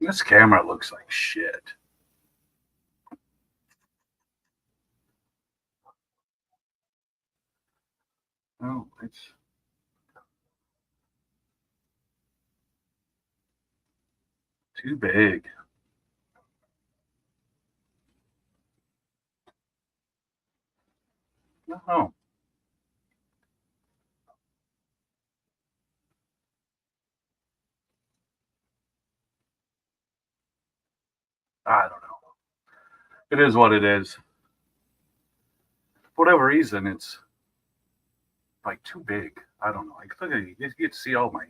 This camera looks like shit. Oh, it's too big. Oh. I don't know. It is what it is. For whatever reason, it's like too big. I don't know. Like, look at you get to see all my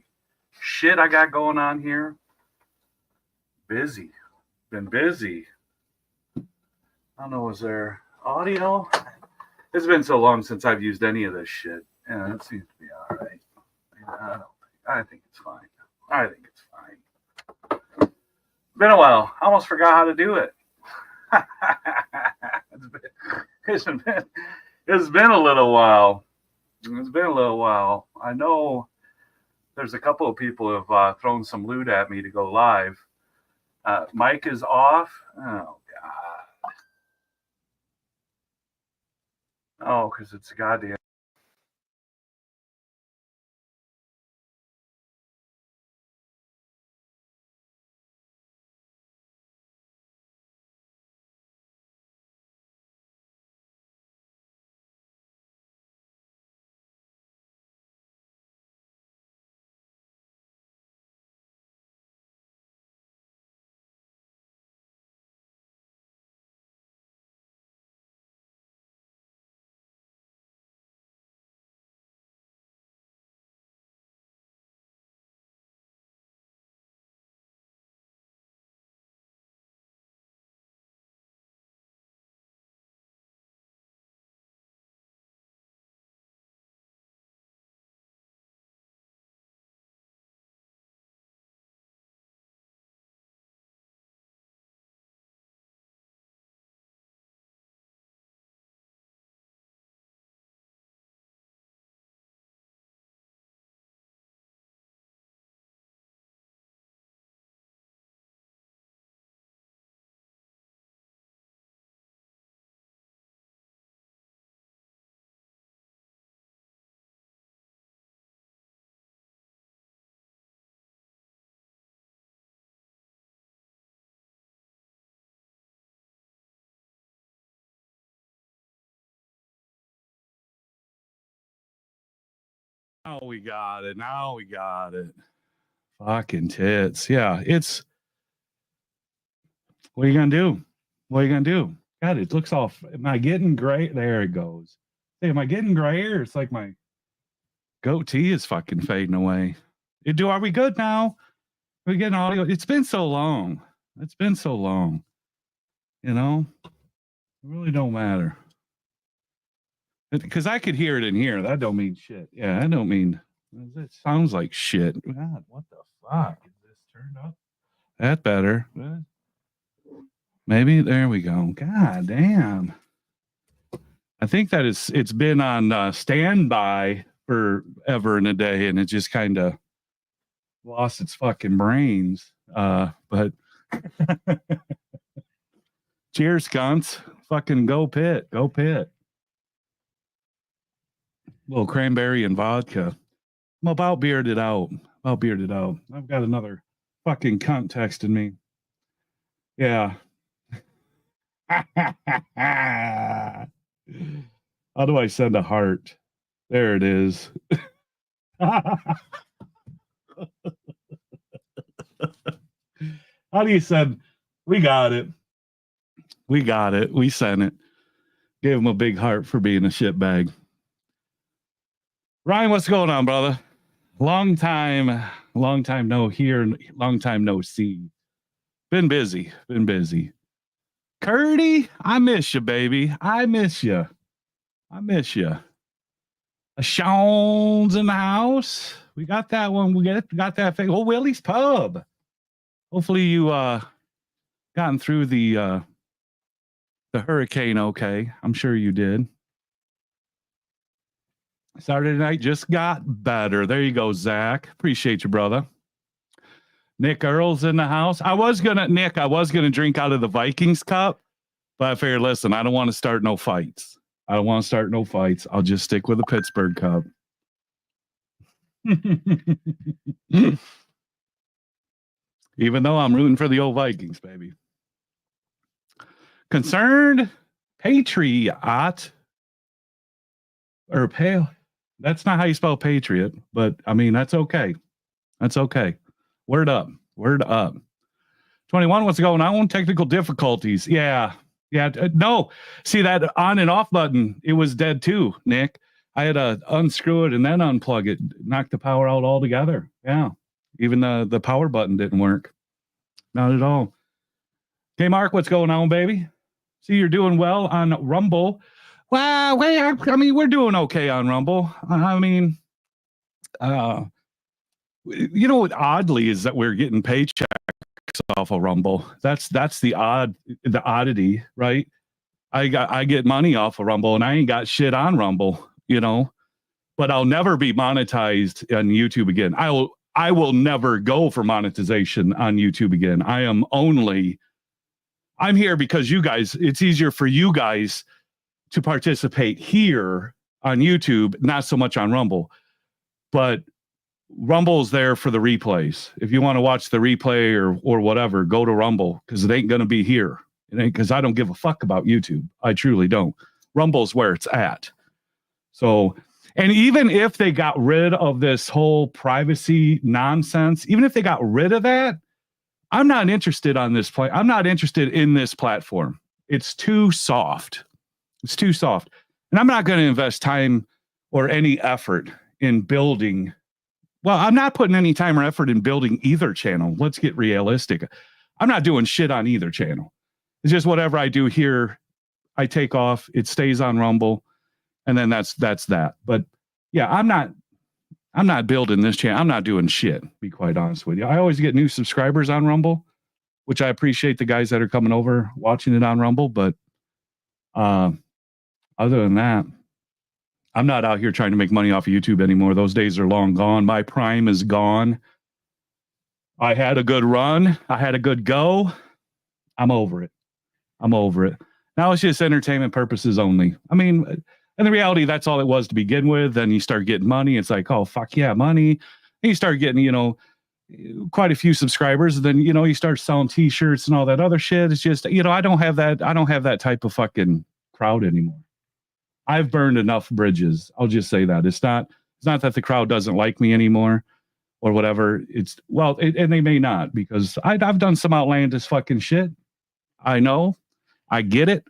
shit I got going on here. Busy. Been busy. I don't know, was there audio? It's been so long since I've used any of this shit. Yeah, it seems to be all right. I think it's fine. I think it's fine. Been a while. I almost forgot how to do it. it's been a little while. It's been a little while. I know there's a couple of people who have thrown some loot at me to go live. Mic is off. Oh, God. Oh, because it's a goddamn. Oh, we got it. Now we got it. Fucking tits. Yeah, it's. What are you gonna do? What are you gonna do? God, it looks off. Am I getting gray? There it goes. Hey, am I getting grayer? It's like my goatee is fucking fading away. Are we good now? Are we getting audio? It's been so long. It's been so long. You know, it really don't matter. Because I could hear it in here. That don't mean shit. Yeah, I don't mean. It sounds like shit. God, what the fuck? Is this turned up? That better. Maybe there we go. God damn. I think that it's been on standby forever and a day, and it just kind of lost its fucking brains. But cheers, cunts. Fucking go Pitt. Go Pitt. A little cranberry and vodka. I'm about bearded out. I've got another fucking cunt texting me. Yeah. How do I send a heart? There it is. How do you send? We got it. We got it. We sent it. Gave him a big heart for being a shitbag. Ryan, what's going on, brother? Long time no hear, long time no see. Been busy. Curdy, I miss you, baby. I miss you. Sean's in the house. We got that one. We got that thing. Oh, Willie's Pub. Hopefully you gotten through the hurricane okay. I'm sure you did. Saturday night just got better. There you go, Zach. Appreciate you, brother. Nick Earl's in the house. I was gonna drink out of the Vikings cup, but I figured, listen, I don't want to start no fights. I'll just stick with the Pittsburgh cup. Even though I'm rooting for the old Vikings, baby. Concerned Patriot or pale. That's not how you spell patriot, but I mean, that's okay. That's okay. Word up. 21, what's going on? Technical difficulties. Yeah. No. See that on and off button? It was dead too, Nick. I had to unscrew it and then unplug it, knock the power out altogether. Yeah. Even the power button didn't work. Not at all. Hey, Mark, what's going on, baby? See, you're doing well on Rumble. Well, I mean, we're doing okay on Rumble. I mean, you know what oddly is that we're getting paychecks off of Rumble. That's the oddity, right? I get money off of Rumble and I ain't got shit on Rumble, you know, but I'll never be monetized on YouTube again. I will never go for monetization on YouTube again. I'm here because you guys, it's easier for you guys to participate here on YouTube, not so much on Rumble. But Rumble's there for the replays. If you want to watch the replay or whatever, go to Rumble because it ain't going to be here. It ain't, because I don't give a fuck about YouTube. I truly don't. Rumble's where it's at. So, and even if they got rid of this whole privacy nonsense, even if they got rid of that, I'm not interested on this play. I'm not interested in this platform. It's too soft. It's too soft. And I'm not going to invest time or any effort in building. Well, I'm not putting any time or effort in building either channel. Let's get realistic. I'm not doing shit on either channel. It's just whatever I do here, I take off. It stays on Rumble. And then that's that. But yeah, I'm not building this channel. I'm not doing shit, to be quite honest with you. I always get new subscribers on Rumble, which I appreciate the guys that are coming over watching it on Rumble. But other than that, I'm not out here trying to make money off of YouTube anymore. Those days are long gone. My prime is gone. I had a good run. I had a good go. I'm over it. Now it's just entertainment purposes only. I mean, and the reality, that's all it was to begin with. Then you start getting money. It's like, oh, fuck yeah, money. And you start getting, quite a few subscribers. And then, you start selling t-shirts and all that other shit. It's just, I don't have that type of fucking crowd anymore. I've burned enough bridges. I'll just say that. It's not that the crowd doesn't like me anymore or whatever. And they may not, because I've done some outlandish fucking shit. I know. I get it.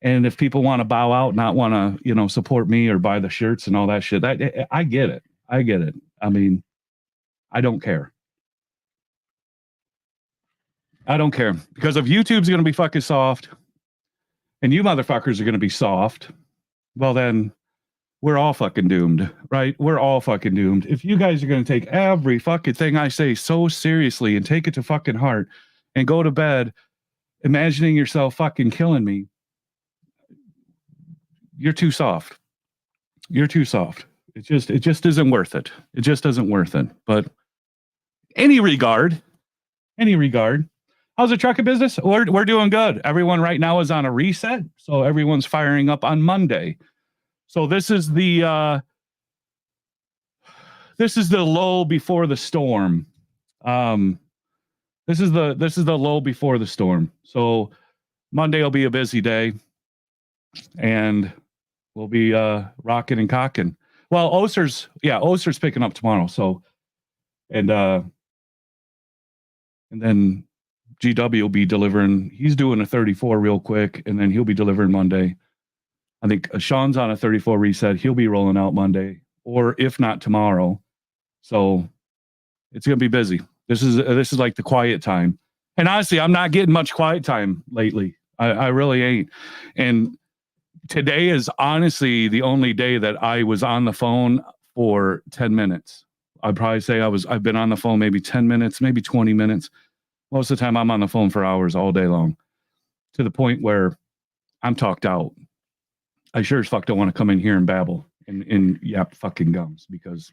And if people want to bow out, not want to, support me or buy the shirts and all that shit, I get it. I mean, I don't care. Because if YouTube's going to be fucking soft and you motherfuckers are going to be soft, well, then we're all fucking doomed, right? We're all fucking doomed. If you guys are going to take every fucking thing I say so seriously and take it to fucking heart and go to bed imagining yourself fucking killing me, you're too soft. It just isn't worth it. It just isn't worth it. But any regard, how's the trucking business? We're doing good. Everyone right now is on a reset. So everyone's firing up on Monday. So this is the lull before the storm. This is the lull before the storm. So Monday will be a busy day. And we'll be rocking and cocking. Well, Oster's picking up tomorrow. So, and then GW will be delivering. He's doing a 34 real quick, and then he'll be delivering Monday. I think Sean's on a 34 reset. He'll be rolling out Monday, or if not tomorrow. So it's gonna be busy. This is like the quiet time. And honestly, I'm not getting much quiet time lately. I really ain't. And today is honestly the only day that I was on the phone for 10 minutes. I'd probably say I've been on the phone maybe 10 minutes, maybe 20 minutes. Most of the time I'm on the phone for hours all day long, to the point where I'm talked out. I sure as fuck don't want to come in here and babble and yap fucking gums, because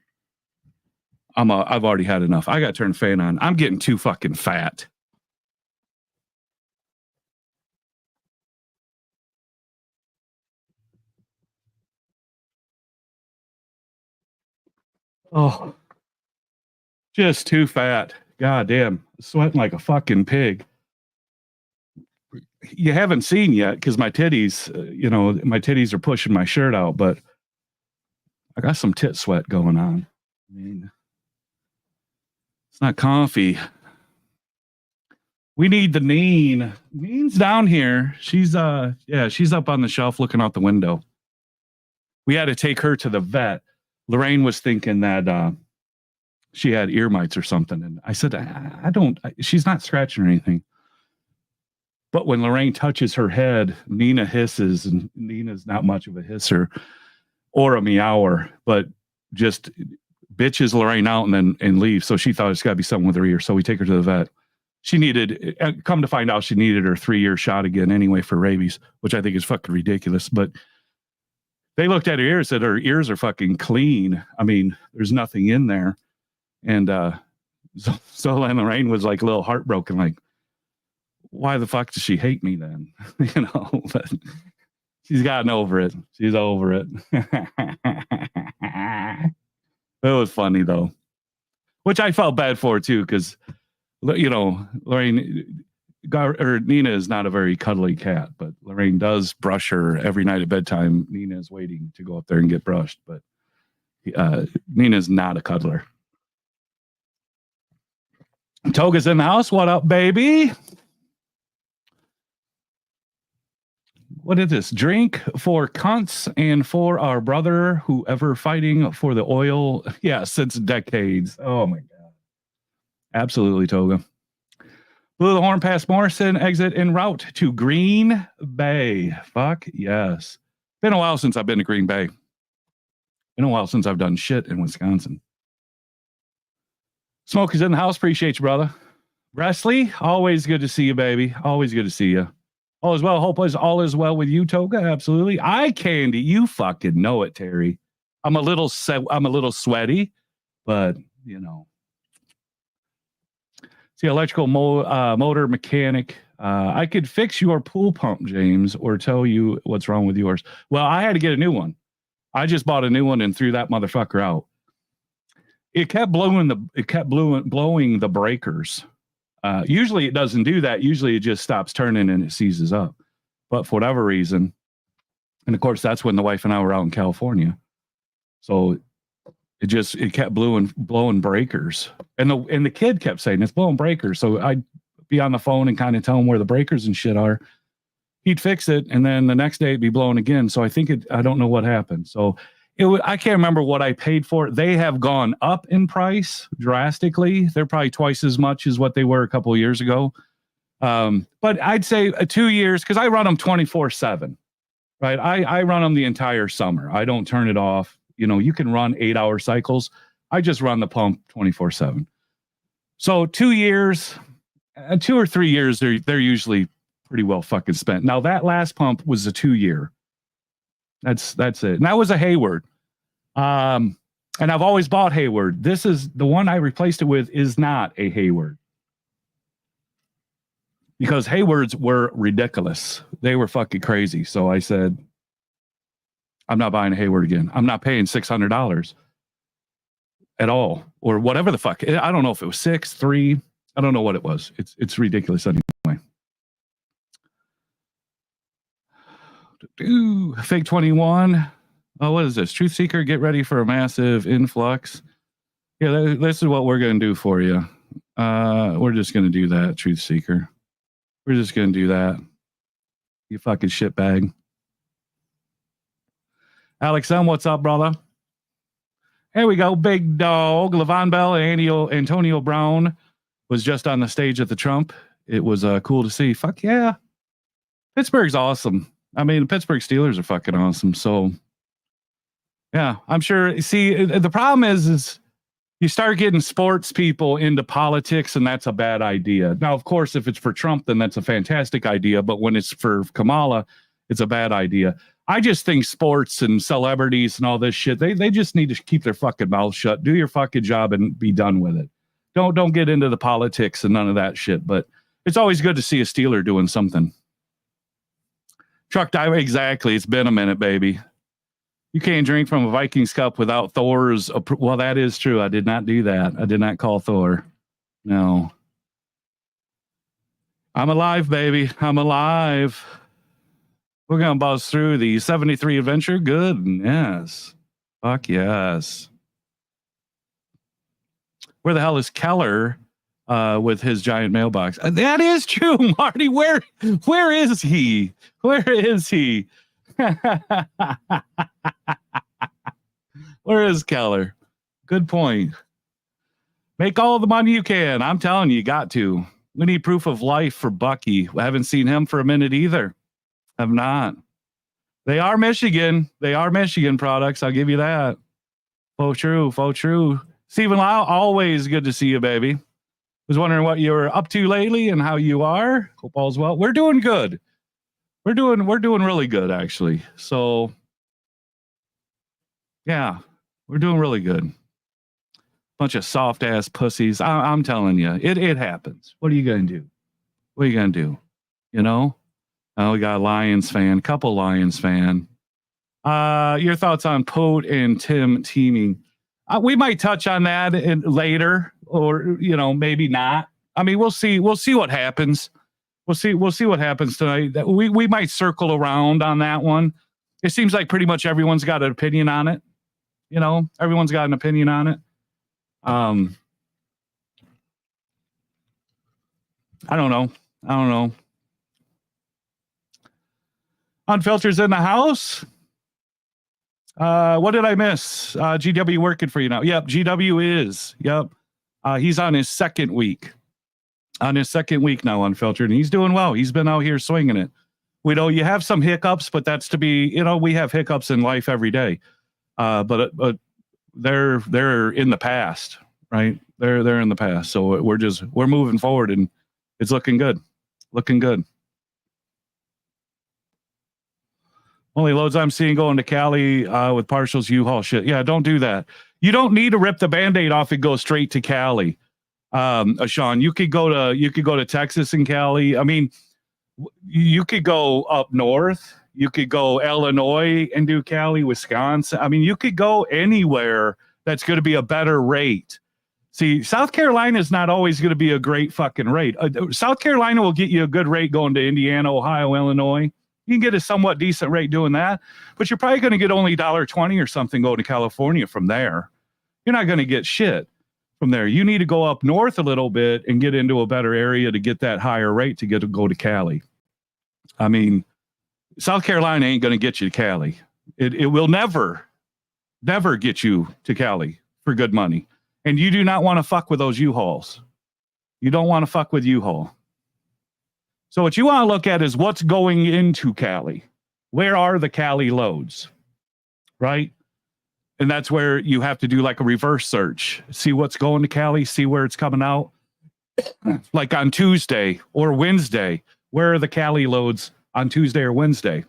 I've already had enough. I got to turn the fan on. I'm getting too fucking fat. Oh, just too fat. God damn. Sweating like a fucking pig. You haven't seen yet because my titties, my titties are pushing my shirt out, but I got some tit sweat going on. I mean, it's not comfy. We need the Neen. Neen's down here. She's she's up on the shelf looking out the window. We had to take her to the vet. Lorraine was thinking that she had ear mites or something. And I said, she's not scratching or anything. But when Lorraine touches her head, Nina hisses, and Nina's not much of a hisser or a meower, but just bitches Lorraine out and leaves. So she thought it's got to be something with her ear. So we take her to the vet. She needed, come to find out, she needed her 3-year shot again anyway for rabies, which I think is fucking ridiculous. But they looked at her ears, said her ears are fucking clean. I mean, there's nothing in there. And so Lorraine was like a little heartbroken, like, why the fuck does she hate me then? But she's gotten over it. She's over it. It was funny though, which I felt bad for too, because Lorraine or Nina is not a very cuddly cat, but Lorraine does brush her every night at bedtime. Nina is waiting to go up there and get brushed, but Nina's not a cuddler. Toga's in the house. What up, baby? What is this? Drink for cunts and for our brother, whoever fighting for the oil. Yeah, since decades. Oh my God. Absolutely, Toga. Blew the horn past Morrison, exit en route to Green Bay. Fuck yes. Been a while since I've been to Green Bay. Been a while since I've done shit in Wisconsin. Smoke is in the house. Appreciate you, brother. Wesley, always good to see you, baby. Always good to see you. All is well. Hope all is well with you, Toga. Absolutely. Eye candy. You fucking know it, Terry. I'm a little sweaty, but See, electrical motor mechanic. I could fix your pool pump, James, or tell you what's wrong with yours. Well, I had to get a new one. I just bought a new one and threw that motherfucker out. It kept blowing the breakers. Usually it doesn't do that. Usually it just stops turning and it seizes up. But for whatever reason, and of course that's when the wife and I were out in California. So it kept blowing breakers. And the kid kept saying it's blowing breakers. So I'd be on the phone and kind of tell him where the breakers and shit are. He'd fix it, and then the next day it'd be blowing again. So I don't know what happened. So I can't remember what I paid for it. They have gone up in price drastically. They're probably twice as much as what they were a couple of years ago. But I'd say 2 years, because I run them 24/7, right? I run them the entire summer. I don't turn it off. You can run 8-hour cycles. I just run the pump 24/7. So 2 years, 2 or 3 years, they're usually pretty well fucking spent. Now that last pump was a 2-year. That's it. And that was a Hayward. And I've always bought Hayward. This is the one I replaced it with is not a Hayward. Because Haywards were ridiculous. They were fucking crazy. So I said, I'm not buying a Hayward again. I'm not paying $600 at all. Or whatever the fuck. I don't know if it was 6, 3. I don't know what it was. It's ridiculous anyway. Fake 21. Oh, what is this? Truth Seeker, get ready for a massive influx. Yeah, this is what we're going to do for you. We're just going to do that, Truth Seeker. We're just going to do that. You fucking shitbag. Alex M, what's up, brother? Here we go. Big dog. Levon Bell and Antonio Brown was just on the stage at the Trump. It was cool to see. Fuck yeah. Pittsburgh's awesome. I mean, the Pittsburgh Steelers are fucking awesome. So, yeah, I'm sure. See, the problem is you start getting sports people into politics, and that's a bad idea. Now, of course, if it's for Trump, then that's a fantastic idea. But when it's for Kamala, it's a bad idea. I just think sports and celebrities and all this shit, they just need to keep their fucking mouth shut. Do your fucking job and be done with it. Don't get into the politics and none of that shit. But it's always good to see a Steeler doing something. Truck diver, exactly. It's been a minute, baby. You can't drink from a Vikings cup without Thor's. Well, that is true. I did not do that. I did not call Thor. No. I'm alive, baby. I'm alive. We're going to buzz through the 73 adventure. Good. Yes. Fuck yes. Where the hell is Keller with his giant mailbox? That is true, Marty. Where is he? Where is he? Where is Keller? Good point. Make all the money you can. I'm telling you, you got to. We need proof of life for Bucky. I haven't seen him for a minute either. Have not. They are Michigan. They are Michigan products. I'll give you that. Faux true. Faux true. Stephen Lau, always good to see you, baby. Was wondering what you were up to lately and how you are. Hope all's well. We're doing good. We're doing really good, actually. So, yeah, we're doing really good. Bunch of soft ass pussies. I'm telling you, it happens. What are you gonna do? What are you gonna do? You know? We got a Lions fan, couple Lions fan. Your thoughts on Pote and Tim teaming? We might touch on that later, or maybe not. I mean, we'll see. We'll see what happens. We'll see what happens tonight. We might circle around on that one. It seems like pretty much everyone's got an opinion on it. Everyone's got an opinion on it. I don't know. Unfiltered's in the house. What did I miss? GW working for you now. Yep, GW is. Yep. He's on his second week. On his second week now, Unfiltered, and he's doing well. He's been out here swinging it. We know you have some hiccups, but that's to be, we have hiccups in life every day. But they're in the past, right? They're in the past. So we're moving forward, and it's looking good. Looking good. Only loads I'm seeing going to Cali with partials U-Haul shit. Yeah, don't do that. You don't need to rip the Band-Aid off and go straight to Cali. Sean, you could go to Texas and Cali. I mean, you could go up north. You could go Illinois and do Cali, Wisconsin. I mean, you could go anywhere that's going to be a better rate. See, South Carolina is not always going to be a great fucking rate. South Carolina will get you a good rate going to Indiana, Ohio, Illinois. You can get a somewhat decent rate doing that, but you're probably going to get only $1.20 or something going to California from there. You're not going to get shit from there. You need to go up north a little bit and get into a better area to get that higher rate to go to Cali. I mean, South Carolina ain't going to get you to Cali. It will never get you to Cali for good money. And you do not want to fuck with those U-Hauls. You don't want to fuck with U-Haul. So what you want to look at is what's going into Cali. Where are the Cali loads? Right? And that's where you have to do like a reverse search. See what's going to Cali, see where it's coming out. Like on Tuesday or Wednesday, where are the Cali loads on Tuesday or Wednesday?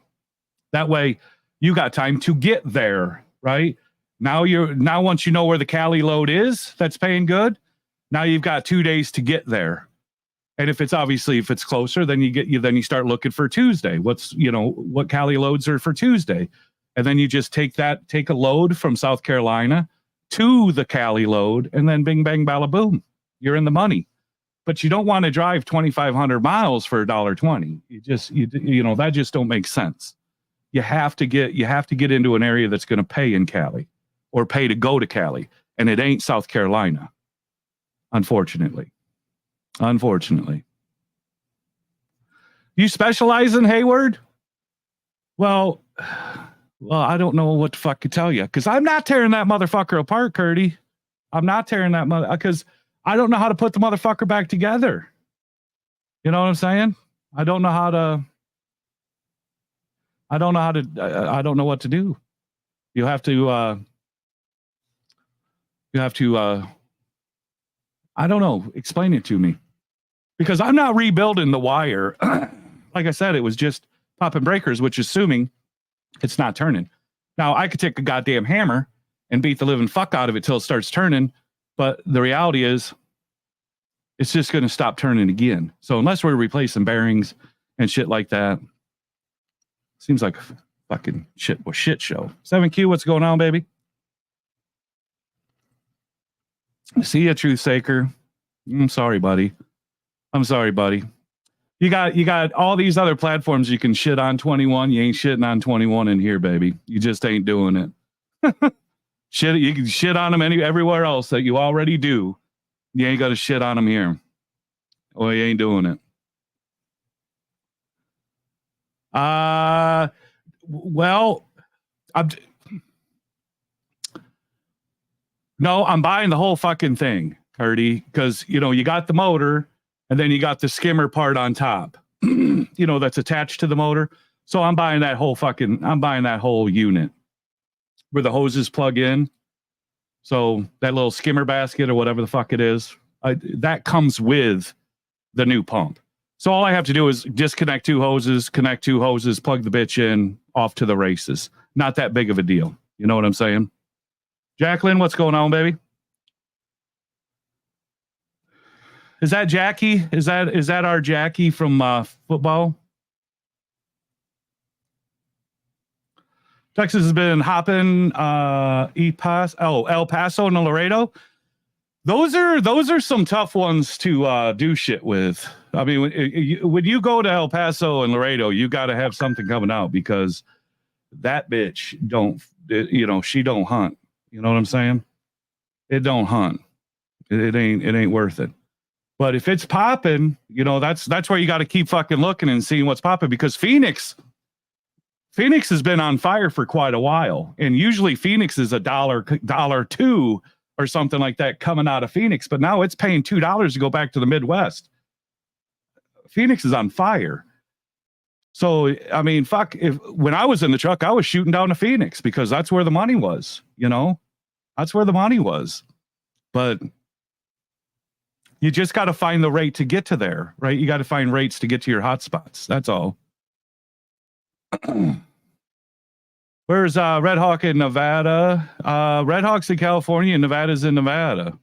That way you got time to get there, right? Now once you know where the Cali load is, that's paying good. Now you've got 2 days to get there. And if it's closer, then you start looking for Tuesday. What Cali loads are for Tuesday. And then you just take a load from South Carolina to the Cali load, and then bing, bang, balla, boom. You're in the money. But you don't want to drive 2,500 miles for $1.20. That just don't make sense. You have to get into an area that's going to pay in Cali or pay to go to Cali. And it ain't South Carolina, unfortunately. You specialize in Hayward? Well, I don't know what the fuck to tell you, because I'm not tearing that motherfucker apart, Curdy. I'm not tearing that because I don't know how to put the motherfucker back together. You know what I'm saying? I don't know what to do. You have to, I don't know, explain it to me. Because I'm not rebuilding the wire. Like I said, it was just popping breakers, which is assuming It's not turning. Now, I could take a goddamn hammer and beat the living fuck out of it till it starts turning, but the reality is it's just going to stop turning again. So unless we're replacing bearings and shit like that, seems like a fucking shit show. 7Q, what's going on, baby? See ya, Truth Saker. I'm sorry, buddy. You got all these other platforms you can shit on 21. You ain't shitting on 21 in here, baby. You just ain't doing it. You can shit on them everywhere else that you already do. You ain't got to shit on them here. Well, you ain't doing it. Well, I'm buying the whole fucking thing, Curdy, because you got the motor and then you got the skimmer part on top. That's attached to the motor. So I'm buying that whole unit where the hoses plug in. So that little skimmer basket or whatever the fuck it is, that comes with the new pump. So all I have to do is disconnect two hoses, connect two hoses, plug the bitch in, off to the races. Not that big of a deal. You know what I'm saying? Jacqueline, what's going on, baby? Is that Jackie? Is that our Jackie from football? Texas has been hopping El Paso and Laredo. Those are some tough ones to do shit with. I mean, when you go to El Paso and Laredo, you got to have something coming out because that bitch she don't hunt. You know what I'm saying? It don't hunt. It ain't worth it. But if it's popping, that's where you got to keep fucking looking and seeing what's popping because Phoenix has been on fire for quite a while. And usually Phoenix is $1.02 or something like that coming out of Phoenix. But now it's paying $2 to go back to the Midwest. Phoenix is on fire. So, I mean, fuck, when I was in the truck, I was shooting down to Phoenix because that's where the money was, That's where the money was. But you just got to find the rate to get to there, right? You got to find rates to get to your hot spots. That's all. Where's Red Hawk in Nevada? Red Hawk's in California and Nevada's in Nevada.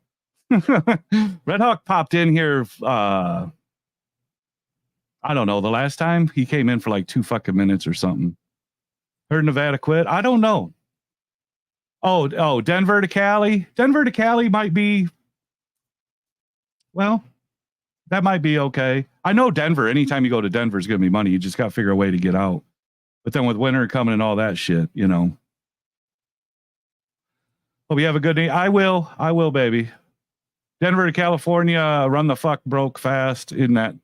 Red Hawk popped in here. I don't know. The last time he came in for like 2 fucking minutes or something. Heard Nevada quit. I don't know. Oh, Denver to Cali. Denver to Cali might be. Well, that might be okay. I know Denver. Anytime you go to Denver is going to be money. You just got to figure a way to get out. But then with winter coming and all that shit, Hope you have a good day. I will, baby. Denver to California, run the fuck broke fast in that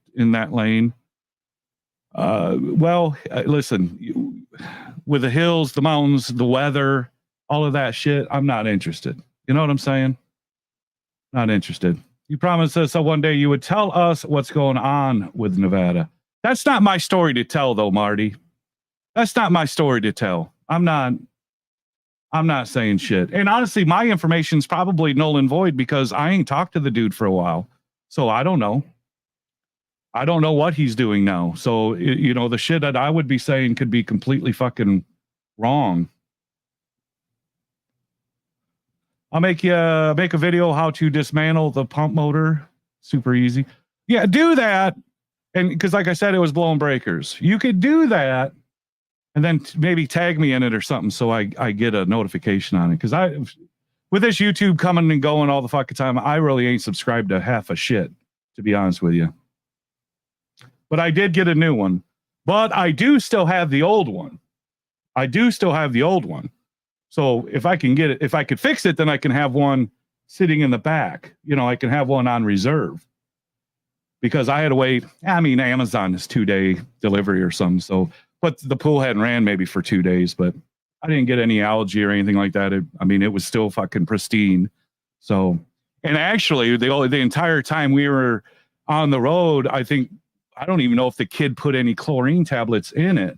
lane. Listen, with the hills, the mountains, the weather, all of that shit, I'm not interested. You know what I'm saying? Not interested. You promised us that one day you would tell us what's going on with Nevada. That's not my story to tell, though, Marty. That's not my story to tell. I'm not saying shit. And honestly, my information's probably null and void because I ain't talked to the dude for a while. So I don't know. I don't know what he's doing now. So, the shit that I would be saying could be completely fucking wrong. I'll make a video how to dismantle the pump motor. Super easy. Yeah, do that. And because like I said, it was blowing breakers. You could do that and then maybe tag me in it or something so I get a notification on it. Because with this YouTube coming and going all the fucking time, I really ain't subscribed to half a shit, to be honest with you. But I did get a new one. But I do still have the old one. So if I can get it, if I could fix it, then I can have one sitting in the back. I can have one on reserve. Because I had to wait. Amazon is 2-day delivery or something. So, but the pool hadn't ran maybe for 2 days, but I didn't get any algae or anything like that. It was still fucking pristine. So, and actually the entire time we were on the road, I don't even know if the kid put any chlorine tablets in it.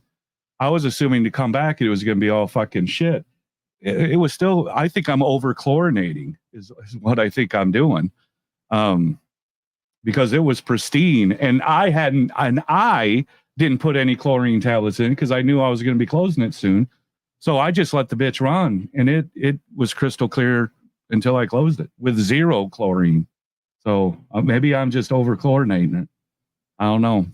I was assuming to come back, it was going to be all fucking shit. It was still, I think I'm over chlorinating is what I think I'm doing. Because it was pristine and I didn't put any chlorine tablets in because I knew I was going to be closing it soon. So I just let the bitch run, and it was crystal clear until I closed it with 0 chlorine. So maybe I'm just over chlorinating it. I don't know.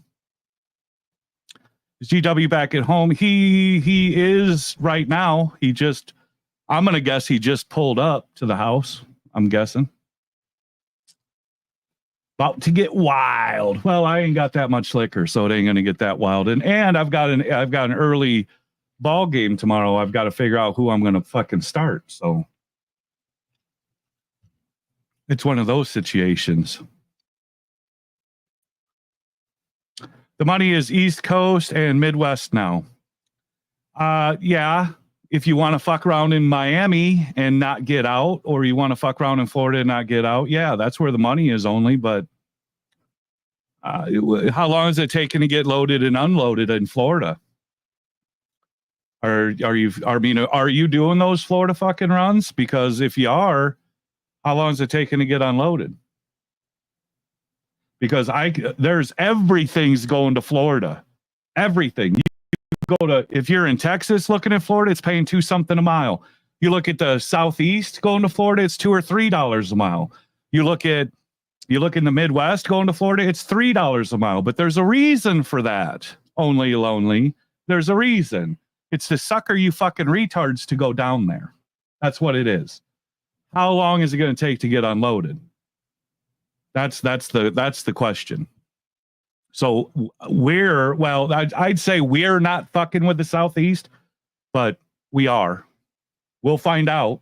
Is GW back at home? He is right now. I'm gonna guess he just pulled up to the house. I'm guessing. About to get wild. Well, I ain't got that much liquor, so it ain't gonna get that wild. And I've got an early ball game tomorrow. I've got to figure out who I'm gonna fucking start. So it's one of those situations. The money is East Coast and Midwest now. Yeah. If you want to fuck around in Miami and not get out, or you want to fuck around in Florida and not get out, yeah, that's where the money is only. But how long is it taking to get loaded and unloaded in Florida? Are you doing those Florida fucking runs? Because if you are, how long is it taking to get unloaded? Because there's everything's going to Florida. Everything. If you're in Texas looking at Florida, it's paying $2 something a mile. You look at the Southeast going to Florida, it's $2 or $3 a mile. You look in the Midwest going to Florida, it's $3 a mile. But there's a reason for that. Only lonely. There's a reason. It's to sucker you fucking retards to go down there. That's what it is. How long is it going to take to get unloaded? That's the question. So I'd say we're not fucking with the Southeast, but we are. We'll find out.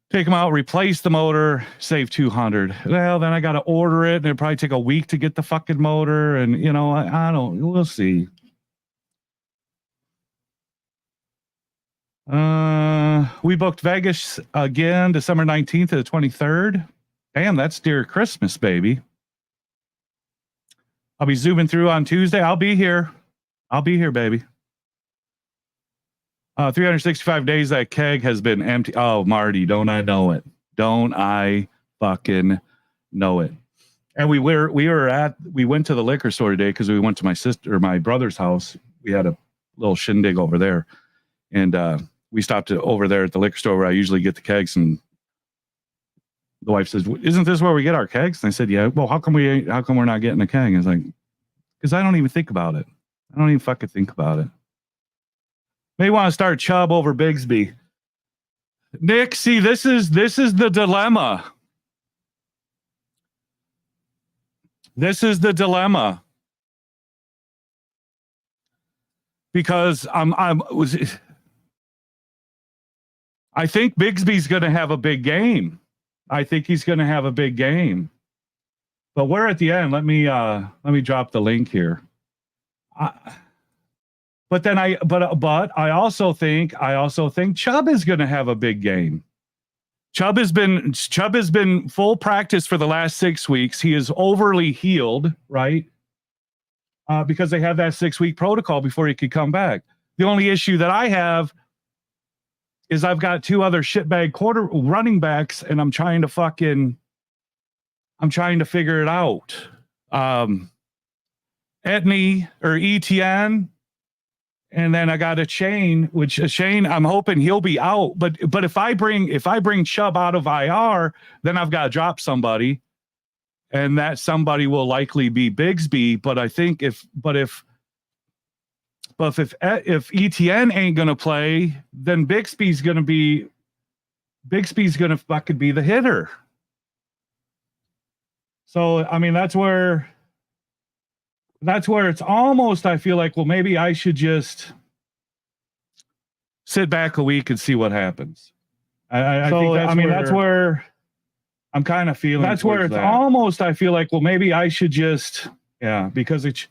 Take them out, replace the motor, save $200. Well, then I got to order it, and it'll probably take a week to get the fucking motor. And I don't. We'll see. We booked Vegas again, December 19th to the 23rd. Damn, that's dear Christmas, baby. I'll be zooming through on Tuesday. I'll be here, baby. 365 days that keg has been empty. Oh, Marty, don't I know it? Don't I fucking know it? And we went to the liquor store today because we went to my brother's house. We had a little shindig over there. And we stopped over there at the liquor store where I usually get the kegs, and the wife says, "Isn't this where we get our kegs?" And I said, "Yeah." Well, how come we're not getting a keg? And it's like, because I don't even think about it. I don't even fucking think about it. May want to start Chubb over Bigsby. Nick, see, this is the dilemma. This is the dilemma. Because I think Bigsby's going to have a big game. I think he's going to have a big game. But we're at the end. Let me drop the link here. But I also think Chubb is going to have a big game. Chubb has been full practice for the last 6 weeks. He is overly healed, right? Because they have that 6-week protocol before he could come back. The only issue that I have is I've got 2 other shitbag running backs, and I'm trying to figure it out. Etney or ETN, and then I got a Shane, I'm hoping he'll be out. But if I bring Chubb out of IR, then I've got to drop somebody, and that somebody will likely be Bigsby. But I think if ETN ain't gonna play, then Bigsby's gonna fucking be the hitter. So I mean that's where it's almost, I feel like, well, maybe I should just sit back a week and see what happens. I think that's where I'm kind of feeling. That's where it's almost, I feel like, well, maybe I should just, because it's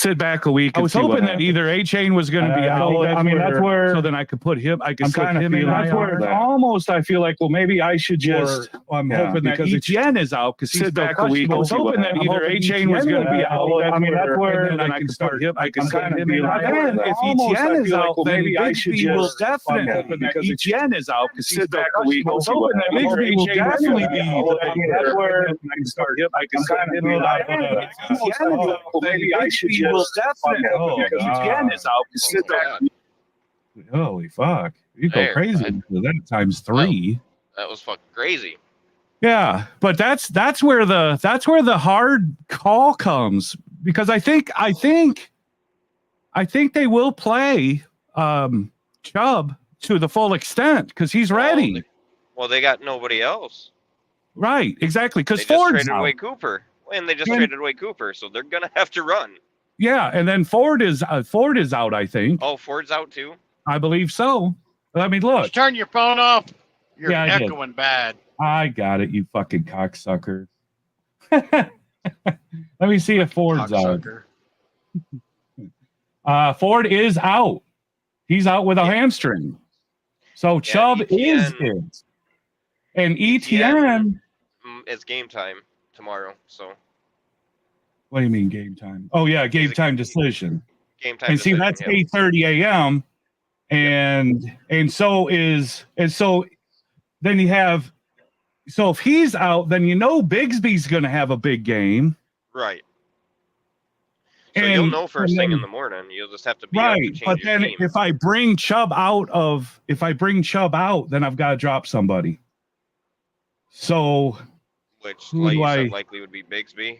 sit back a week. I was hoping that either A Chain was going to be out. That's where so then I could put him. I could I'm slip kinda him in. feeling That's where that. almost I feel like, well, maybe I should just. I'm Yeah, hoping that because it's- ETN is out because he's sit still back a week questionable. I and was see what hoping that happens. either A Chain was going to be out. That's where and then I could start him. I could I'm slip kinda him in. feeling Then that. if Almost I ETN is feel like, out, well, then maybe I should Bigsby will just definitely fund that because it's- ETN is out because he's sit back still a week questionable. I and was see what hoping that happens. Bigsby will definitely be. That's where I can start him. I can I'm slip kinda him feeling in. that. Then if ETN is out, Well, then maybe I should Bigsby will just fund definitely. that Oh, because it's- ETN is out. sit back. Holy fuck! You go There, crazy I- with that times 3. That was fucking crazy. Yeah, but that's where the hard call comes because I think they will play Chubb to the full extent because he's ready. Well, they got nobody else. Right, exactly. Because They just Ford's traded out. away Cooper, and they just And- traded away Cooper, so they're gonna have to run. Yeah, and then Ford is out. I think. Oh, Ford's out too. I believe so. I mean, look, Just turn your phone off. You're Yeah, I did. echoing bad. I got it. You fucking cocksucker. Let me see if Ford's out. Cocksucker. Ford is out. He's out with a hamstring. So Chubb is ETN it. And ETN, It's game time tomorrow, so what do you mean game time? Oh yeah, game time decision. game time. And see, decision, that's yeah. 8:30 a.m. And so then you have, so if he's out, then Bigsby's gonna have a big game. Right. So And you'll know first and thing then- in the morning. You'll just have to be up Right, and change but your then team. if I bring Chubb out, then I've got to drop somebody. So, which, who like do you I- said, likely would be Bigsby.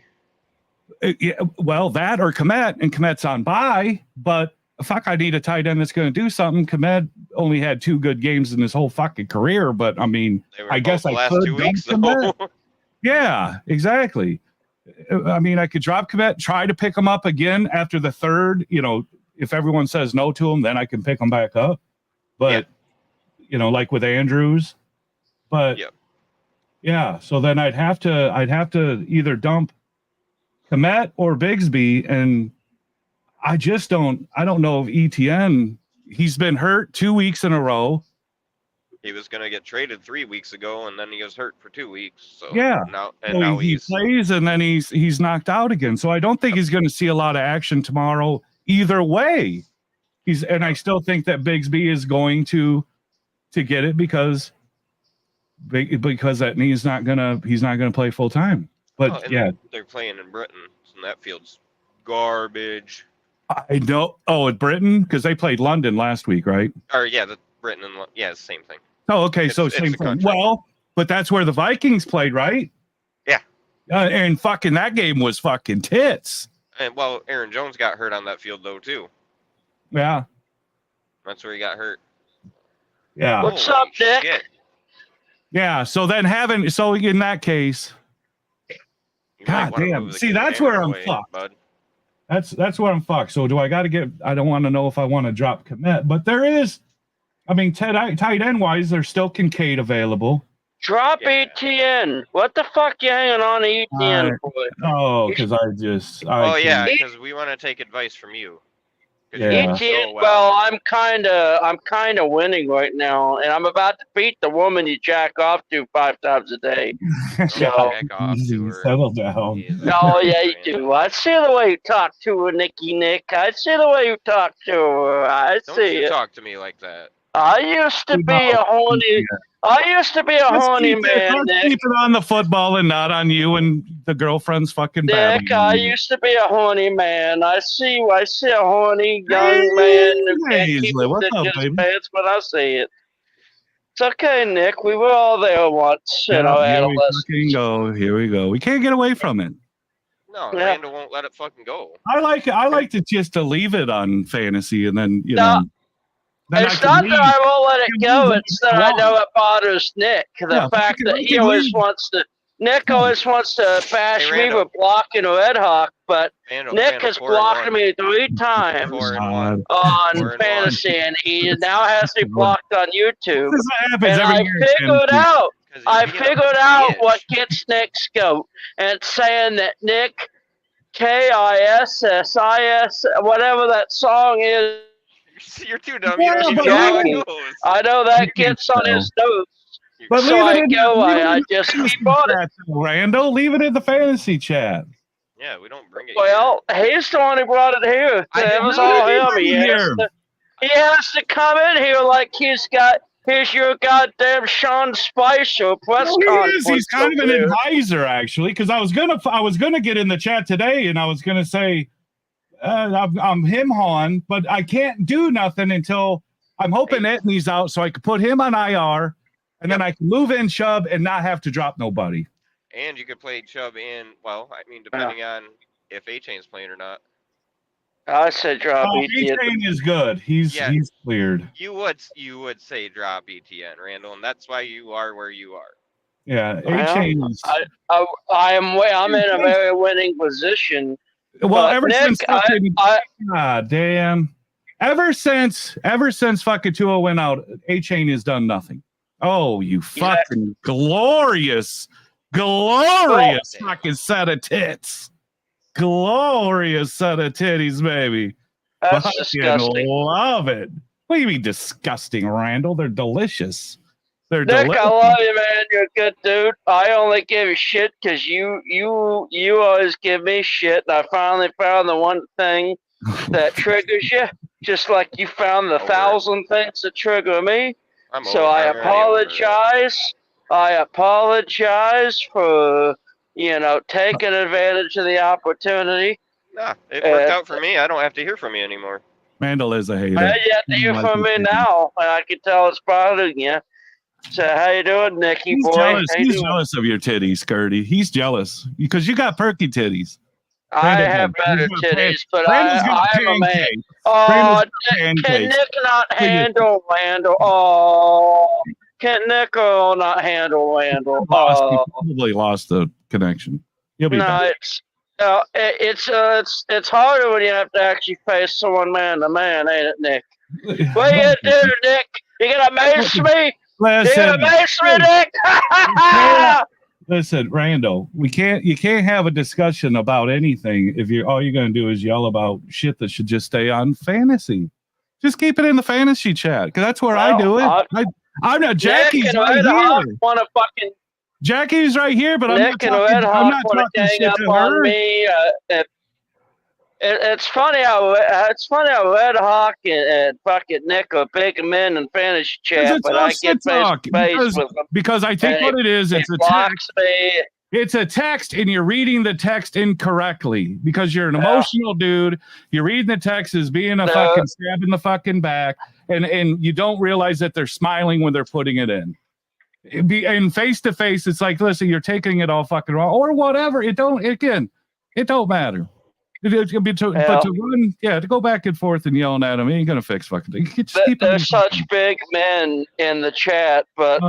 yeah, well, that or Komet, and Komet's on bye. But fuck, I need a tight end that's going to do something. Komet only had 2 good games in his whole fucking career, but I mean, They were I both guess the I last could 2 dump weeks though. Komet. Yeah, exactly. I mean, I could drop Komet, try to pick him up again after the third. If everyone says no to him, then I can pick him back up. But like with Andrews. But Yep. yeah, so then I'd have to either dump Komet or Bigsby, and I don't know if ETN. He's been hurt 2 weeks in a row. He was gonna get traded 3 weeks ago, and then he was hurt for 2 weeks. So Yeah. now So he he's plays and then he's knocked out again. So I don't think he's going to see a lot of action tomorrow either way. I still think that Bigsby is going to get it because that he's not gonna play full time. But and yeah, they're playing in Britain, and that field's garbage. I know. Oh, at Britain because they played London last week, right? Or yeah, the Britain and it's the same thing. Oh, okay. It's- So it's same a thing. country. Well, but that's where the Vikings played, right? Yeah. And fucking that game was fucking tits. And well, Aaron Jones got hurt on that field though too. Yeah. That's where he got hurt. Yeah. What's Holy up, Nick? shit. Yeah. So then in that case, You God might wanna damn. move the See, that's where I'm away, fucked. bud. that's where I'm fucked. So do I got to get? I don't want to know if I want to drop Komet, but there is. I mean, tight end wise, there's still Kincaid available. Drop Yeah. ETN. What the fuck you hanging on to ETN for? Oh, because Oh yeah, because we want to take advice from you. 'Cause you're Yeah. doing ETN. so Well, I'm kind of winning right now, and I'm about to beat the woman you jack off to 5 times a day. So- Back off to her. settle down. Jesus Oh yeah, you Christ. do. I see the way you talk to her, Nick. I see the way you talk to her. I Don't see you it. talk to me like that. I used to be a horny. I used to be a horny man, Let's Nick. keep it on the football and not on you and the girlfriend's fucking battle. Nick, I used to be a horny man. I see a horny young man who can't Hey, keep what's it up, in his baby? pants when I see it. It's okay, Nick. We were all there once, Here we adolescents. fucking go. Here we go. We can't get away from it. No, Yeah. Randall won't let it fucking go. I like to just to leave it on fantasy and then No, then It's I not can that leave. I won't let it go. It's that I know it bothers Nick. The Yeah, fact you that can he always leave. wants to. Nick always wants to bash Hey, me Randall. with blocking Red Hawk, but Randall, Nick Randall, has 4 and blocked 1. me 3 times 4 and 1. on 4 and fantasy, and he now has me blocked on YouTube. This happens And every I year. in figured fantasy. out. 'Cause I he's being a figured out bitch. what gets Nick's goat, and it's saying that Nick KISSIS, whatever that song is. You're too dumb. Yeah, You don't even but know how Jackie. it goes. I know You that can't gets on spell. his notes. But So leave I it in go, leave it I in the just fantasy keep on it. chat, Randall. Leave it in the fantasy chat. Yeah, we don't bring it Well, he's the one who brought it here. I It didn't was know all he him. brought it here. He has to come in here like here's your goddamn Sean Spicer press No, he conference. is. He's kind of an over there. advisor, actually, because I was gonna get in the chat today, and I was gonna say I'm him on, but I can't do nothing until I'm hoping Etney's out, so I can put him on IR, and then I can move in Chubb and not have to drop nobody. And you could play Chubb in, well, I mean, depending on if A-Chain's playing or not. I said drop ETN. A-Chain is good. He's cleared. You would say drop ETN, Randall, and that's why you are where you are. Yeah, Well, A-Chain is. I'm in a very winning position. Well, but ever Nick, since fucking God damn, ever since fucking 2-0 went out, A-Chain has done nothing. Oh, you fucking glorious fucking set of tits. Glorious set of titties, baby. That's Fucking disgusting. love it. What do you mean disgusting, Randall? They're delicious. They're Nick, delicious. I love you, man. You're a good dude. I only give you shit because you always give me shit. And I finally found the one thing that triggers you, just like you found the 1,000 things that trigger me. So I apologize. I apologize for taking advantage of the opportunity. Nah, it worked out for me. I don't have to hear from you anymore. Randall is a hater. I have to hear from me now, and I can tell it's bothering you. So how you doing, Nicky He's boy? jealous. How you He's doing? jealous of your titties, Gertie. He's jealous because you got perky titties. I have better He's got titties, but Brandon's got I am a man. pancakes. Oh, Brandon's got can pancakes. Nick not handle Randall? Oh, can Nick not handle Randall? Oh, Probably lost the connection. He'll be no, back. it's harder when you have to actually face someone man to man, ain't it, Nick? What you gonna do, Nick? You gonna mace me? You gonna mace me, Nick? Listen, Randall, you can't have a discussion about anything if all you're gonna do is yell about shit that should just stay on fantasy. Just keep it in the fantasy chat, because that's where I do it. I'm not Jackie's Nick and right Red Hawk here. want to fucking Jackie's right here, but I'm Nick not and Red talking, I'm Hawk not want to talking gang shit up to on her. me. It's funny how Red Hawk and fucking Nick are big men in fantasy chat, It's but all I shit get face talk, to face with them. because I think And what it is, It it's a blocks text. me. It's a text, and you're reading the text incorrectly because you're an emotional dude. You're reading the text as being a fucking stab in the fucking back, and you don't realize that they're smiling when they're putting it in. And face to face, it's like, listen, you're taking it all fucking wrong, or whatever. It don't matter. But to run, to go back and forth and yelling at him, ain't gonna fix fucking things. There's such big men in the chat, but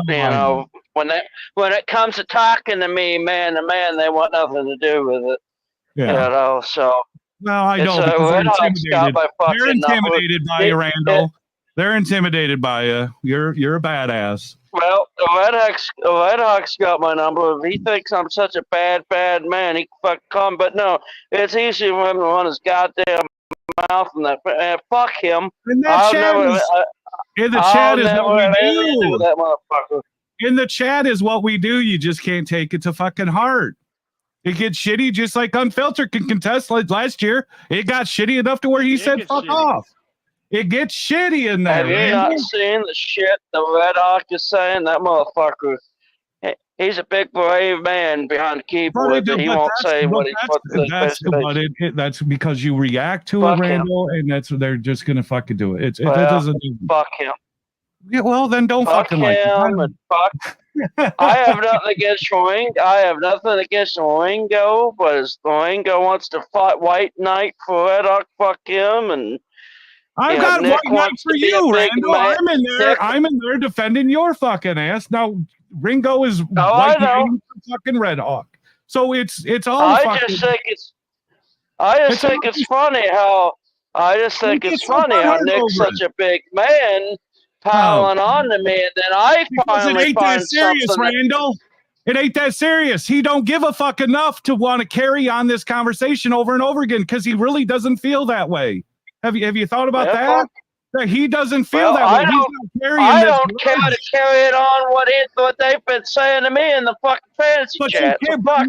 when it comes to talking to me man to man, they want nothing to do with it. Yeah. So well, I know Red Hawk's got my fucking they're intimidated number. by you, Randall. They're intimidated by you. You're a badass. Well, Red Hawk's got my number. If he thinks I'm such a bad man, he can fucking come. But no, it's easy for him to run his goddamn mouth and that. Fuck him. In the chat is what we do. That motherfucker. In the chat is what we do. You just can't take it to fucking heart. It gets shitty, just like Unfiltered can contest. Like last year, it got shitty enough to where he said, "Fuck off." It gets shitty in there. Have you not seen the shit the Red Hawk is saying? That motherfucker, he's a big brave man behind the keyboard, but he won't say what he wants to say. That's because you react to it, Randall, and they're just gonna fucking do it. It doesn't. Fuck him. Yeah, well then don't fuck fucking him like and fuck. I have nothing against Ringo. I have nothing against Ringo, but if Ringo wants to fight White Knight for Red Hawk, fuck him. And I've got White Knight for you, Randall. I'm in there defending your fucking ass. Now Ringo is White Knight for fucking Red Hawk. So it's all. I just think it's funny how Nick's such a big man piling on to me, and then I finally find serious, something. Randall. It ain't that serious. He don't give a fuck enough to want to carry on this conversation over and over again because he really doesn't feel that way. Have you thought about Yeah, that? fuck. That he doesn't feel Well, that way. I He's don't- not carrying I this don't care grudge. to carry it on what they've been saying to me in the fucking fantasy But chat. you So can't, fuck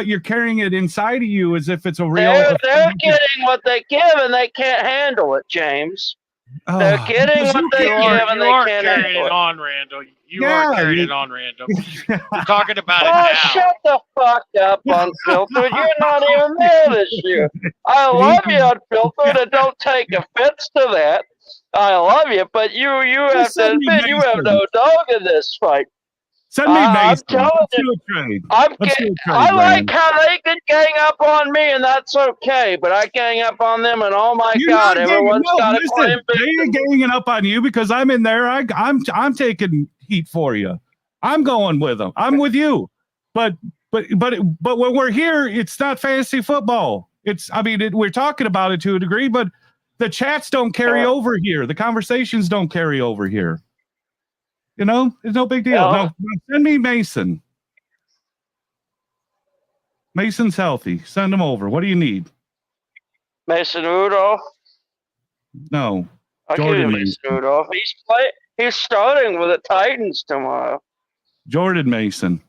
'em. you're carrying it inside of you as if it's a real. They're getting what they give and they can't handle it, James. They're Oh, getting because what you they You give can't- and are they can't carrying handle it it. on, Randall. You Yeah, are carrying you- it on, Randall. We're talking about it Oh, now. shut the fuck up, Unfiltered. You're not even there this year. I love you, Unfiltered, and don't take offense to that. I love you, but you have to send me admit you have Mason. no dog in this fight. Send me I'm Mason. telling Let's you. do a trade. I'm Let's ga- do a trade, I like Rand. how they can gang up on me, and that's okay. But I gang up on them, and oh my You're God, not everyone's ganging- got no, to claim listen, they ain't victim. ganging up on you because I'm in there. I'm taking heat for you. I'm going with them. I'm with you. But when we're here, it's not fantasy football. We're talking about it to a degree, but the chats don't carry over here. The conversations don't carry over here. You know, it's no big deal. Yeah. No, send me Mason. Mason's healthy. Send him over. What do you need? Mason Rudolph. No. I'll give Jordan you Mason Rudolph. He's starting with the Titans tomorrow. Jordan Mason.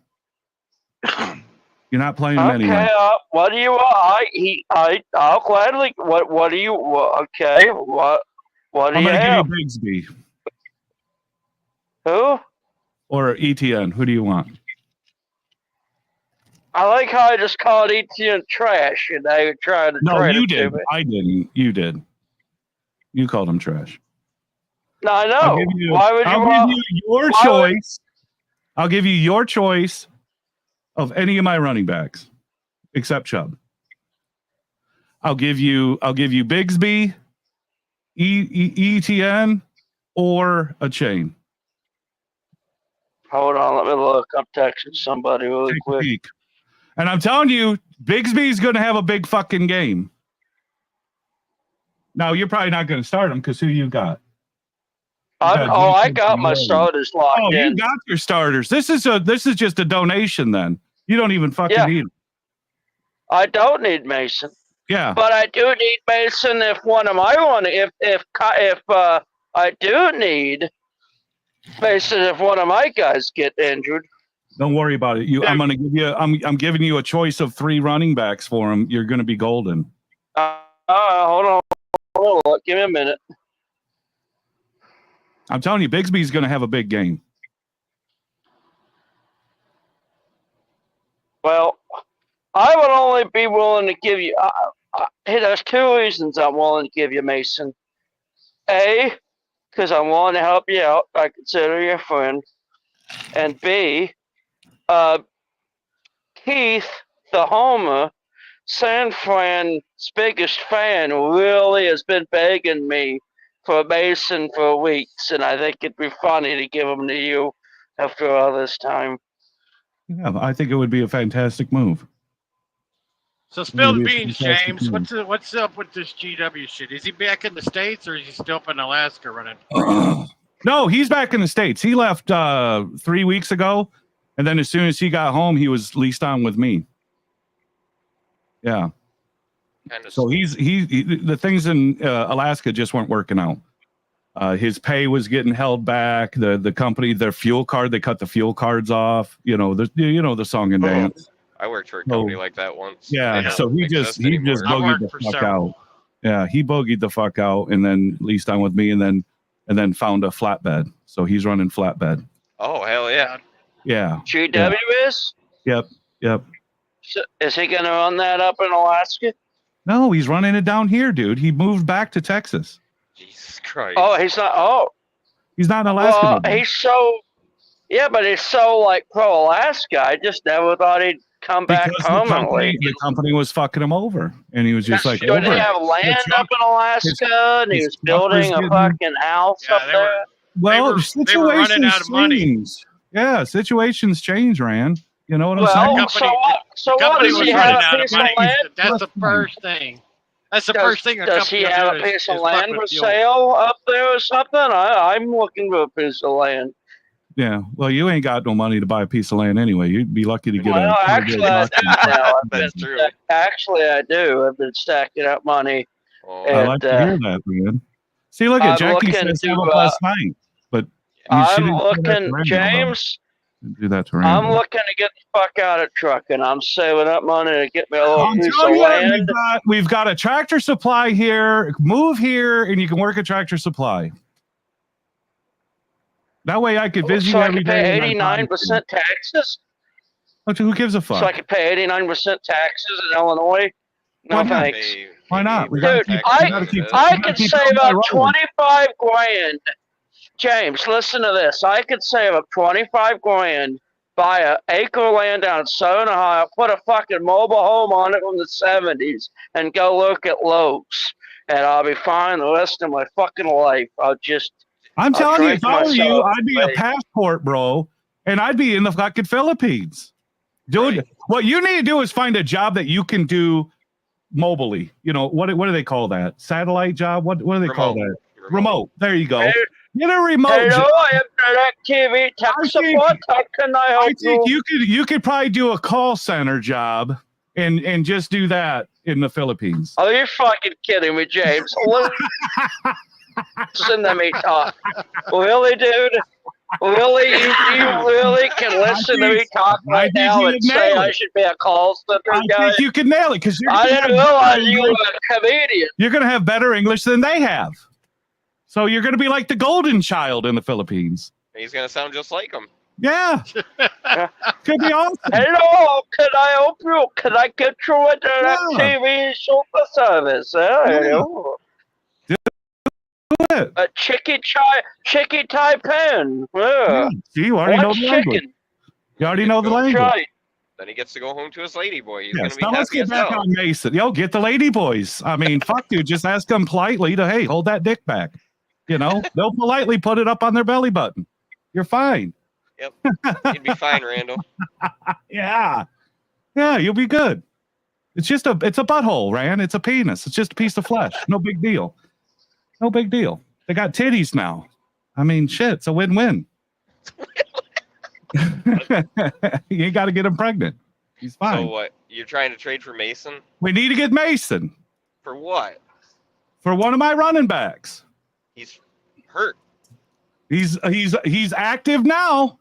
You're not playing him Okay, anyway. what do you want? I'll gladly. What do you? Okay, what do I'm you going to have? give you Bigsby Who? or ETN. Who do you want? I like how I just called ETN trash, and now you're trying to No, trade you it to did. me. I didn't. You did. You called him trash. No, I I'll know. give you, Why would you I'll want? give you your why would- choice. I'll give you your choice of any of my running backs, except Chubb. I'll give you Bigsby, ETN, or a chain. Hold on, let me look. I'm texting somebody really Take a quick. peek. And I'm telling you, Bigsby's going to have a big fucking game. Now, you're probably not going to start him because who you got? I got my starters locked Oh, you in. got your starters. This is just a donation then. You don't even fucking Yeah. need them. I don't need Mason, Yeah. but I do need Mason if one of my one. If I do need Mason if one of my guys get injured. Don't worry about it. I'm going to give you I'm giving you a choice of 3 running backs for him. You're going to be golden. Hold on. Give me a minute. I'm telling you, Bigsby's going to have a big game. Well, I would only be willing to give you. Hey, there's 2 reasons I'm willing to give you Mason. A, because I'm willing to help you out. I consider you a friend. And B, Keith, the homer, San Fran's biggest fan, really has been begging me for Mason for weeks, and I think it'd be funny to give him to you after all this time. Yeah, I think it would be a fantastic move. So spill the Maybe a beans, fantastic James. move. What's up with this GW shit? Is he back in the States or is he still up in Alaska running? No, he's back in the States. He left 3 weeks ago, and then as soon as he got home, he was leased on with me. Yeah. Kind of. So he the things in Alaska just weren't working out. His pay was getting held back. The company, their fuel card, they cut the fuel cards off. The song and dance. I worked for a company like that once. Yeah. They don't So he exist just anymore. I boogied worked the for fuck several. out. Yeah, he boogied the fuck out, and then leased on with me, and then found a flatbed. So he's running flatbed. Oh hell yeah! Yeah. GW is? Yep. So, is he going to run that up in Alaska? No, he's running it down here, dude. He moved back to Texas. Jesus Christ! Oh, he's not. Oh, He's not in Alaska. well, no more. he's so. Yeah, but he's so like pro Alaska. I just never thought he'd come back Because permanently. the company was fucking him over, and he was just like, Did over he it. have land truck- up in Alaska, and he his was truck was building a getting- fucking house Yeah, up they there? were- Well, they were running situations out of money. change. Yeah, situations change, Rand. You know what I'm Well, saying? Company- so what? So what Company does was he running have out a of piece of money. land? That's the first thing. That's the first thing a Does company he will have do a piece is of fuck land with for fuel. sale up there or something? I'm looking for a piece of land. Yeah. Well, you ain't got no money to buy a piece of land anyway. You'd be lucky to get Well, a. actually, I do now. That's true. Actually, I do. I've been stacking up money. Oh, I like to hear that, man. See, look at I'm Jackie looking says to, have a plus 9, but she I'm didn't say that to looking, Randall, though. James. Didn't do that to I'm Randall. looking to get the fuck out of trucking. I'm saving up money to get me a little I'm piece of telling you, land. we've got a Tractor Supply here. Move here, and you can work at Tractor Supply. That way, I could visit you So I every can day. pay and I'd buy 89% taxes. it. Who gives a fuck? So I can pay 89% taxes in Illinois. No Why not? thanks. Why not? We gotta keep. I- we gotta keep. I we gotta could keep save Illinois up rolling. 25 grand. James, listen to this. I could save up 25 grand, buy an acre of land down in Southern Ohio, put a fucking mobile home on it from the 70s, and go look at Lowe's. And I'll be fine the rest of my fucking life. I'm telling you, if drink I were you, myself I'd be a away. passport, bro, and I'd be in the fucking Philippines. Dude, Right. what you need to do is find a job that you can do mobily. You know, what do they call that? Satellite job? What do they call that? Remote. There you go. Hey, Get a remote hello, job. I am Direct TV tech I think- support. How can I help I think you? you could probably do a call center job and just do that in the Philippines. Are you fucking kidding me, James? Listen to me talk. Really, dude? Really? You really can listen to me talk I right think now you and would say nail I it. should be a call center I guy? think you could nail it because I didn't realize you were a comedian. you're going to have better English than they have. So you're going to be like the golden child in the Philippines. He's gonna sound just like him. Yeah. Could be awesome. Hello, can I help you? Can I get you a Direct Yeah. TV super service? Hello. Do it. A chicky Taipan. Yeah. See, you already know What's the language. chicken? You already know the Go language. Try. Then he gets to go home to his lady boy. He's Yes. gonna be Now let's happy get as back hell. on Mason. Yo, get the lady boys. I mean, fuck dude, just ask them politely to, hey, hold that dick back. You know, they'll politely put it up on their belly button. You're fine. You'd be fine, Randall. Yeah. Yeah, you'll be good. It's a butthole, Rand. It's a penis. It's just a piece of flesh. No big deal. No big deal. They got titties now. I mean, shit, it's a win-win. You ain't got to get him pregnant. He's fine. So what? You're trying to trade for Mason? We need to get Mason For what? for one of my running backs. He's hurt. He's active now.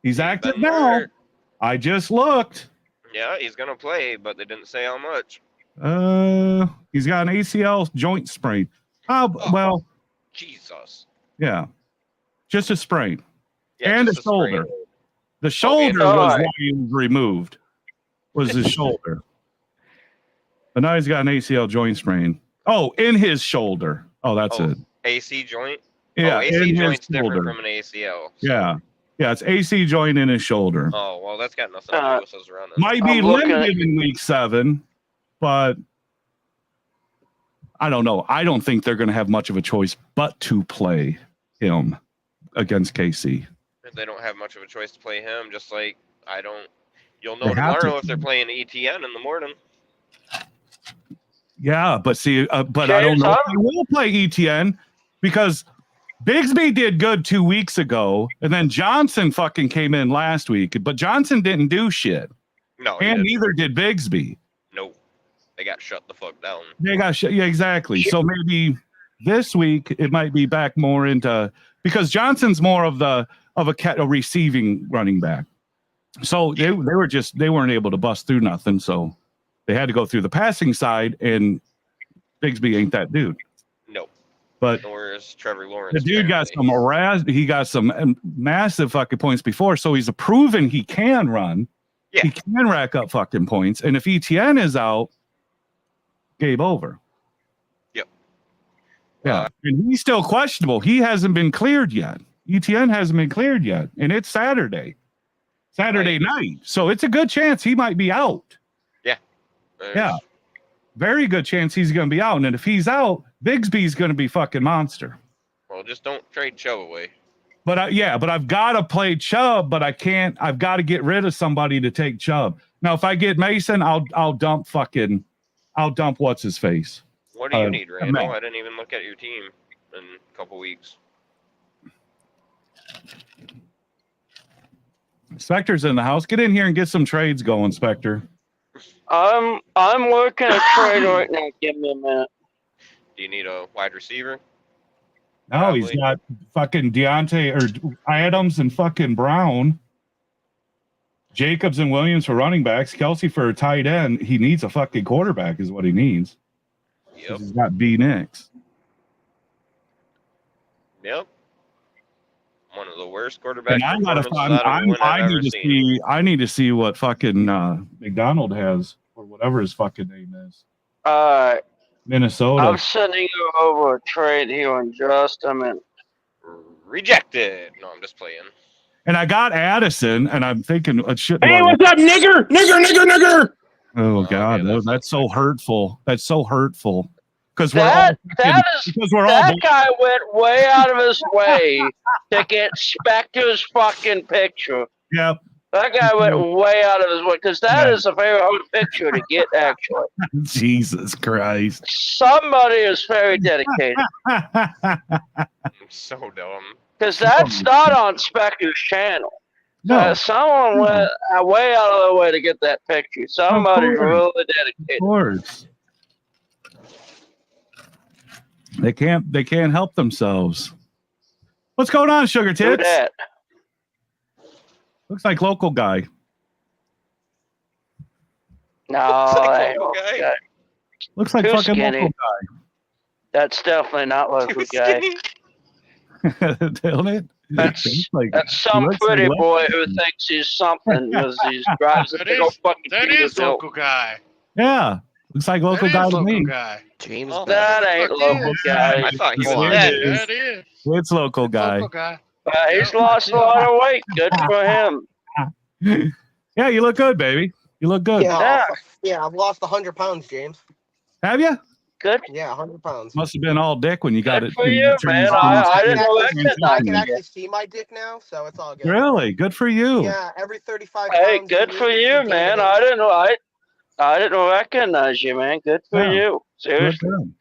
He's active been now. hurt. I just looked. Yeah, he's gonna play, but they didn't say how much. He's got an ACL joint sprain. Oh, well, Jesus. yeah. Just a sprain. Yeah, And a just sprain. shoulder. The shoulder all was right. why he was removed. Was his shoulder. But now he's got an ACL joint sprain. Oh, in his shoulder. Oh, that's Oh, it. AC joint? Yeah, Oh, AC in his joint's shoulder. different from an ACL. so- Yeah. Yeah, it's AC joint in his shoulder. Oh, well, that's got nothing to do with us running. Might be I'm looking limited at- in week 7, but I don't know. I don't think they're going to have much of a choice but to play him against KC. They don't have much of a choice to play him, just like I don't. You'll know They have tomorrow to. if they're playing ETN in the morning. Yeah, but see, but I don't James, know if I'm- they will play ETN because Bigsby did good 2 weeks ago, and then Johnson fucking came in last week, but Johnson didn't do shit, No, he and didn't. neither did Bigsby. No, they got shut the fuck down. They got shit. Yeah, exactly. So maybe this week it might be back more into because Johnson's more of a receiving running back. So they weren't able to bust through nothing. So they had to go through the passing side, and Bigsby ain't that dude. No, But nor is Trevor Lawrence. the dude got apparently. he got some massive fucking points before, so he's proven he can run. Yeah. He can rack up fucking points. And if ETN is out, game over. Yep. Yeah. And he's still questionable. He hasn't been cleared yet. ETN hasn't been cleared yet. And it's Saturday night. So it's a good chance he might be out. There's- Yeah. Very good chance he's going to be out. And if he's out, Bigsby's going to be fucking monster. Well, just don't trade Chubb away. But I've got to play Chubb, but I can't. I've got to get rid of somebody to take Chubb. Now, if I get Mason, I'll dump what's his face. What do you need, Randall? Matt. I didn't even look at your team in a couple weeks. Spectre's in the house. Get in here and get some trades going, Spectre. I'm working a trade right now. Give me a minute. Do you need a wide receiver? No, he's Probably. got fucking Deontay or Adams and fucking Brown. Jacobs and Williams for running backs. Kelsey for a tight end. He needs a fucking quarterback is what he needs. Yep. He's got B Nix. Yep. One of the worst quarterback And I gotta performances find. out of a win I've I ever need to seen. see. I need to see what fucking McDonald has or whatever his fucking name is. Alright. Minnesota. I'm sending you over a trade here in just a minute. Rejected. No, I'm just playing. And I got Addison, and I'm thinking it should. Hey, what's up, nigger? Oh God, man, that's so hurtful. That's so hurtful. Because That is because we're all that guy went way out of his way to get Spectre's fucking picture. Yep. That guy went way out of his way because that is a very hard picture to get. Actually, Jesus Christ. somebody is very dedicated I'm so dumb. because that's not on Spectre's channel. No, Someone went way out of their way to get that picture. Somebody's course. really of dedicated. course. They can't help themselves. What's going on, Sugar Do Tits? that. Looks like local guy. No, Looks like that ain't local local guy. guy. Looks like Too fucking skinny. local That's definitely not local guy. guy. Don't it? That's- Looks like- That's some he looks pretty like boy local. who thinks he's something because he drives a That big old is- fucking That Peterbilt. is local guy. Yeah. Looks like local That guy is to local me. guy. James Oh, That ain't Fuck local yeah. guy. I thought he Yes, was it dead. is. That is It's local guy. local guy. He's lost a lot of weight. Good for him. Yeah, you look good, baby. You look good. Yeah. Yeah, I've lost 100 pounds, James. Have you? Good. Yeah, 100 pounds. Must have been all dick when you got Good it. for you, man. I didn't know that could I happen. can actually see my dick now, so it's all good. Really? Good for you. Yeah, every 35 Hey, pounds. good for you, gain man. an I inch. didn't know. I didn't recognize you, man. Good for Yeah. you. Look Seriously, good.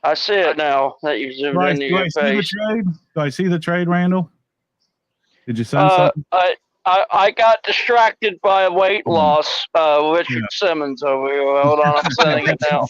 I see it now that you zoomed Do I, into do I your see the face. trade? Do I see the trade, Randall? Did you send something? I got distracted by weight Hmm. loss. Richard Yeah. Simmons over here. Hold on, I'm sending it now.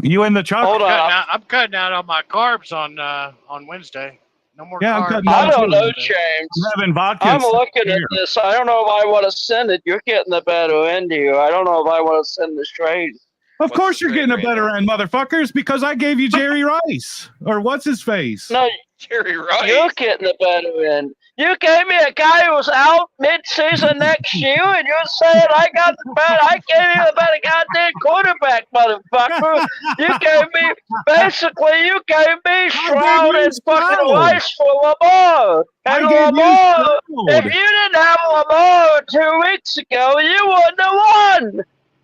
You in the truck? Hold on. I'm cutting out on my carbs on Wednesday. No more Yeah, I'm carbs. cutting I out don't know, Wednesday. James. I'm having vodka. I'm and stuff looking at here. this. I don't know if I want to send it. You're getting the better end here. I don't know if I want to send this trade. Of What's course the you're getting a trade, better Randall? end, motherfuckers, because I gave you Jerry Rice. Or what's his face? No, Jerry Rice. you're getting the better end. You gave me a guy who was out mid-season next year, and you're saying I got the better. I gave you the better goddamn quarterback, motherfucker. You gave me Stroud you and fucking Stroud. Rice for Lamar. I And gave you Lamar, if Stroud. you didn't have Lamar 2 weeks ago, you wouldn't have won.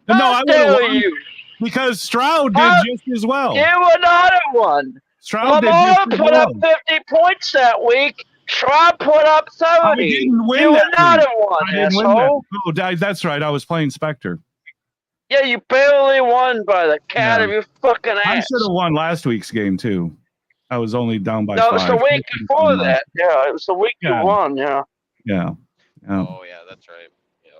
No, I How would have dare won you? because Stroud did Huh? just as well. You would not have won. Stroud did Lamar just as put up well. 50 points that week. Stroud put up 30. I didn't win You would that not week. have won, I didn't win that. asshole. Oh, that's right. I was playing Spectre. Yeah, you barely won by the cat Yeah. of your fucking I ass. should have won last week's game too. I was only down by No, it 5. was the week before that. Yeah, it was the week Yeah. you won. Yeah. Yeah. Yeah. Oh yeah, that's right. Yep.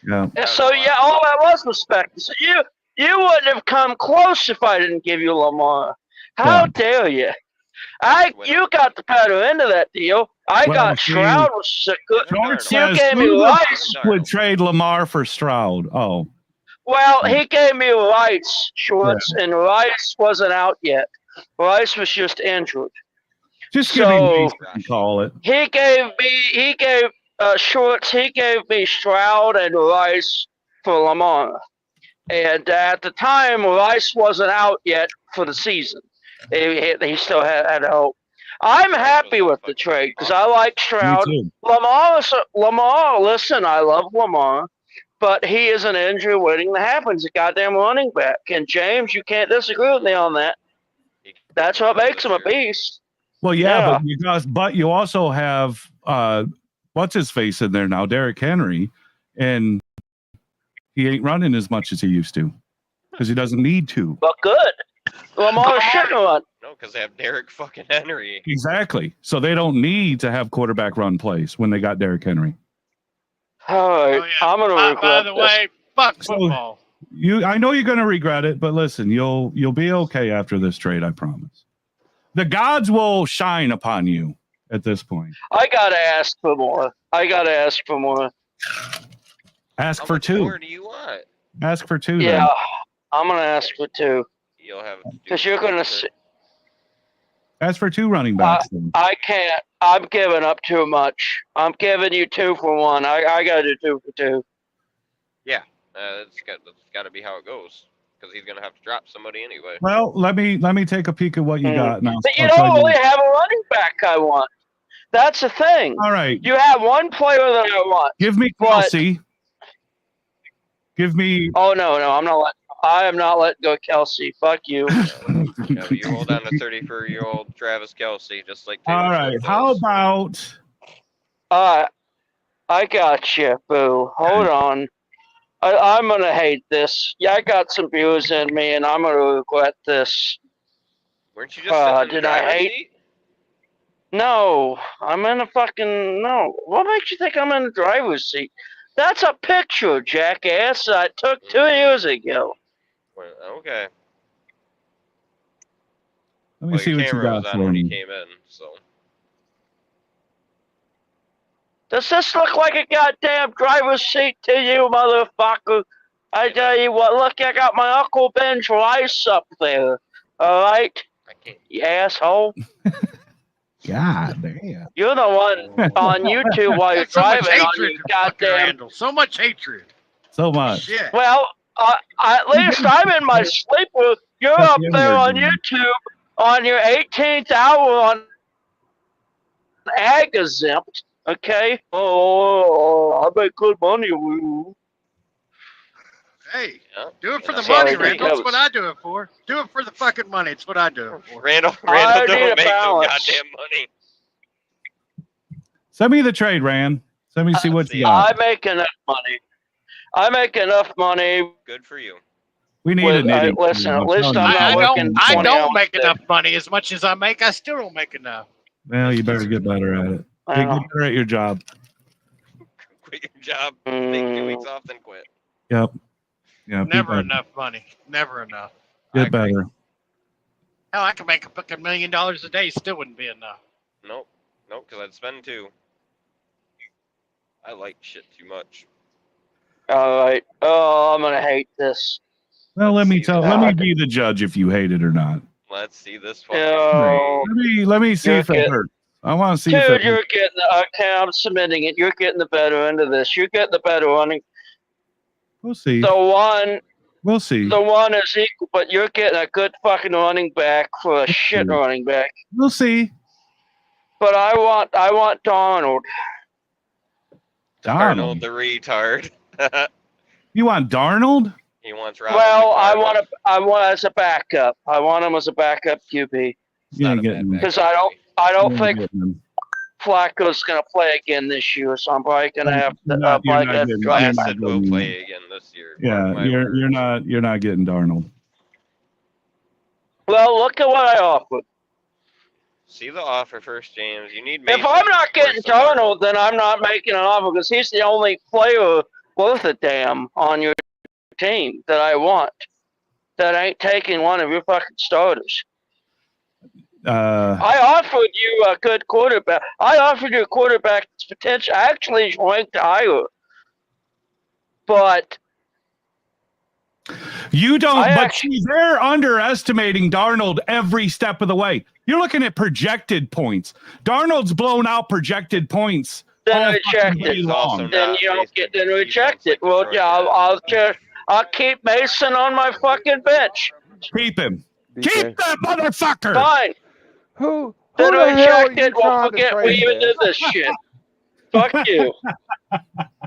Yeah. Yeah, so yeah, all that was respect. So you wouldn't have come close if I didn't give you Lamar. How Yeah. dare you? You got the better end of that deal. I Well, got see, Stroud, which is a good. George You says gave me who Rice. would trade Lamar for Stroud. Oh, Well, he gave me Rice, Schwartz, and Rice wasn't out yet. Rice was just injured. just give me So- Mason and call it. He gave Schwartz, he gave me Stroud and Rice for Lamar. And at the time, Rice wasn't out yet for the season. He still had hope. I'm happy with the trade because I like Me Stroud. too. Lamar, listen, I love Lamar, but he is an injury waiting to happen. He's a goddamn running back. And James, you can't disagree with me on that. That's what makes him a beast. Well, yeah, Yeah. but you also have what's his face in there now, Derrick Henry, and he ain't running as much as he used to. because he doesn't need to. But good. Lamar shouldn't run. No, because they have Derrick fucking Henry. Exactly. So they don't need to have quarterback run plays when they got Derrick Henry. All right, Oh, yeah. I'm gonna By regret the this. way, fuck So- football. I know you're going to regret it, but listen, you'll be okay after this trade. I promise. The gods will shine upon you at this point. I gotta ask for more. Ask How for much two. more do you want? Ask for two. Yeah, Then. I'm gonna ask for 2 You'll have to do because you're gonna. something. Ask for 2 running backs. then. I can't. I'm giving up too much. I'm giving you 2 for 1. I gotta do 2 for 2. That's got to be how it goes. Because he's gonna have to drop somebody anyway. Well, let me take a peek at what you got now. But you I'll tell don't really have a running back I want. That's the thing. All right, You have one player that I want. give me But- Kelsey. Give me. Oh no, I am not letting go Kelsey. Fuck you. Yeah, you hold on to 34-year-old Travis Kelsey, just like Taylor All right. Swift How does. about? I got you, boo. Hold on. I'm gonna hate this. Yeah, I got some views in me, and I'm gonna regret this. Weren't you just sitting in the did I driver's hate- seat? No, I'm in a fucking no. What makes you think I'm in the driver's seat? That's a picture, jackass, I took 2 years ago. Well, okay. Let me Well, see your what you camera got was on for when you me. came in, so. Does this look like a goddamn driver's seat to you, motherfucker? I tell you what, look, I got my Uncle Ben's rice up there. Alright? I can't. You asshole. God damn. You're the one on YouTube while you're So much driving on hatred your for fucking goddamn. Randall. So much hatred. So much. Shit. Well, at least I'm in my sleeper. You're That's up the there other on dude. YouTube on your 18th hour on ag exempt. Okay? Oh, I make good money. Woo. Hey, Yeah. do it for the Sorry, money, Randall. That's that what was- I do it for. Do it for the fucking money. It's what I do it for. Randall I need don't a make no balance. goddamn money. Send me the trade, Rand. Let me see what you I got. make enough money. I make enough money. Good for you. We need Well, a knitting. listen, team, at least telling I'm you. not I working don't. I 20 don't hours make a day. enough money. As much as I make, I still don't make enough. Well, you better get better at it. I Get know. better at your job. Quit your job. Take 2 weeks off, then quit. Yep. Yeah. be Never better. enough money. Never enough. I Get agree. better. Hell, I could make a fucking $1 million a day. Still wouldn't be enough. Nope. Nope, because I'd spend 2. I like shit too much. All right. Oh, I'm gonna hate this. Well, let me See tell. that. Let me be the judge if you hate it or not. Let's see this fucking Yo. Let me see You're if it good. hurts. I want to see if Dude, it you're hurts. getting okay. I'm submitting it. You're getting the better end of this. You're getting the better running. We'll see. The We'll see. one is equal, but you're getting a good fucking running back for a shit running back. We'll see. But I want Donald. Arnold Darnold. the retard. You want Darnold? He wants Robert Well, McFarland. I want as a backup. I want him as a backup QB It's You not ain't a bad getting him. back. because I don't You ain't think getting him. Flacco's gonna play again this year. So I'm probably gonna have to. You're not probably getting have to him. drive You're back. not Blasted will getting him. play again this year. Yeah, Mark my words. you're not getting Darnold. Well, look at what I offered. See the offer first, James. You need. If Mason I'm not getting worse than Darnold, then I'm not making an offer because he's the only player worth a damn on your team that I want. That ain't taking one of your fucking starters. I offered you a good quarterback. I offered you a quarterback that's potential actually ranked higher. But You don't, I but actually- see, they're underestimating Darnold every step of the way. You're looking at projected points. Darnold's blown out projected points. then all reject fucking it. day He's also long. Then not you don't Mason. get. Then He's reject on it. Well, Detroit, yeah, I'll keep Mason on my fucking bench. Keep him. BK. Keep that motherfucker. Fine. Who Then the hell are reject you it. We'll trying to forget we trade even with? did this shit. Fuck you.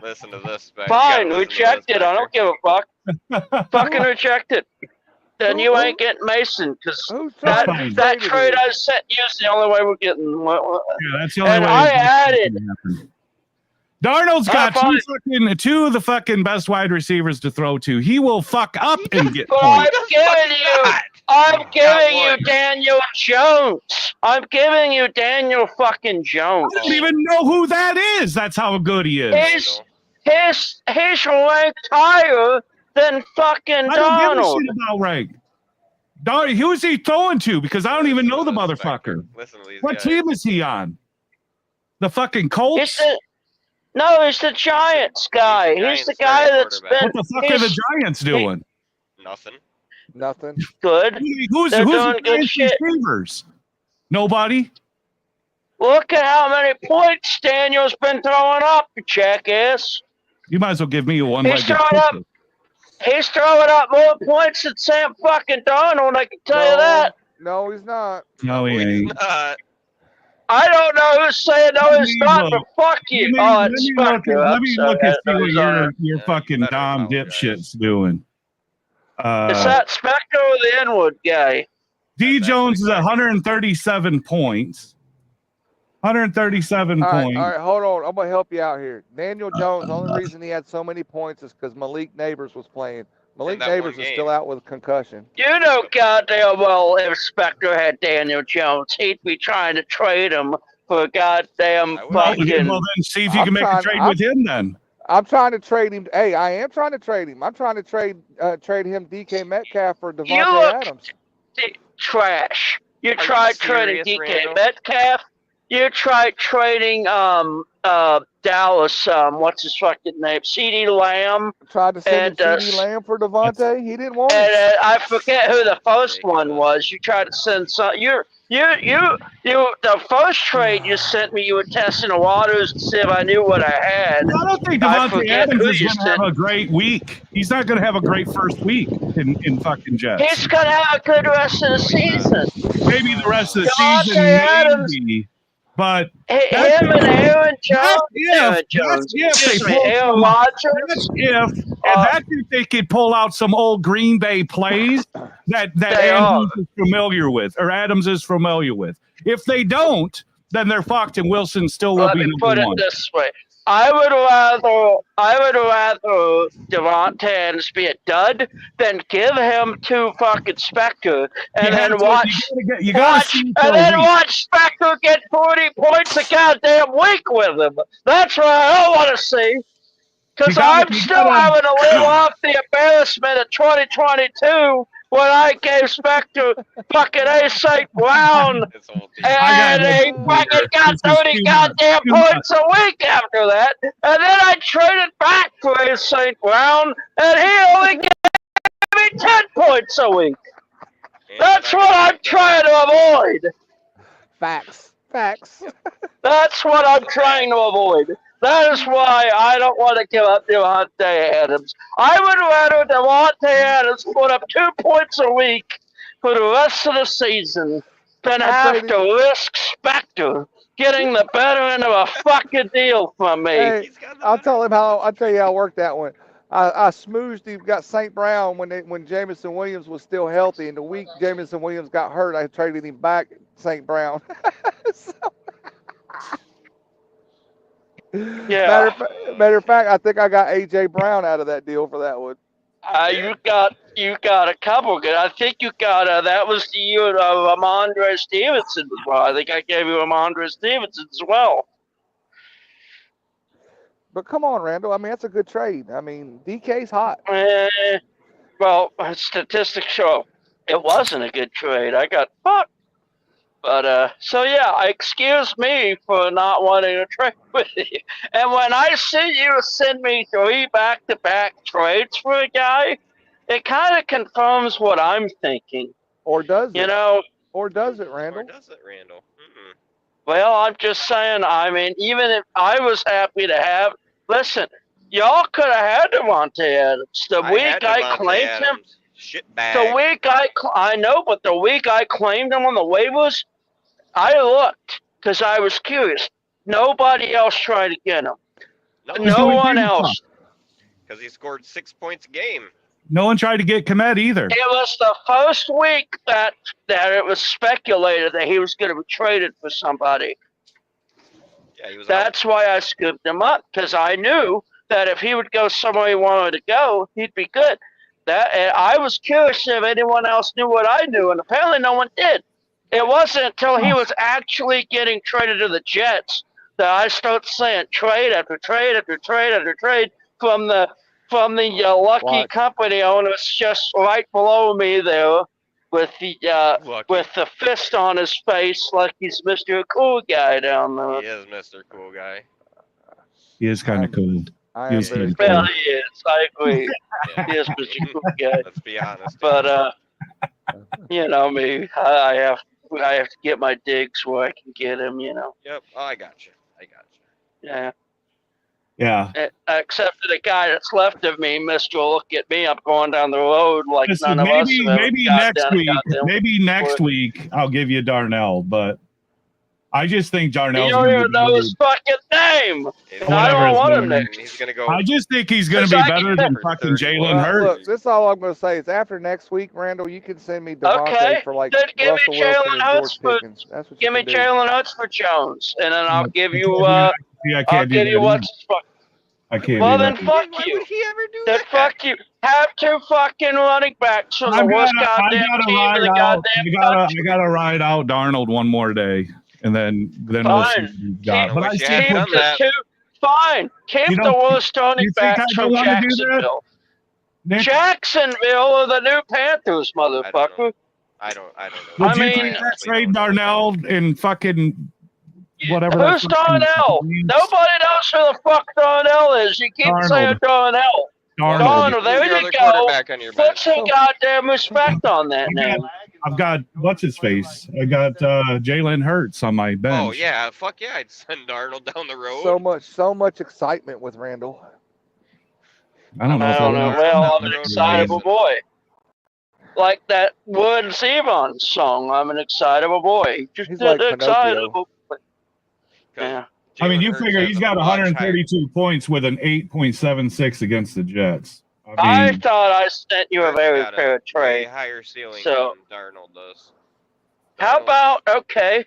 Listen to this. Beck. You Fine, gotta listen to reject this, it. I don't give a fuck. Fucking reject it. Then you ain't getting Mason because Who's that trying to that trade trade with I sent you is the only way we're getting. Yeah, that's the only And way. I it's added- gonna happen. Darnold's got fine. two of the fucking best wide receivers to throw to. He will fuck up and get But points. I'm giving you one. Daniel Jones. I'm giving you Daniel fucking Jones. I don't even know who that is. That's how good he is. He's ranked higher than fucking I don't give a Donald. shit about rank. Who's he throwing to? Because I don't even know the Listen to motherfucker. Listen to these What guys. team is he on? The fucking Colts? He's the Giants guy. He's the He's the Giants guy starting that's quarterback. been What the fuck are the Giants doing? Nothing. Nothing. good. Who's They're the doing good Giants shit. receivers? Nobody. Look at how many points Daniel's been throwing up, you jackass. You might as well give me a one-legged He's throwing up- ticket. He's throwing up more points than Sam fucking Donald, I can tell you that. No, he's not. No, he ain't. Not. I don't know who's saying no, Let he's me not, look. but fuck you. Let It's me look Spectre. let I'm me sorry, look and I see know what he's your on. your Yeah, fucking you better Dom apologize. dipshit's doing. Is that Spectre or the Inwood guy? D That's Jones is actually 137 points. 137 All right, points. all right, hold on. I'm gonna help you out here. Daniel Jones. The only reason he had so many points is because Malik Neighbors was playing. Malik that Neighbors one is game. still out with concussion. You know goddamn well if Spectre had Daniel Jones, he'd be trying to trade him for a goddamn I would. Well, fucking. then see if you I'm can make a trying- trade I'm- with him then. I'm trying to trade him. Hey, I am trying to trade him. I'm trying to trade him DK Metcalf for Devontae look- Adams. Trash. You you tried trading serious, DK Randall? Metcalf. You tried trading Dallas what's his fucking name? CD Lamb. Tried to send him And, CD Lamb for Devontae. He didn't want And it. I forget who the first one Ridiculous. was. You tried to send some. You. The first trade you sent me, you were testing the waters to see if I knew what I had. I don't think I Devontae forget Adams who is you going to have said. a great week. He's not going to have a great first week in fucking Jets. He's gonna have a good rest of the season. Maybe the rest of the Devontae season, Adams. maybe. But Him and Aaron Jones. Aaron that's Jones. if Excuse they me, pull Aaron some- Rodgers. that's if they could pull out some old Green Bay plays that They Andrews is familiar with or Adams is familiar with. If they don't, then they're fucked, and Wilson still will Let be me put number it one. this way. I would rather Devontae Adams be a dud than give him to fucking Spectre and then watch You gotta see it for a week. watch Spectre get 40 points a goddamn week with him. That's what I don't want to see. Because I'm still having to live off the embarrassment of 2022 when I gave Spectre fucking A. St. Brown This whole team. and he fucking got 30 goddamn points a week after that. And then I traded back for his St. Brown, and he only gave me 10 points a week. And That's I what got I'm trying to avoid. Facts. That's what I'm trying to avoid. That is why I don't want to give up Devontae Adams. I would rather Devontae Adams put up 2 points a week for the rest of the season than have to risk Spectre getting the better end of a fucking deal from me. Hey, He's got the I'll better- tell you how it worked that one. I smoothed him, got St. Brown when Jamison Williams was still healthy, and the week Jamison Williams got hurt, I traded him back St. Brown. Yeah. Matter of fact, I think I got AJ Brown out of that deal for that one. You got a couple good. I think you got that was the year of Ramondre Stevenson. Well, I think I gave you Ramondre Stevenson as well. But come on, Randall. I mean, that's a good trade. I mean, DK's hot. Well, statistics show it wasn't a good trade. I got fucked. But so yeah, excuse me for not wanting to trade with you. And when I see you send me 3 back-to-back trades for a guy, it kind of confirms what I'm thinking. Or does it? You know, Or does it, Or Randall? does it, Randall? Mm-mm. well, I'm just saying, I mean, even if I was happy to have, listen, y'all could have had Devontae Adams. The I week had I Devontae claimed him, Adams. Shit bag. the week I know, but the week I claimed him on the waivers, I looked because I was curious. Nobody else tried to get him. No one else. Because he scored 6 points a game. No one tried to get Komet either. It was the first week that it was speculated that he was going to be traded for somebody. Yeah, he was. That's why I scooped him up, because I knew that if he would go somewhere he wanted to go, he'd be good. And I was curious if anyone else knew what I knew, and apparently no one did. It wasn't until he was actually getting traded to the Jets that I started saying trade after trade after trade after trade from the lucky Watch. company owners just right below me there with the Lucky. with the fist on his face like he's Mr. Cool Guy down there. He is Mr. Cool Guy. He is kind of cool. I am Yes, very he is. Well, cool. he is. I agree. Yeah. He is Mr. Cool Guy. Let's be honest. But you know me, I have to get my digs where I can get them. You know. Yep. Oh, I got you. Yeah. Yeah. Except for the guy that's left of me, Mr. Look at me. I'm going down the road like Listen, none of us maybe have ever maybe got next down a week, goddamn- maybe next week I'll give you Darnell, but I just think Darnell's You don't gonna even be know better. his fucking name. He's And I Whatever don't his want him name there. He's gonna go. I just think he's gonna be Because I better can- than fucking Jalen Well, Hurts. Look, this is all I'm going to say is after next week, Randall, you can send me Devontae Okay, for like then give me Russell Wilson Jalen and Hurts George for- Pickens. That's what Give you me can do. Jalen Hurts for Jones, and then I'll give you. See, I I'll can't do give that. you either. what's his fuck. I can't Well, do then that. fuck Why you. would he ever do Then that? fuck you. Have two fucking running backs from the I've worst gotta goddamn team in the goddamn country. I gotta ride out Darnold one more day, and then we'll see what Fine. he's got. Keep- But I wish you still hadn't Keep done put, the that. two. Fine. Keep You the don't- worst running you think I backs don't from wanna do that? Jacksonville. Nick, Jacksonville are the new Panthers, motherfucker. I don't know. would I you mean- take that trade Darnell and fucking whatever? Who's that fucking Darnell? means? Nobody knows who the fuck Darnell is. You keep Darnold. saying Darnell. Darnold. Darnold, there Who's your you other go. quarterback on your Put bench? some goddamn respect on that name. I've got what's his face. I got Jalen Hurts on my bench. Oh yeah, fuck yeah! I'd send Darnold down the road. So much excitement with Randall. I don't know. I if don't know. want- Well, I'm an excitable boy. Like that Wood Sevon song, I'm an excitable boy. Just He's an like excitable boy. 'Cause Yeah. I mean, Jalen you Hurts figure has he's a got much higher- 132 points with an 8.76 against the Jets. I mean, thought I sent you a Hurts very got fair way trade. higher ceiling So- than Darnold does. How Darnold about, okay,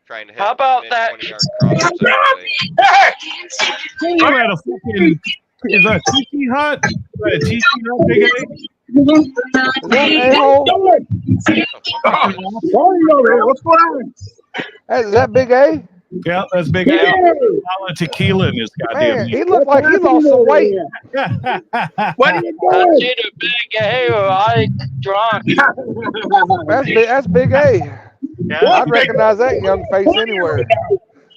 trying to hit how about that- 20-yard crosses every day. you had a fucking is that Tiki Hut? Is that a Tiki Hut, Big A? Is that a-hole? What's going on? Hey, is that Big A? Yeah, that's Big A. Solid tequila in his Man, goddamn. he looked like he lost some weight. What are you that's doing? either big A or I drunk. That's Big A. Yeah. I'd recognize that young face anywhere.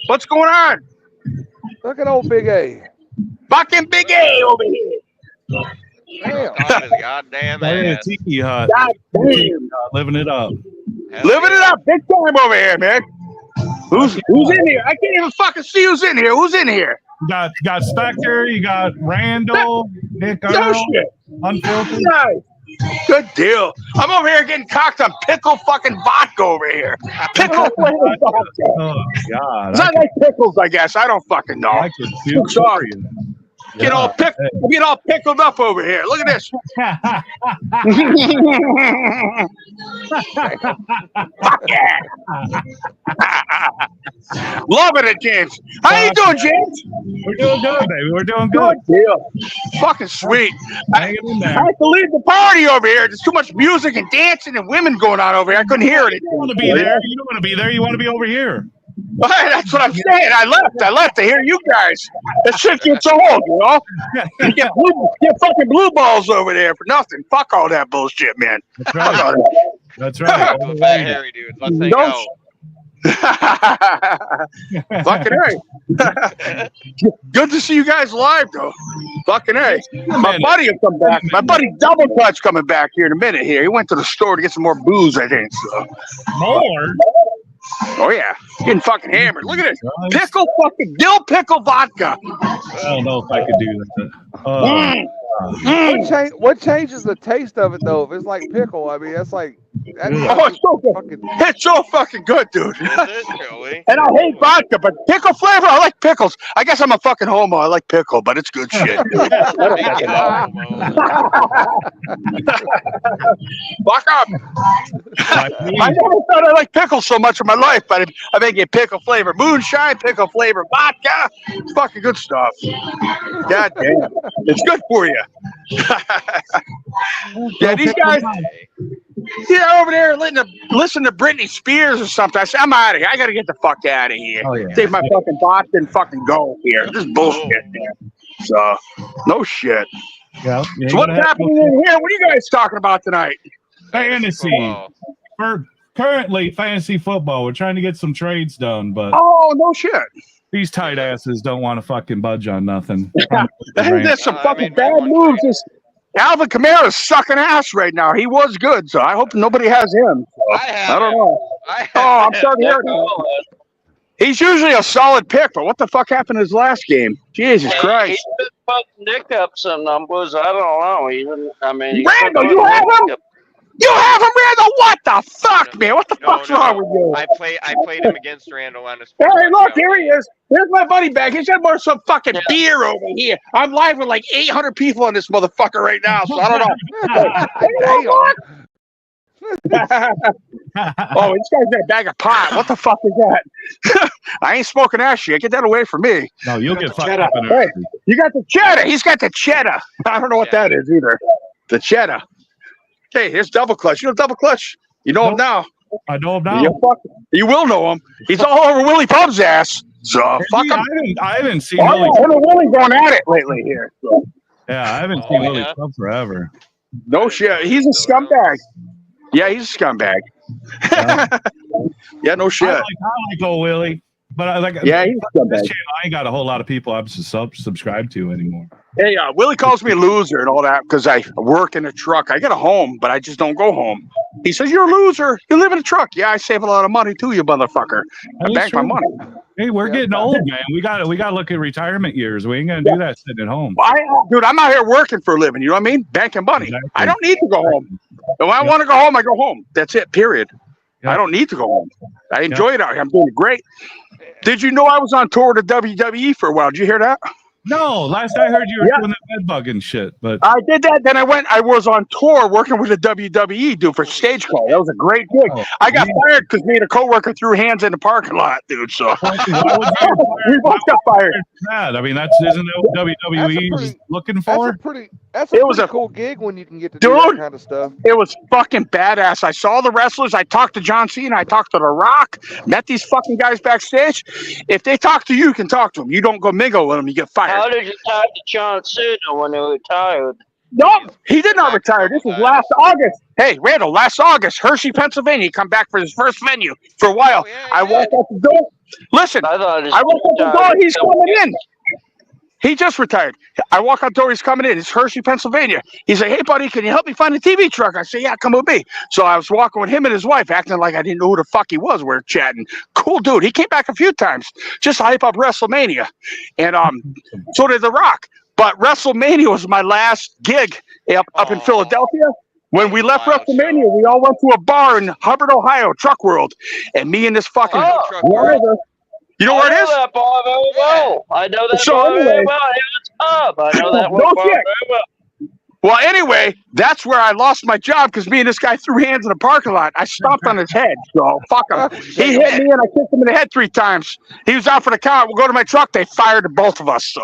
What's going on? Look at old Big A. Fucking Big A over here. Damn. Off his goddamn Hey, ass. Tiki Hut, God damn. living it up. Hell Living it yeah. up big time over here, man. Who's in here? I can't even fucking see who's in here. Who's in here? You got Spectre, you got Randall, Nick No Earl, shit. Unfiltered. Nice. Good deal. I'm over here getting cocked on pickle fucking vodka over here. Pickle flavored vodka. Oh God, It's not like pickles, I guess. I don't fucking know. I could feel for you. Get all pickled up over here. Look at this. Fuck yeah. Loving it, James. How you doing, James? We're doing good, baby. We're doing good. Good deal. Fucking sweet. I Hanging in I there. have to leave the party over here. There's too much music and dancing and women going on over here. I couldn't hear it. You don't want to be there. You don't want to be there. You want to be over here. That's what I'm saying. I left to hear you guys. That shit gets old, you know? You get fucking blue balls over there for nothing. Fuck all that bullshit, man. That's right. That's right. The fat hairy dudes. Let's hang Don't- out. Fucking A. Good to see you guys live, though. Fucking A. My buddy will come back. My buddy Double Clutch coming back here in a minute here. He went to the store to get some more booze, I think. So. More. Oh, yeah. Getting fucking hammered. Look at this. Dill pickle vodka. I don't know if I could do that. Mm. What changes the taste of it though? If it's like pickle, I mean that's like Oh, it's so good. It's so fucking good, dude. Is it really? And I hate vodka, but pickle flavor, I like pickles. I guess I'm a fucking homo. I like pickle, but it's good shit. Dude. Make it homo. Fuck up. I never thought I liked pickles so much in my life, but I make it pickle flavor. Moonshine, pickle flavor, vodka. It's fucking good stuff. God damn. It's good for you. Yeah, these guys, over there listen to Britney Spears or something. I said, I'm out of here. I got to get the fuck out of here. Oh, yeah. Take my fucking box and fucking go here. This is bullshit, man. So, no shit. Yeah. So what's happening in here? What are you guys talking about tonight? Fantasy. football. Currently, fantasy football. We're trying to get some trades done, but Oh, no shit. these tight asses don't want to fucking budge on nothing. There's some I fucking mean, bad one moves. Alvin Kamara's sucking ass right now. He was good, so I hope nobody has him. So, I don't know. Oh, I'm sorry to hear that. He's usually a solid pick, but what the fuck happened in his last game? Jesus Christ. He's been putting Nick up some numbers. I don't know. Even I mean, he's Randall, been you putting have Nick him? up. You have him, Randall? What the fuck, man? What the fuck's wrong with you? I played him against Randall on his. Hey, look, here he is. Here's my buddy back. He's got more some fucking beer over here. I'm live with like 800 people on this motherfucker right now, so I don't know. Oh, this guy's got a bag of pot. What the fuck is that? I ain't smoking that shit. Get that away from me. No, you'll get fucked Cheddar. up in Hey, it. you got the cheddar. He's got the cheddar. I don't know what that is either. The cheddar. Hey, here's Double Clutch. You know Double Clutch? You know him now. I know him now. You will know him. He's all over Willie Pub's ass. So fuck him. I haven't seen Oh, Willie. yeah, him and Willie going at it lately here. So, Yeah, I haven't Oh, seen Willie yeah? Pub forever. no shit. He's a scumbag. Yeah, he's a scumbag. Yeah, no shit. I like old Willie, but I like. Yeah, he's a this scumbag. channel. I ain't got a whole lot of people I'm subscribed to anymore. Hey, Willie calls me a loser and all that because I work in a truck. I get a home, but I just don't go home. He says, "You're a loser. You live in a truck." Yeah, I save a lot of money too, you motherfucker. I That is bank my true. money. Hey, we're getting old, man. We got to look at retirement years. We ain't gonna do that sitting at home. Dude, I'm out here working for a living. You know what I mean? Banking money. Exactly. I don't need to go home. If I want to go home, I go home. That's it. Period. Yeah. I don't need to go home. I enjoy it out here. I'm doing great. Did you know I was on tour with the WWE for a while? Did you hear that? No, last I heard you were Yeah. doing that bed bug and shit, but I did that. Then I was on tour working with the WWE dude for Stage Call. That was a great gig. Oh, I got yeah. fired because me and a coworker threw hands in the parking lot, dude. So why would you we both got fired. that? I mean, isn't that what WWE is looking for? That's It a was pretty a- cool gig when you can get to do Dude. that kind of stuff. It was fucking badass. I saw the wrestlers. I talked to John Cena. I talked to The Rock. Met these fucking guys backstage. If they talk to you, you can talk to them. You don't go mingle with them. You get How fired. did you talk to John Cena when he retired? Nope, he did not retire. This was last August. Hey, Randall, last August, Hershey, Pennsylvania. He come back for his first venue for a while. Oh, yeah, I yeah. walked out the door. Listen, I thought I walk out the door. He's coming in. He just retired. I walk out the door. He's coming in. It's Hershey, Pennsylvania. He's like, "Hey, buddy, can you help me find a TV truck?" I say, "Yeah, come with me." So I was walking with him and his wife, acting like I didn't know who the fuck he was. We're chatting. Cool dude. He came back a few times just to hype up WrestleMania, and so did The Rock. But WrestleMania was my last gig up in Aw. Philadelphia. When we left Wild WrestleMania, show. we all went to a bar in Hubbard, Ohio, Truck World, and me and this fucking Oh, Truck World. you know where it is? I know that bar very well. I know that So bar anyway- very well. It's pub. I know that No one bar shit. very well. Well, anyway, that's where I lost my job because me and this guy threw hands in the parking lot. I stomped on his head, so fuck him. He hit me and I kicked him in the head 3 times. He was out for the count. We'll go to my truck. They fired the both of us. So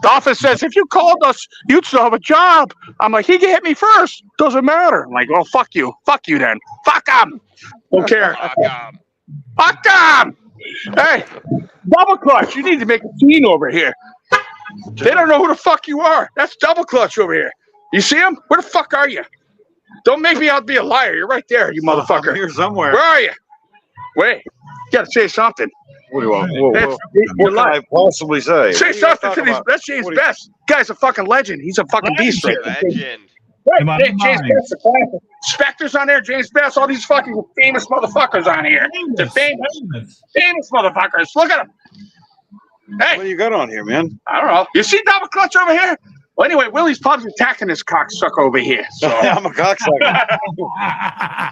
the office says, if you called us, you'd still have a job. I'm like, he can hit me first. Doesn't matter. I'm like, oh, fuck you. Fuck you then. Fuck him. Don't care. Fuck him. Hey, Double Clutch, you need to make a scene over here. They don't know who the fuck you are. That's Double Clutch over here. You see him? Where the fuck are you? Don't make me out to be a liar. You're right there, you motherfucker. I'm here somewhere. Where are you? Wait, you gotta say something. What do you want? That's- What you're can I lying. possibly say? Say something to these. That's James What do you- Best. Guy's a fucking legend. He's a fucking beast. Right there. Legend. Am I Hey, James lying? Best, the classic. Spectre's on there. James Best. All these fucking famous motherfuckers on here. The famous motherfuckers. Look at them. Hey, What do you got on here, man? I don't know. You see Double Clutch over here? Well, anyway, Willie's probably attacking this cocksucker over here. So I'm a cocksucker.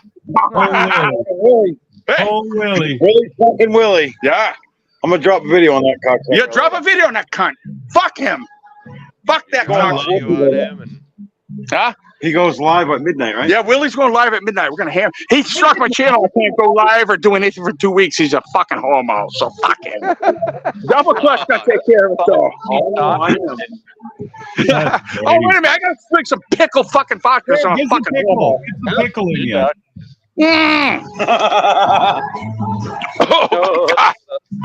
Willie. Hey, Oh, Willie. Willie fucking Willie. yeah, I'm gonna drop a video on that cocksucker. yeah. Drop a video on that cunt. Fuck him. Fuck that Go on, cunt. Video on him and Huh? He goes live at midnight, right? Yeah, Willie's going live at midnight. We're gonna have. He struck my channel. I can't go live or do anything for 2 weeks. He's a fucking homo. So fuck him. Double Clutch gotta take care of itself. Oh, I know. Oh, wait a minute. I gotta drink some pickle fucking vodka. So I'm Get some fucking pickle. homo. Get some pickle in you. Mm. Oh, God.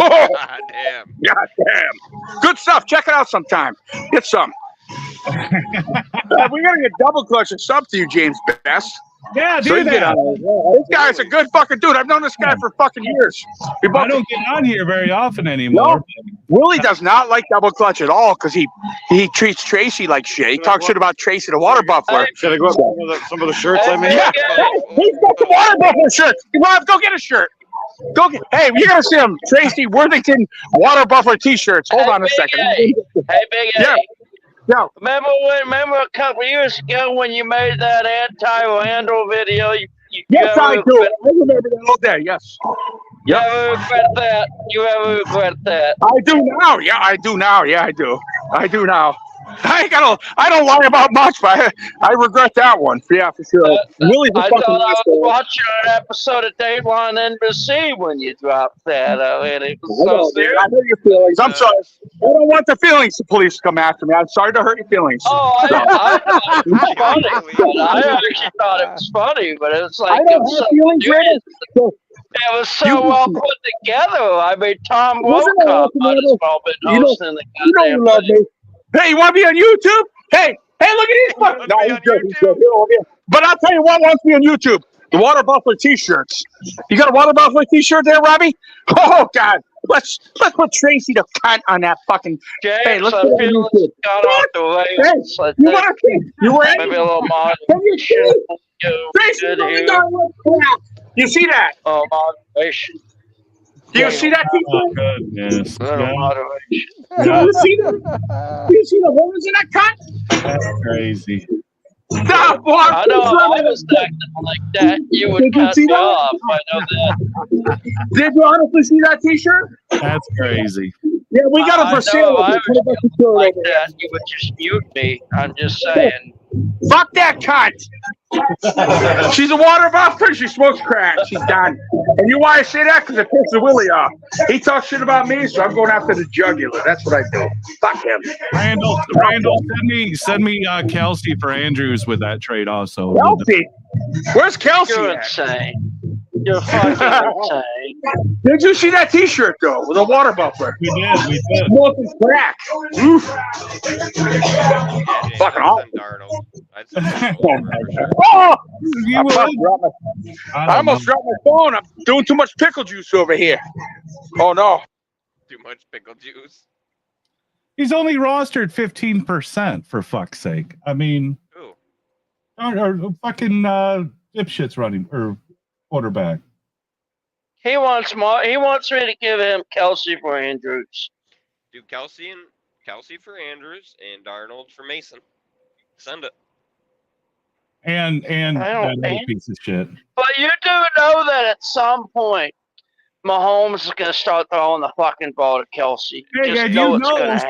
Oh, God damn. God damn. Good stuff. Check it out sometime. Get some. We're gonna get Double Clutch and sub to you, James Best. Yeah, So you do get that. on it. This guy's a good fucking dude. I've known this guy for fucking years. We I both, don't get on here very often anymore. Willie does not like Double Clutch at all because he treats Tracy like shit. He talks shit about Tracy, the water buffalo. Should I go up some of the shirts I made? Yeah, he's got the water buffalo shirt. You want to go get a shirt? Go get. Hey, you're gonna see him, Tracy Worthington water buffalo t-shirts. Hold on a second. Hey, Big A. Yeah. Yeah. Remember a couple years ago when you made that anti-Randall video? You Yes, ever I do. regret- I remember that all day. Yes. You ever regret that? You ever regret that? I do now. Yeah, I do now. Yeah, I do. I do now. I don't lie about much, but I regret that one. Yeah, for sure. Willie's a I fucking thought I was asshole. watching an episode of Dateline NBC when you dropped that. And it was I know, so dude. serious. I hurt your feelings. I'm sorry. I don't want the feelings the police to come after me. I'm sorry to hurt your feelings. Oh, I thought it was funny. But I actually thought it was funny, but it's I like don't have feelings, Brandon. So, it was so You- well put together. I mean, Tom Wasn't that Wilcock might as awesome, well been You know- hosting the you know you goddamn love thing. me. Hey, you want to be on YouTube? Hey, look at these fucking. No, he's good. He's good. But I'll tell you what wants to be on YouTube. The Water Buffalo t-shirts. You got a Water Buffalo t-shirt there, Robbie? Oh God. Let's put Tracy the cunt on that fucking. James, Hey, let's I put it on feel YouTube. it's got off the rails. I You think want to? You ready? maybe a little Can you moderation. see? You Tracy's good only here. got one crap. You see that? Oh, moderation. Do you see that Oh, t-shirt? goodness. Little Yeah, moderation. Do you see that? Do you see the holes in that cut? that's crazy. Stop, boy. I know if I was acting like that, you would Did you cut see me that? off. I know that. Did you honestly see that t-shirt? That's crazy. Yeah, we got it I for sale. know, I Put it back in the Like store. that, you would just mute me. I'm just saying. Fuck that cunt. She's a water buffalo. She smokes crack. She's done. And you why I say that? Because it pisses Willie off. He talks shit about me, so I'm going after the jugular. That's what I do. Fuck him. Randall, send me Kelsey for Andrews with that trade also. Kelsey? Where's Kelsey You're at? insane. You're fucking insane. Did you see that t-shirt, though, with a water buffalo? We did. Smoking crack. Oof. Yeah, Fucking I'd awesome. send Darnold. I'd send Darnold for sure. Oh! You I would? fucking dropped I almost dropped my phone. I'm doing too much pickle juice over here. Oh, no. Too much pickle juice. He's only rostered 15%, for fuck's sake. I mean, Ooh. or fucking dipshit's running or quarterback. He wants more. He wants me to give him Kelsey for Andrews. Do Kelsey for Andrews and Darnold for Mason. Send it. And I don't that other think- piece of shit. But you do know that at some point, Mahomes is going to start throwing the fucking ball to Kelsey. Hey, Just and know you it's going to know happen.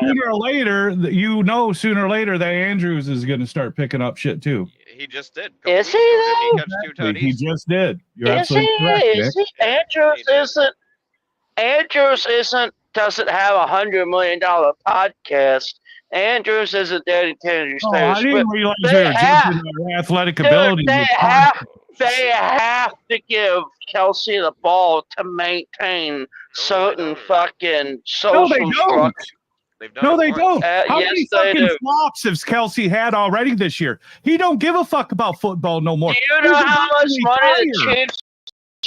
sooner or later that Andrews is going to start picking up shit too. He just did. Is he, Didn't he catch two He tutties? just did. You're Is absolutely he? correct, Is Nick. he? Doesn't have $100 million podcast. Andrews isn't dedicated to Oh, Taylor I didn't Swift. realize They they were have- judging our athletic Dude, ability. they with have to give Kelsey the ball to maintain certain don't. fucking No, social they don't. structure. They've done No, it they once. don't. How yes, many they fucking do. flops has Kelsey had already this year? He don't give a fuck about football no more. Do you know He's how about much to money the retire. Chiefs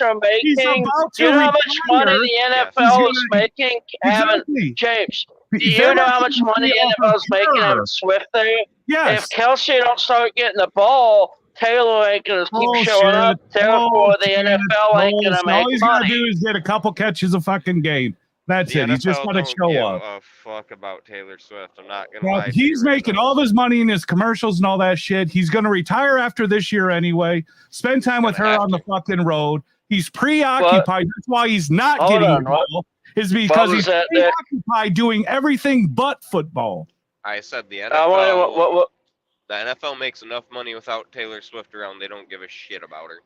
are He's making? about Do you to know how much money retire. the NFL He's is gonna- making having Exactly. James? Do He's you know about how to much money the retire NFL is for making sure. having Swift there? Yes. If Kelsey don't start getting the ball, Taylor ain't gonna keep showing up. Bullshit. Therefore, the Bullshit. NFL ain't gonna Bullshit. make All he's got to money. do is get a couple catches a fucking game. That's The it. He's just NFL got to don't show give up. a fuck about Taylor Swift. I'm not gonna Well, lie. to you he's right making now. all of his money in his commercials and all that shit. He's going to retire after this year anyway. Spend time with her Gonna have on the to. fucking road. He's preoccupied. That's why he's not Hold getting on, what- involved. Is because was he's that- preoccupied doing everything but football. I said the I wonder NFL. what The NFL makes enough money without Taylor Swift around. They don't give a shit about her.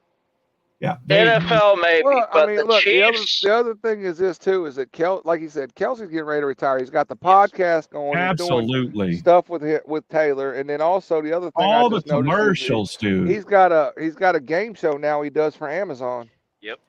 Yeah. NFL maybe, Well, but I mean, the look, Chiefs. the other thing is this too, is that like he said, Kelsey's getting ready to retire. He's got the podcast going. He's doing Absolutely. stuff with Taylor, and then also the other thing All I the just noticed is commercials, dude. he's got a game show now he does for Amazon. Yep.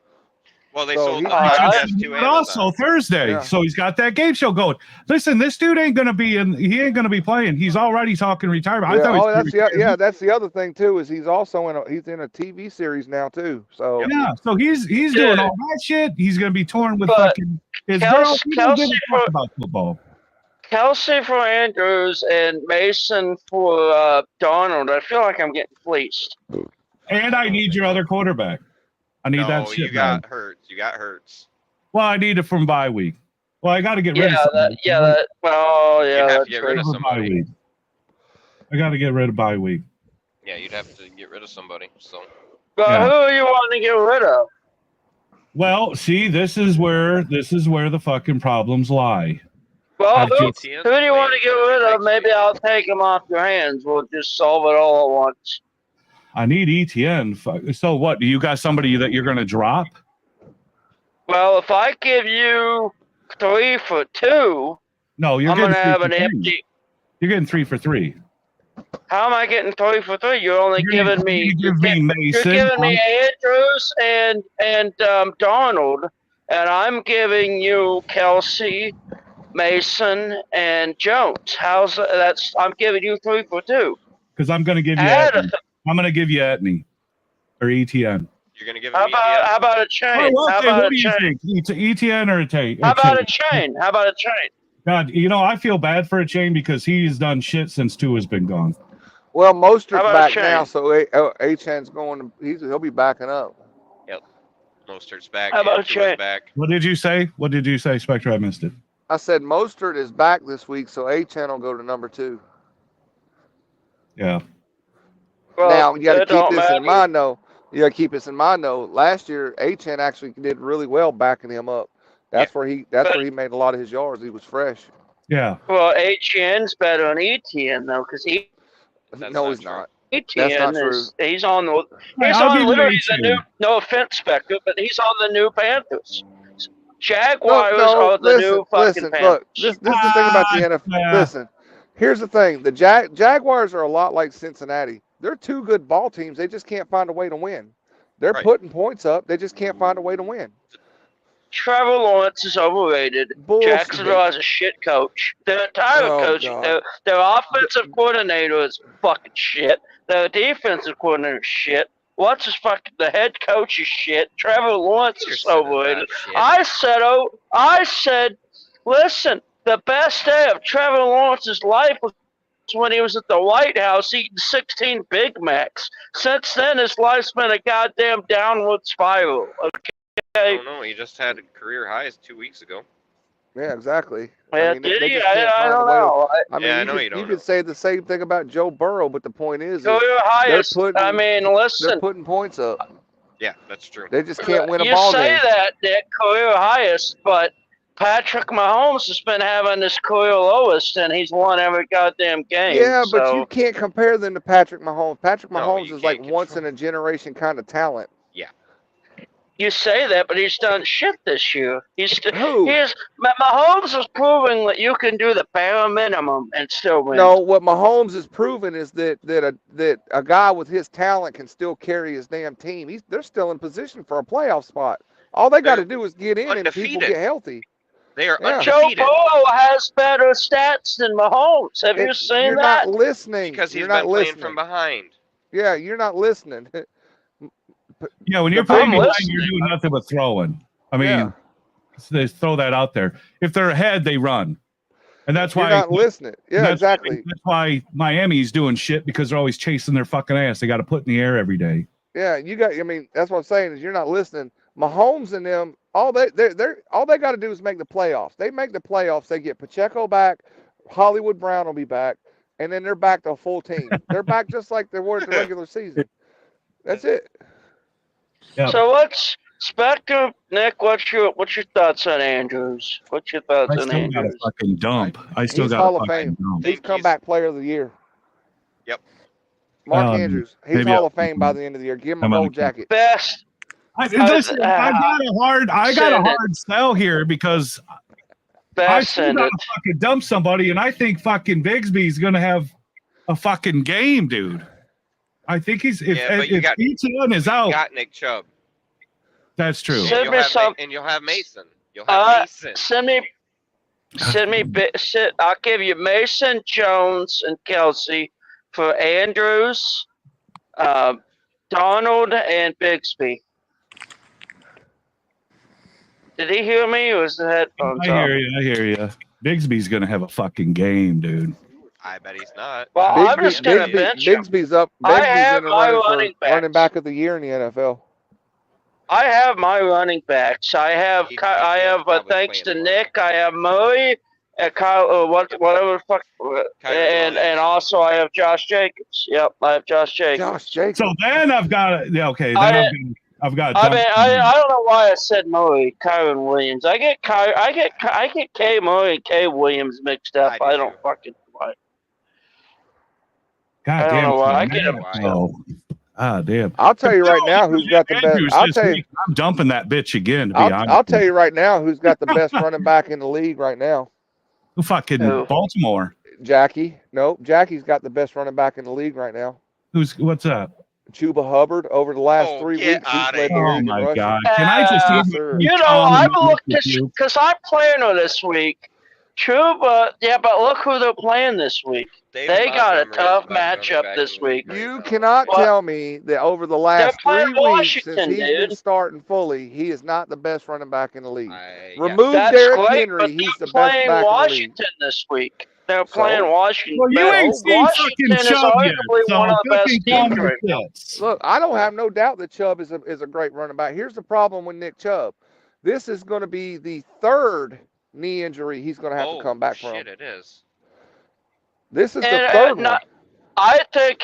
Well, they So sold he- the I- podcast to But also Amazon. Thursday, Yeah. so he's got that game show going. Listen, this dude ain't gonna be in. He ain't gonna be playing. He's already talking retirement. I Yeah, thought he was that's gonna retire. that's the other thing too, is he's also he's in a TV series now too. So Yeah, so he's doing all that shit. He's gonna be touring with But fucking his girl. He don't give a Kelsey fuck about football. Kelsey for Andrews and Mason for Donald. I feel like I'm getting fleeced. And I need your other quarterback. I need that No, shit. you got man. Hurts. You got Hurts. Well, I need it from bye week. Well, I got to get rid Yeah, of somebody. well, yeah, have to that's get right. rid of Bye somebody. week. I got to get rid of bye week. Yeah, you'd have to get rid of somebody. So But Yeah. who are you wanting to get rid of? Well, see, this is where the fucking problems lie. Well, I've who, just- who do you want to get rid of? Maybe I'll take them off your hands. We'll just solve it all at once. I need ETN. So what? Do you got somebody that you're going to drop? Well, if I give you 3 for 2, No, you're I'm getting gonna have an 3 for 3. empty. You're getting 3 for 3. How am I getting 3 for 3? You're only You're giving me. you're giving me You're Mason. giving me Andrews and Donald, and I'm giving you Kelsey, Mason, and Jones. How's that's? I'm giving you 3 for 2. Because I'm going to give you. Add Etney. I'm going to give you Etney or ETN. you're gonna give How me about a Oh, chain? How okay, about what a do you chain? think? ETN or a take? How about a chain? How about a chain? God, I feel bad for a chain because he's done shit since Tua's been gone. well, Mostert's How about back Shane? now, so Achan's going to he'll be backing up. Mostert's back. How about Tua's Trey? back. What did you say? What did you say, Spectre? I missed it. I said Mostert is back this week, so Achan will go to number 2. Yeah. Well, Now you got to it keep don't this in matter. mind, though. You got to keep this in mind, though. Last year, Achan actually did really well backing him up. That's where he made a lot of his yards. He was fresh. Yeah. Well, HN's better than ETN though, because That's no, not he's true. not. ETN not is he's on the Hey, he's I'll give on you literally the ETN. new. No offense, Spectre, but he's on the new Panthers. No, Jaguars are the new fucking listen. Panthers. Look, this is the thing about the NFL. yeah. Listen, here's the thing: the Jaguars are a lot like Cincinnati. They're 2 good ball teams. They just can't find a way to win. They're Right. putting points up. They just can't find a way to win. Trevor Lawrence is overrated. Bullshit. Jacksonville has a shit coach. Their entire Oh, coaching, God. their offensive coordinator is fucking shit. Their defensive coordinator is shit. What's his fucking the head coach is shit. Trevor Lawrence is Peterson is overrated. that shit. I said, listen, the best day of Trevor Lawrence's life was when he was at the White House eating 16 Big Macs. Since then, his life's been a goddamn downward spiral. Okay. Oh no, he just had career highs 2 weeks ago. Yeah, exactly. Yeah, they did he? just can't I find a don't way to- know. I mean, Yeah, I you know could, you don't you know. could say the same thing about Joe Burrow, but the point is Career highest. putting- I mean, they're listen. putting points up. Yeah, that's true. They just can't win a You ball say game. that they're career highest, but Patrick Mahomes has been having his career lowest, and he's won every goddamn game. Yeah, but so. you can't compare them to Patrick Mahomes. Patrick No, Mahomes you is like can't once in a generation kind of talent. You say that, but he's done shit this year. Who? Mahomes is proving that you can do the bare minimum and still win. No, what Mahomes has proven is that a guy with his talent can still carry his damn team. They're still in position for a playoff spot. All they got to They're do is get in and people undefeated. get healthy. They are Yeah. Joe undefeated Burrow has better stats than Mahomes. Have you You're seen that? not listening. because he's You're been not playing listening. from behind. Yeah, you're not listening. Yeah, when you're I'm playing behind, listening. you're doing nothing but throwing. I mean, Yeah. they throw that out there. If they're ahead, they run, and that's You're why. not listening. Yeah, that's- exactly. That's why Miami's doing shit because they're always chasing their fucking ass. They got to put in the air every day. Yeah, I mean, that's what I'm saying is you're not listening. Mahomes and them all they got to do is make the playoffs. They make the playoffs. They get Pacheco back. Hollywood Brown will be back, and then they're back to a full team. They're back just like they were at the regular season. That's it. Yep. So what's Spectre, Nick? What's your thoughts on Andrews? What's your thoughts I on still got a Andrews? fucking dump. I still He's got Hall a of fucking Fame. dump. He's comeback player of the year. Yep. Mark Andrews. He's maybe Hall of Fame by the end of the year. Give him a I'm gold on- jacket. Best. Listen, I got a hard Send it. sell here because I Best still send got it. to fucking dump somebody, and I think fucking Bigsby's gonna have a fucking game, dude. I think he's if Yeah, but you got- ETN is out, Got Nick Chubb. that's true. Send And me you'll have some- and you'll have Mason. You'll have Mason. Send me. I'll give you Mason, Jones, and Kelsey for Andrews, Donald, and Bixby. Did he hear me, or was the headphones I hear you. Bigsby's gonna have a fucking game, dude. I bet he's not. Well, I'm just gonna bench him. Bigsby's up. I Bigsby's have in the my running for running backs. running back of the year in the NFL. I have my running backs. I have, He- I he's have, probably thanks to playing Nick, I have Murray, and Kyle, whatever the fuck, and also I have Josh Jacobs. Yep, I have Josh Jacobs. Josh Jacobs. So then I've got okay. Then I've got. I mean, I don't know why I said Murray, Kyron Williams. I get K Murray and K Williams mixed up. I do I don't too. fucking why. God I don't damn. know why. I man. get him. Oh, damn. I'll tell you right now who's got the best. Andrews I'll this tell you. week, I'm dumping that bitch again. To be honest, I'll tell you right now who's got the best running back in the league right now. Fucking Who? Baltimore. Jackie. Nope. Jackie's got the best running back in the league right now. What's up? Chuba Hubbard over the last Oh, 3 get weeks. He's outta led the here. Oh league in my rushing. god! Can I just Yes, sir. You know, I'm looking because I'm playing her this week. True, but look who they're playing this week. David They got a Montgomery is tough the best running matchup back this in the league week. right You now. cannot What? tell me that over the last playing 3 weeks Washington, since he's been dude. starting fully, he is not the best running back in the league. Yeah. Remove That's Derrick great, Henry, but he's they're the best playing back in the league. Washington this week. They're playing Washington. Well, you ain't seen Washington fucking is Chubb yet, arguably so one of the best fucking teams calm right your now. tits. Look, I don't have no doubt that Chubb is a great running back. Here's the problem with Nick Chubb. This is going to be the third knee injury he's going to have to come back from. Shit, it is. This is the And, third one. I think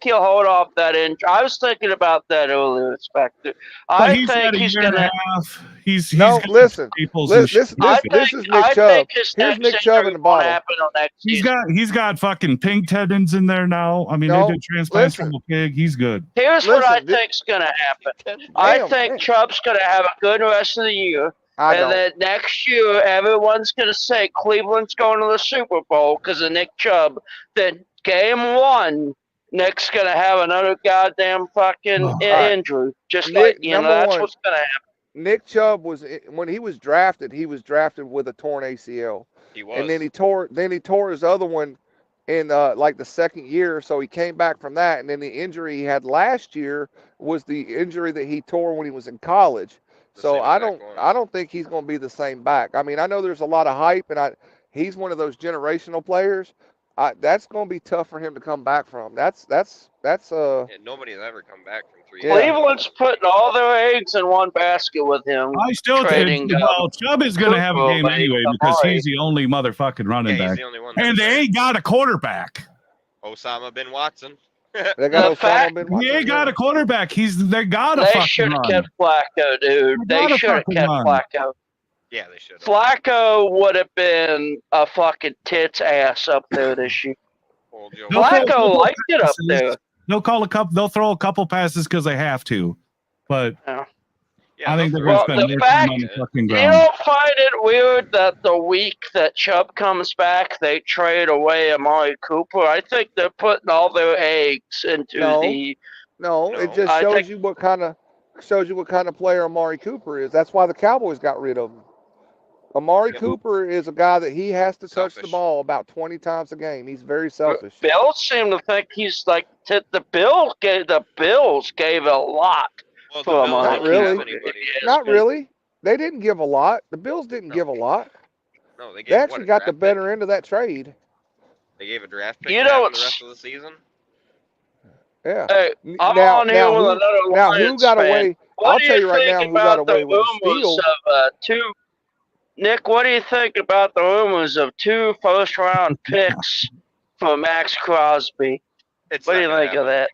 he'll hold off that injury. I was thinking about that earlier, Spectre. But I he's think had a he's year and a gonna. half. He's No, got listen. staples and This shit. is Nick I Chubb. think his Here's next Nick Chubb in injury the won't bottle. happen on next season. He's got fucking pink tendons in there now. I mean, No, they did transplants listen. from a pig. He's good. Here's what I Listen, this- think's gonna happen. I Damn, think man. Chubb's gonna have a good rest of the year. I And don't. then next year, everyone's going to say Cleveland's going to the Super Bowl because of Nick Chubb. Then game one, Nick's going to have another goddamn fucking right. injury. Just Nick, like, you know, number that's one. what's going to happen. Nick Chubb when he was drafted with a torn ACL. He was. And then he tore his other one in like the second year, so he came back from that. And then the injury he had last year was the injury that he tore when he was in college. The So same I exact don't one. think he's going to be the same back. I mean, I know there's a lot of hype, and he's one of those generational players. That's going to be tough for him to come back from. That's Yeah, nobody's ever come back from 3 Yeah. years. Cleveland's putting all their eggs in one basket with him. I still Trading, think Chubb is going to have a football, game like, anyway because Amari. he's the only motherfucking running Yeah, he's back, the only one. and that's they there. ain't got a quarterback. Osama bin Watson. they got The fact- Osama bin He Laden, ain't got yeah. a quarterback. They got a They fucking should have run. kept Flacco, dude. They They gotta should have fucking kept run. Flacco. Yeah, they should. Flacco would have been a fucking tits ass up there this year. Old Joe. They'll throw a Flacco couple liked it up passes. there. They'll throw a couple passes because they have to, but Yeah, I think they'll they're throw going Well, to spend the more time fact- on the fucking You ground. don't find it weird that the week that Chubb comes back, they trade away Amari Cooper? I think they're putting all their eggs into No. the. No, it No. just I shows think- you what kind of player Amari Cooper is. That's why the Cowboys got rid of him. Amari Yep. Cooper is a guy that he has to touch the Selfish. ball about 20 times a game. He's very selfish. Bills seem to think he's like the Bills gave a lot. Well, the for Bills Amari Not don't really. have Cooper. anybody. Yes, Not good. really. They didn't give a lot. The Bills didn't No. give a lot. No, they They gave actually what, a got the draft better pick? end of that trade. They gave a draft pick You to know, have him the it's- rest of the season. Yeah. Hey, I'm now, on here now with who, another now who Lions got fan. away? I'll tell you right now who got away with a steal. Nick, what do you think about the rumors of 2 first-round picks for Max Crosby? It's What do not you gonna think of happen. that?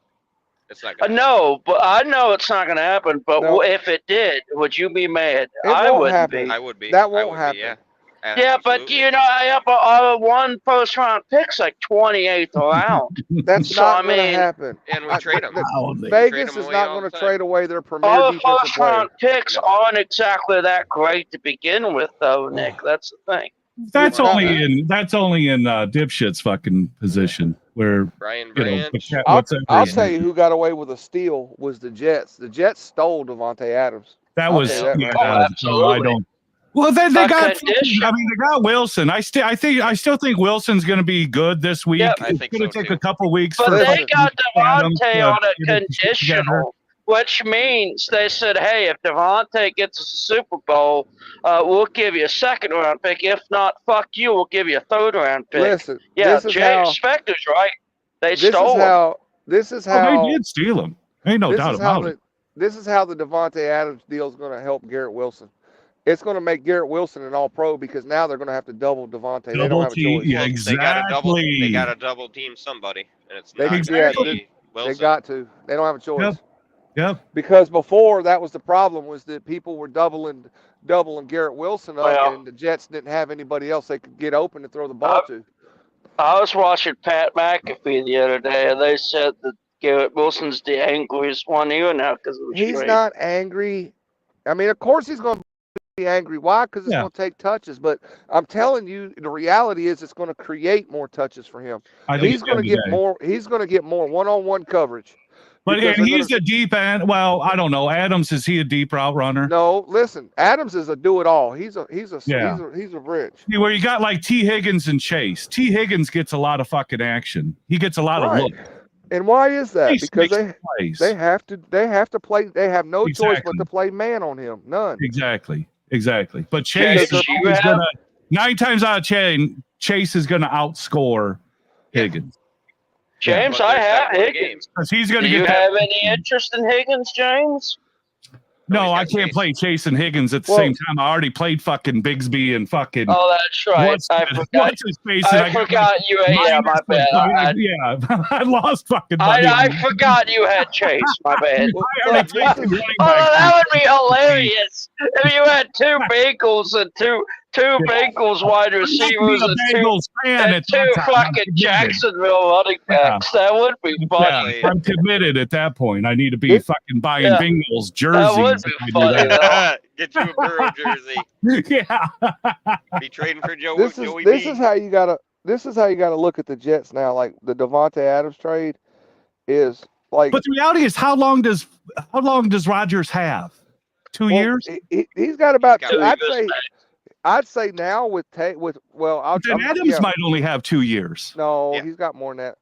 It's not gonna No, but I know it's not going to happen. But No. if it did, would you be mad? It I won't wouldn't happen. be. I would be. That I won't would happen. Be, yeah. Yeah, but Absolutely. you know, I have a 1 first-round pick's like 28th round. That's So, not I going to mean- happen. And we trade them. Vegas them is away not all going to the trade time. away their premier All the defensive player. first-round picks No. aren't exactly that great to begin with, though, Nick. That's the thing. That's Yeah. only in dipshit's fucking position where Brian you know Branch. I'll tell you who got away with a steal was the Jets. The Jets stole Devontae Adams. that I'll was tell you that yeah, right now. so I Absolutely. don't. Well, then they A got. condition. I mean, they got Wilson. I still think Wilson's going to be good this week. Yep. I It's think going to so, take too. a couple weeks. But for they got Adams Devontae to on a get it together. conditional, which means they said, hey, if Devontae gets us a Super Bowl, we'll give you a 2nd-round pick. If not, fuck you, we'll give you a 3rd-round pick. Listen, Yeah, this is Jay how. Spector's right. They This is stole him. how. This is Oh, how. they did steal him. Ain't no This doubt is how about it. This is how the Devontae Adams deal is going to help Garrett Wilson. It's going to make Garrett Wilson an All-Pro because now they're going to have to double Devontae. They don't Double have a team, choice. yeah, Well, exactly. They got to double team somebody, and it's They not can do going that. to be Wilson. They got to. They don't have a choice. Yep. Yep. Because before that was the problem was that people were doubling Garrett Wilson up, Well- and the Jets didn't have anybody else they could get open to throw the ball to. I was watching Pat McAfee the other day, and they said that Garrett Wilson's the angriest one here now because of the He's trade. not angry. I mean, of course he's going to be angry. Why? Because it's Yeah. going to take touches. But I'm telling you, the reality is it's going to create more touches for him. I think He's going to get more. He's going to get more one-on-one coverage. But because and they're he's gonna- a deep end. Well, I don't know. Adams, is he a deep route runner? No, listen. Adams is a do-it-all. He's a Yeah. he's a bridge. See, where you got like T. Higgins and Chase. T. Higgins gets a lot of fucking action. He gets a lot of Right. look. And why is that? Chase Because makes plays. they have to play. They have no choice Exactly. but to play man on him. None. Exactly. But Yeah, Chase because is you always have- gonna 9 times out of 10, Chase is gonna outscore Higgins James, But I there's have that one game. Higgins. because he's Do gonna you get that. have any interest in Higgins, James? No, he's I got can't Chase. play Chase and Higgins at the Well- same time. I already played fucking Bigsby and fucking. Oh, that's right. what's I forgot. his face? and I got forgot you. Yeah, my bad. yeah, I lost fucking money. I forgot you had Chase. My bad. Well, I already look, played this is- running Oh, back. that would be hilarious if you had 2 Bengals and two Bengals wide receivers I'm and a 2 Bengals fan at that time. I'm fucking committed. Jacksonville running backs. That would be funny. Yeah, I'm committed at that point. I need to be It- fucking buying Yeah. Bengals That jerseys. would if be I do funny. that. Get you a Burrow jersey. Yeah. Be trading for Joey this B. is how you gotta look at the Jets now. Like the Devontae Adams trade is like. But the reality is, how long does Rodgers have? 2 well, years? He's got about. He's got I'd say now with well, I'll. Then Adams yeah. might only have 2 years. No, Yeah. he's got more than that.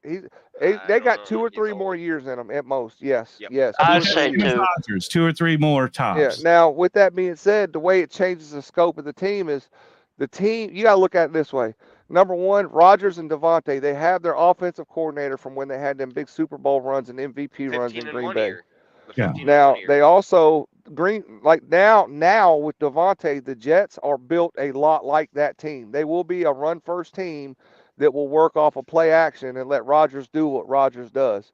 I They don't got know. 2 or He's 3 old. more years in them at most. Yes, Yep. yes. I'd 2 or say 3 years. two. Rodgers, 2 or 3 more tops. Yeah. Now, with that being said, the way it changes the scope of the team is the team. You got to look at it this way. Number one, Rodgers and Devontae. They have their offensive coordinator from when they had them big Super Bowl runs and MVP runs 15 in in Green 1 Bay. year. The Yeah. 15 in Now 1 year. they also now with Devontae, the Jets are built a lot like that team. They will be a run first team that will work off of play action and let Rodgers do what Rodgers does.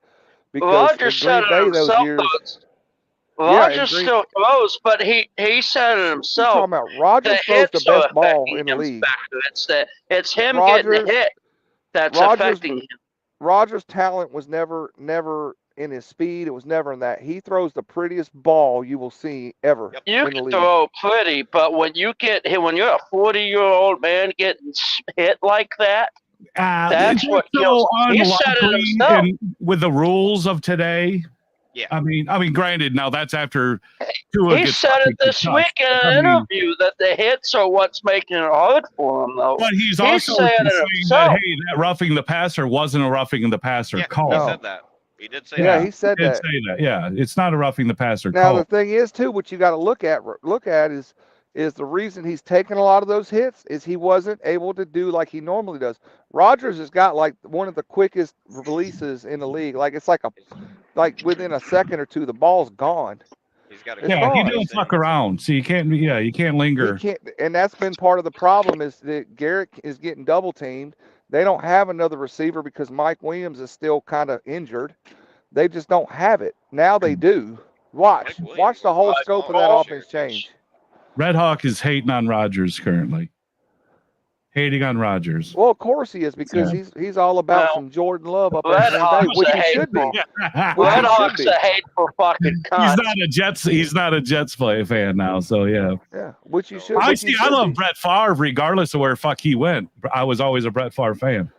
Because Rodgers in said Green it Bay those himself. years, though. Yeah, Rodgers and Green- still throws, but he said it you're himself. talking about Rodgers The throws the hits are best ball affecting in the him, league. Spector. It's him Rodgers- getting hit that's Rodgers- affecting him. Rodgers' talent was never in his speed. It was never in that. He throws the prettiest ball you will see ever Yep. You in the can league. throw pretty, but when you get hit, when you're a 40-year-old man getting hit like that, That's what kills him. He said it unlikely himself. with the rules of today. Yeah. I mean, granted, now that's after Tua he gets said it fucking this concussed. week in I an mean, interview that the hits are what's making it hard for him, though. But he's He's also saying saying it that, himself. hey, that roughing the passer wasn't a roughing the passer Yeah, call. he No. said that. He did say Yeah, that. he said He did that. say that. Yeah, it's not a roughing the passer Now call. the thing is too, what you got to look at is the reason he's taking a lot of those hits is he wasn't able to do like he normally does. Rodgers has got like one of the quickest releases in the league. Like it's like within a second or two, the ball's gone. He's got to It's Yeah, gone. he don't fuck around. So you can't. Yeah, you can't linger. He can't, and that's been part of the problem is that Garrett is getting double teamed. They don't have another receiver because Mike Williams is still kind of injured. They just don't have it. Now they do. Watch the whole scope of that offense change. Red Hawk is hating on Rodgers currently. Hating on Rodgers. Well, of course he is because he's all about some Jordan Love up Red in Green Bay, Hawk's which a he should be. hateful. Red Hawk's a hateful fucking cunt. He's not a Jets play fan now. So yeah. Yeah, which you should. I which you see. I should love be. Brett Favre regardless of where fuck he went. I was always a Brett Favre fan.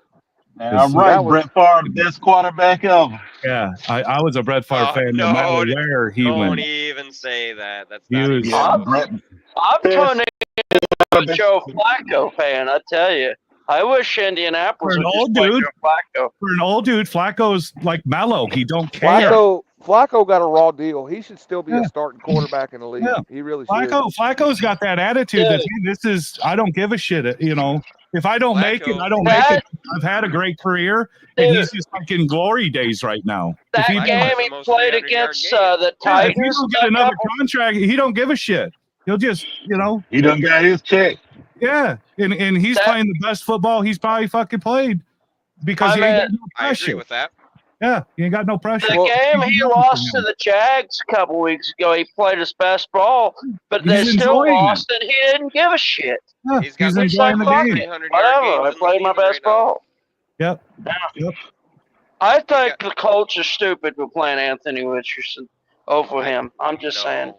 I'm right, Brett Favre, best quarterback ever. Yeah, I was a Brett Favre fan no matter where he Don't went. even say that. That's He not was- even I'm turning into a Joe Flacco fan. I tell you, I wish Indianapolis For an would old just play dude. Joe Flacco. For an old dude, Flacco's like mellow. He don't care. Flacco got a raw deal. He should still be a starting quarterback in the league. Yeah. He really should. Flacco's got that attitude that hey, this is I don't give a shit. You know, if I don't make it, I don't make it. I've had a great career, and he's just like in glory days right now. That game he played against the Yeah, if he Tigers. don't get another contract, he don't give a shit. He'll just, He done got his check. yeah, and he's playing the best football he's probably fucking played because he ain't got no I agree pressure. with that. Yeah, he ain't got no pressure. The game he lost to the Jags a couple weeks ago, he played his best ball, but they He's still enjoying lost, and he didn't give a shit. Yeah, He's got he's like enjoying the fuck game. it. Whatever, I played my best ball. Yep. I think the Colts are stupid for playing Anthony Richardson over him. I'm just saying.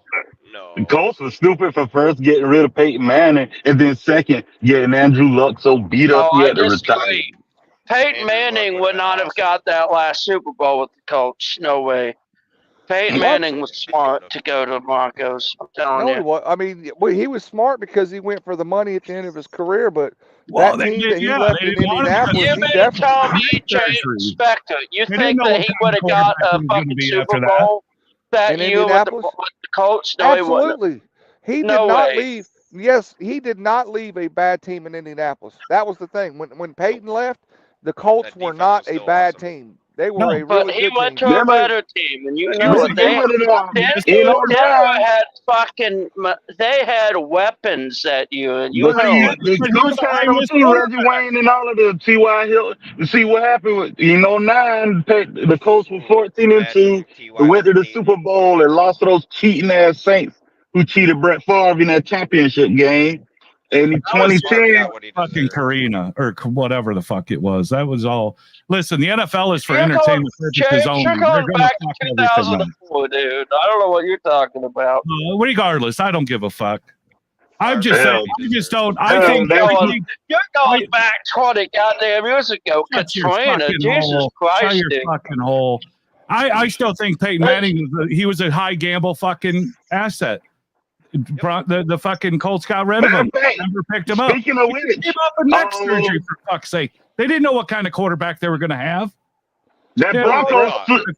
The Colts was stupid for first getting rid of Peyton Manning, and then second getting Andrew Luck so beat up he I had to retire. disagree. Peyton Manning would not have got that last Super Bowl with the Colts. No way. Peyton Manning was smart to go to the Broncos. I'm telling No, you. he was. I mean, he was smart because he went for the money at the end of his career, but Well, that they team did- that he yeah, left they in didn't want him Indianapolis, You he mean definitely tell me, James surgery. Spector, you They didn't think know that what he kind would of have got quarterback he a was gonna fucking be Super after that. Bowl that in year with Indianapolis? the Colts? No, he wouldn't. Absolutely. He did No not way. leave. Yes, he did not leave a bad team in Indianapolis. That was the thing. When Peyton left, the Colts were not a bad team. They were a But really he good went team. to a better team, and you know was it. a good one. Denver had fucking. They had weapons that year, and you But know it. the Colts had them too, Reggie Wayne and all of them. T.Y. Hill. You see what happened with 09. The Colts were 14-2. They went to the Super Bowl and lost to those cheating ass Saints who cheated Brett Favre in that championship game. And in 2010, fucking Karina or whatever the fuck it was. That was all. Listen, the NFL is for You're entertainment going- purposes James, only. you're They're going gonna back fuck to everything up. 2004, dude. I don't know what you're talking about. Regardless, I don't give a fuck. I'm just Hell, saying. I just don't. hell, I think. they- I think You're going back 20 goddamn years ago. shut your Katrina, fucking Jesus hole. Christ, Shut your dude. fucking hole. I still think Peyton Manning was a high gamble fucking asset. The fucking Colts got rid of him. Never picked him up. Speaking of which, Give up a neck surgery for fuck's sake. They didn't know what kind of quarterback they were going to have. that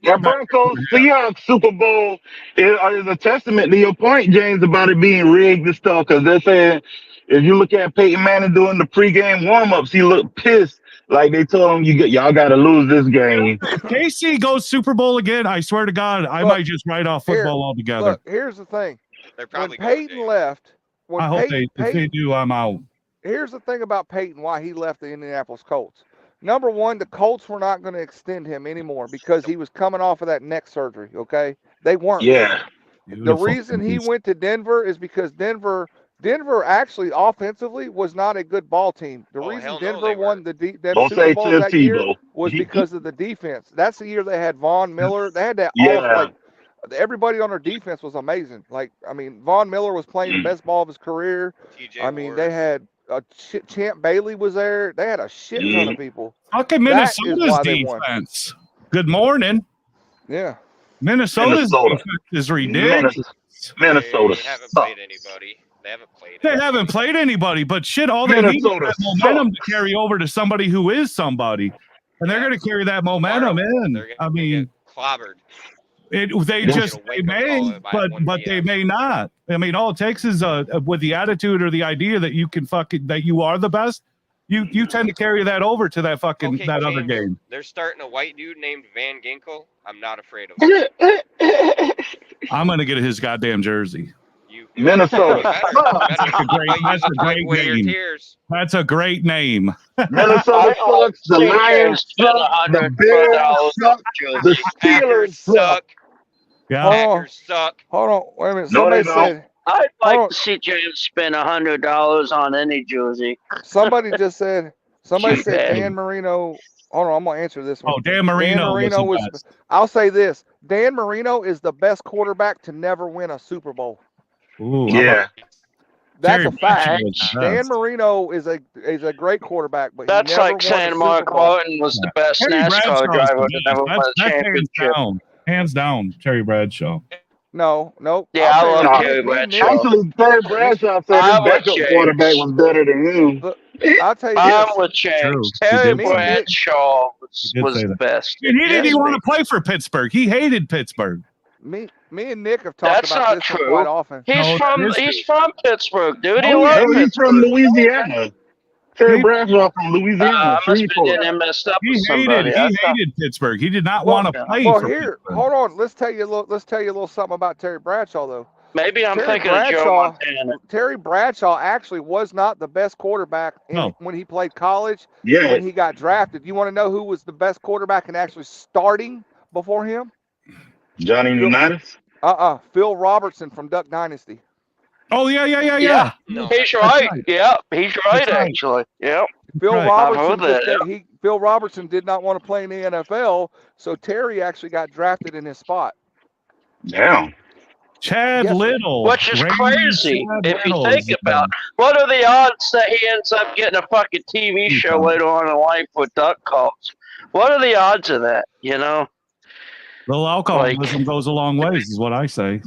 Yeah, Broncos Seahawks Super Bowl is a testament to your point, James, about it being rigged and stuff. Because they're saying if you look at Peyton Manning doing the pregame warm-ups, he looked pissed. Like they told him, y'all got to lose this game. If KC goes Super Bowl again, I swear to God, I might just write off football altogether. Look, here's the thing. They're When probably Peyton left, I hope if they do, I'm out. Here's the thing about Peyton, why he left the Indianapolis Colts. Number one, the Colts were not going to extend him anymore because he was coming off of that neck surgery, okay? They weren't. Yeah. The reason he went to Denver is because Denver actually offensively was not a good ball team. The reason hell no, Denver they won the Don't Super say Bowl to that year Tebow. was because of the defense. That's the year they had Von Miller. They had that Yeah. everybody on their defense was amazing. Like, I mean, Von Miller was playing the best ball of his career. I mean, they had Champ Bailey was there. They had a shit ton of people. Fucking That is Minnesota's why they won. defense. Good morning. Yeah. Minnesota's Minnesota. defense is ridiculous. Minnesota They haven't sucks. played anybody. They haven't played. They haven't played anybody, but shit, all they need is Minnesota that momentum to carry over to somebody who is somebody. And they're going to carry that momentum in. They're gonna I mean, get clobbered. they Yeah. just Wake up may, call by but 1 they PM. may not. I mean, all it takes is with the attitude or the idea that you can that you are the best. You tend to carry that over to that fucking Okay, that other James, game. They're starting a white dude named Van Ginkel. I'm not afraid of him. I'm gonna get his goddamn jersey. Minnesota. That's a great Away your name. tears. That's a great name. Minnesota sucks. The Lions suck. The Bears suck. The Steelers suck. Yeah. Hold on. Packers suck. Hold on. Wait a minute. No, Somebody they don't. said. I'd Hold like on. to see James spend $100 on any jersey. Somebody just said. Somebody said Cheap Dan Marino. Hold on. I'm gonna answer this one. Oh, Dan Marino. Dan Marino was was. the best. I'll say this: Dan Marino is the best quarterback to never win a Super Bowl. Ooh, Yeah. That's Terry a fact. Bradshaw was the Dan best. Marino is a great quarterback, but That's he never like won a saying Super Mark Bowl. Martin was the best Terry NASCAR Bradshaw is driver the to best. never win a That's hands championship. down. Hands down, Terry Bradshaw. No, nope. Yeah, I'll I tell love you, Terry me and Bradshaw. Nick- Actually, Terry Bradshaw said I'm his with backup James. quarterback was better than him. I'll tell you I'm this. with James. True. Terry He did say that. Bradshaw He did was say the that. best. And he didn't Yes, even want to play for Pittsburgh. He hated Pittsburgh. Me and Nick have talked That's about not this true. quite often. He's No, from that is he's from Pittsburgh, dude. He Oh, loves No, he's from Pittsburgh. Louisiana. Terry He- Bradshaw from Louisiana. I must be Shreveport. getting him messed up He with somebody. hated Pittsburgh. He did not Well, want to play Well, for here, Pittsburgh. hold on. Let's tell you a little something about Terry Bradshaw, though. Maybe I'm Terry thinking of Joe Bradshaw- Montana. Terry Bradshaw actually was not the best quarterback when he played college. Yeah. When he got drafted, you want to know who was the best quarterback and actually starting before him? Johnny Unitas. Phil Robertson from Duck Dynasty. Oh yeah. No. He's right. right. Yeah, he's right, That's right. actually. Yep. Phil Right. Robertson. I've heard that, just- Phil Robertson did not want to play in the NFL, so Terry actually got drafted in his spot. Damn. Chad Yes, Little. Which is Randy crazy Chad if you Little think is about what are the odds that he ends up getting a fucking TV show later on in life with duck calls? What are the odds of that? You know? Little alcoholism goes a long ways, is what I say.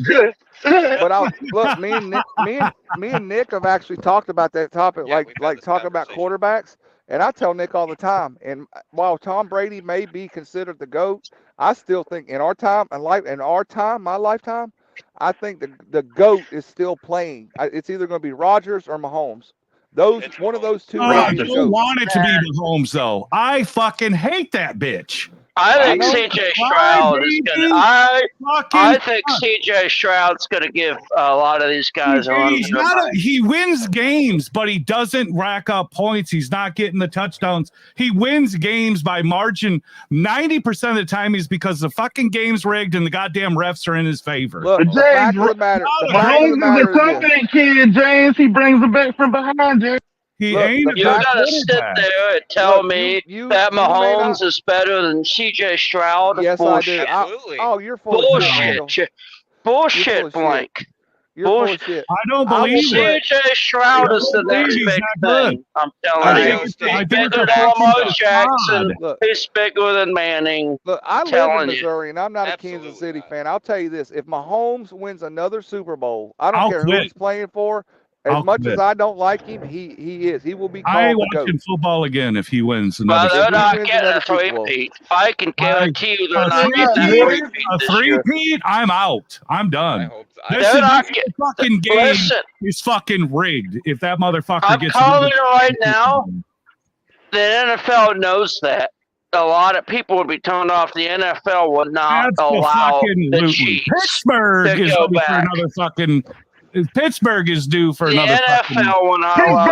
But look, me and Nick have actually talked about that topic, Yeah, we've had like this talking about conversation. quarterbacks. And I tell Nick all the time. And while Tom Brady may be considered the GOAT, I still think in our time, my lifetime, I think the GOAT is still playing. It's either going to be Rodgers or Mahomes. It's One of those two. Oh, will I be the don't GOAT. want it to be Mahomes, though. I fucking hate that bitch. I think know. CJ Stroud is gonna I think CJ Stroud's gonna give a lot of these guys a run for their money. He wins games, but he doesn't rack up points. He's not getting the touchdowns. He wins games by margin 90% of the time is because the fucking game's rigged and the goddamn refs are in his favor. Look, the James, fact of the matter, Mahomes is a comeback kid, James. He brings it back from behind, James. He Look, ain't You a bad gotta sit quarterback. there and tell me you that may not- Mahomes is better than CJ Stroud. Yes, Bullshit. I do. Absolutely. Oh, you're full of shit. Bullshit. Bullshit, of shit. Blank. You're full of Bullshit. shit. I don't I believe will it. CJ Stroud is the believe next he's big that good. thing. I'm I telling you. think He's it's- I think bigger it's than a Lamar fucking Jackson. fraud. Look, He's bigger than Manning. Look, I live in telling you. Missouri, and I'm not a Kansas Absolutely City not. fan. I'll tell you this: if Mahomes wins another Super Bowl, I don't I'll care quit. who he's playing for. As I'll much quit. as I don't like him, he is. He will be I called ain't the GOAT. watching football again if he wins But another. they're Super not Bowl. getting a Another Super Bowl. three-peat. I can guarantee you they're A not getting a three-peat? three-peat A this year. three-peat? I'm out. I'm I done. hope This They're is not this get- fucking game Listen, is fucking rigged. If that motherfucker I'm gets calling another- it right now. The NFL knows that. A lot of people would be turned off. The NFL would not allow the Absolutely. Chiefs. Pittsburgh to is go due for back. another fucking. Pittsburgh is due for The another fucking. NFL will not allow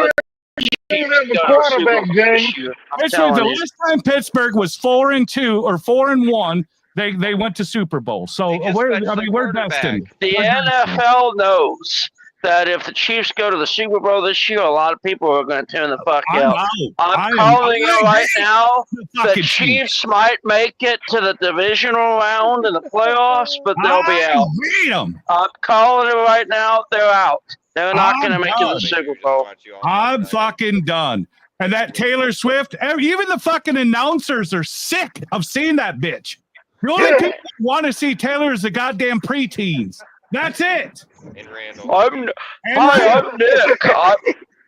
the Chiefs to go to the Super quarterback, Bowl James. this year. I'm Pittsburgh, telling the you. last time Pittsburgh was 4-2 or 4-1, they went to Super Bowl. So They just we're fetched the we're quarterback. destined. The NFL knows that if the Chiefs go to the Super Bowl this year, a lot of people are going to turn the fuck I'm out. out. I'm calling it right now. The The fucking Chiefs might make it to the divisional round in the playoffs, but they'll be I out. hate 'em. I'm calling it right now. They're out. They're not I'm going to make it to the done. Super Bowl. I'm fucking done. And that Taylor Swift, even the fucking announcers are sick of seeing that bitch. The only people who want to see Taylor is the goddamn preteens. That's it. In Randall. Hi, I'm Nick.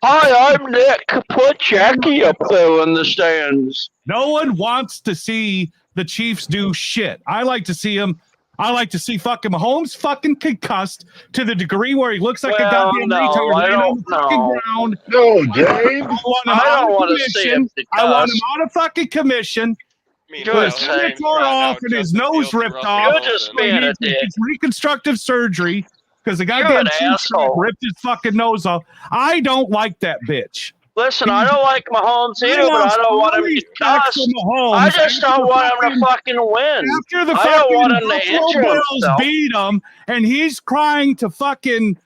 Hi, I'm Nick. Put Jackie up there in the stands. No one wants to see the Chiefs do shit. I like to see them. I like to see fucking Mahomes fucking concussed to the degree where he looks like a Well, goddamn no, retard I laying on don't the fucking know. ground. No, James. I want him I out don't of want to see him commission. I want him concussed. out of fucking commission. Meanwhile, His Good helmet tore off and his nose ripped off. You're just being a dick. It's reconstructive surgery because the You're goddamn an chief asshole. ripped his fucking nose off. I don't like that bitch. Listen, I don't like Mahomes either, but I don't want him to cuss. I just don't want him to fucking win. After the I don't want him to Buffalo injure Bills himself. beat him, and he's crying to fucking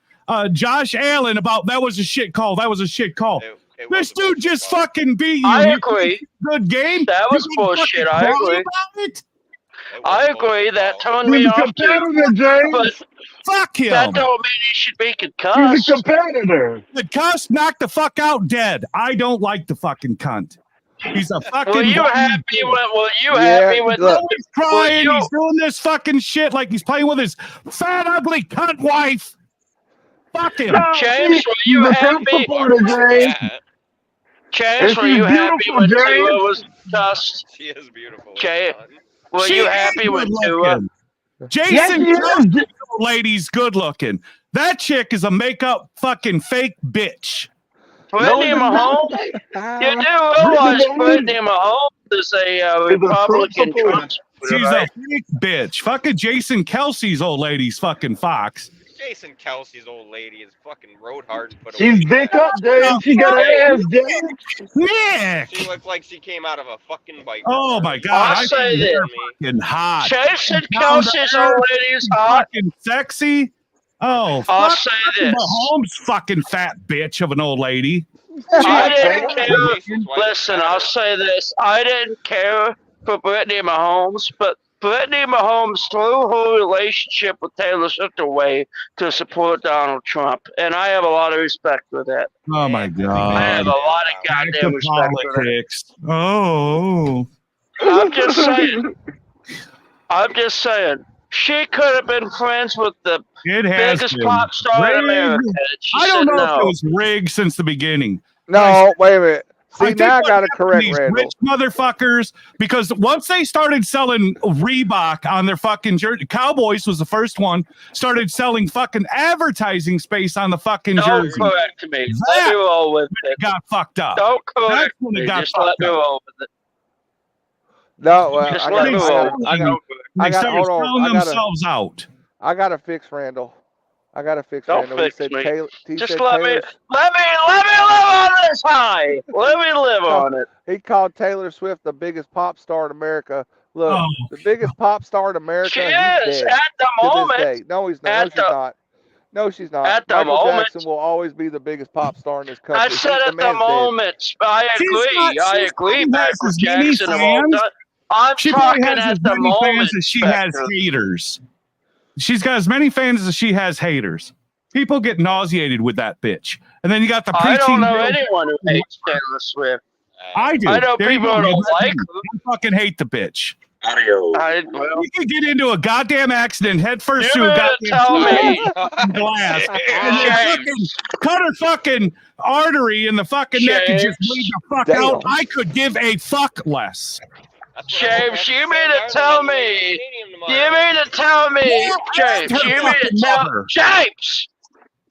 Josh Allen about that was a shit call. That was a shit call. This dude just fucking beat you. I You agree. think it's a Good game. That was You gonna bullshit. fucking I cry agree. about it? I agree. That turned me He's a off too. competitor, James. But Fuck him. that don't mean he should be He's concussed. a competitor. The cuss knocked the fuck out dead. I don't like the fucking cunt. He's a fucking. Were you fucking- happy with? Were you Yeah, happy with? look. He's crying. Well, you- He's doing this fucking shit like he's playing with his fat, ugly cunt wife. Fuck him. James, were you He's a Trump happy? supporter, James. Yeah, James, Is were she you happy beautiful, when James? Tua was cussed? she is beautiful. Jay, were She you is happy with good Tua? looking. Jason Yes, he Kelsey, is. lady's good looking. That chick is a makeup fucking fake bitch. Brittany Mahomes? You do realize Brittany Mahomes is a Republican supporter. Trump supporter, She's right? a fake bitch. Fucking Jason Kelsey's old lady's fucking Fox. Jason Kelsey's old lady is fucking road hard and put She's away. dick up, James. She got her ass, James. Nick! She looked like she came out of a fucking bike. Oh my god. I'll say think this. they're fucking hot. Jason Down Kelsey's there, old lady's hot. Fucking sexy. Oh, I'll fuck say this. Mahomes fucking fat bitch of an old lady. I didn't care. Jason's wife Listen, is I'll better. say this. I didn't care for Brittany Mahomes, but Brittany Mahomes threw her relationship with Taylor Swift away to support Donald Trump. And I have a lot of respect for that. Oh my I have god. a lot of Back goddamn to respect for that. politics. Oh. I'm just saying. I'm just saying. She could have been friends with the It has biggest been. pop star in Rigged. America. And she I don't said know no. if it was rigged since the beginning. No, wait a minute. See, think now I what got to happened to correct these Randall. rich motherfuckers, because once they started selling Reebok on their fucking jersey, Cowboys was the first one, started selling fucking advertising space on the fucking Don't jersey. correct me. That- Let me roll with It it. got fucked up. Don't That's correct when it me. got Just let fucked me up. roll with it. No, Just I let got, me I roll. got, with I it. got, They I got- started hold on. selling I gotta- themselves out. I got to fix Randall. I got to fix Don't Randall. fix he said me. Taylor. He Just said let me Taylor, live on this high. Let me live on it. He called Taylor Swift the biggest pop star in America. Look, Oh. the biggest pop star in America. She he's is dead at the to this moment. day. No, he's not. No, At she's the- not. No, she's not. at the Michael moment- Jackson will always be the biggest pop star in this country. I said at the man's dead. moment. I She's agree. not- I she's agree. probably has Michael as many Jackson of all fans. time. I'm She probably talking has as at the many moment. fans as she has Spectre. haters. She's got as many fans as she has haters. People get nauseated with that bitch. And then you got the I don't preteen know girl- anyone who hates Taylor Swift. I do. I know There you people go. who don't like I fucking hate the bitch. I, well, You can get into a goddamn accident head first you to a better tell me. goddamn glass. And they James. fucking cut her fucking artery in the fucking neck and just James. bleed the fuck Damn. out. I could give a fuck less. That's what I hope James, that's you the mean same to tell argument me? in the stadium You tomorrow. mean to tell me, Yeah, James? ask her You mean to fucking tell mother.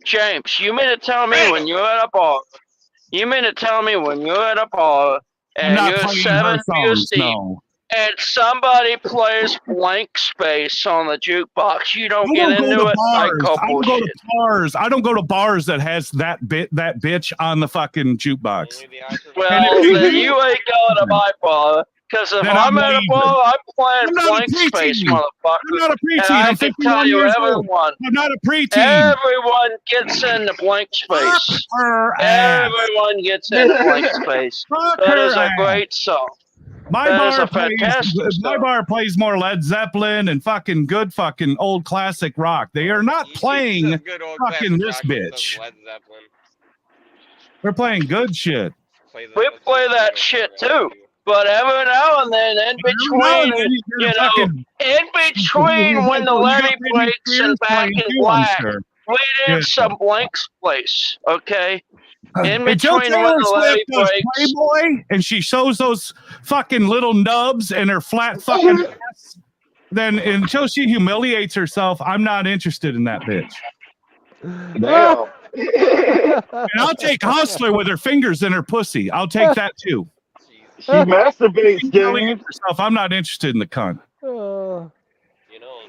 James? You mean to tell me when you're at a bar? You mean to tell me when you're at a bar I'm and not you're playing 7 her beers songs, deep no. and somebody plays Blank Space on the jukebox? You don't I get don't go into to it. I bars. call I don't go bullshit. to bars. I don't go to bars that has that bitch on the fucking jukebox. Only the actors- Well, And if then you- you ain't going to my bar. Because if Then I'm I'm at a leaving. bar, I'm playing I'm not a Blank Space, preteen. motherfucker. I'm not a And preteen. I I'm can 51 tell you years old. everyone. I'm not a preteen. Everyone gets into Blank Fuck Space. her ass. Everyone gets into Blank Space. Fuck That her is a ass. great song. My That is bar a fantastic plays. My song. bar plays more Led Zeppelin and fucking good fucking old classic rock. They are not You see playing. some good old fucking classic this rock with bitch. some Led Zeppelin. They're playing good shit. Play the- We let's play see that what shit we're too. gonna But every now and then, in between, you know, in between when the levee breaks and Back in Black, we Yeah. did some Blank Space, okay? In Until between Taylor when the Swift levee does breaks. Playboy and she shows those fucking little nubs and her flat fucking ass, then until she humiliates herself, I'm not interested in that bitch. Damn. And I'll take Hustler with her fingers in her pussy. I'll take that too. She masturbates, Telling James. yourself, I'm not interested in the cunt. You know,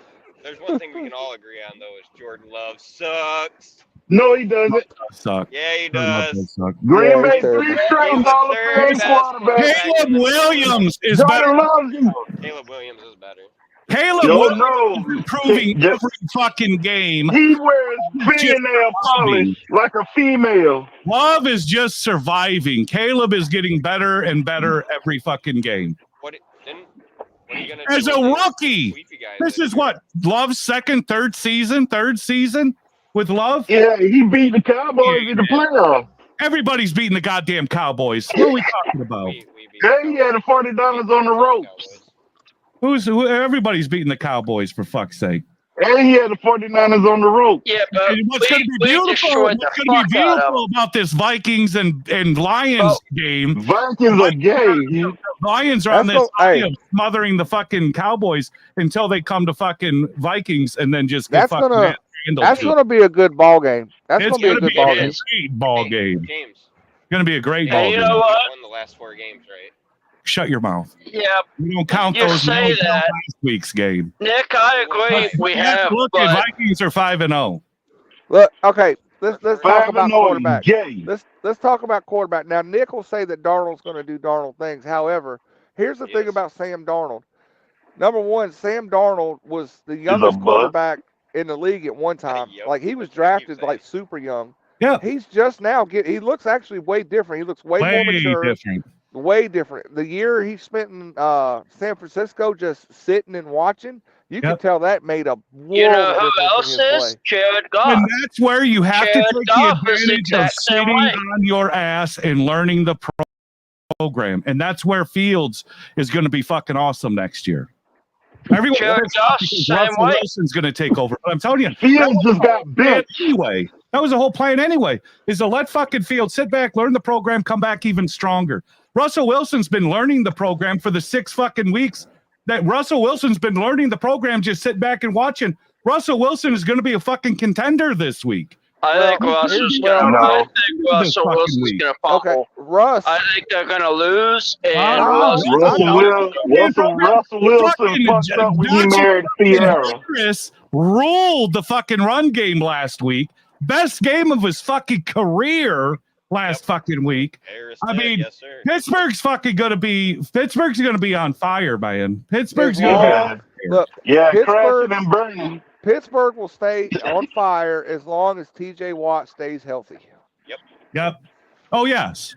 there's one thing we can all agree on though is Jordan Love sucks. No, he doesn't. Suck. Yeah, he Jordan Love does. suck. Green Yeah, Bay he's terrible. 3 straight He's the Hall of third Fame best quarterback. Caleb Williams is better. Jordan loves him. Caleb Williams is better. Caleb No, Williams no. is improving Just- every fucking game. He wears fingernail polish like a female. Love is just surviving. Caleb is getting better and better every fucking game. What are you gonna As do a with these rookie, Sweepy guys this that is are- what Love's third season with Love. Yeah, he beat the Cowboys in the playoffs. Everybody's beating the goddamn Cowboys. What are we talking about? we beat Yeah, he had the $40 on the ropes. Everybody's beating the Cowboys for fuck's sake. And he had the 49ers on the ropes. Yeah, but And what's going to be we beautiful? destroyed What's the going to be fuck out of beautiful about this Vikings and Lions game? Vikings are gay. Lions are on That's this no- high hey. of smothering the fucking Cowboys until they come to fucking Vikings and then just get That's fucking gonna- handled. That's going to be a good ball game. That's It's going to be a good ball a game. great ball game. James. Going to be a great Yeah, ball you game. know what? Won the last 4 games, right? Shut your mouth. Yeah, You don't count You those. You say don't count that. last week's game. Nick, I agree. We have, Look, but Vikings are 5-0. Look, okay, let's talk 5-0 about is quarterback. gay. Let's talk about quarterback. Now, Nick will say that Darnold's going to do Darnold things. However, here's the thing Yes. about Sam Darnold. Number one, Sam Darnold was the youngest bust. quarterback in the league at one time. Yep. Like he was Keep drafted saying. like super young. Yeah. He's just now he looks actually way different. He looks way more mature, different. way different. The year he spent in San Francisco just sitting and watching, you can Yep. tell that made a world you know of who difference in else his is? play. Jared Goff. And that's where you have to Jared take the Goff is the advantage of exact same sitting way. on your ass and learning the program. And that's where Fields is going to be fucking awesome next year. Everyone Jared thinks Goff, because same Russell way. Wilson's going to take over. But I'm telling you, Fields just got plan bent. anyway. That was the whole plan anyway, is to let fucking Fields sit back, learn the program, come back even stronger. Russell Wilson's been learning the program for the 6 fucking weeks that Russell Wilson's been learning the program, just sit back and watching. Russell Wilson is going to be a fucking contender this week. I think Well, Russell's well, gonna. no. I think Russell fucking Wilson's week. gonna fumble. Okay, Russ. I think they're gonna lose, and Oh, Russell Wilson fucked up when he married Sierra. Chris ruled the fucking run game last week. Best game of his fucking career last fucking week. Harris I did, mean, yes, sir. Pittsburgh's gonna be on fire, man. Pittsburgh's gonna be Look, Yeah, Pittsburgh- crashing and burning. Pittsburgh will stay on fire as long as TJ Watt stays healthy. Yep. Oh yes.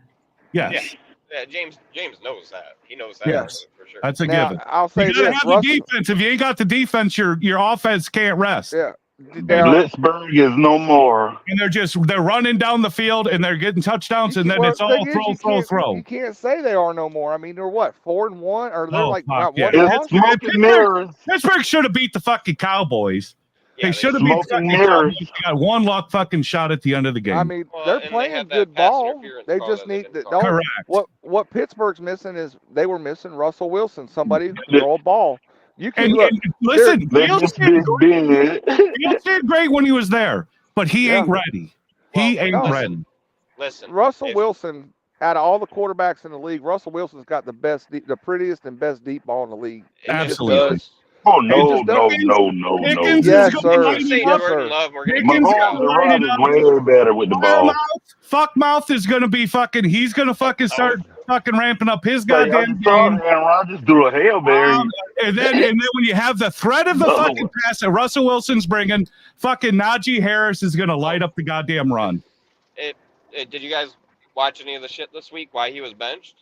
Yes. Yeah, James knows that. He knows that Yes. for sure. That's a Now, given. I'll say You gotta this. have the Russell, defense. If you ain't got the defense, your offense can't rest. yeah. Now, Blitzburg is no more. And they're running down the field and they're getting touchdowns, and then well, it's the all thing is, throw. You can't say they are no more. I mean, they're what, 4-1, or they're Oh, like fuck, what, yeah. one It's loss? smoke and mirrors. Pittsburgh should have beat the fucking Cowboys. Yeah, They should have beat smoke the and fucking mirrors. Cowboys. They got one luck fucking shot at the end of the game. I mean, Well, they're and they playing had that good pass ball. interference They call just that they need didn't to. call. Correct. What Pittsburgh's missing is they were missing Russell Wilson, somebody who can Yeah. throw a ball. You can And, look. and listen, They Fields just did, big. Fields did great when he was there, but he ain't Yeah. ready. He Well, ain't no. ready. Listen, Russell if- Wilson, out of all the quarterbacks in the league, Russell Wilson's got the best, the prettiest and best deep ball in the league. it just Absolutely. does. Oh no, just no, don't- no, no, no. Pickens Yes, is sir. going to You line say it up. Yes, Jordan sir. Love, we're gonna Pickens get got Mahomes to and line it up. Rodgers way better with the ball. Fuckmouth is going to be fucking. He's going to fucking start fucking ramping up his Hey, I goddamn saw game. Aaron Rodgers do a Hail Mary. And then when you have the threat of the Another fucking one. pass that Russell Wilson's bringing, fucking Najee Harris is going to light up the goddamn run. Did you guys watch any of the shit this week? Why he was benched?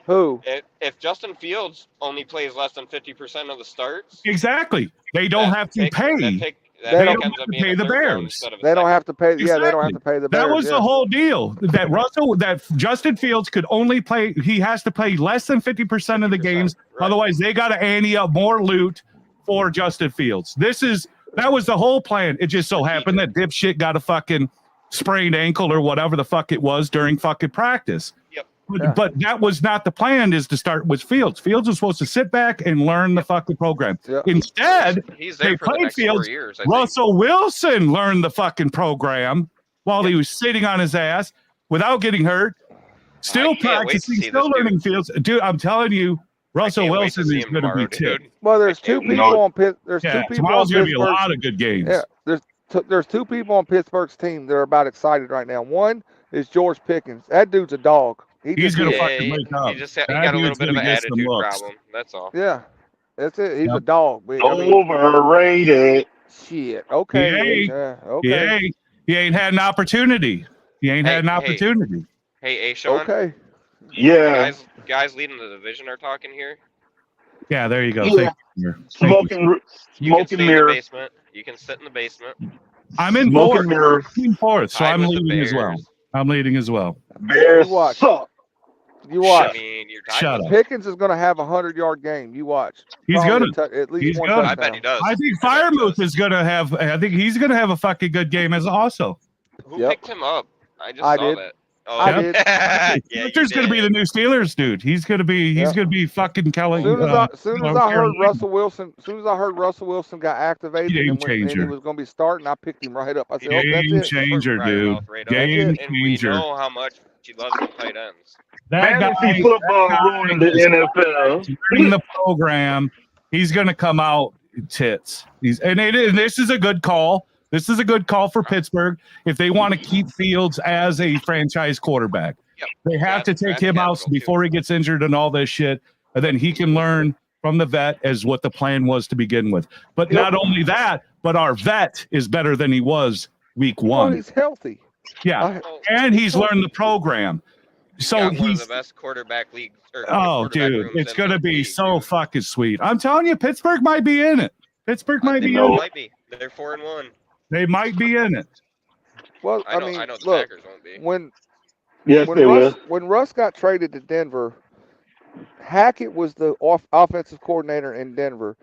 Who? If Justin Fields only plays less than 50% of the starts, Exactly. They don't have to pay. They That don't pick ends have up to being pay a the third down Bears. instead of a They don't second. have to pay. Yeah, they don't have Exactly. to pay the That Bears. was yeah. the whole deal. That Justin Fields could only play. He has to play less than 50% of the 50%, games. right. Otherwise, they got to ante up more loot for Justin Fields. That was the whole plan. It just so happened that dipshit got a fucking sprained ankle or whatever the fuck it was during fucking practice. Yep. But that was not the plan. Is to start with Fields. Fields was supposed to sit back and learn the fucking program. Yeah. Instead, He's they there for the played next 4 Fields. years. I think. Russell Wilson learned the fucking program while he was sitting on his ass without getting hurt. Still can't wait to practicing, see still this dude. learning fields. Dude, I'm telling you, Russell can't wait to Wilson see is him going to be tomorrow, tipped. dude. Well, there's I two can't wait. people on Pitt. There's Yeah, two people on tomorrow's going to be a Pittsburgh. lot of good games. Yeah, there's two people on Pittsburgh's team that are about excited right now. One is George Pickens. That dude's a dog. He's going to Yeah, fucking wake up. he just That got a little dude's bit of gonna an get some attitude looks. problem. That's all. Yeah, that's it. He's Yep. a dog. I mean, Overrated. shit. Okay. He Okay. He ain't had an opportunity. He ain't had an opportunity. Hey, Sean. Okay. Yeah. Guys leading the division are talking here. Yeah, there you go. Yeah. Smoking You can stay in the mirror. basement. You can sit in the basement. I'm in Smoking fourth. mirror. I'm in fourth, so Tied I'm with the leading as well. Bears. I'm leading as well. Bears You watch. suck. You watch. I mean, you're tied Shut with up. Pickens is going to have a 100-yard game. You watch. He's Probably gonna. at least He's one gonna. I touchdown. bet he does. I think bet he Firemouth does. is gonna have. I think he's gonna have a fucking good game as also. Who Yep. picked him up? I just I saw did. that. Oh, I did. yeah, you Victor's gonna be the did. new Steelers dude. He's gonna be. He's Yep. gonna be fucking Kelly. Soon as North I heard Carolina. Russell Wilson got activated Game and he changer. was going to be starting, I picked him right up. I said, "Oh, that's Game it." changer, Right dude. off, right off. Game And we changer. know how much she loves the tight ends. That guy. Fantasy football ruined the NFL. Learning the program. He's gonna come out tits. And this is a good call. This is a good call for Pittsburgh if they want to keep Fields as a franchise quarterback. Yep. They have to take That's him out capital, before he gets injured and all this shit, and then he can learn from the vet as what the plan was to begin with. But not only that, but our vet is better than he was week Well, one. he's healthy. Yeah, Oh, and he's learned the program. So got one of he's the best quarterback leagues. Or oh, quarterback dude, rooms it's in gonna the be league, so dude. fucking sweet. I'm telling you, Pittsburgh might be in it. Pittsburgh might be They in it. might be. They're 4-1. They might be in it. Well, I know. mean, I know the look, Packers won't be. Yes, they will. when Russ got traded to Denver, Hackett was the offensive coordinator in Denver.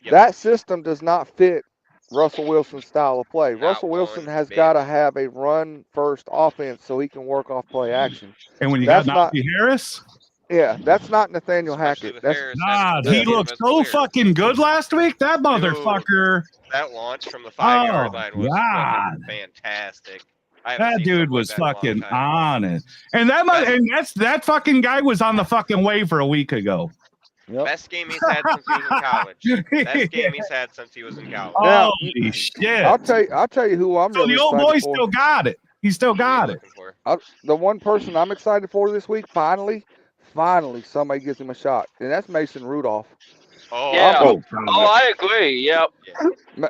Yep. That system does not fit Russell Wilson's style of play. Not Russell Wilson one has bit. got to have a run-first offense so he can work off play action. And when you That's got Najee Harris, Yeah, that's not Nathaniel Especially Hackett. with That's Harris nah, having he been looked as so player. fucking good last week. That motherfucker. That launch from the 5-yard Oh, line was God. fucking fantastic. I haven't That seen dude something was like that in a long fucking time. on it. And that fucking guy was on the fucking waiver a week ago. Best game he's had since he was in college. Best game he's had since he was in college. Now, Holy shit. I'll tell you who I'm So really the old excited boy for. still got it. He still got it. The one person I'm excited for this week, finally somebody gives him a shot, and that's Mason Rudolph. Oh, Yeah. Oh, I agree. Yep.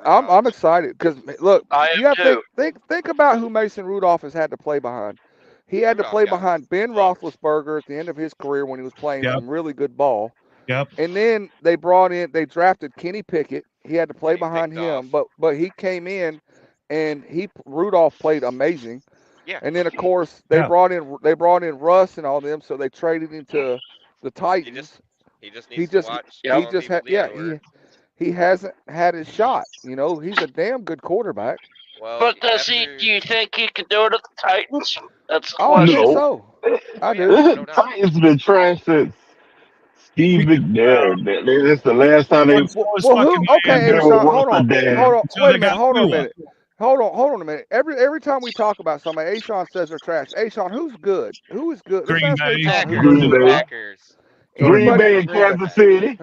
I'm excited because look, I you am have to too. think about who Mason Rudolph has had to play behind. He had to Rudolph play got behind Ben fucked. Roethlisberger at the end of his career when he was playing Yep. some really good ball. Yep. And then they drafted Kenny Pickett. He had to play He behind picked him, off. but he came in and Rudolph played amazing. Yeah. And then of course they Yeah. brought in Russ and all them, so they traded him to the Titans. He just He needs just to watch. he telling just people had the yeah N-word. he hasn't had his shot. You know, he's a damn good quarterback. Well, But does he? after- Do you think he can do it at the Titans? That's the Oh, I think question. so. I do. Yeah, no doubt. Titans been trash since Steve McNair. This is the last time they. Well, who? Okay, Never Sean, hold worked a on. damn. Hold on. Until Wait they a minute. got Hold on a Tua. minute. Hold on a minute. Every time we talk about somebody, Ashawn says they're trash. Ashawn, who's good? Who is good? Let's Green ask Bay. Ashawn who's Green good. Bay. Packers. Green Everybody- Bay and Kansas City.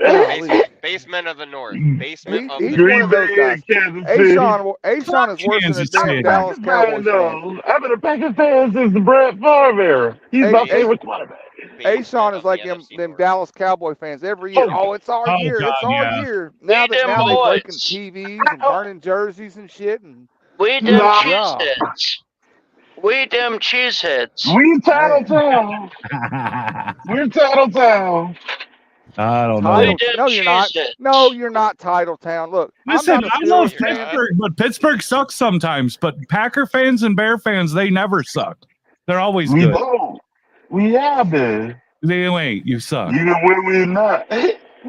Golly. Basement of the North. He- Basement of he's the one Green of those Bay guys. and Kansas City. Ashawn is worse than a Kansas damn City. Dallas Cowboys fan. though. I've been a Packers fan since the Brett Favre era. He's Hey, my hey, favorite quarterback. Ashawn of is like the them, NFC them North. Dallas Cowboy fans every year. Oh, Oh, it's our oh, year. God, It's our yeah. year. Now We them they're breaking boys. TVs and burning jerseys and shit. And We them Nah. cheeseheads. We them cheeseheads. We Tattletale. We're Tattletale. I don't know. We Title, them no, you're not. cheeseheads. No, you're not. Titletown. Look, Listen, I'm not a I love Steelers fan. Pittsburgh, but Pittsburgh sucks sometimes. But Packer fans and Bear fans, they never suck. They're always We good. don't. We have been. You ain't. You suck. Even when we're not.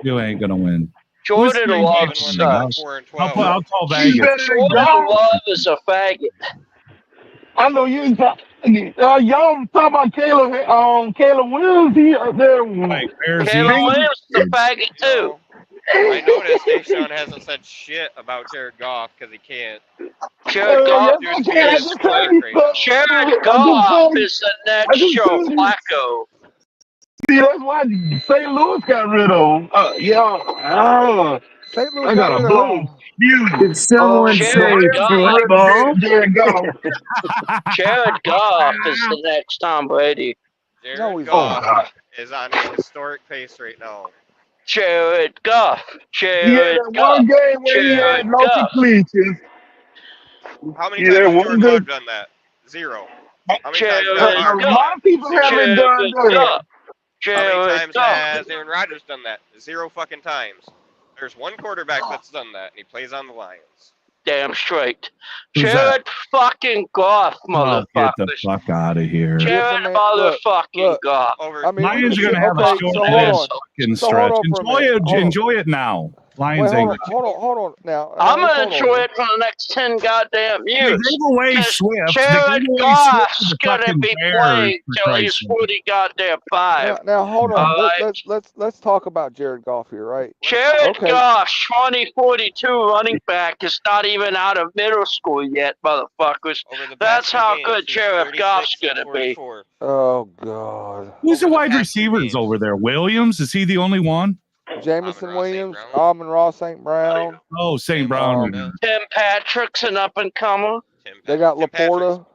You ain't gonna win. Jordan Who's Love Even when they go sucks. 4-12. I'll call He's Vegas. better than Jordan y'all. Love is a faggot. I know you. Y'all talking about Caleb Williams. He up there. Like Bears, Caleb Eagles. Williams is a faggot too. I noticed Deshaun hasn't said shit about Jared Goff because he can't. Jared Goff, yes, I can. I just said Right now. Jared Goff is the next just Joe said it. Flacco. See, that's why St. Louis got rid of him. St. Louis I got rid a of blue. him. Did someone say Jared Goff. football? Jared Goff. Jared Goff is the next Tom Brady. Jared No, he's Goff not. is on a historic pace right now. Jared Goff. He had Jared that Goff. one game where he Jared had no Goff. completions. How many Yeah, times has one Jordan good- Love done that? Zero. How many Jared times A has Goff. lot of people haven't done Jared that. Goff. How many Jared times Goff. has Aaron Rodgers done that? Zero fucking times. There's one quarterback that's done that, and he plays on the Lions. Damn straight. Who's that? Jared fucking Goff, Oh, get the motherfucker. fuck out of here. Jared man, look, motherfucking Goff. Over. I mean, Lions are look, going to have okay, a short so hold ass on. fucking So hold stretch. on for a minute. Hold on. Enjoy it now. Lions Wait, ain't. hold on now. I'm Let's gonna hold on. enjoy it for the next 10 goddamn They years. gave away Because Swift. They Jared gave away Goff's Swift to the gonna fucking be Bears, playing for till he's Christ's sake. 40 goddamn 5. Now hold on. All right. Let's talk about Jared Goff here, right? Jared Okay. Goff, 2042 running back, is not even out of middle school yet, motherfuckers. Over the That's past two how games, good he's Jared 36 Goff's and gonna be. 44. Oh God. Who's the Over the wide past two receivers games. over there? Williams? Is he the only one? Jamison Amon-Ra St. Williams, Brown. Amon-Ra St. Brown. Oh, St. Brown. Um, Tim Patrick's an up and comer. They got Tim Patrick's Laporta.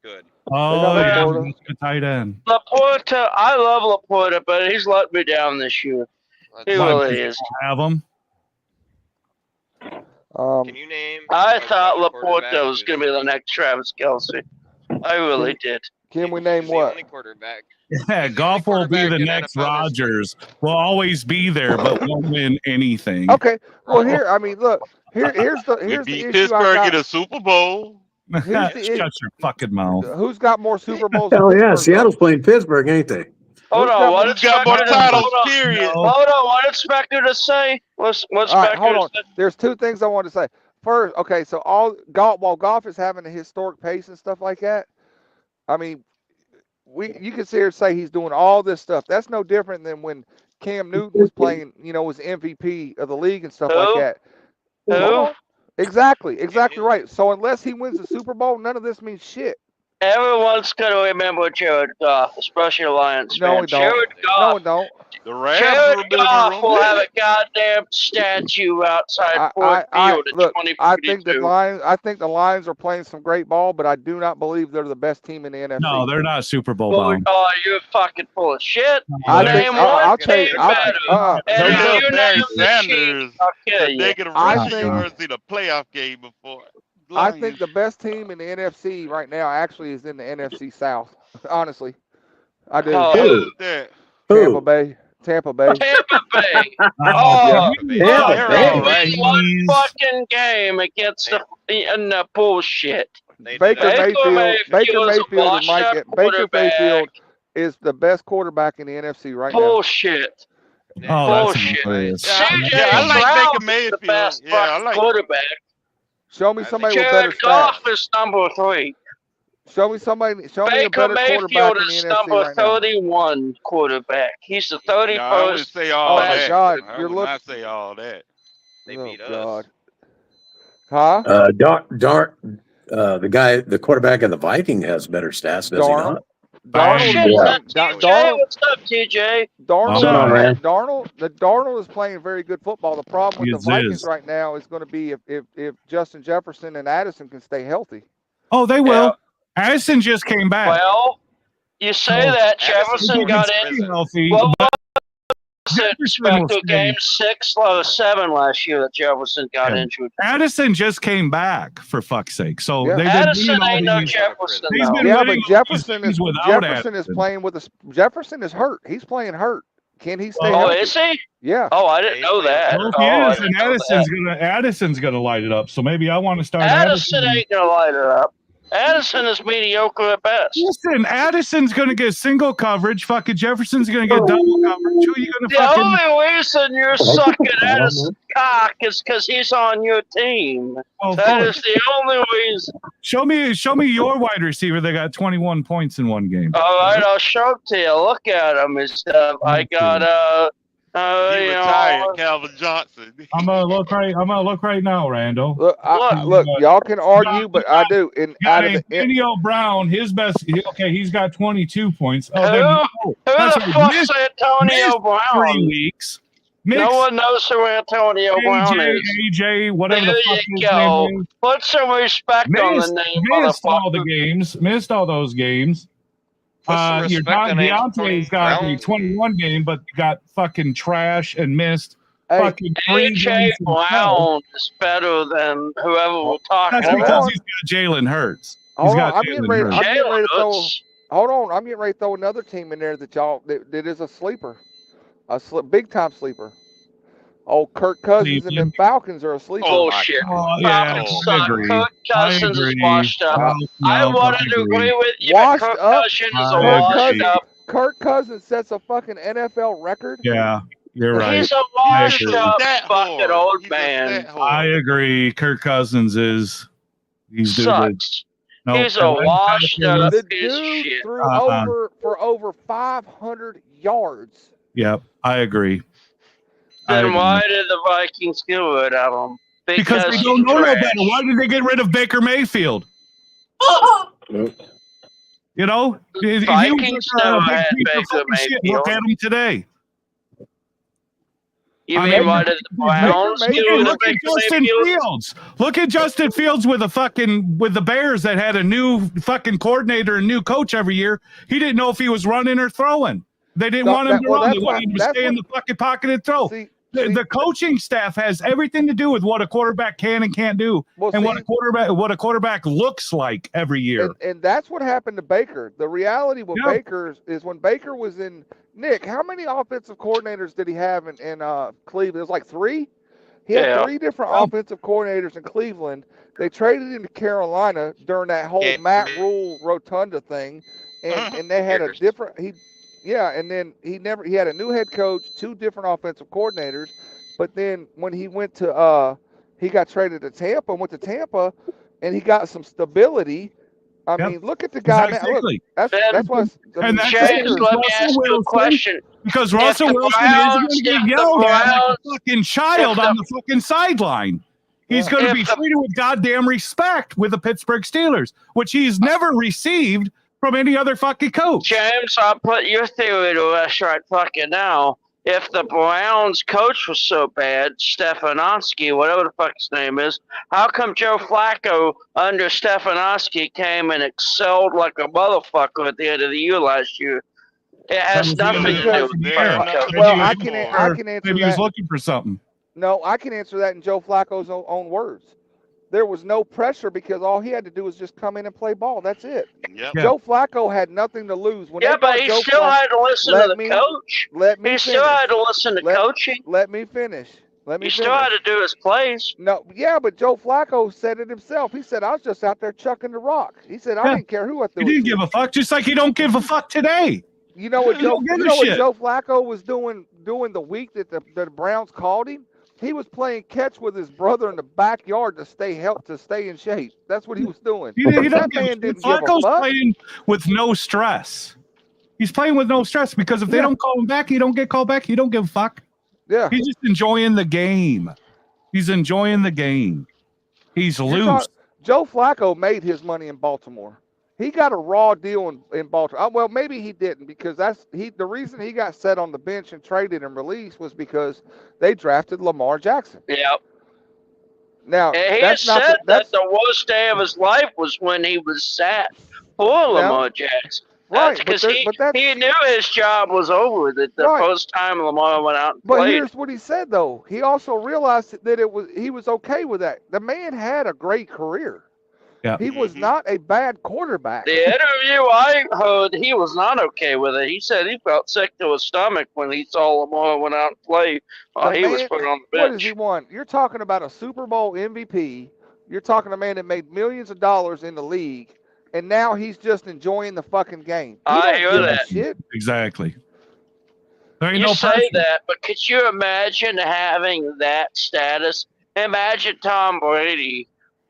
Good. Oh, got yeah, Laporta. he's a tight end. Laporta, I love Laporta, but he's let me down this year. He Why, really because is. they Have him. Can you name? I a thought running quarterback Laporta was who's- going to be the next Travis Kelce. I really did. Can we who's name the what? only quarterback. Yeah, Golf will be the quarterback in next NFL history. Rodgers. Will always be there, but won't win anything. Okay. Well, here, I mean, look. Here's the issue I got. a Super Bowl. Here's the Shut your fucking mouth. Who's got more Super Bowls? than Hell yeah, Pittsburgh, Seattle's playing Pittsburgh, ain't they? Hold Who's on, got what more- did Spectre period. No. Hold on, what did Spectre say? What's All right, Spectre hold on. say? There's two things I want to say. First, okay, so while golf is having a historic pace and stuff like that, I mean, you can sit here and say he's doing all this stuff. That's no different than when Cam Newton was playing, was MVP of the league and stuff like Who? that. Who? Hold on. Exactly Newton. right. So unless he wins the Super Bowl, none of this means shit. Everyone's going to remember Jared Goff, especially Lions No, fans. we don't. Jared No, Goff, it don't. The Jared Goff will have a goddamn statue outside Ford Field in Look, I think 2042. the Lions are playing some great ball, but I do not believe they're the best team in the NFC. No, they're not Super Bowl Oh, bound. you're fucking full of shit. I They're- think Name one I'll tell you. team I'll, better. And no, if no, you name the Chiefs, I'll kill you. I think in a playoff game before. I think the best team in the NFC right now actually is in the NFC South. Honestly, I do. Oh. Tampa Bay. Tampa Bay. Tampa Bay. Oh, Yeah, They right. win one fucking game against the bullshit. They did Baker that. Mayfield. Baker is a Mayfield and washed-up Baker quarterback. Mayfield is the best quarterback in the NFC right now. Bullshit. Oh, that's Bullshit. hilarious. CJ I like Stroud Baker is the Mayfield. best Yeah, I fucking like- quarterback. Show me I somebody with better Jared stats. Goff is number 3. Show me somebody. Show me a Baker better quarterback Mayfield in the is NFC number right now. 31 quarterback. He's the 31st. say all that. God, you're looking- say all that. They Oh, beat us. God. Huh? The quarterback of the Viking has better stats, does he Darnold. not? Darnold, Shit, Yeah. TJ, what's up, TJ? Darnold, What's on, man? Darnold is playing very good football. The problem with Yes, the it Vikings is. right now is going to be if Justin Jefferson and Addison can stay healthy. Oh, they will. Addison just came back. Well, you say Oh, that Addison Jefferson He got can in. stay healthy, Well, but Jefferson Jefferson will to stay. game 6 out of 7 last year that Jefferson got Yeah. injured. Addison just came back, for fuck's sake. So Yeah. they've been Addison beating all ain't no these- Jefferson, He's though. been Yeah, but winning all Jefferson these is without Jefferson is Addison. playing with Jefferson is hurt. He's playing hurt. Can he stay Oh, Oh, healthy? is he? Yeah. Oh, I didn't know that. Well, if Oh, he I is, didn't then know Addison's gonna light it up. So maybe I want to start that. Addison ain't gonna light it up. Addison is mediocre at best. Listen, Addison's gonna get single coverage. Fucking Jefferson's gonna get double coverage. Who are you gonna The fucking? only reason you're sucking Addison's cock is because he's on your team. Well, of That course. is the only reason. Show me your wide receiver that got 21 points in one game. All right, I'll show it to you. Look at him. I got You retired know, Calvin Johnson. I'm gonna look right now, Randall. Look, look, y'all can argue, but I do. And Got out of the Antonio Brown, his best. Okay, he's got 22 points. Oh, who that's the right. fuck's Antonio missed 3 Brown? weeks. No one knows who Antonio Brown is. AJ, whatever There the fuck you his go. name is. Put some respect on the name, Missed all the motherfucker. games. Missed all those games. Put some Your respect on Deontay's got Brown. a 21 game, but got fucking trash and missed Hey, fucking 3 AJ games himself. Brown is better than whoever we're talking That's because about. he's got Jalen Hurts. hold got on, I'm getting Jalen ready. Hurts. I'm getting ready to throw. Hurts. Hold on, I'm getting ready to throw another team in there that y'all that is a sleeper, big time sleeper. Oh, Kirk Cousins and them Cleveland. Falcons are a sleeper. Bullshit. Oh, yeah, Falcons I suck. agree. Kirk Cousins is washed up. I wanted to agree with you. Washed Kirk up? Cousins is I washed agree. up. Kirk Cousins sets a fucking NFL record. Yeah, you're right. He's a washed agree. up That fucking hard. old He's a man. stat hard. I agree. Kirk Cousins is he's doing Sucks. no, He's a washed up The piece of dude shit. threw Uh-uh. for over 500 yards. Yep, I agree. I Then agree. why did the Vikings get rid of him? Because they he's don't know no trash. better. Why did they get rid of Baker Mayfield? You know, he was Vikings a never big had piece of Baker fucking shit. Mayfield. Look at him today. You I mean mean, why did the Browns Baker get rid of Look at Baker Justin Mayfield? Fields. Look at Justin Fields with the Bears that had a new fucking coordinator and new coach every year. He didn't know if he was running or throwing. They didn't want him to run. They wanted him to stay in the fucking pocket and throw. See, The coaching staff has everything to do with what a quarterback can and can't do, and what a quarterback looks like every year. and that's what happened to Baker. The reality with Yeah. Baker is when Baker was in Nick, how many offensive coordinators did he have in Cleveland? It was like 3. He had Yeah. 3 different offensive coordinators in Cleveland. They traded him to Carolina during that whole Yeah. Matt Rule Rotunda thing, and they had a Years. different and then he had a new head coach, 2 different offensive coordinators, but then when he went to he got traded to Tampa, went to Tampa, and he got some stability. I Yep. mean, look at the guy now. Look, Exactly. that's why. And that's James, because let me Russell ask you a Wilson- question. Because If Russell the Wilson Browns- is going to if get the yelled at like Browns- a fucking child if on the- the fucking sideline. He's going to If be the- treated with goddamn respect with the Pittsburgh Steelers, which he's never received from any other fucking coach. James, I'll put your theory to rest right fucking now. If the Browns coach was so bad, Stefanowski, whatever the fuck his name is, how come Joe Flacco under Stefanowski came and excelled like a motherfucker at the end of the year last year? It has That was nothing the to end do of with the the year. fucking coach. Well, Maybe I he was can bored. answer Maybe he was that. looking for something. No, I can answer that in Joe Flacco's own words. There was no pressure because all he had to do was just come in and play ball. That's it. Yep. Yeah. Joe Flacco had nothing to lose. When Yeah, they but brought he Joe still Flacco- had to listen let to the me- coach. Let me He finish. still had to listen to Let- coaching. Let me finish. Let me He finish. still had to do his plays. No, yeah, but Joe Flacco said it himself. He said, "I was just out there chucking the rock." He said, "I Yeah. didn't care who I He threw it didn't to." give a fuck, just like he don't give a fuck today. You know what He Joe? don't give You a know what shit. Joe Flacco was doing the week that the Browns called him? He was playing catch with his brother in the backyard to stay in shape. That's what he was doing. He that doesn't give a man shit. didn't give a Flacco's fuck. playing with no stress. He's playing with no stress because if they Yeah. don't call him back, he don't get called back. He don't give a fuck. Yeah. He's just enjoying the game. He's enjoying the game. He's You're loose. talk- Joe Flacco made his money in Baltimore. He got a raw deal in Baltimore. Well, maybe he didn't because the reason he got set on the bench and traded and released was because they drafted Lamar Jackson. Yep. Now And he that's not said that's that the worst day of his life was when he was sat for Lamar Jackson. right. Because But that's he knew his job was over the Right. first time Lamar went out and But played. here's what he said though. He also realized that he was okay with that. The man had a great career. Yeah. He was not a bad quarterback. The interview I heard, he was not okay with it. He said he felt sick to his stomach when he saw Lamar went out and play. The He was man- put on the What has he bench. won? You're talking about a Super Bowl MVP. You're talking a man that made millions of dollars in the league, and now he's just enjoying the fucking game. He I don't hear give a that. shit. Exactly. There ain't You no say pressure. that, but could you imagine having that status? Imagine Tom Brady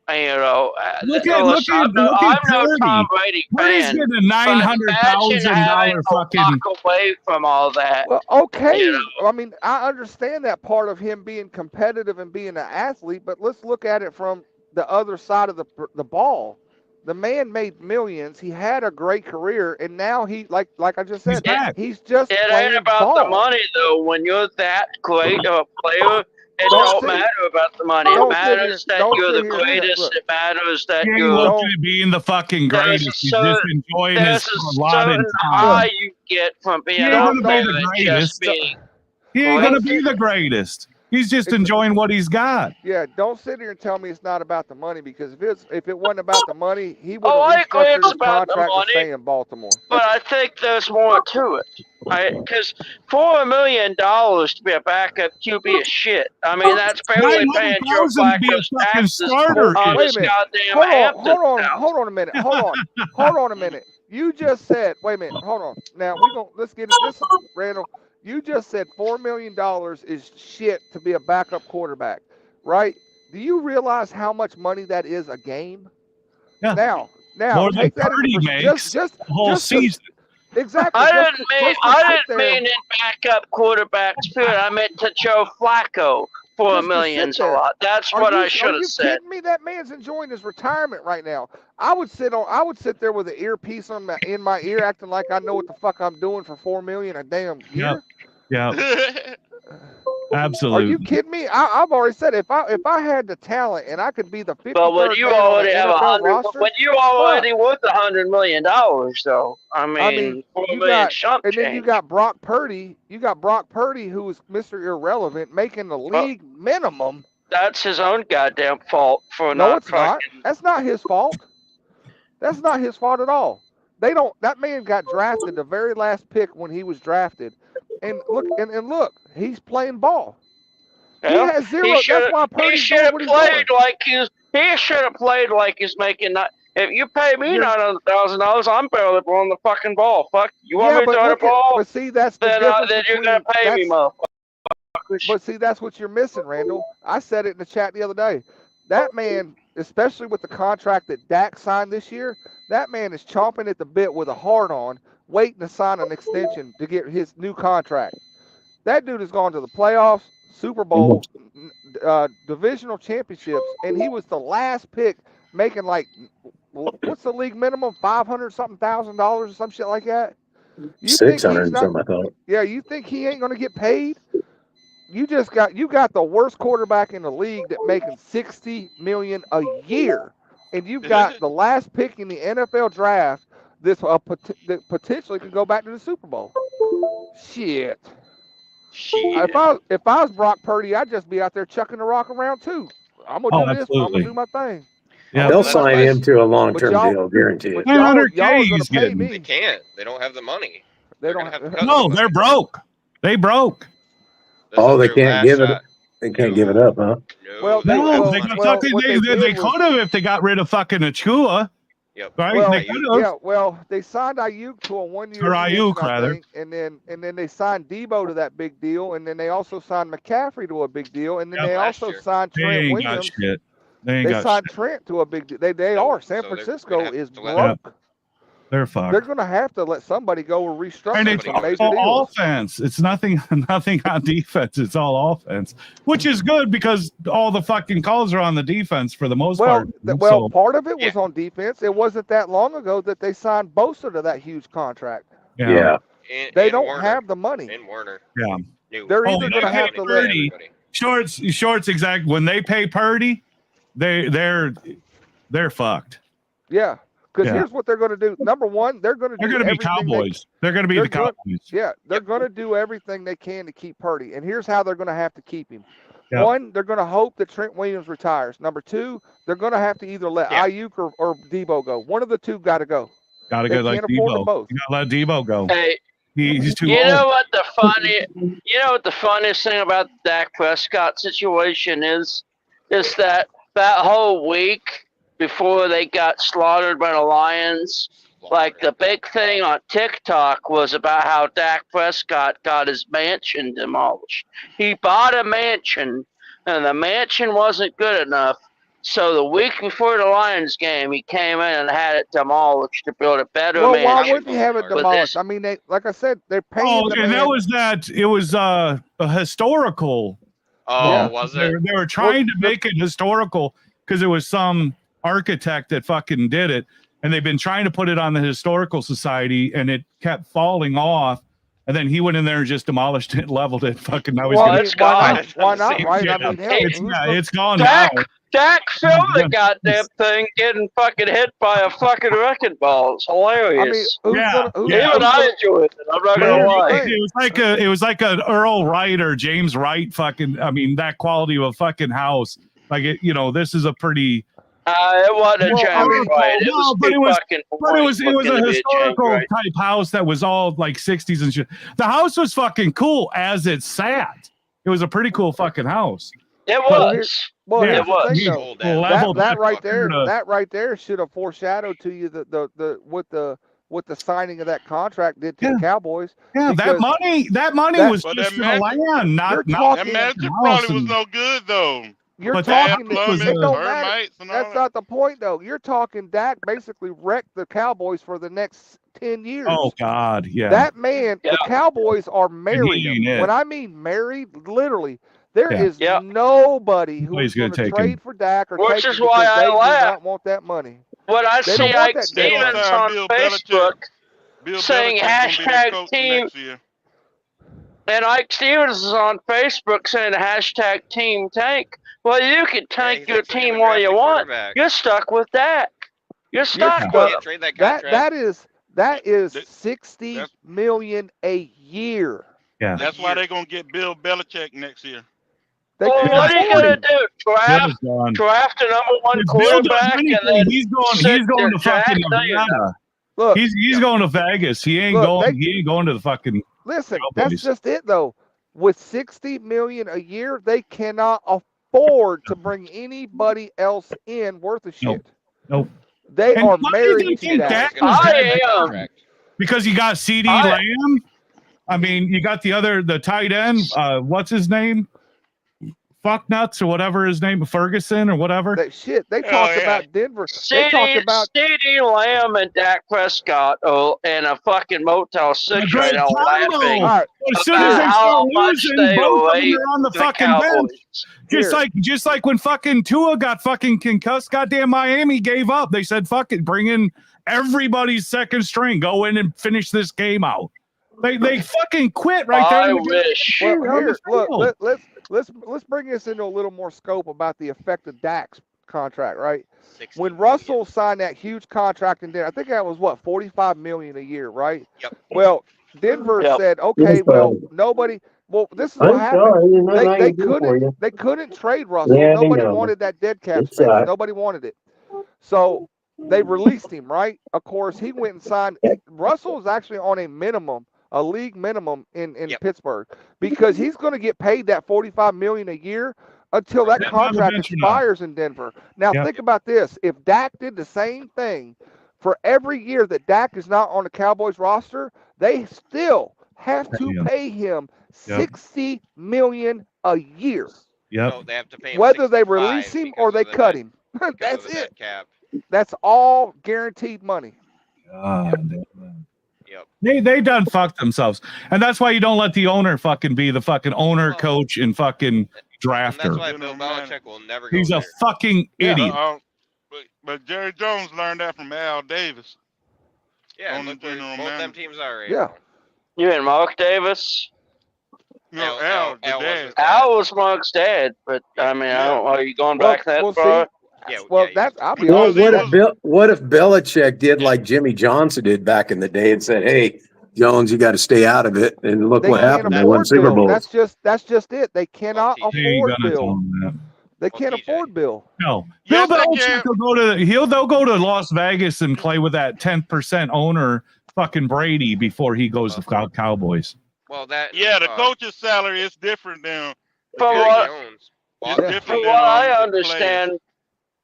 Look listen, at I'm no Purdy. Tom Brady Purdy's fan, getting a but imagine $900,000 having to fucking. walk away from all that. Well, okay. You know. I mean, I understand that part of him being competitive and being an athlete, but let's look at it from the other side of the ball. The man made millions. He had a great career, and now he, like I just said, he's just It playing ain't about ball. the money though. When you're that great of a player, it Don't don't sit- matter about the money. It don't sit here- matters that don't you're sit the here and say that. greatest. Look. It matters that He ain't you're. looking at being the fucking There's greatest. a He's just certain, enjoying there's his a allotted certain time. high you get from being He ain't out gonna be there the and greatest. just being. He ain't Well, gonna be the greatest. He's just enjoying what he's got. Yeah, don't sit here and tell me it's not about the money, because if it wasn't about the money, he would Oh, I have agree restructured it's his about the contract to money. stay in Baltimore. But I think there's more to it. Because $4 million to be a backup QB is shit. I mean, that's barely paying Joe 900,000 to be a Flacco's fucking taxes starter. on Wait his a minute. goddamn Hold Hampton house. on a minute. Hold on a minute. You just said, wait a minute, hold on. Now let's get into this, Randall. You just said $4 million is shit to be a backup quarterback, right? Do you realize how much money that is a game? Yeah. Now More than take that Purdy into makes just the whole season. exactly. I just didn't to- mean just to I sit didn't there- mean in backup quarterbacks period. I meant to Joe Flacco. $4 Just to million's sit a there. lot. That's what I should Are have you said. kidding me? That man's enjoying his retirement right now. I would sit there with an earpiece in my ear, acting like I know what the fuck I'm doing for $4 million a damn year. Yeah, Are absolutely. you kidding me? I've already said if I had the talent and I could be the 53rd But when you man on already the have NFL roster, when you already worth $100 million, though. I mean, $4 you million got, chump and then change. you got Brock Purdy. You got Brock Purdy, who is Mr. Irrelevant, making the league minimum. That's his own goddamn fault for No, not it's not. fucking. That's not his fault. That's not his fault at all. That man got drafted the very last pick when he was drafted. And look, he's playing ball. He Yeah. has zero. That's why He Purdy's should doing have what he's doing. played like he should have played like he's making that. If you pay me $900,000, I'm barely blowing the fucking ball. Fuck, you want me to throw the ball? But see, that's the Then difference then you're gonna between- pay me, that's- motherfucker. But see, that's what you're missing, Randall. I said it in the chat the other day. That man, especially with the contract that Dak signed this year, that man is chomping at the bit with a heart on, waiting to sign an extension to get his new contract. That dude has gone to the playoffs, Super Bowl, divisional championships, and he was the last pick, making like, what's the league minimum? $500,000 or some shit like that. You think he's 600 and not- something, I thought. Yeah, you think he ain't gonna get paid? You got the worst quarterback in the league that making $60 million a year, and you've got the last pick in the NFL draft that potentially could go back to the Super Bowl. Shit. If I was Brock Purdy, I'd just be out there chucking the rock around too. I'm gonna do this. I'm absolutely. gonna do my thing. Yeah, They'll but- sign him to a long-term y'all- deal, guaranteed. But 900K y'all are gonna he's pay getting. me. They can't. They don't have the money. They They're don't gonna have have. to cut No, somebody. they're broke. They broke. This Oh, is they their can't last give it. shot. They can't give it up, huh? No, Well, they No, don't have they, the money. well, fucking, what they, they they did was- could have if they got rid of fucking Achua. Yep. Right? Well, They could have. yeah, well, they signed Ayuk to a 1-year Or extension, Ayuk, I rather. think, and then they signed Debo to that big deal, and then they also signed McCaffrey to a big deal, and then Yep. they Last also year. signed They Trent ain't Williams. got shit. They ain't They got signed shit. Trent to a big deal. They So- are. San so they're Francisco gonna have is to let- broke. They're fucked. They're going to have to let somebody go or restructure And it's some Somebody major all deals. offense. It's nothing on defense. It's all offense, which is good because all the fucking calls are on the defense for the most Well, part. well, So, part of it was Yeah. on defense. It wasn't that long ago that they signed Bosa to that huge contract. Yeah. They And don't Warner. have the money. And Warner. Yeah. No. They're Oh, either they going to pay have to let. Purdy. Shorts exact. When they pay Purdy, they're fucked. Yeah, because Yeah. here's what they're going to do. Number one, they're going to They're do going to be everything they- Cowboys. They're going to be they're the good. Cowboys. Yeah, they're going to do everything they can to keep Purdy. And here's how they're going to have to keep him. Yep. One, they're going to hope that Trent Williams retires. Number two, they're going to have to either let Yeah. Ayuk or Debo go. One of the two got to go. Got to They go like can't afford them Debo. both. You got to let Debo go. Hey, He's too you old. know what the funniest thing about the Dak Prescott situation is that whole week before they got slaughtered by the Lions, like the big thing on TikTok was about how Dak Prescott got his mansion demolished. He bought a mansion, and the mansion wasn't good enough, So the week before the Lions game, he came in and had it demolished to build a better Well, why mansion. wouldn't he have it But demolished? this- I mean, they, like I said, they're paying Oh, the and man. that was that. It was a historical. Oh, Yeah. was They, it? they were trying to make it historical because it was some architect that fucking did it, and they've been trying to put it on the historical society, and it kept falling off. And then he went in there and just demolished it, leveled it. Fucking now he's Well, gonna. it's why gone. not? Why not? Right? Yeah, I mean, hell, it's, who's yeah, gonna- it's gone Dak, now. Dak filmed the goddamn thing getting fucking hit by a fucking wrecking ball. It's hilarious. I mean, who's Yeah, gonna? Who's, yeah. Even I enjoyed it. I'm not gonna But lie. here's the It was like a Earl Wright or James Wright fucking. I mean, that quality of a fucking house. Like it, this is a pretty. It wasn't a Well, I James mean, Wright. It no, was but too it was- fucking But it was boring a looking to be James historical Wright. type house that was all like 60s and shit. The house was fucking cool as it sat. It was a pretty cool fucking house. It Well, was. well, Yeah, here's the thing, was. though. Old ass Leveled That it right fucking there, to- that right there should have foreshadowed to you the what the signing of that contract did to Yeah. the Cowboys. Yeah, because that money that- was But just that for the land, You're not talking- That mansion house probably was and- no good though. You're But Bad talking. that was plumbing, It don't matter. termites, and all That's that. not the point, though. You're talking Dak basically wrecked the Cowboys for the next 10 years. Oh God, yeah. That man, the Yeah. Cowboys are married. he ain't it. When I mean married, literally, there Yeah. is Yeah. nobody who Nobody's is going gonna to take him. trade for Dak or Which take is him why because I they do laugh. not want that money. When I They see don't want Ike that Stevens deal. on Bill Facebook Bill saying Belichick's gonna be their hashtag coach team, next year. and Ike Stevens is on Facebook saying hashtag Team Tank. Well, you can tank he's your actually team gonna all draft you a want. quarterback. You're stuck with that. You're stuck stuck. with Can't trade that That contract. that is That- 60 that's- million a year. Yeah. That's why they're gonna get Bill Belichick next year. They Well, can't what are you afford gonna him. do? Bill's gone. Draft a number one If Bill does quarterback anything, and then he's going sit to there, fucking Jack, no, you're Nevada. Look, He's going to Vegas. He ain't Look, going. He ain't going to the fucking. listen, Cowboys. that's just it though. With 60 million a year, they cannot afford to bring anybody else in worth a shit. Nope. They And are why do you married to think that. Dak was I there? am. Contract. Because you got CD Lamb. I mean, you got the tight end. What's his name? Fuck nuts or whatever his name, Ferguson or whatever. That shit. They Oh, talked yeah. about Denver. They talked about CD Lamb and Dak Prescott in a fucking Motel 6 Great right now combo. laughing all right. As soon as they about start how much losing, they both of hate them are on the the fucking bench. Cowboys. Here. Just like when fucking Tua got fucking concussed, goddamn Miami gave up. They said, "Fuck it, bring in everybody's second string, go in and finish this game out." They fucking quit right there. I in the game. wish. Well, on the here, look, field. let's bring this into a little more scope about the effect of Dak's contract, right? 60 When million. Russell signed that huge contract in Denver, I think that was what, 45 million a year, right? Yep. Well, Denver Yep. said, okay, Yes, well, nobody. Well, this is what I'm happened. sorry, there's nothing I They can do for you. they couldn't trade Russell. Yeah, I Nobody know. wanted that dead cap It's space. all right. Nobody wanted it. So they released him, right? Of course, he went and signed. Russell is actually on a minimum, a league minimum in Yep. Pittsburgh, because he's going to get paid that 45 million a year until that Yeah, contract eventually not. expires in Denver. Now Yep. think about this: if Dak did the same thing for every year that Dak is not on the Cowboys roster, they still have to Yeah. pay him Yep. 60 million a year, Yep. No, they have to pay him whether they 65 release him or because they of the cut dead- him. because of That's the dead it. Cap. That's all guaranteed money. God damn. Yep. They done fucked themselves, and that's why you don't let the owner fucking be the fucking owner, Well, coach, and fucking And drafter. that's why You Bill know, man. Belichick will never go He's a there. fucking idiot. But Jerry Jones learned that from Al Davis. Yeah, on the look where general both them manager. teams are right Yeah. now. You and Mark Davis? You know, Al Al, was the dad. his- Al was Mark's dad, but I mean, I don't. Are you going back that Well, far? Yeah, Well, yeah, that's I'll be Well, honest. what if Belichick did like Jimmy Johnson did back in the day and said, "Hey, Jones, you got to stay out of it," and look They what can't happened. They won afford Super Bill. Bowls. That's just it. They cannot TJ. They ain't afford gonna tell Bill. him that. They Well, can't TJ. afford Bill. No, Yes, Bill they Belichick can. will go to they'll go to Las Vegas and play with that 10% owner, fucking Brady, before he goes to Cowboys. Well, that Yeah, the coach's salary is different than From Jerry what Jones. it's bought- Yeah. different from than what I the understand, Jerry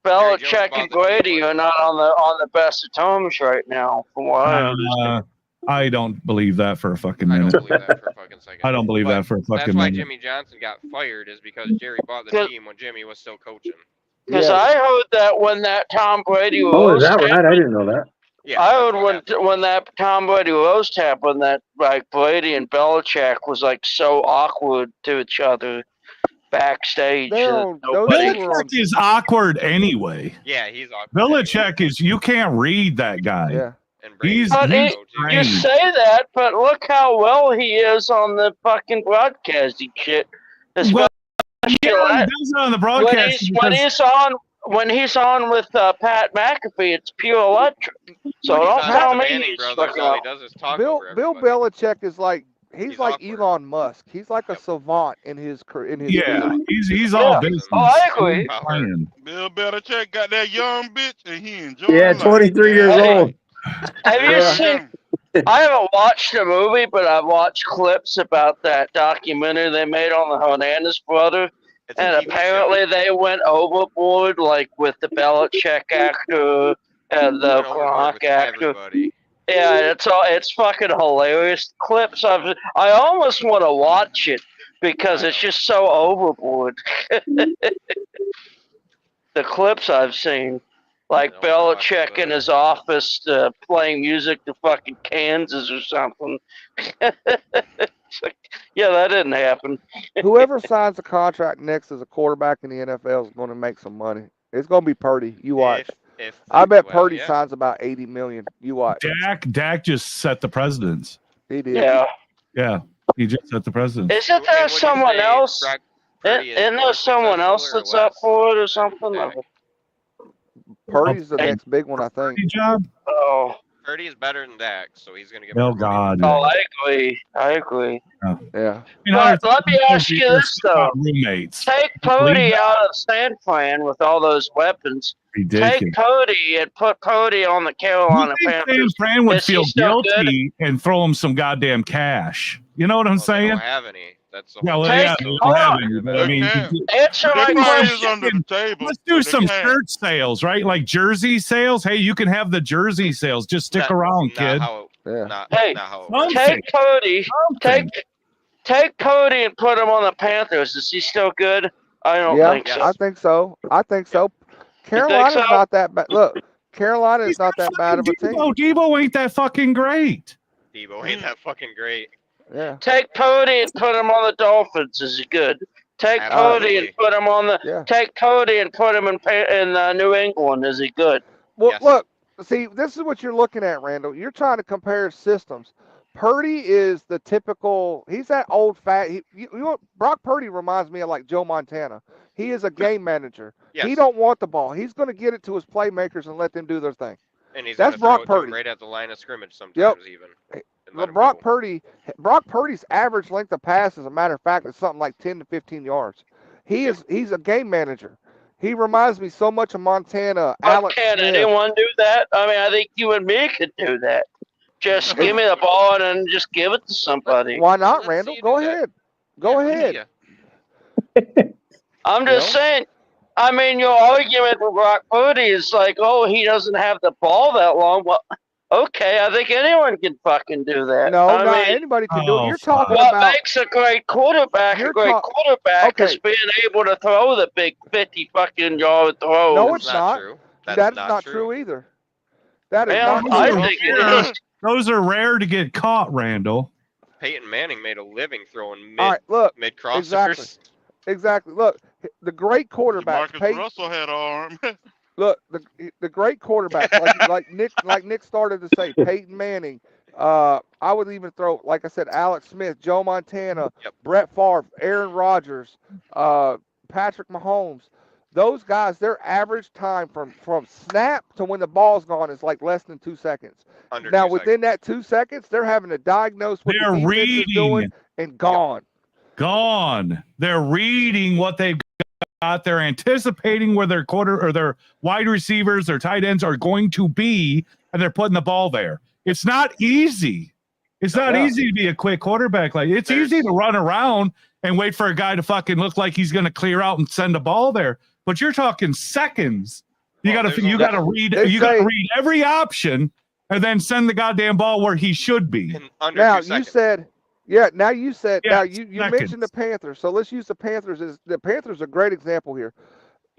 Belichick Jones and bought the Grady team. are not on the best of terms right now. From what I understand. I don't believe that for a fucking I don't minute. believe that for a fucking second. I don't believe But that for a That's fucking why minute. Jimmy Johnson got fired, is because Jerry bought the Good. team when Jimmy was still coaching. Because Yeah. I heard that when that Tom Brady Oh, is roast that right? I happened, didn't know that. Yeah, I that's heard what happened. when that Tom Brady roast happened that like Brady and Belichick was like so awkward to each other backstage. They're that on those nobody. two are on. Belichick is awkward anyway. Yeah, he's awkward. Belichick is, you can't read that guy. Yeah. And He's, But he's you strange. say that, but look how well he is on the fucking broadcasting shit. Especially Well, yeah, he does it on the broadcast. when he's on with Pat McAfee, it's pure electric. So When he's don't on tell the me Manning he's brothers, fucking all he up. does is talk Bill over Bill everybody. Belichick is like he's like awkward. Elon Musk. He's like a savant in his Yeah, field. he's all Yeah. business. Oh, I agree. He's playing. Bill Belichick got that young bitch and he enjoying Yeah, life. 23 years Hey. old. Have you Yeah. seen? I haven't watched the movie, but I've watched clips about that documentary they made on the Hernandez brother. It's a And TV apparently they went overboard, like with the Belichick actor and the show. Went overboard Gronk with actor. everybody. Yeah, it's fucking hilarious. Clips I almost want to watch it because it's just so overboard. The clips I've seen, like I don't watch it, Belichick but- in his office playing music to fucking Kansas or something. It's like, yeah, that didn't happen. Whoever signs a contract next as a quarterback in the NFL is going to make some money. It's going to be Purdy. You watch. If I bet well, Purdy yeah. signs about 80 million. You watch. Dak just set the precedence. He did. Yeah. Yeah, he just set the precedence. Isn't And there would you someone say else? Brock Purdy is Isn't there more someone else successful that's or up less for it or than something? Dak? Purdy's the Hey. next big one, I think. Good job. Oh, Purdy is better than Dak, so he's gonna get Oh more money. God. oh, I agree. I agree. Yeah. You know, But let me ask you this though: roommates. take Purdy out of San Fran with all those weapons. Ridiculous. Take Purdy and put Purdy on the Carolina You think San Panthers. Fran would Is he feel still good? guilty and throw him some goddamn cash? You know what I'm Well, they saying? don't have any. That's the Yeah, whole well, thing. yeah, Take- they hold don't have on. any, but I mean, Okay. Answer my Their money is question. under the table. let's do but they some can't. shirt sales, right? Like jersey sales. Hey, you can have the jersey sales. Just stick Not- around, not kid. how it- Yeah. Not, Hey, not how it works. Something. Take Purdy. Something. Take Purdy and put him on the Panthers. Is he still good? I don't Yeah, think so. I think so. I think so. Carolina's so? not that bad. Look, Carolina is not that bad of a team. Debo ain't that fucking great. Debo ain't that fucking great. Yeah. Take Purdy and put him on the Dolphins. Is he good? Take Purdy and Absolutely. put him on the. Yeah. Take Purdy and put him in New England. Is he good? Well, Yes. look, see, this is what you're looking at, Randall. You're trying to compare systems. Purdy is the typical. He's that old fat. You know what? Brock Purdy reminds me of like Joe Montana. He is a game manager. Yes. He don't want the ball. He's going to get it to his playmakers and let them do their thing. And he's That's gonna Brock throw it to him Purdy. right at the line of scrimmage sometimes even. and Well, let him Brock go. Purdy's average length of pass, as a matter of fact, is something like 10 to 15 yards. He's a game manager. He reminds me so much of Montana. But Alex can Smith. anyone do that? I mean, I think you and me could do that. Just give me the ball and then just give it to somebody. Why not, Let's Randall? see you Go do that. ahead. Go Yeah, ahead. yeah. I'm just saying. I mean, your argument with Brock Purdy is like, oh, he doesn't have the ball that long. Well, okay, I think anyone can fucking do that. No, I not mean, anybody can do it. Oh, You're talking what about. makes a great quarterback You're a great quarterback is okay. being able to throw the big 50 fucking yard throws. No, That's it's not not. true. That's That is not true either. That is Well, not I true. think it is. Those are rare to get caught, Randall. Peyton Manning made a living throwing All right, look, mid crossers. exactly. Exactly. Look, the great quarterbacks. Marcus Peyton, Russell had an arm. look, the great quarterbacks like Nick started to say, Peyton Manning. I would even throw, like I said, Alex Smith, Joe Montana, Yep. Brett Favre, Aaron Rodgers, Patrick Mahomes. Those guys, their average time from snap to when the ball's gone is like less than 2 seconds. Under Now, 2 within that 2 seconds, they're having to diagnose what They're the defense is doing reading. and gone. Gone. They're reading what they've got. They're anticipating where their quarter or their wide receivers, their tight ends are going to be, and they're putting the ball there. It's not easy. It's not Yeah. easy to be a quick quarterback. Like it's easy to run around and wait for a guy to fucking look like he's going to clear out and send a ball there. But you're talking seconds. You Well, got to there's you only- got to read They you got to say- read every option and then send the goddamn ball where he should be. in under Now 2 seconds. you said, yeah. Now you said, Yeah, now you mentioned the seconds. Panthers. So let's use the Panthers as the Panthers are a great example here.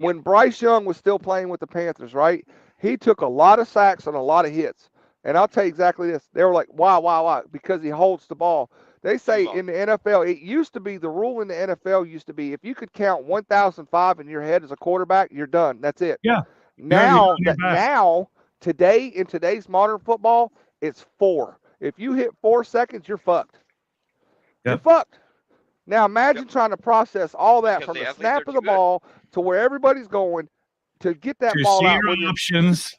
when Bryce Young was still playing with the Panthers, right? He took a lot of sacks and a lot of hits. And I'll tell you exactly this. They were like, why? Because he holds the ball. They say in the NFL, it used to be, the rule in the NFL used to be, if you could count 1,005 in your head as a quarterback, you're done. That's it. Yeah. Now, you're back. today, in today's modern football, it's 4. If you hit 4 seconds, you're fucked. You're Yep. fucked. Now imagine trying to process all that Because from the the athletes snap are of too the good. ball to where everybody's going to get that ball out. Receiver When you're, options.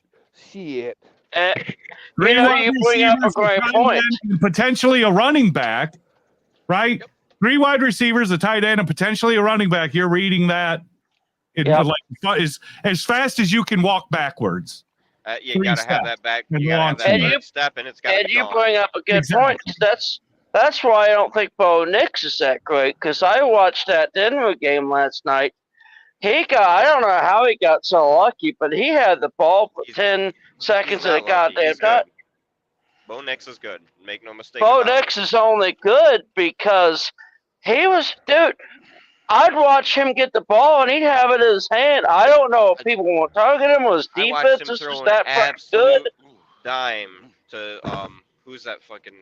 shit. Three You wide bring up a receivers, great tight point. end, and potentially a running back, right? Yep. 3 wide receivers, a tight end, and potentially a running back. You're reading that in Yep. like as fast as you can walk backwards. You 3 gotta have steps that back. and You gotta have launch that it. third step, and it's gotta And be you gone. bring up a good Exactly. point. 'Cause that's why I don't think Bo Nix is that great. Because I watched that Denver game last night. I don't know how he got so lucky, but he had the ball for 10 seconds He's at a not lucky. goddamn He's time. good. Bo Nix is good. Make no mistake Bo about Nix is only good because he was, dude. I'd watch him get the ball and he'd have it in his hand. I don't know if people were targeting him or his it. I watched defense him was throw just an that fucking absolute good. dime to who's that fucking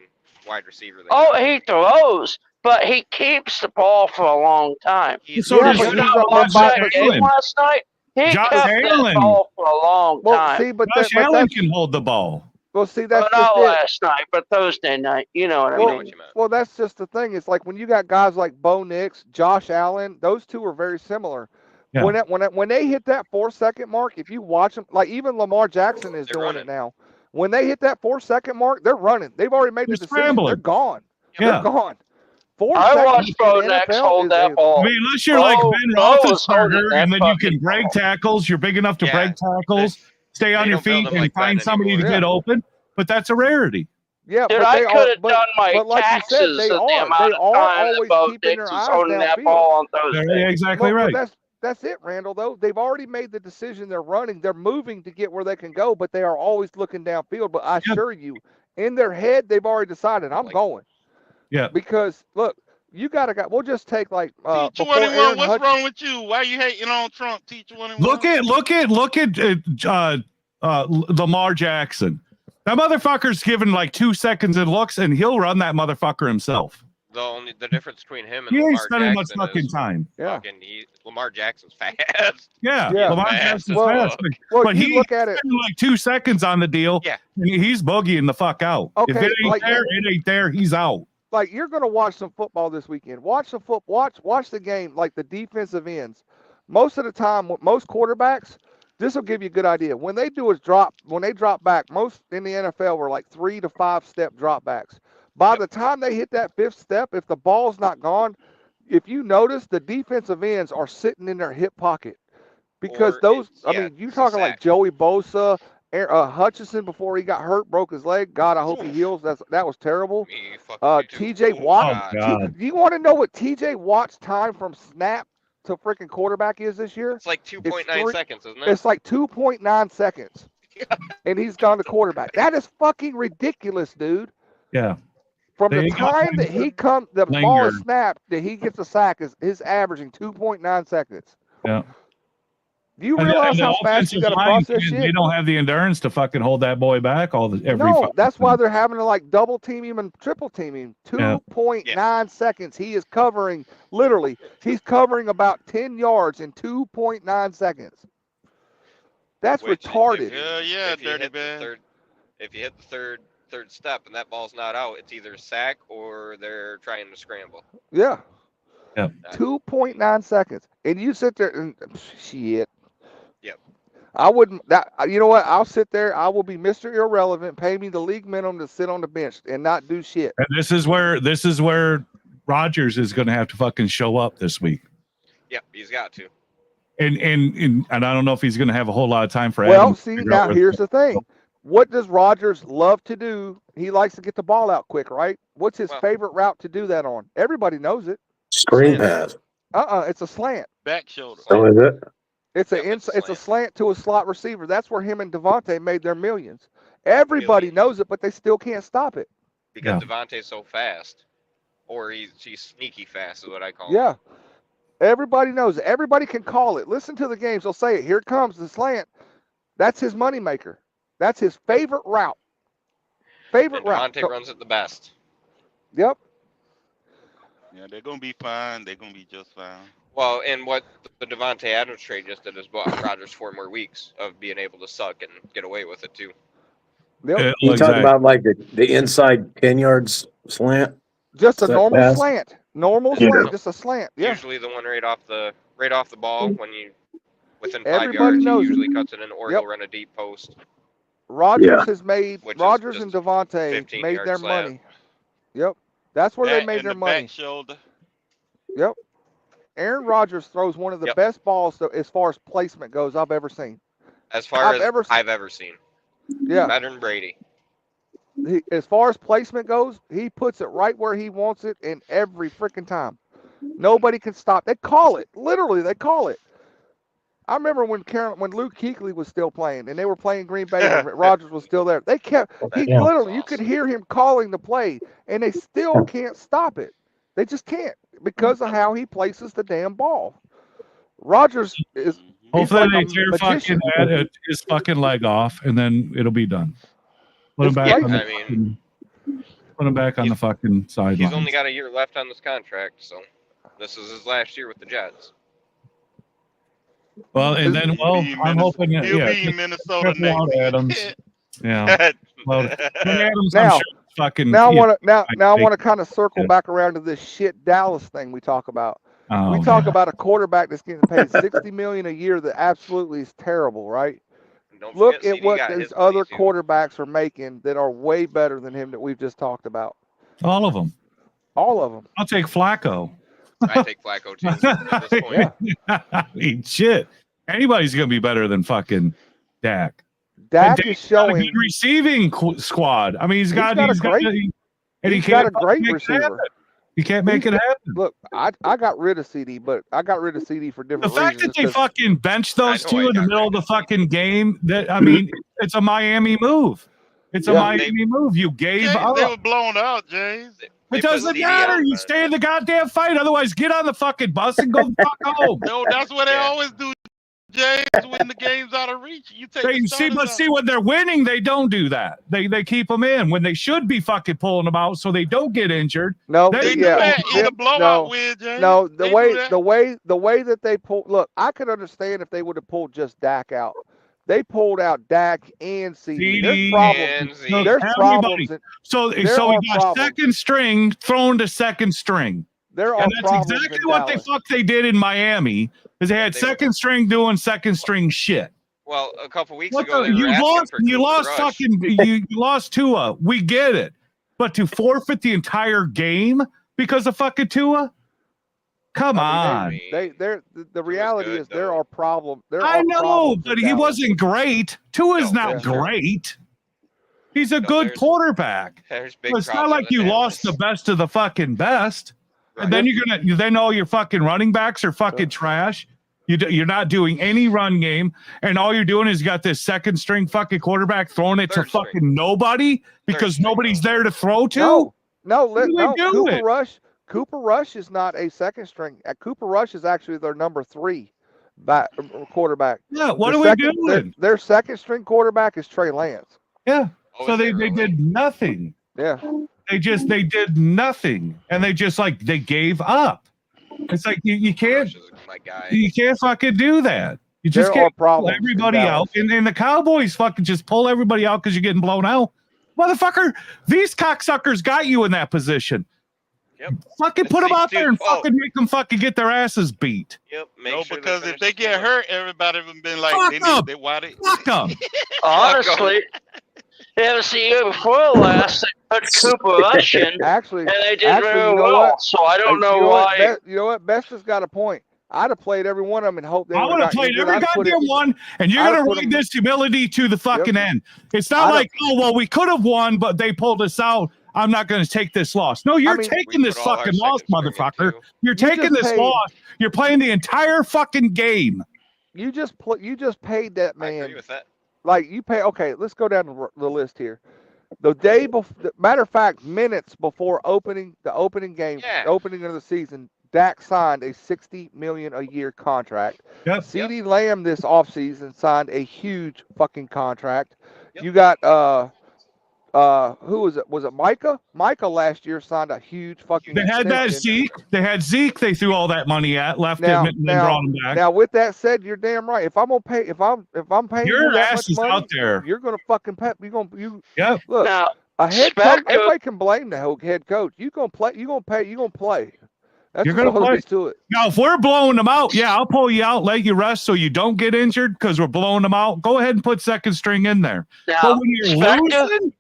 wide receiver? Oh, he throws, but he keeps the ball for a long time. So Yeah, does but You he's not up watch by that game Allen. last night? He Josh kept Allen. that ball for a long Well, time. see, but Josh but Allen that's can hold the ball. well, see, Well, that's not just it. last night, but Thursday night. You know what I know Well, what you meant. well, that's just the thing. It's like when you got guys like Bo Nix, Josh Allen, those two are very similar. Yeah. When they hit that 4-second mark, if you watch them, like even Lamar Jackson is They're doing running. it now. When they hit that 4-second mark, they're running. They've already made They're the decision. scrambling. They're gone. Yeah. They're gone. 4 I seconds watched in Bo the Nix NFL hold is that a- ball. I mean, unless you're like Bo Ben was holding Roethlisberger, that and then you fucking can break ball. tackles. You're big enough to Yeah. break tackles, stay on They your don't build feet, them and like that find somebody to anymore. get open. But that's a rarity. Yeah, Dude, but I they could are. have done my But like you said, taxes they at the are. amount They of are time that always Bo keeping Nix their was eyes holding that downfield. ball on Thursday. They're exactly Well, right. that's it, Randall. Though they've already made the decision, they're running, they're moving to get where they can go, but they are always looking downfield. But I assure you, in their head, they've already decided, I'm going. Yeah. Because look, you got to go. We'll just take like Teacher before 21, Aaron what's Hutch- wrong with you? Why you hating on Trump, Teacher 21? Look at Lamar Jackson. That motherfucker's given like 2 seconds and looks, and he'll run that motherfucker himself. The difference between him and He ain't Lamar spending much Jackson fucking is time. Yeah. fucking Lamar Jackson's fast. Yeah, Yeah. Lamar Fast Jackson's as fast, fuck. Well, but you he look at it. spending like 2 seconds on the deal. Yeah. and he's boogieing the fuck out. If Okay, it ain't like- there, it ain't there. He's out. Like you're gonna watch some football this weekend. Watch the game. Like the defensive ends. Most of the time, most quarterbacks, this will give you a good idea. When they drop back, most in the NFL were like 3 to 5 step drop backs. By the time they hit that 5th step, if the ball's not gone, if you notice, the defensive ends are sitting in their hip pocket because Or those. it's- I yeah, mean, you it's a talking like sack. Joey Bosa, Hutchinson before he got hurt, broke his leg. God, I hope he heals. That was terrible. Me, fuck you too. TJ Oh, Watt. God. Do you want to know what TJ Watt's time from snap to freaking quarterback is this year? It's like 2.9 three- seconds, isn't it? It's like 2.9 seconds. And he's gone to quarterback. That is fucking ridiculous, dude. Yeah. From They the ain't got time that he comes, the ball linger. is snapped, that he gets a sack is averaging 2.9 seconds. Yeah. Do you And the- realize and the how fast you offensive got to line, process They shit? don't have the endurance to fucking hold that boy back every. No, fucking that's why time. they're having to like double team him and triple team him. 2.9 seconds. He is covering, literally, he's covering about 10 yards in 2.9 seconds. That's Which, retarded. Yeah, if you dirty hit the man. if you hit the third step and that ball's not out, it's either a sack or they're trying to scramble. Yeah. Yep. 2.9 seconds. And you sit there and shit. Yep. I wouldn't you know what? I'll sit there, I will be Mr. Irrelevant, pay me the league minimum to sit on the bench and not do shit. And this is where Rodgers is going to have to fucking show up this week. Yep, he's got to. And I don't know if he's going to have a whole lot of time for Well, Adam to see, figure out now where- here's the thing. What does Rodgers love to do? He likes to get the ball out quick, right? What's his Well- favorite route to do that on? Everybody knows it. Screen pass. It's a slant. Back shoulder. So is it? It's Yep, it's a slant to a slot receiver. That's where him and Devontae made their millions. Everybody Millions. knows it, but they still can't stop it. Because Yeah. Devontae's so fast. Or he's sneaky fast is what I call him. Yeah. Everybody knows it. Everybody can call it. Listen to the games. They'll say it. Here it comes the slant. That's his moneymaker. That's his favorite route. Favorite And route. Devontae runs it the best. Yep. Yeah, they're gonna be fine. They're gonna be just fine. Well, and what the Devontae Adams trade just did is bought Rodgers 4 more weeks of being able to suck and get away with it too. Yep. You talk about like the inside 10 yards slant? Just a That normal pass? slant. Normal Yeah. slant. Just a slant. Yeah. Usually the one right off the ball when you within 5 Everybody yards he knows it. usually cuts it in or Yep. he'll run a deep post. Rodgers Yeah. has made Which is Rodgers just and Devontae 15 made yard their slant. money. Yep. That's where they That made and their the money. back shoulder. Yep. Aaron Rodgers throws one of the Yep. best balls as far as placement goes I've ever seen. As far I've as ever seen. I've ever seen. Yeah. Better than Brady. As far as placement goes, he puts it right where he wants it in every freaking time. Nobody can stop. They call it. Literally, they call it. I remember when Luke Kuechly was still playing and they were playing Green Bay and Rodgers was still there. They kept Yeah. literally you could hear him calling the play and they still can't stop it. They just can't because of how he places the damn ball. Rodgers is he's Hopefully like they a tear magician. his fucking leg off, and then it'll be done. Put him It's back great. on the I mean, fucking, put him back on the fucking he's sideline. only got a year left on this contract, so this is his last year with the Jets. Well, and then He'll be in I'm hoping that, He'll yeah, be in Minnesota careful out, next. Adams. Yeah. Well, Adams, I'm Now- sure fucking. Now I yeah, want to now I take- want to kind of circle yeah. back around to this shit Dallas thing we talk about. oh, We talk man. about a quarterback that's getting paid $60 million a year that absolutely is terrible, right? And don't Look forget, at CD what got those his money, other too. quarterbacks are making that are way better than him that we've just talked about. all of them. All of them. I'll take Flacco. I take Flacco too at this point. Yeah. I mean, shit. Anybody's gonna be better than fucking Dak. Dak And is Dak's got a showing good receiving squad. I mean, he's got got a great- and he he's got a can't great make it receiver. happen. He can't make it happen. Look, I got rid of CD, but I got rid of CD for The different fact reasons. that they fucking benched those I know I two in the got middle of rid the of CD. fucking game, that I mean, it's a Miami move. It's a Yeah. Miami move. You gave James, up. they were blown out, James. They It put doesn't CD matter. on, You but- stay in the goddamn fight. Otherwise, get on the fucking bus and go the fuck home. No, that's what they Yeah. always do, James. When the game's out of reach, you take. They the see, but starters see, out. when they're winning, they don't do that. They keep them in when they should be fucking pulling them out so they don't get injured. No, They They do yeah, that in yeah, the blowout no. win, James. No, the They do way that. that they pulled. Look, I could understand if they would have pulled just Dak out. They pulled out Dak and CD. There's CD problems. and Z. No, There's everybody. problems. So There so we are got problems. second string thrown to second string. There are And that's problems exactly in what Dallas. they did in Miami, is they had They- second string doing second string shit. Well, a couple weeks What ago, the, they were you asking lost for you Cooper lost Rush. fucking you lost Tua. We get it. But to forfeit the entire game because of fucking Tua? Come I on. mean, the reality good, is there though. are problems. There I are know, problems but in he Dallas. wasn't great. Tua's No, not that's true. great. He's a No, good there's- quarterback. There's big But it's not problems like with you Dallas. lost the best of the fucking best. Right. And then then all your fucking running backs are fucking trash. You're not doing any run game, and all you're doing is you got this second string fucking quarterback throwing it to Third string. fucking nobody because string, nobody's though. there to throw to. No, What are they doing? Cooper Rush is not a second string. Cooper Rush is actually their number 3 quarterback. Yeah, what The are second- we doing? Their second string quarterback is Trey Lance. Yeah. Oh, So is they it really? did nothing. Yeah. They did nothing, and they just like they gave up. It's like you can't Rush is my guy. you can't fucking do that. You just There are can't pull problems in everybody out, Dallas. and the Cowboys fucking just pull everybody out because you're getting blown out. Motherfucker, these cocksuckers got you in that position. Yep. Fucking It's put them these out there and dudes' fault. fucking make them fucking get their asses beat. Yep. Make No, sure because finish if they the get score. hurt, everybody would been like, Fuck they up. need, why they? Fuck them. Honestly, yeah, the year before last, they put Cooper Rush in, Actually, and they did Actually, very you know well. what? So I don't know you know why. What, you know what? Besta's got a point. I'd have played every one of them and hoped they I would have got played injured. every I'd put it- goddamn one, and you're I'd gonna put ride them- this humility to the fucking end. It's not I'd like, oh well, we could have won, but they pulled us out. I'm not going to take this loss. No, you're mean, taking We this put all our fucking loss, second string in, motherfucker. too. You're You taking just this paid- loss. You're playing the entire fucking game. You just paid that I agree man. with that. Like you pay. Okay, let's go down the list here. The day before, matter of fact, minutes before the opening game, Yeah. opening of the season, Dak signed a $60 million a year contract. Yep. CeeDee Lamb this offseason signed a huge fucking contract. Yep. You got who was it? Was it Micah? Micah last year signed a huge fucking They had that extension. Zeke. They had Zeke. They threw all that money at, left Now- him, and then brought him back. Now, with that said, you're damn right. If I'm gonna pay, if I'm paying you Your that ass much is money, out there. you're gonna fucking pay. You Yep. look. Now, A head coach, Spectre- everybody can blame the head coach. You gonna play. You gonna pay. You gonna play. That's You're just gonna all there play. is to it. Now, if we're blowing them out, yeah, I'll pull you out, let you rest so you don't get injured because we're blowing them out. Go ahead and put second string in there. But now, when you're Spectre, losing,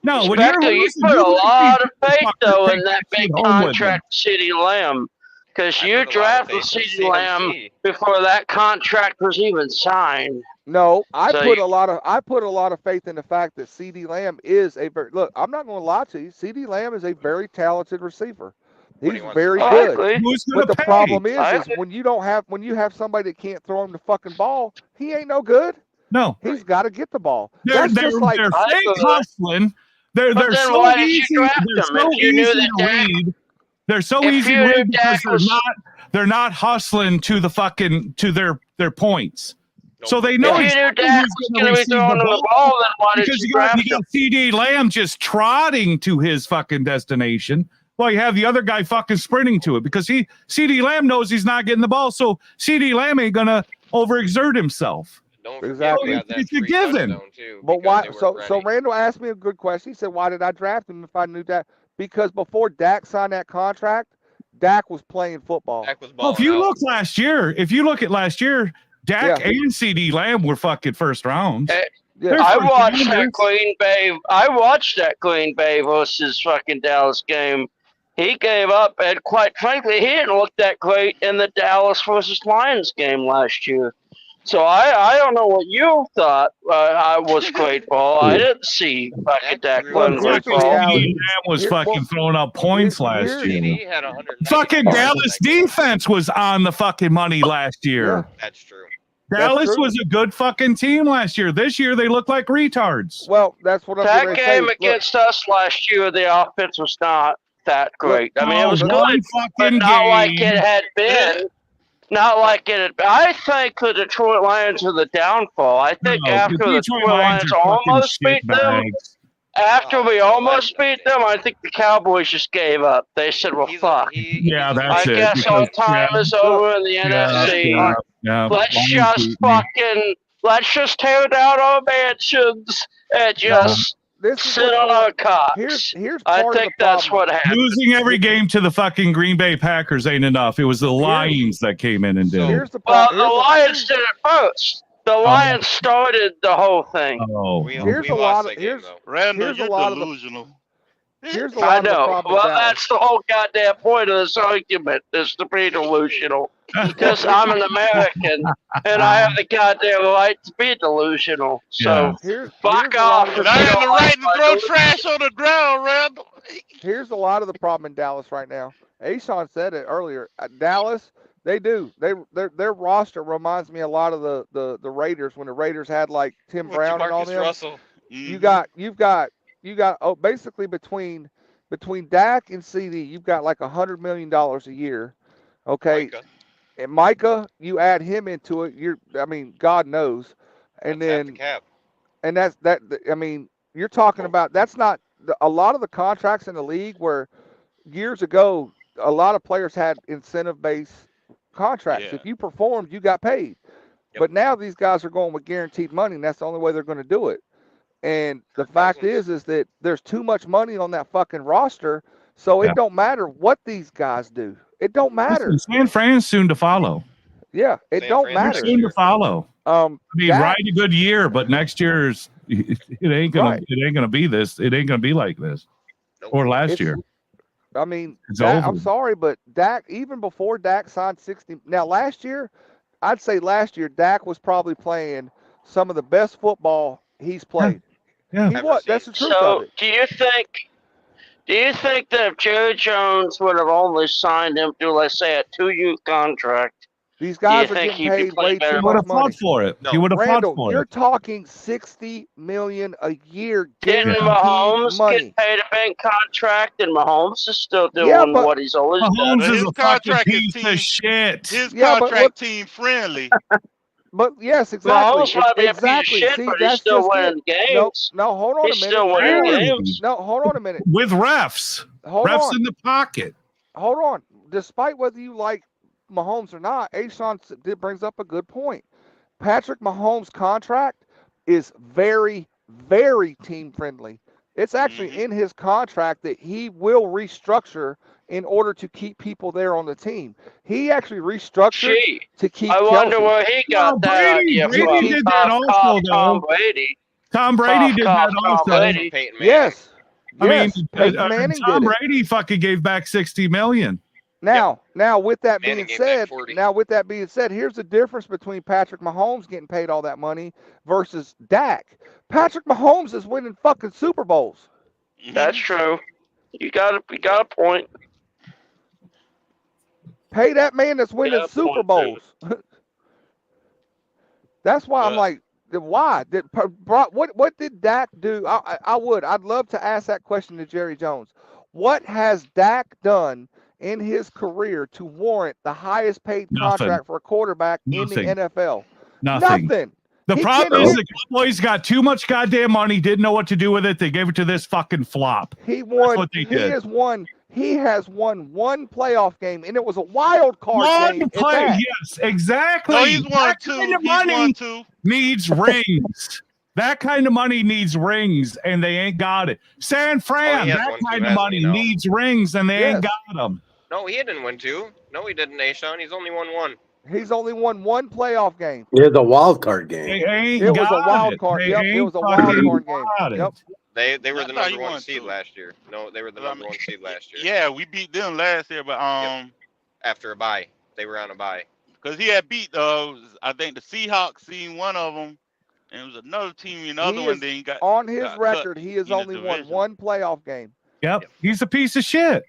no, when you're Spectre, you losing, put a gotta lot be of faith fucking though take in that big shit home with them. contract, CeeDee Lamb, because I you put a lot of drafted faith in CeeDee Lamb CMC. before that contract was even signed. No, I So put you- a lot of faith in the fact that CeeDee Lamb is a very look. I'm not going to lie to you. CeeDee Lamb is a very talented receiver. When he He's wants very to I good. agree. Who's But gonna the pay? problem I is when you have somebody that can't throw him the fucking ball, he ain't no good. No, He's got to get the ball. they're That's just like they're I fake agree with that. hustling. They're But then so why did you easy. draft They're them so if you knew easy that to Dak- read. They're so if easy you to knew read because Dak was- they're not hustling to the fucking to their points. So they know If you knew exactly Dak who's was gonna going to be receive throwing the him the ball. ball, then why did Because you you got draft him? CD Lamb just trotting to his fucking destination. Well, you have the other guy fucking sprinting to it because CD Lamb knows he's not getting the ball, so CD Lamb ain't gonna overexert himself. Don't forget Exactly. we got that It's a free given. touchdown, too, But because why? they weren't So ready. Randall asked me a good question. He said, "Why did I draft him if I knew Dak?" Because before Dak signed that contract, Dak was playing football. Dak was Well, balling if you out. look at last year, Dak Yeah. and CD Lamb were fucking first rounds. Yeah. They're I first watched that rounders. Green Bay versus fucking Dallas game. He gave up, and quite frankly, he didn't look that great in the Dallas versus Lions game last year. So I don't know what you thought I was great for. I didn't see fucking Dak Well, playing here's great the ball. reality. CD Lamb was Here- fucking well, throwing up points here- last here- year. CD had 190 Fucking yards Dallas in that game. defense was on the fucking money last year. That's true. Dallas true. was a good fucking team last year. This year they look like retards. Well, that's what I'm That going to say. game Look, against us last year, the offense was not that great. I mean, it was Oh, good, one but fucking not like game. it had been. Not like it had. I think the Detroit Lions are the downfall. I think No, after the Detroit Lions are fucking almost beat them, shitbags. after we Oh, almost beat them, I think the Cowboys just gave up. They said, "Well, fuck. Yeah, I that's it. guess our because- time yeah, is over in the NFC. yeah, Let's Lions just beat me. let's just tear down our mansions and just this is sit what- on our cots." Here's I part of think the that's problem. what happened. Losing every game to the fucking Green Bay Packers ain't enough. It was the Lions that came in and did it. Here's the Well, problem. the Lions did it first. The Lions started the whole thing. Oh, Here's a lot of here's Randall, here's a you're lot of the delusional. here's a I lot of the know. problem. Well, with Dallas. that's the whole goddamn point of this argument, is to be delusional. Because I'm an American, and I have the goddamn right to be delusional. So, Here's fuck a lot off. of And I if you had don't the like right to my throw delusion. trash on the ground, Randall. Here's a lot of the problem in Dallas right now. Ashawn said it earlier. Dallas, they do. Their roster reminds me a lot of the Raiders when the Raiders had like Tim Brown and all Jamarcus them. Russell. You've got basically between Dak and CD, you've got like $100 million a year. Okay. Micah. And Micah, you add him into it, God knows. And That's half then the cap. and that's that. I mean, you're talking about that's not a lot of the contracts in the league where years ago a lot of players had incentive-based contracts. Yeah. If you performed, you got paid. Yep. But now these guys are going with guaranteed money, and that's the only way they're going to do it. And the fact is that there's too much money on that fucking roster, so Yeah. it don't matter what these guys do. It don't matter. Listen, San Fran's soon to follow. Yeah, it San don't Fran They're matter. soon to follow. I mean, Dak- ride a good year, but next year's it ain't gonna Right. it ain't gonna be this. It ain't gonna be like this. Or last It's- year. I mean, It's Dak, over. I'm sorry, but Dak, even before Dak signed 60, now last year, I'd say last year Dak was probably playing some of the best football he's played. Yeah. He Ever was. seen. That's the truth of So, it. do you think that if Jerry Jones would have only signed him to, let's say, a 2-year contract, These guys are think getting he'd be paid playing way better too He would much have fought money. for it. No. He would have fought Randall, for you're it. talking $60 million a year Didn't guaranteed Mahomes money. get paid a big contract, and Mahomes is still doing Yeah, but what he's always done? Mahomes But is his a fucking contract is piece of team. shit. His Yeah, but contract look, team friendly. but yes, exactly. Mahomes might be a piece of Exactly. shit, See, but he's that's still just it. winning No, games. no, hold on a He's minute. still Hold winning on. games. No, hold on a minute. With refs. Hold Refs on. in the pocket. Hold on. Despite whether you like Mahomes or not, Ashawn brings up a good point. Patrick Mahomes' contract is very, very team friendly. It's actually in his contract that he will restructure in order to keep people there on the team. He actually restructured Gee, to keep I wonder Kelsey. where he got that Brady idea from. did that Cough, also, cough, Tom though. Brady. Tom Brady Cough, did cough, that Tom also. Brady. Peyton Manning. Yes. I mean, Yes. Peyton Manning Tom did it. Brady fucking gave back $60 million. Now, with that Manning being gave back said, 40. here's the difference between Patrick Mahomes getting paid all that money versus Dak. Patrick Mahomes is winning fucking Super Bowls. That's true. You got a point. Pay that man that's winning Yeah, Super point Bowls. That's why I'm But- like, why? What did Dak do? I'd love to ask that question to Jerry Jones. What has Dak done in his career to warrant the highest paid Nothing. contract for a quarterback Nothing. in the NFL? Nothing. The He problem can't is hit- the Cowboys got too much goddamn money, didn't know what to do with it. They gave it to this fucking flop. He won. what they He did. has won. He has won one playoff game, and it was a wild card game. One at play, that. yes, exactly. No, he's won That two. kind of He's money won two. needs rings. That kind of money needs rings, and they ain't got it. San Fran, he has that one too, kind of hasn't money he, now? needs rings, and they ain't Yes. got them. No, he didn't win two. No, he didn't, Ashawn. He's only won one. He's only won one playoff game. It's a wild card game. They ain't It was got a wild it. card. They Yep, it ain't was a wild fucking card game. got it. Yep. They were I the thought he number one won seed two. last year. No, they were the I number mean, one seed last year. Yeah, we beat them last year, but After a bye. They were on a bye. because he had beat I think the Seahawks seen one of them, and it was another team in the other He one. is Then he got on his got record. cut He has in the only won division. one playoff game. Yep, he's a piece of shit.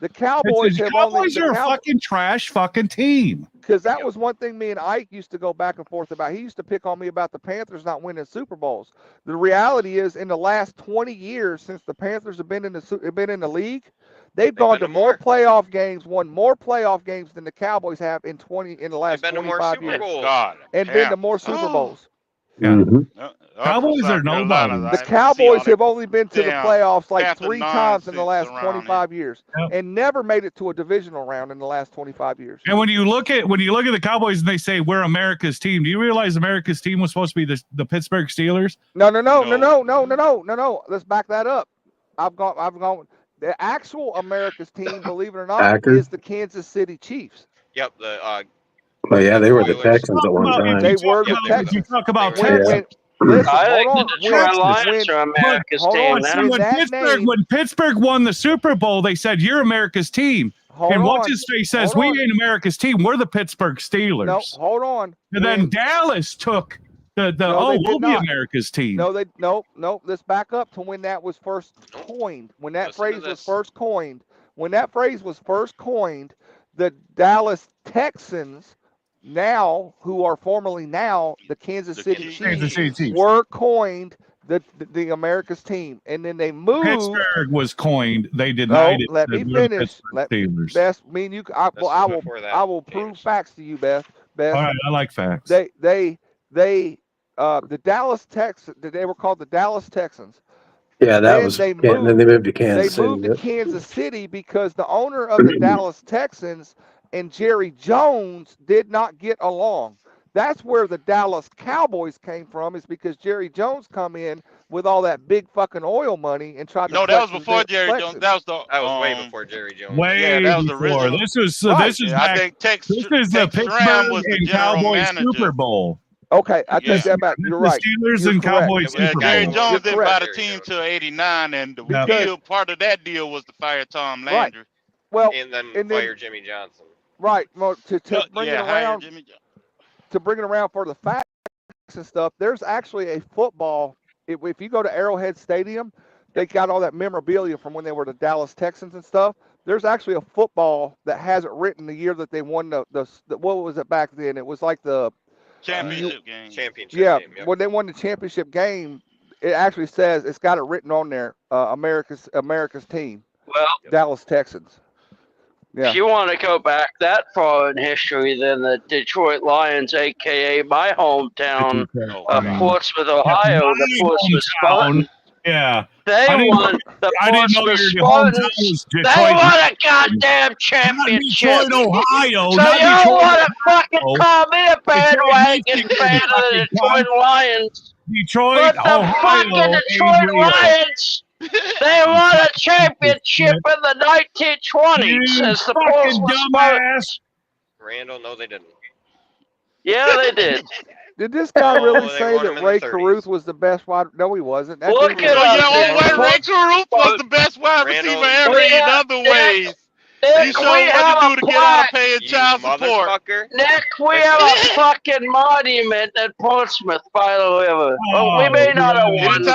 The Cowboys The have Cowboys only are a fucking trash fucking team. because that was one thing me and Ike used to go back and forth about. He used to pick on me about the Panthers not winning Super Bowls. The reality is, in the last 20 years since the Panthers have been in the league, they've gone to more playoff games, won more playoff games than the Cowboys have in the last been to more 25 Super years, Bowls. God, and been to more Super Bowls. Yeah. Mhm. Cowboys are nobody. The Cowboys have only been to the damn playoffs like Panther 3 times in the last nonsense around 25 years, Yep. and never made it to a divisional round in the last 25 years. And when you look at the Cowboys and they say we're America's team, do you realize America's team was supposed to be the Pittsburgh Steelers? No. Let's back that up. I've gone. The actual America's team, believe it or not, Packers. is the Kansas City Chiefs. Yep, the Well, yeah, they were the Oilers. Texans at one time. They were the Yeah, they were If you Texans. talk about They were- Texas, Listen, I hold think on. the Detroit Lions are America's hold team on, now. see, when that name- Pittsburgh won the Super Bowl, they said you're America's team. Hold and on. what's his face says Hold we on. ain't America's team. We're the Pittsburgh Steelers. No, hold on. And then When- Dallas took No, they we'll did be not. America's team. No. Let's back up to when that was first coined. When that Listen to phrase was this. first coined. When that phrase was first coined, the Dallas Texans, now who are formerly now the Kansas City Kansas City Chiefs, Chiefs. were coined the America's team, and then they moved. Pittsburgh was coined. They denied it. Let Said me we're the finish. Pittsburgh Steelers. Beth, me and you. I This was will. before that I will prove changed. facts to you, Beth. All right, I like facts. The Dallas Texans. They were called the Dallas Texans. Yeah, that Then was. they Then they moved to Kansas They moved City. to Kansas City because the owner of the Dallas Texans and Jerry Jones did not get along. That's where the Dallas Cowboys came from, is because Jerry Jones come in with all that big fucking oil money and tried to. No, that was flex his before big Jerry flexes. Jones. That was way before Jerry Jones. Way Yeah, that was the before. original. This was Right. this is Yeah, I back. think Tex This is the Schramm Pittsburgh was the and general Cowboys manager. Super Bowl. Okay, I take Yeah. that back. This You're is right. Steelers You're and correct. Cowboys Yeah, Super Jerry Bowl. Jones You're didn't buy correct. the Jerry team Jones. till '89, and the Because- deal, part of that deal was to fire Tom Right. Landry. Well, And then and then- fire Jimmy Johnson. right. Well, to bring Yeah, it hire around. Jimmy Johnson. To bring it around for the facts and stuff, there's actually a football. If you go to Arrowhead Stadium, they got all that memorabilia from when they were the Dallas Texans and stuff. There's actually a football that has it written the year that they won the what was it back then? It was like the championship game. Championship yeah, game. Yep. when they won the championship game, it actually says it's got it written on there. America's team, Well, Dallas Texans. Yeah. if you want to go back that far in history, then the Detroit Lions, aka my hometown of Portsmouth, Ohio, the Portsmouth Spartans, Yeah. they I didn't won the I didn't know Portsmouth your hometown Spartans. was They Detroit. won a goddamn Not championship. Detroit, Ohio. So not you don't Detroit, want to fucking Ohio. call me a bandwagon Michigan, fan of the Detroit Lions. Detroit, But the Ohio. fucking Detroit Adrian. Lions, they won a championship in the 1920s You as the fucking Portsmouth Spartans. Randall, no, they didn't. Yeah, they did. Did this guy Oh, really they say won him that in Ray the 30s. Caruth was the best wide? No, he wasn't. That Look dude it was- up. Oh, yeah, Yeah. Ray Caruth was the best wide Randall, receiver ever in Yeah, other Nick, ways. He Nick, showed we what have to a do to get out plaque. of paying you child support. motherfucker. Nick, we have a fucking monument at Portsmouth by the river. Oh, we may not have yeah. won.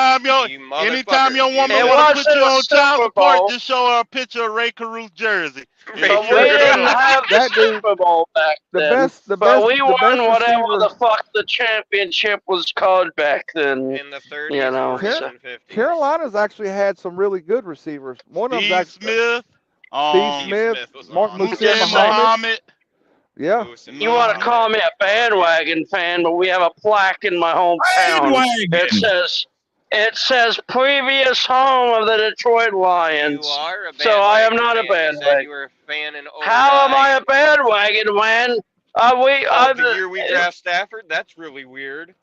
Anytime your woman It want to put wasn't you a on child Super support, Bowl. just show her a picture of Ray Caruth jersey. But we didn't have the That dude- Super Bowl back the then. best, the But best, we the won best whatever receiver. the fuck the championship was called back then. In the 30s, You know, 40s, so- and 50s. Carolina's actually had some really good receivers. One of Steve them's Smith, Steve Smith, was Mark on. Musa Hussein Muhammad. Muhammad. Yeah. You want to call me a bandwagon fan, but we have a plaque in my hometown. Bandwagon. It says previous home of the Detroit Lions. You are a So I am bandwagon not a fan. You said bandwagon. you were a fan in How am 09. I a bandwagon, man? Oh, the year we draft Stafford? That's really weird.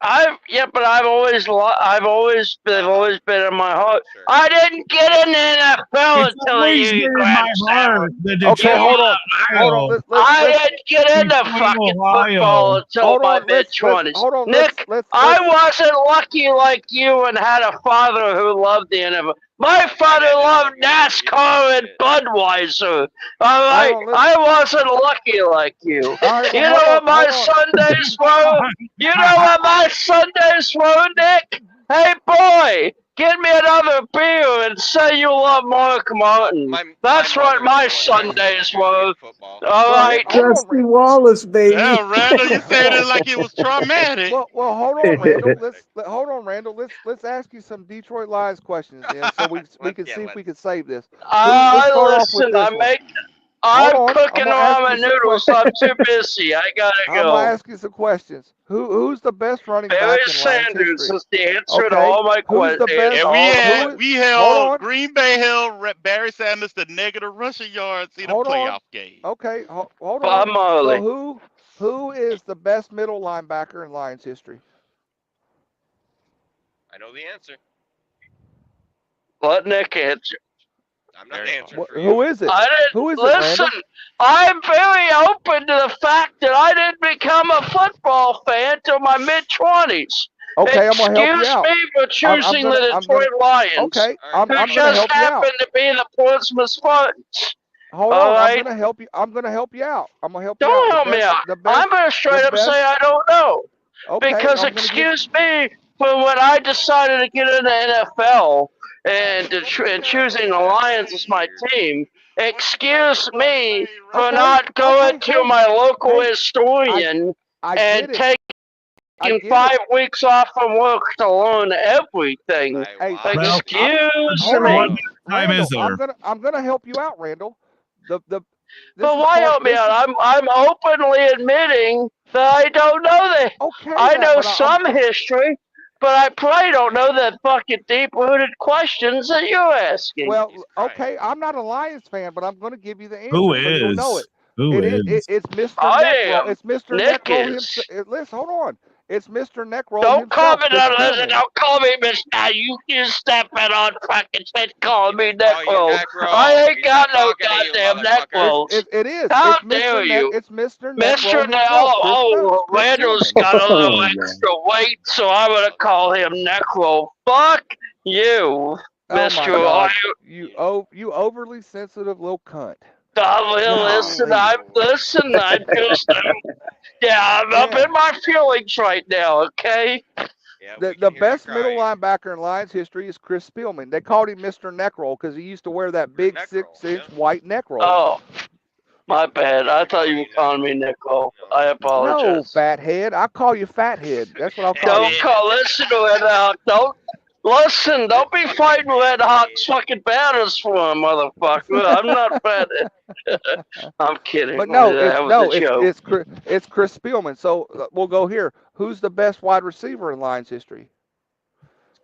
But I've always been in my heart. Sure. I didn't get in the NFL It's until always you been in my grabbed Stafford. heart. The Okay, Detroit hold on. Hold on. Ohio. I Let's, didn't get into Detroit, fucking Ohio. football until hold my on. mid Let's, 20s. hold on. Nick, Let's, I wasn't lucky like you and had a father who loved the NFL. My father loved NASCAR and Budweiser. All right, Hold on, I wasn't lucky like you. all right, You well, know hold what on, my hold on. Sundays were? You know what my Sundays were, Nick? Hey, boy, get me another beer and say you love Mark Martin. That's what my Sundays were. All right. Dusty Wallace, baby. Yeah, Randall, you said it like it was traumatic. Well, hold on, Randall. Hold on, Randall. Let's ask you some Detroit Lions questions, then, so we can see if we can save this. Let's start off with Listen, this one. I'm Hold on, cooking I'm gonna ask ramen you some noodles. I'm too busy. I gotta I'm gonna go. ask you some questions. Who's the best running back Barry in Lions Sanders history? is the answer to Okay, all my who's the questions. best- And who- we hold held on. Green Bay held Barry Sanders to negative rushing yards in a Hold on. playoff game. Okay, hold Bob on. Marley. So who is the best middle linebacker in Lions history? I know the answer. Let Nick answer. I'm not answering for you. Who is it? I didn't Who is it, listen. Randall? I'm very open to the fact that I didn't become a football fan till my mid 20s. Okay, I'm gonna help you Excuse out. me for choosing gonna- the I'm Detroit Lions. Okay, All I'm Who gonna just help you out. happened to be the Portsmouth Spartans. Hold All on, right. I'm gonna help you. I'm gonna help you out. I'm gonna help you Don't out. help me out. The best, I'm gonna straight the up best- say I don't know. okay, Because I'm gonna give- excuse me, for when I decided to get into NFL and choosing the Lions as my team, excuse me for Okay, not going okay, to hey, my local hey, historian I and get it. I taking get 5 it. weeks off from work to learn everything. Hey, Well, Excuse hold me. on. What time is Randall, there? I'm gonna help you out, Randall. This But is why part- help me this out? is- I'm openly admitting that I don't know that. Okay, I that, know but some history, but I probably don't know the fucking deep-rooted questions that you're asking. Well, Jesus Christ. okay, I'm not a Lions fan, but I'm gonna give you the answer. Who so you'll know is? it. Who It is? it's Mr. I Necro. am. It's Mr. Nick Necro is. himself. Listen, hold on. It's Mr. Necro Don't call himself. me Chris that. Tillman. Listen, don't call me Miss. Now you stepping on fucking shit. Calling me Necro. Necro. I ain't He's got not no talking to you, goddamn motherfucker. Necros. It is. How It's dare Mr. you. It's Mr. Necro Mr. himself. Oh, Chris Randall's Tillman. got a little Oh, man. extra weight, so I'm gonna call him Necro. Fuck you, Oh my Mr. God. Ohio. You overly sensitive little cunt. Listen, I'm just, yeah, I'm up in my feelings right now, okay? Yeah, The we can hear you best middle crying. linebacker in Lions history is Chris Spielman. They called him Mr. Neck Roll because he used to wear that big Neck 6-inch roll, white neck roll. Oh, my bad. I They're thought you were calling me Nicole. I No, apologize. fathead. I call you fathead. That's what I'll call Don't you. call. Listen to Ed Hawk. Don't listen. Don't be fighting with Ed Hawk's fucking banners for him, motherfucker. I'm not fathead. I'm kidding. But no, that was a joke. it's Chris Spielman. So we'll go here. Who's the best wide receiver in Lions history?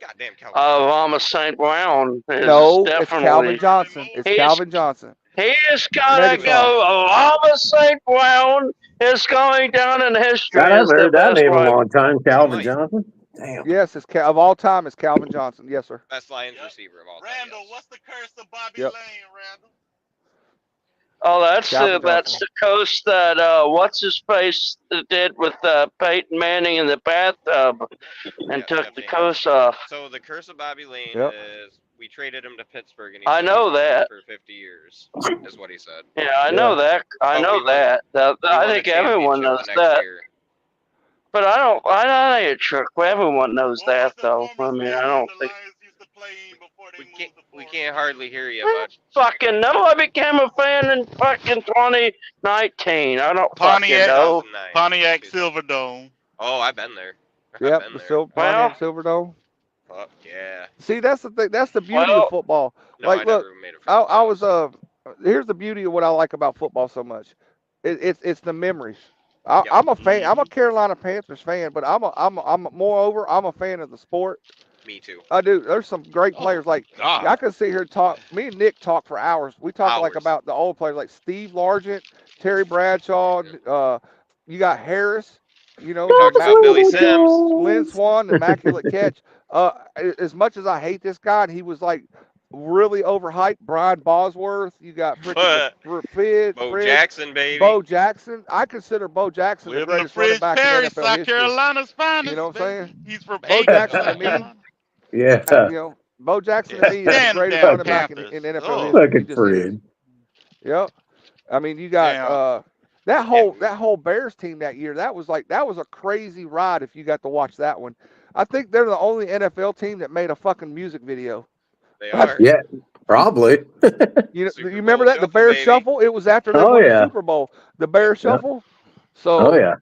Goddamn Calvin. Obama St. Brown is No, it's definitely. Calvin Johnson. It's He's- Calvin Johnson. He's gonna Megatron. go. Obama St. Brown is going down in history God, as I've the heard that best name a wide. long time. Calvin Johnson. Damn. Yes, of all time, it's Calvin Johnson. Yes, sir. Best Lions receiver of all time. Randall, what's the curse of Bobby Yep. Lane, Randall? Oh, that's Calvin the coast that what's his face did with Peyton Manning in the bathtub and took the coast off. So the curse of Bobby Lane Yep. is we traded him to Pittsburgh and I know that. for 50 years, is what he said. Yeah, I know that. I Oh, know we won- that. We I won think the everyone championship knows the next that. year. But I ain't sure. Everyone knows What was that, the though. I former mean, I stadium don't the think. Lions used to play in before they moved to We Florida? can't hardly hear you, I bud. fucking know. I became a fan in fucking 2019. I don't Pontiac, fucking know. 2009. Pontiac Silverdome. Oh, I've been there. I've Yep, been the there. Pontiac Silverdome. Fuck yeah. See, that's the thing. That's the beauty Well, of football. No, Like, I look, never made it. I was here's the beauty of what I like about football so much. It's the memories. I'm a fan. I'm a Carolina Panthers fan, but I'm a fan of the sport. Me too. I do. There's some great players. Like God. I could sit here and talk. Me and Nick talk for hours. We talk like Hours. about the old players, like Steve Largent, Terry Bradshaw. You got Harris. You know, Talk about Billy Sims. Lynn Swan, immaculate catch. As much as I hate this guy, he was like really overhyped. Brian Bosworth. You got freaking Bo Jackson, baby. Bo Jackson. I consider Bo Jackson the Living the greatest running Fridge back Perry, in NFL South history. Carolina's finest. You know what I'm baby. saying? He's from Bo Aiken, Jackson to South me. Carolina. Yeah. You know, Bo Jackson to me is the Damn, greatest damn running back in Panthers. NFL Oh. history. He Fucking just is. Fred. Yep. I mean, you got Damn. that whole Bears team that year. That was a crazy ride if you got to watch that one. I think they're the only NFL team that made a fucking music video. They are. Yeah, probably. You Super remember Bowl that the Shuffle, Bears baby. Shuffle? It was after they Oh, won yeah. the Super Bowl. The Bears Yeah. Shuffle. So Oh yeah.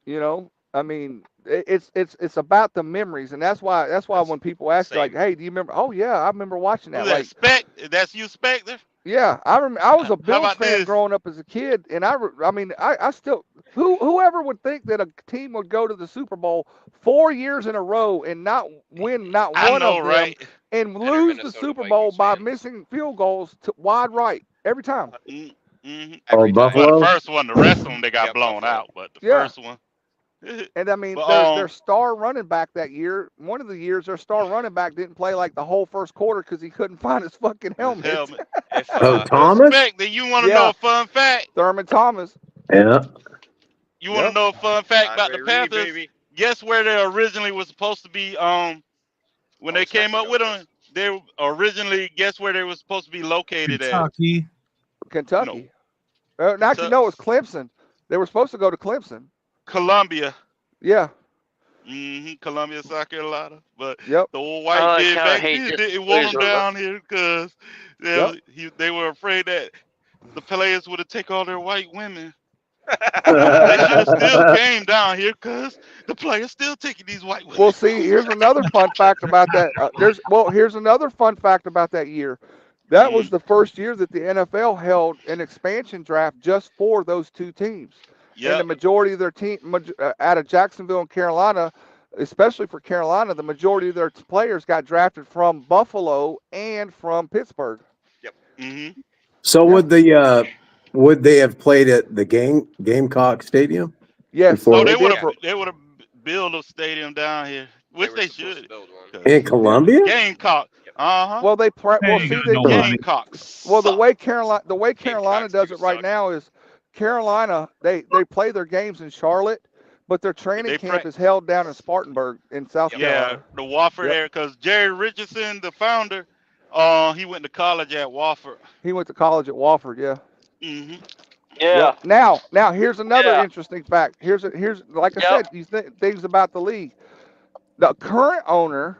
you know, I mean, it's about the memories, and that's why when people ask you, like, Same. hey, do you remember? Oh yeah, I remember watching that. Who's that? Like, Spec? That's you, Spectre? yeah, I remember. I was a How Bills about fan this? growing up as a kid, and I mean, I still whoever would think that a team would go to the Super Bowl 4 years in a row and not win not I one know, of them right? and they're lose the Minnesota Super Bowl Vikings by fans. missing field goals to wide right every time. Mm-hmm. Oh, Every time. Well, Buffalo. the first one, the rest of them, they got Yeah, blown Buffalo. out. But the Yeah. first one. And I mean, But, their star running back that year, one of the years, their star running back didn't play like the whole first quarter because he couldn't find his fucking helmet. helmet. If, Oh, Thomas. Spec, then you want to Yeah. know a fun fact? Thurman Thomas. Yeah. You want to Yep. know a fun fact about Andre the Reed, Panthers? baby. Guess where they originally was supposed to be? When they came up with them, they originally guess where they were supposed to be located Kentucky. Kentucky. Actually, no, it was Clemson. They were supposed to go to Clemson. Columbia. Yeah. Columbia, South Carolina. But Yep. the old I white like kid how back he then just didn't want plays them with down here because Yep. they were afraid that the players would have taken all their white women. They should have still came down here because the players still taking these white women. Well, see, here's another fun fact about that. Here's another fun fact about that year. That was the first year that the NFL held an expansion draft just for those two teams. And the Yep. majority of their team out of Jacksonville and Carolina, especially for Carolina, the majority of their players got drafted from Buffalo and from Pittsburgh. Mm-hmm. So would they have played at the Gamecock Stadium? Yes. Before No, they they would have built a stadium down here, which they should. In Columbia? Gamecock. Uh-huh. Well, they Gamecocks. Well, the way Carolina does it right now is Carolina they play their games in Charlotte, but their training camp is held down in Spartanburg in South Yeah, Carolina. the Wofford Yep. area, because Jerry Richardson, the founder, he went to college at Wofford. He went to college at Wofford, yeah. Mm-hmm. Yeah. Now here's another Yeah. interesting fact. Here's like I said, these things about the league. The current owner,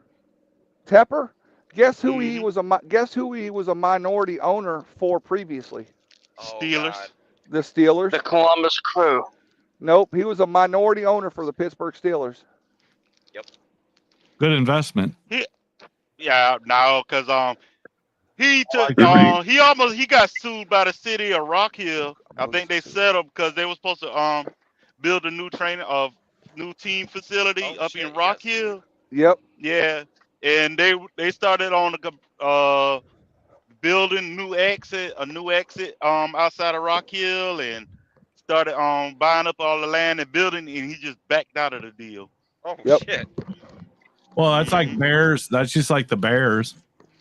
Tepper, guess who he was a minority owner for previously? Steelers. The Steelers. The Columbus Crew. Nope, he was a minority owner for the Pittsburgh Steelers. Good investment. Yeah, no, cause he took he got sued by the city of Rock Hill. I think they settled because they were supposed to build a new team facility up in Rock Hill. Yep. Yeah, and they started on the building a new exit outside of Rock Hill, and started buying up all the land and building, and he just backed out of the deal. Oh Yep. shit. Well, that's like Bears. That's just like the Bears.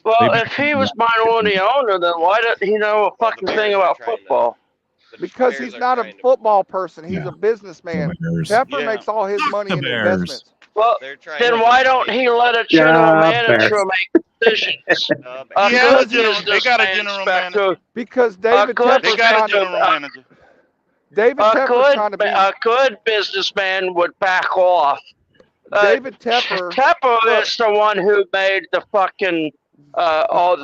Well, if he was minority owner, then why doesn't he know a fucking thing about football? Because he's not a football person. He's a businessman. Bears. Pepper Yeah. makes all his money the in Bears. investments. Well, then why don't he let a general manager make decisions? He has a they got a general manager. Because David Tepper's They got trying a general to, manager. David Tepper's trying to be. A good businessman would back off. David Tepper. Tepper is the one who made the fucking all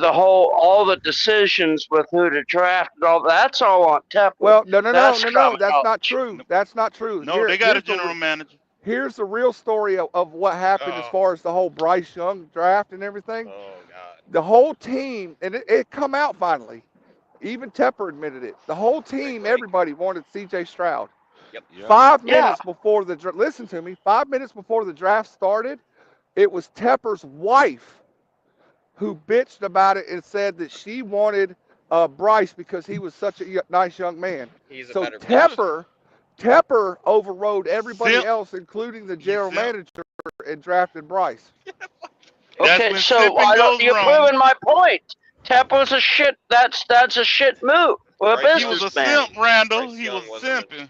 the decisions with who to draft and all. That's all on Tepper. Well, no. That's common not knowledge. true. That's not true. No, they got a general manager. Here's the real story of what happened as far as the whole Bryce Young draft and everything. Oh god. The whole team, and it come out finally. Even Tepper admitted it. The whole team, everybody wanted C.J. Stroud. Yep. 5 minutes before listen to me. 5 minutes before the draft started, it was Tepper's wife who bitched about it and said that she wanted Bryce because he was such a nice young man. He's a So better Tepper overrode everybody Simp. else, including the general manager, and drafted Bryce. Okay, so why don't you proving my point? Tepper's a shit. That's a shit move for a Right, he was a businessman. simp, Randall. He was simping.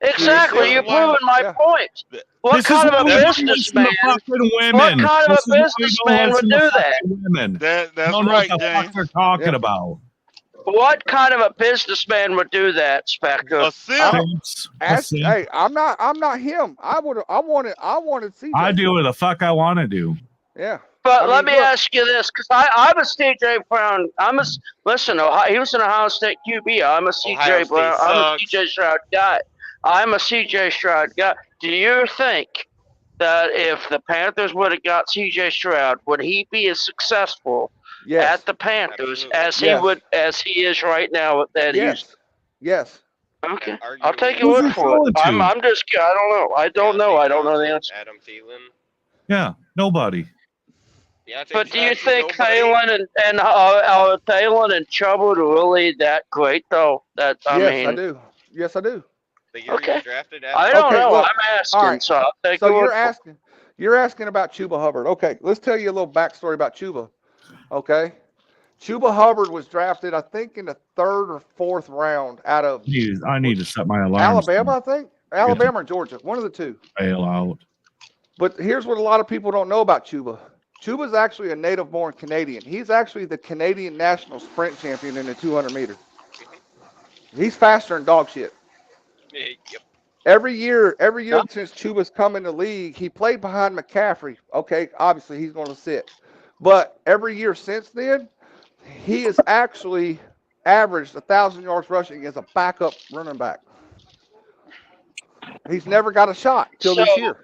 Exactly, you're proving my point. What This kind is of a why we listen to businessman? fucking women. What kind of This a is why we don't businessman would listen to do that? fucking Women. That's Don't know right, what the James. fuck they're talking about. What kind of a businessman would do that, Spectre? A simp. Hey, I'm not him. I wanted CJ. I do what the fuck I want to do. Yeah. But I let mean, me look. ask you this, because I'm a CJ Brown. Listen. He was an Ohio State QB. I'm a CJ Brown. I'm a CJ Stroud guy. I'm a CJ Stroud guy. Do you think that if the Panthers would have got CJ Stroud, would he be as successful at the Panthers as he is right with that Houston? Yes. Okay. I'll take your word for it. I'm just. I don't know. I don't know the answer. Adam Thielen. Yeah, nobody. But do you think Thielen and Thielen and Chubb are really that great though? That I mean, I do. Yes, I do. The year he was drafted. I don't know. Look, I'm asking. all right. So I'll take So your word you're asking about Chuba Hubbard. Okay, let's tell you a little backstory about Chuba. Okay, Chuba Hubbard was drafted, I think, in the 3rd or 4th round out of I need to set my alarm. Alabama. I think Alabama or Georgia, one of the two. Bail out. But here's what a lot of people don't know about Chuba. Chuba's actually a native-born Canadian. He's actually the Canadian national sprint champion in the 200 meter. He's faster than dog shit. Yep. Every year since Chuba's come in the league, he played behind McCaffrey. Okay, obviously he's going to sit. But every year since then, he has actually averaged 1,000 yards rushing as a backup running back. He's never got a shot till this year.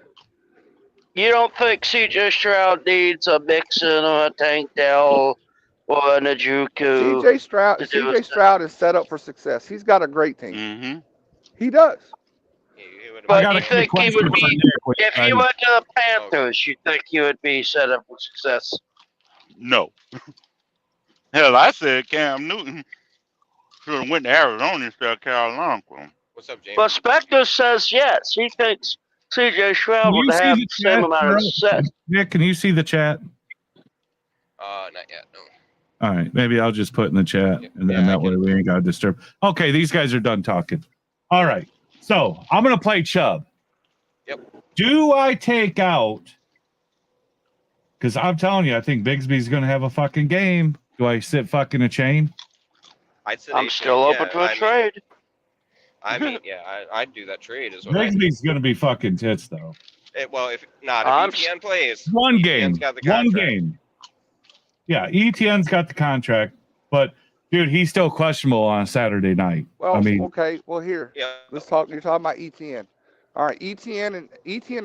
You don't think C.J. Stroud needs a Mixon or a Tank Dell or a Njoku? C.J. Stroud is set up for success. He's got a great team. Mm-hmm. He does. But you think he would be, if he went to the Panthers, you think he would be set up for success? No. Hell, I said Cam Newton should have went to Arizona instead of Carolina. What's up, James? But Spectre says yes. He thinks C.J. Stroud would have the same amount of success. Nick, can you see the chat? Not yet. No. All right, maybe I'll just put in the chat, and then that way we ain't got to disturb. Okay, these guys are done talking. All right, so I'm gonna play Chubb. Yep. Do I take out? Because I'm telling you, I think Bigsby's gonna have a fucking game. Do I sit fucking a chain? I'm still open to a trade. I mean, yeah, I'd do that trade as well. Bigsby's gonna be fucking tits though. Well, if not, I'm if ETN plays, One game. ETN's got the One contract. game. Yeah, ETN's got the contract, but dude, he's still questionable on Saturday night. Well, I mean, okay. Well, here, Yeah. let's talk. You're talking about ETN. All right, ETN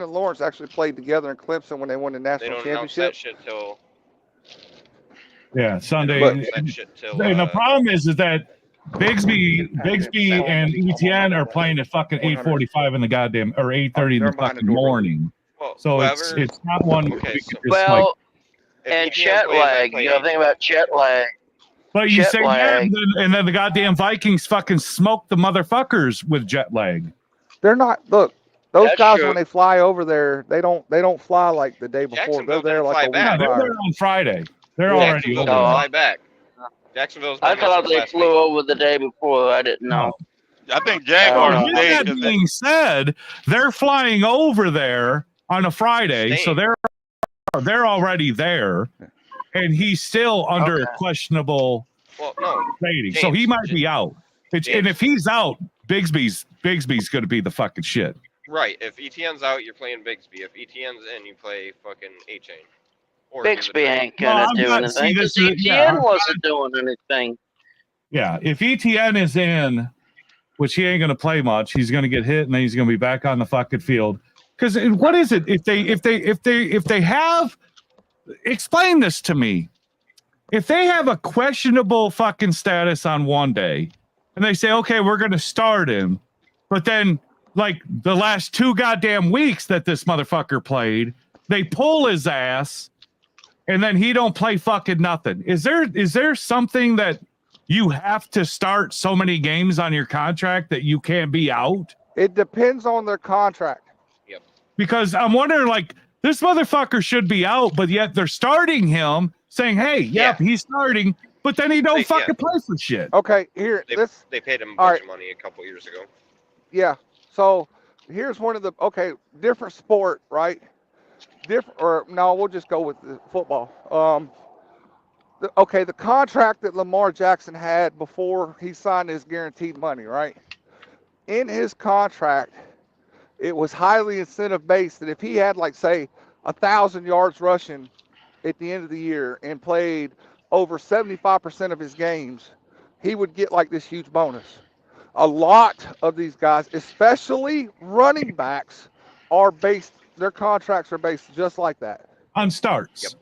and Lawrence actually played together in Clemson when they won the They national don't announce that championship. shit till. yeah, Sunday. But- That shit till. And the problem is that Bigsby and ETN are playing at fucking 8:45 in the goddamn or 8:30 in the They're behind the fucking door. morning. well, So whoever, it's not one. Okay, we so- could just, like, Well, if and ETN jet plays, I lag. play You gotta think about jet lag. but you jet say that, lag. and then the goddamn Vikings fucking smoke the motherfuckers with jet lag. They're not. Look, those That's guys true. when they fly over there, they don't fly like the day before. Jacksonville They're there didn't like fly a Yeah, week back. they're prior. there on Friday. They're Yeah. already Jacksonville over. didn't No. fly back. Jacksonville's. I been thought missing they last flew week. over the day before. I didn't know. I think Well, Jaguars Oh, with stayed that 'cause they- being said, they're flying over there on a Friday, so Staying. they're already there, and he's still under Okay. questionable Well, no. rating, so he James, might be out. And James. if he's out, Bigsby's going to be the fucking shit. Right. If ETN's out, you're playing Bigsby. If ETN's in, you play fucking A-Chain. Or do the Bixby trade. ain't gonna No, I'm do not- see, anything this because is- ETN yeah. wasn't doing anything. Yeah, if ETN is in, which he ain't going to play much, he's going to get hit, and then he's going to be back on the fucking field. Because what is it if they have? Explain this to me. If they have a questionable fucking status on one day, and they say, okay, we're going to start him, but then like the last 2 goddamn weeks that this motherfucker played, they pull his ass, and then he don't play fucking nothing. Is there something that you have to start so many games on your contract that you can't be out? It depends on their contract. Because I'm wondering, like, this motherfucker should be out, but yet they're starting him, saying, "Hey, yep, he's starting," but then he don't They- fucking yeah. play for shit. Okay, here, They paid him a All bunch right. of money a couple years ago. yeah. So here's one of the different sport, right? Different, or no, we'll just go with the football. The contract that Lamar Jackson had before he signed his guaranteed money, right? In his contract, it was highly incentive based that if he had, like, say, 1,000 yards rushing at the end of the year and played over 75% of his games, he would get like this huge bonus. A lot of these guys, especially running backs, their contracts are based just like that. On starts.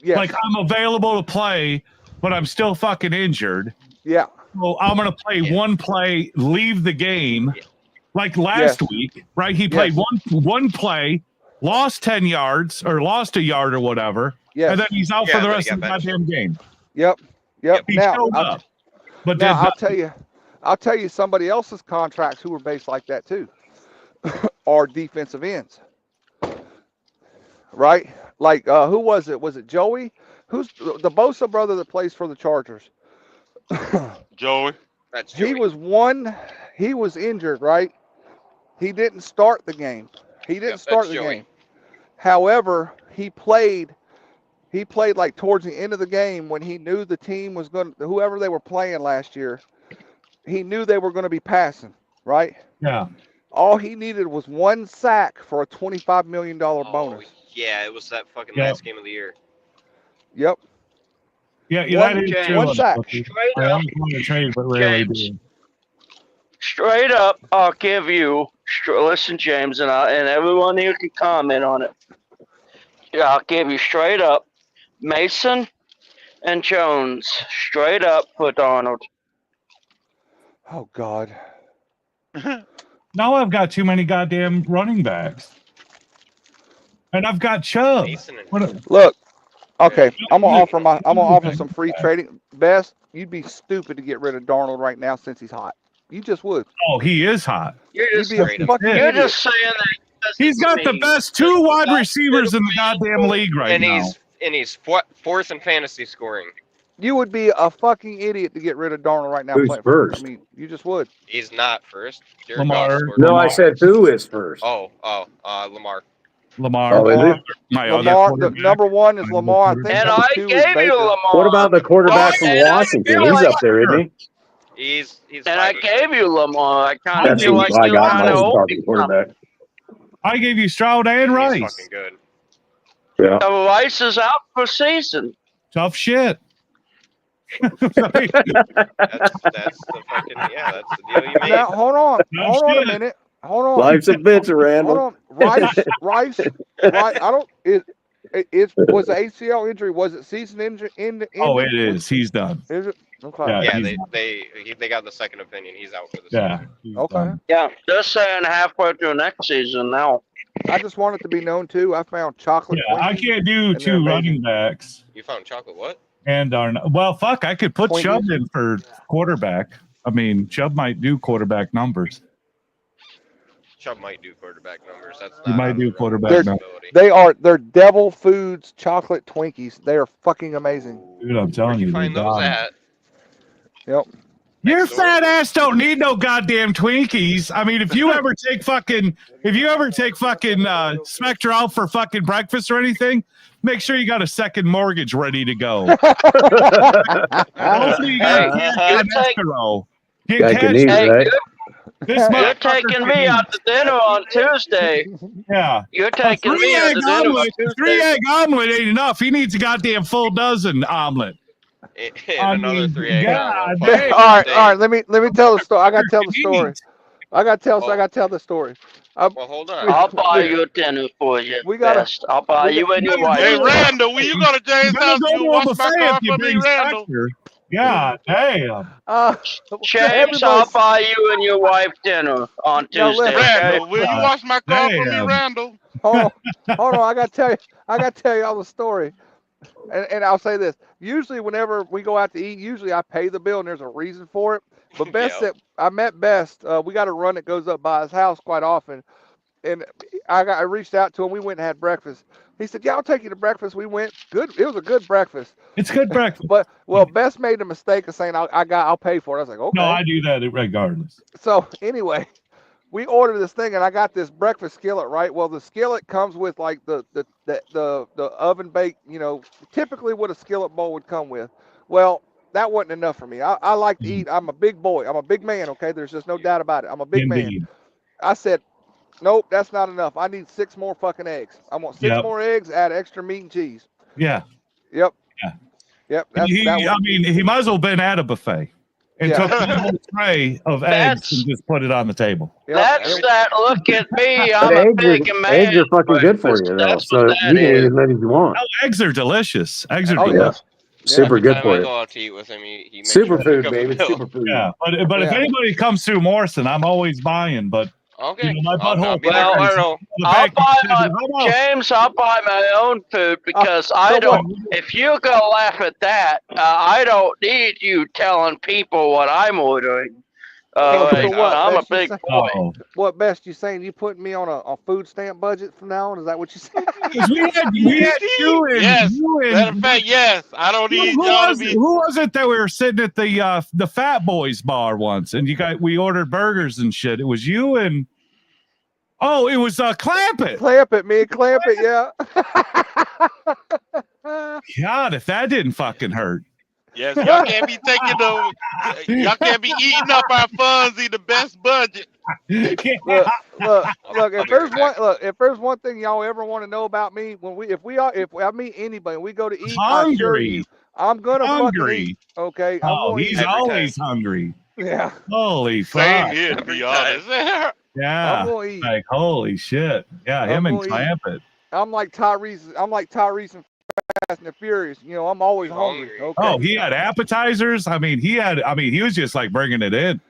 Yes. Like, I'm available to play, but I'm still fucking injured. Yeah. So I'm gonna play one play, leave the game. Like last week, right? He played one play, lost 10 yards or lost a yard or whatever, Yes. and then he's out Yeah, for the then he rest got of the benched. goddamn game. Yep. He Now, showed I'll, up, but now did I'll tell you somebody else's contracts who were based like that too. Are defensive ends. Right? Like who was it? Was it Joey? Who's the Bosa brother that plays for the Chargers? Joey. That's He Joey. was injured, right? He didn't start the game. He didn't Yep, start that's the Joey. game. However, he played like towards the end of the game when he knew the team was going to, whoever they were playing last year, he knew they were going to be passing, right? Yeah. All he needed was one sack for a $25 million bonus. Oh, yeah, it was that fucking Yeah. last game of the year. Yep. Yeah, One- that is James, true. one sack. Straight I up, am going to trade, but rarely James. do. straight up, I'll give you. Listen, James, and everyone here can comment on it. Yeah, I'll give you straight up. Mason and Jones, straight up for Donald. Oh God. Now I've got too many goddamn running backs, and I've got Chubb. Mason and What Look. Okay, I'm gonna offer some free trading. Best, you'd be stupid to get rid of Darnold right now since he's hot. You just would. Oh, he is hot. You're You'd just, be a Straight up. fucking you're idiot. just saying that. because He's it's got the me. best 2 wide receivers in the goddamn league right and now. he's fourth in fantasy scoring. You would be a fucking idiot to get rid of Darnold right now. Who's playing- first? I mean, you just would. He's not first. Jared Lamar. Goff scored. No, I said who is first. Lamar. Lamar. Oh, is it? My Lamar, other the number one is Lamar. I think And number I 2 is gave Baker. you Lamar. What about the quarterback from And I Washington? feel He's like- up there, isn't he? He's And I five. gave you Lamar. I kind of That's feel who like I you got kind my of starting quarterback. I gave you Stroud and He's Rice. fucking good. Yeah. The Rice is out for season. Tough shit. That's the fucking that's the deal you made. Now, hold on a shit. minute. Hold on. Life's a bitch, Hold Randall. on. Rice. I don't. It was the ACL injury. Was it season injury? Oh, it is. He's done. Is it? Okay. Yeah. Yeah, he's they got the second opinion. He's out for the Yeah. season. he's Okay. done. Yeah, they're saying halfway through next season now. I just want it to be known too. I found chocolate. Yeah, I Twinkies, can't do and they're two amazing. running backs You found chocolate what? and well, fuck, I could put Twinkies. Chubb in for quarterback. I mean, Chubb might do quarterback numbers. Chubb might do quarterback numbers. That's He not might out do of the quarterback realm of numbers. possibility. They're Devil Foods chocolate Twinkies. They are fucking amazing. Dude, I'm telling Where'd you. you they find those die. at? Yep. Your Next door? fat ass don't need no goddamn Twinkies. I mean, if you ever take fucking Spectre out for fucking breakfast or anything, make sure you got a second mortgage ready to go. Hopefully you got Hey, cash you're on escrow. Get Guy cash. can eat, Hey, right? This You're motherfucker taking can me eat. out to dinner on Tuesday. Yeah. You're A taking me out to dinner on Tuesday. three egg omelet ain't enough. He needs a goddamn full dozen omelet. And I another mean, 3 egg God omelet. damn. All right. Let me tell the story. I gotta tell the story. I gotta tell the story. Well, hold on. I'll buy you dinner for you. We gotta- Best. I'll buy you and your wife. Hey, Randall, when you go to James' Better house, go you to a wash my buffet car if you for me, bring Randall. Spectre. God damn. James, I'll buy you and your wife dinner on Now, Tuesday. listen. Randall, Okay? will you wash my car for me, Damn. Randall? Hold on. I gotta tell you all the story. And I'll say this. Usually whenever we go out to eat, usually I pay the bill and there's a reason for it. But Best Yeah. I met Best. We got a run that goes up by his house quite often. And I reached out to him. We went and had breakfast. He said, "Yeah, I'll take you to breakfast." We went. Good. It was a good breakfast. It's good breakfast. But Best made the mistake of saying, "I'll pay for it." I was like, "Okay." No, I do that regardless. So anyway, we ordered this thing, and I got this breakfast skillet, right? Well, the skillet comes with like the oven baked, typically what a skillet bowl would come with. Well, that wasn't enough for me. I like to eat. I'm a big boy. I'm a big man. Okay, there's just no doubt about it. I'm a big man. Indeed. I said, nope, that's not enough. I need 6 more fucking eggs. I want 6 Yep. more eggs, add extra meat and cheese. Yeah. Yep. Yeah. Yep. He might as well have been at a buffet and Yeah. took the whole tray of eggs and just put it on the table. That's that. Look at me. I'm But a eggs big are, man. eggs are fucking good for you, though. That's So what you can that eat is. as many as you want. Oh, eggs are delicious. Eggs are Oh, yeah. delicious. Super Every good time for I you. go out to eat with him, he makes sure to Superfood, pick up baby. the bill. Superfood. Yeah, but if Yeah. anybody comes through Morrison, I'm always buying. But Okay. my I'll butthole. be there. Well, Randall. I'll buy James. I'll buy my own food because I don't. If you're gonna laugh at that, I don't need you telling people what I'm ordering. So what, I'm a Best, you big say- boy. Oh, What Best you saying? You putting me on a food stamp budget from now on? Is that what you saying? 'cause we had you and Yes. you and Matter of fact, yes. I don't need y'all to be. who was it that we were sitting at the Fat Boys bar once, and we ordered burgers and shit. It was you and it was Clampett. Clamp it, me. Clamp it, yeah. God, if that didn't fucking hurt. Yes, y'all can't be y'all can't be eating up our funds in the best budget. Look, if there's one thing y'all ever want to know about me, if I meet anybody and we go to eat, I assure Hungry. you, I'm gonna fucking Hungry. eat. Okay. I'm Oh, gonna he's eat. always hungry. Yeah. Holy Same fuck. here, to be honest. Yeah. I'm gonna eat. Like, holy shit. Yeah, him and gonna eat. Clampett. I'm like Tyrese and Fast and the Furious. I'm always hungry. Okay. Oh, he had appetizers. I mean, he was just like bringing it in.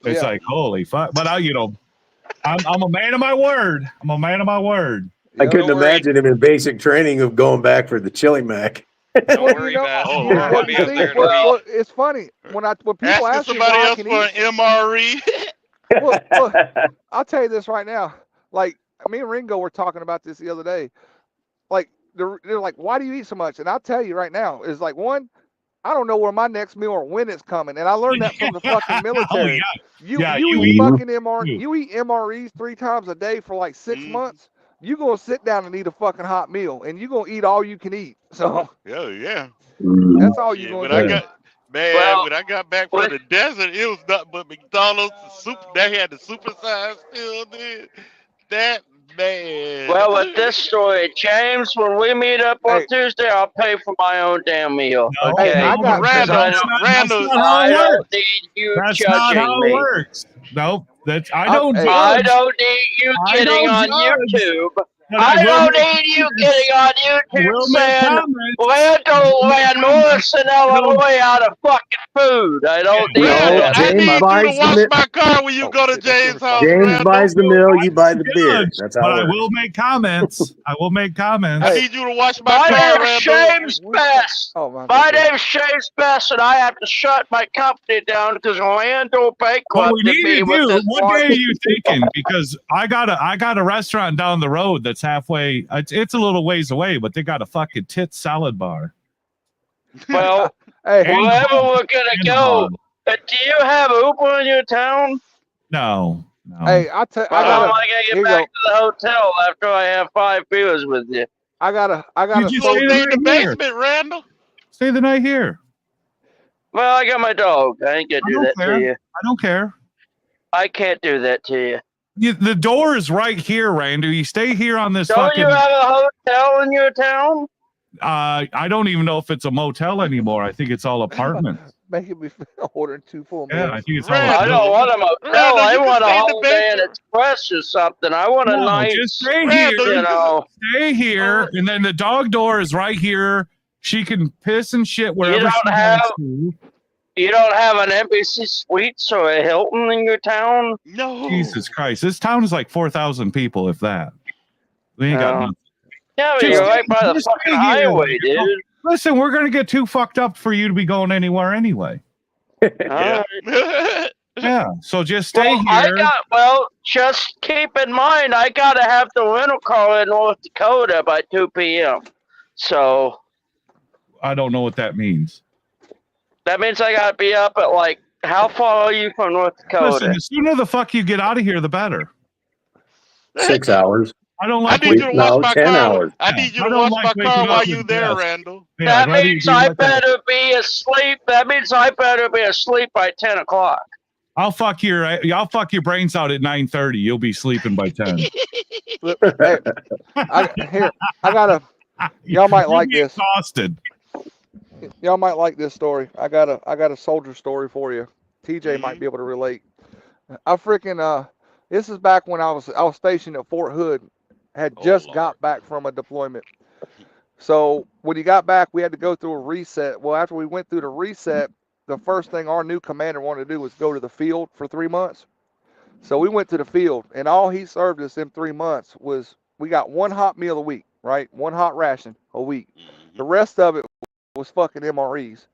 It's Yeah. like, holy fuck. But I'm a man of my word. I'm a man of my word. I couldn't imagine him in basic training of going back for the chili mac. Don't Well, worry you know, about it. well, I'll be up see, there in a well, week. it's funny when people Asking ask me somebody why I else can for eat. an MRE. Look, I'll tell you this right now. Like me and Ringo were talking about this the other day. Like they're like, why do you eat so much? And I'll tell you right now, is like one, I don't know where my next meal or when it's coming, and I learned that from the fucking military. You eat fucking MRE. You eat MREs 3 times a day for like 6 months. You gonna sit down and eat a fucking hot meal, and you gonna eat all you can eat. So Yeah. that's all you When gonna do. when I got back from the desert, it was nothing but McDonald's soup. They had the supersize still, dude. That Man. Well, with this story, James, when we meet up on Hey. Tuesday, I'll pay for my own damn meal. No, Okay. Hey, I got- Randall, I don't- Randall, I don't need you That's not judging how it me. works. Nope. That's I don't Hey, I judge. don't need you I getting don't on judge, YouTube. but I will don't make need you comments. getting on I YouTube will make saying comments. Randall ran Morrison, Illinois out of fucking food. I don't need Randall, No, that. I James need you buys to the wash mi- my car when you Oh, go to shit, that's James' your house, James Randall. buys the mill, you buy the beer. Judge, That's how but it I works. will make comments. I will make comments. I Hey. need you to wash my My car, name's Randall. James Best. Oh my My goodness. name's James Best, and I have to shut my company down because Randall Well, we bankrupted me needed with you. this What one. day are you thinking? Because I got a restaurant down the road that's halfway. It's a little ways away, but they got a fucking tit salad bar. Well, Hey, And wherever bar. we're gonna And go, bar. do you have Uber in your town? No. hey, I How am gotta, I gonna here get you back go. to the hotel after I have 5 beers with you? I gotta Did you You stay gonna the stay in the night here? basement, Randall? Stay the night here. Well, I got my dog. I ain't gonna I do don't that care. to you. I don't care. I can't do that to you. The door is right here, Randy. You stay here on this Don't fucking. you have a hotel in your town? I don't even know if it's a motel anymore. I think it's all apartments. Making me ordering 2 full Yeah, meals. I think it's all. Randall. I don't want a motel. Randall, I you can want a stay in the Holiday Inn basement. Express or something. I want a No, nice, just stay Randall, here. you know. Stay here, and then the dog door is right here. She can piss and shit wherever don't she have- wants to. You don't have an Embassy Suites or a Hilton in your town? No. Jesus Christ, this town is like 4,000 people, if that. We ain't got Oh. nothing. Yeah, but Just you're stay- right by the just fucking stay here. highway, dude. Listen, we're gonna get too fucked up for you to be going anywhere anyway. All right. Yeah, so just stay Well, here. just keep in mind, I gotta have the rental car in North Dakota by 2 p.m. So I don't know what that means. that means I gotta be up at like, how far are you from North Dakota? Listen, the sooner the fuck you get out of here, the better. 6 hours. I don't I like. need you to No, wash my 10 car. hours. I need you I to don't wash like my waking car up while with you there, gas. Randall. Yeah, That I'd rather means you I like that. better be asleep. That means I better be asleep by 10 o'clock. I'll fuck your brains out at 9:30. You'll be sleeping by 10. Hey, I gotta. Y'all might You'll like be this. Exhausted. Y'all might like this story. I got a soldier story for you. TJ might Mhm. be able to relate. I freaking this is back when I was stationed at Fort Hood. Had Oh, just Lord. got back from a deployment. So when he got back, we had to go through a reset. Well, after we went through the reset, the first thing our new commander wanted to do was go to the field for 3 months. So we went to the field, and all he served us in 3 months was we got 1 hot meal a week, right? 1 hot ration a week. The rest of it was fucking MREs.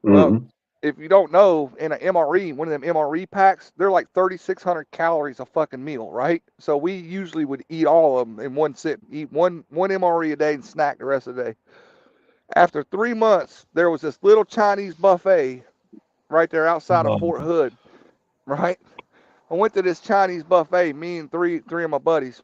Well, Mhm. if you don't know, in an MRE, one of them MRE packs, they're like 3,600 calories a fucking meal, right? So we usually would eat all of them in one sit, eat one MRE a day and snack the rest of the day. After 3 months, there was this little Chinese buffet right there outside of Fort Hood, right? I went to this Chinese buffet, me and three of my buddies.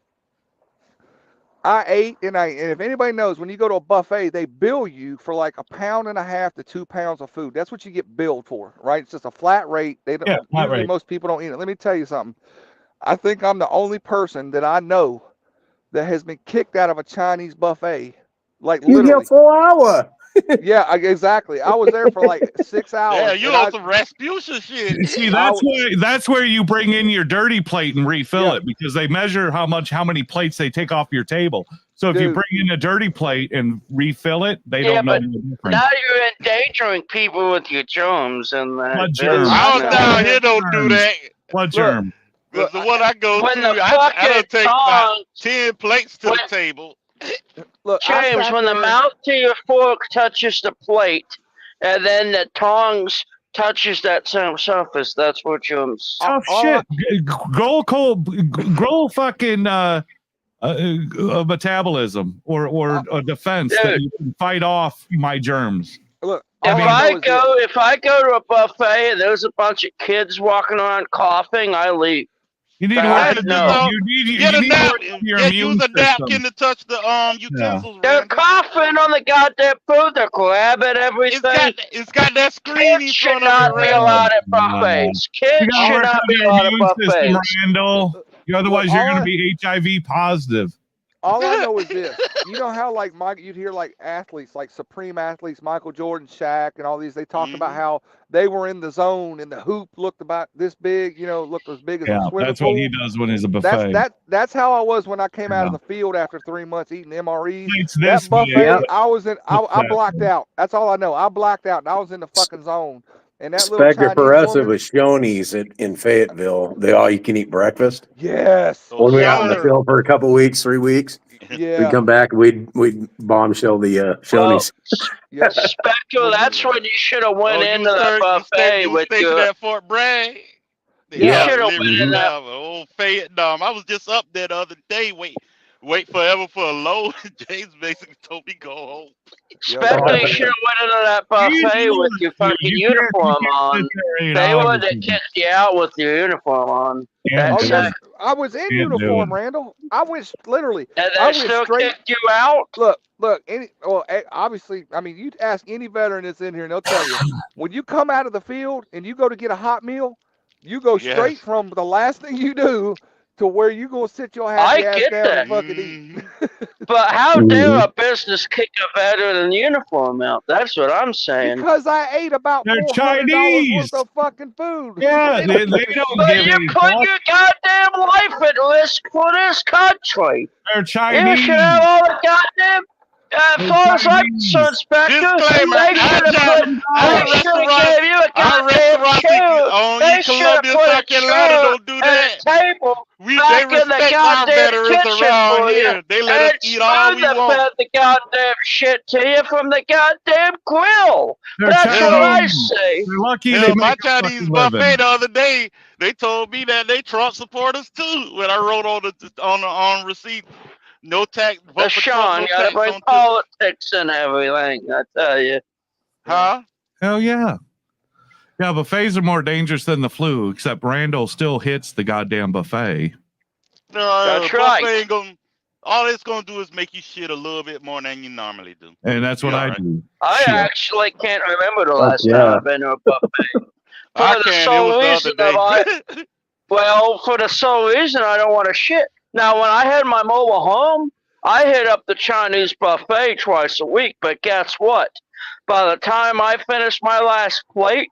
I ate, and if anybody knows, when you go to a buffet, they bill you for like £1.50 to 2 pounds of food. That's what you get billed for, right? It's just a flat rate. They don't. Yeah, flat Usually rate. most people don't eat it. Let me tell you something. I think I'm the only person that I know that has been kicked out of a Chinese buffet, like You literally. get 4 hours. Yeah, exactly. I was there for like 6 hours. Yeah, you and on I- some Rasputia shit. See, that's where you bring in your dirty plate and refill Yeah. it, because they measure how many plates they take off your table. So if you Dude. bring in a dirty plate and refill it, they Yeah, don't know but the difference. Now you're endangering people with your germs and that. What germs? I No. was down here don't do that. What germ? Cause the one I go When to, the I done fucking take about tongue, 10 plates to when- the table. Look, I James, sat when the there- mouth to your fork touches the plate, and then the tongs touches that same surface, that's what germs. Tough all shit. Grow fucking metabolism or a defense that Dude. you can fight off my germs. Look, If all I know is this. if I go to a buffet and there's a bunch of kids walking around coughing, I leave. You need to I work. know. You need Get a to work napkin. on your Yeah, immune use a napkin system. to touch the utensils. They're Randall. coughing on the goddamn food. They're grabbing everything. It's got that screen in Kids should front not of be it. allowed at Randall. buffets. You Kids gotta should work not on be your allowed at immune system, buffets. Randall. Otherwise, Look, you're all going to I- be HIV positive. All I know is this. You know how like you'd hear like athletes, like supreme athletes, Michael Jordan, Shaq, and all these. They talked about how they were in the zone and the hoop looked about this big. You know, looked as big as Yeah, a swimming that's pool. what he does when he's a buffet. That's how I was when I came out of Yeah. the field after 3 months eating MREs. It's That this buffet, big. I was in. I What's that? blacked out. That's all I know. I blacked out, and I was in the fucking zone. And that little Spectre, Chinese for us, it woman. was Shoney's in Fayetteville. The all-you-can-eat breakfast. Yes. When we out in the sir. field for a couple weeks, 3 weeks, Yeah. we'd come back, we'd bombshell the Shoney's. Yeah. Spectre, that's when you should have went into that buffet with stationed your. at Fort Bragg. You Yeah. should have went in that. Old Vietnam. I was just up there the other day. Wait forever for a load. James basically told me go home. Spectre, you should have went into that buffet with your fucking uniform on. They would have kicked you out with your uniform on. Yeah, Oh, That's yes, it. I was in Can't do uniform, it. Randall. I went literally. And I they went still straight. kicked you out. Look. Obviously, I mean, you ask any veteran that's in here, and they'll tell you when you come out of the field and you go to get a hot meal, you go straight from the last thing you do to where you gonna sit your happy I ass get down that. and fucking eat. But how dare a business kick a veteran in uniform out? That's what I'm saying. Because I ate about They're $400 Chinese. worth of fucking food. Yeah, they don't But give you any put fuck. your goddamn life at risk for this country. They're You Chinese. should have all the goddamn. As far as I'm concerned, Spectre, Disclaimer, they should have gave you a our goddamn restaurants chair. on They East should have Columbia, put a South Carolina chair don't do and that. a table They back in the respect our goddamn veterans kitchen around for here. you. They let us And eat all we spoon want. fed the goddamn shit to you from the goddamn grill. They're That's what I Chinese. say. They're lucky Hell, they my make a Chinese fucking buffet living. the other day, they told me that they Trump supporters too. When I wrote on receipt, no tax. Vote for Trump, Sean, no you gotta tax bring on politics and everything, I tell you. Huh? Hell yeah. Yeah, buffets are more dangerous than the flu, except Randall still hits the goddamn buffet. No, That's buffet right. ain't gonna. All it's gonna do is make you shit a little bit more than you normally do. And that's what Yeah, I right. do. I Shit. actually can't remember the last yeah. time I've been to a buffet. I For the can't. sole It was reason the of other day. well, for the sole reason I don't want to shit. Now, when I had my mobile home, I hit up the Chinese buffet twice a week, but guess what? By the time I finished my last plate,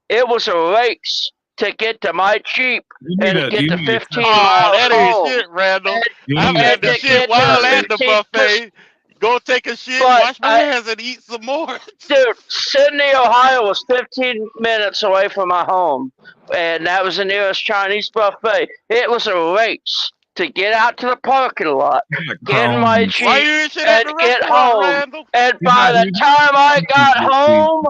it was a race to get to my Jeep You need and a- get you to need a 15 Oh, miles that ain't home. shit, Randall. You I've need had a- the shit while at the 15 buffet. Go take a shit, But wash my hands, and eat some more. Dude, Sydney, Ohio was 15 minutes away from my home, and that was the nearest Chinese buffet. It was a race to get out to the parking lot, get in my Jeep, Why you ain't shit at and the get restaurant, home. Randall? And Yeah, by the you- time I got home,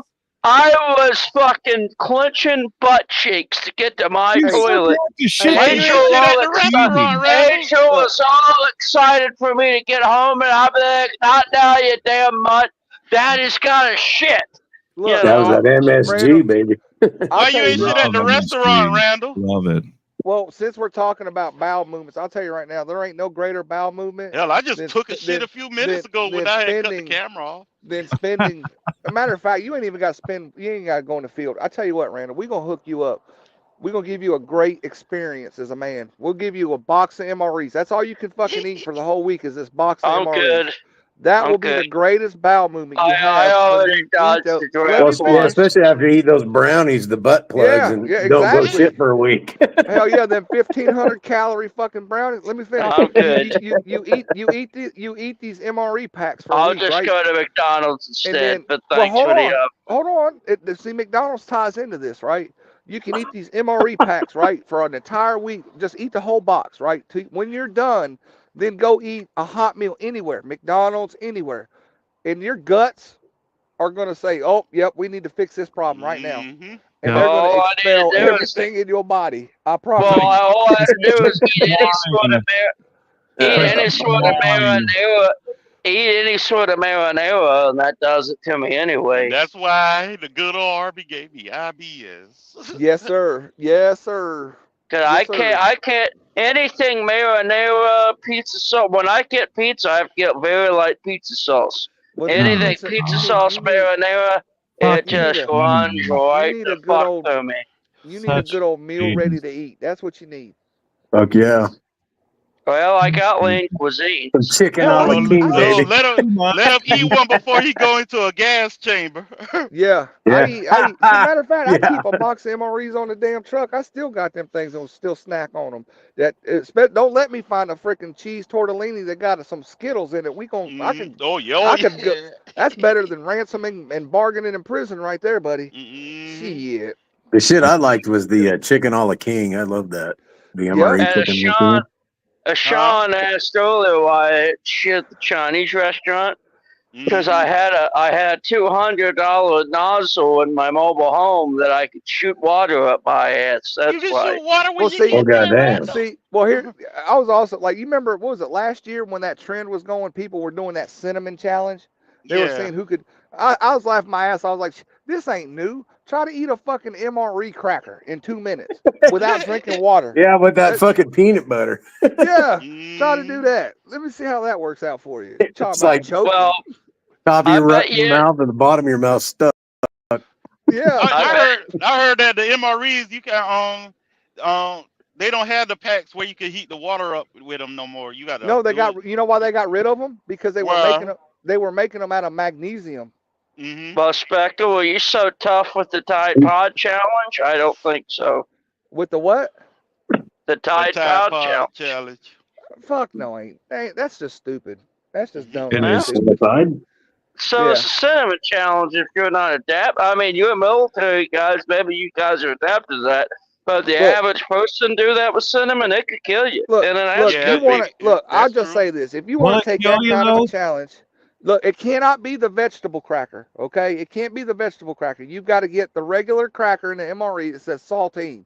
I was fucking clenching butt cheeks to get to my You toilet. support the shit Why that you Angel, ain't shit at all the restaurant, Randall? Angel was all excited for me to get home, and I'm like, not now, you damn mutt. Daddy's got a shit. Look, That was that MSG, Randall, baby. I'll Why you tell ain't you shit this. at the Love restaurant, MSG. Randall? Love it. Well, since we're talking about bowel movements, I'll tell you right now, there ain't no greater bowel movement Hell, I just than took a sp- shit than a few minutes than, ago than when I had cut the spending camera off. than spending. A matter of fact, you ain't even got to spend. You ain't got to go in the field. I tell you what, Randall, we gonna hook you up. We're gonna give you a great experience as a man. We'll give you a box of MREs. That's all you can fucking eat for the whole week is this box of I'm MREs. good. That I'm will be the good. greatest bowel movement you I have. when already you eat dodged those- the Let draft me Well, yeah, finish. especially after you eat those brownies, the butt plugs, Yeah, and yeah, don't go exactly. shit for a week. Hell yeah, them 1,500 calorie fucking brownies. Let me finish. I'm good. You eat these MRE packs for a I'll week, just right? go to McDonald's And instead, then, but well, thanks hold for the on, hold on. See, McDonald's ties into this, right? You can eat these MRE packs, right, for an entire week. Just eat the whole box, right? When you're done, then go eat a hot meal anywhere, McDonald's, anywhere, and your guts are gonna say, "Oh, yep, we need to fix this problem right now," Mhm. and Yeah. they're All gonna I need to expel do is- everything in your body. I promise. Well, you. all I have to do is eat any sort of eat Press any the sort of line. marinara, eat any sort of marinara, and that does it to me anyway. And that's why the good old Arby gave me IBS. Yes, sir. Yes, sir. Cause Yes, I can't anything marinara, pizza sauce. When I get pizza, I have to get very light pizza sauce. Well, Anything listen, pizza sauce marinara, Fuck it just you. runs You right need the a good fuck old- through me. You need a Such good old meal Jesus. ready to eat. That's what you need. Fuck yeah. Well, I got lean cuisine. Some chicken Yeah, on Oh, the king, oh, baby. let him eat one before he go into a gas chamber. Yeah. Yeah. As a matter of fact, I Yeah. keep a box of MREs on the damn truck. I still got them things and still snack on them. Don't let me find a freaking cheese tortellini that got some Skittles in it. Oh, yeah. I could go. That's better than ransoming and bargaining in prison right there, buddy. Shit. The shit I liked was the chicken a la king. I love that. The Yep. MRE And chicken a la king. Sean asked earlier why I shit at the Chinese restaurant because I had a $200 nozzle in my mobile home that I could shoot water up my ass. You That's can why. shoot water when Well, you see, Oh, get there. goddamn. here I was also like, you remember what was it last year when that trend was going? People were doing that cinnamon challenge. They were saying who could. I was laughing my ass. I was like, this ain't new. Try to eat a fucking MRE cracker in 2 minutes without drinking water. Yeah, with that fucking peanut butter. Yeah, try to do that. Let me see how that works out for you. You talk It's about like choking. Well, top of I your bet you- mouth and the bottom of your mouth stuck. Yeah, I heard that the MREs you can they don't have the packs where you can heat the water up with them no more. You got to no, they got. You know why they got rid of them? Because they were Well- making them. They were making them out of magnesium. Well, Spectre, were you so tough with the Tide Pod challenge? I don't think so. With the what? The Tide Pod challenge. Fuck no, ain't. That's just stupid. That's just dumb. It That's is. stupid. So Yeah. it's a cinnamon challenge if you're not adapt. I mean, you're military guys. Maybe you guys are adapted to that. But the Look. average person do that with cinnamon, it could kill you. Look, And then look, that's you want to look. I'll that's just true. say this: if you want What, to take that yo-yo? kind of a challenge, look, it cannot be the vegetable cracker. Okay, it can't be the vegetable cracker. You've got to get the regular cracker in the MRE that says saltine.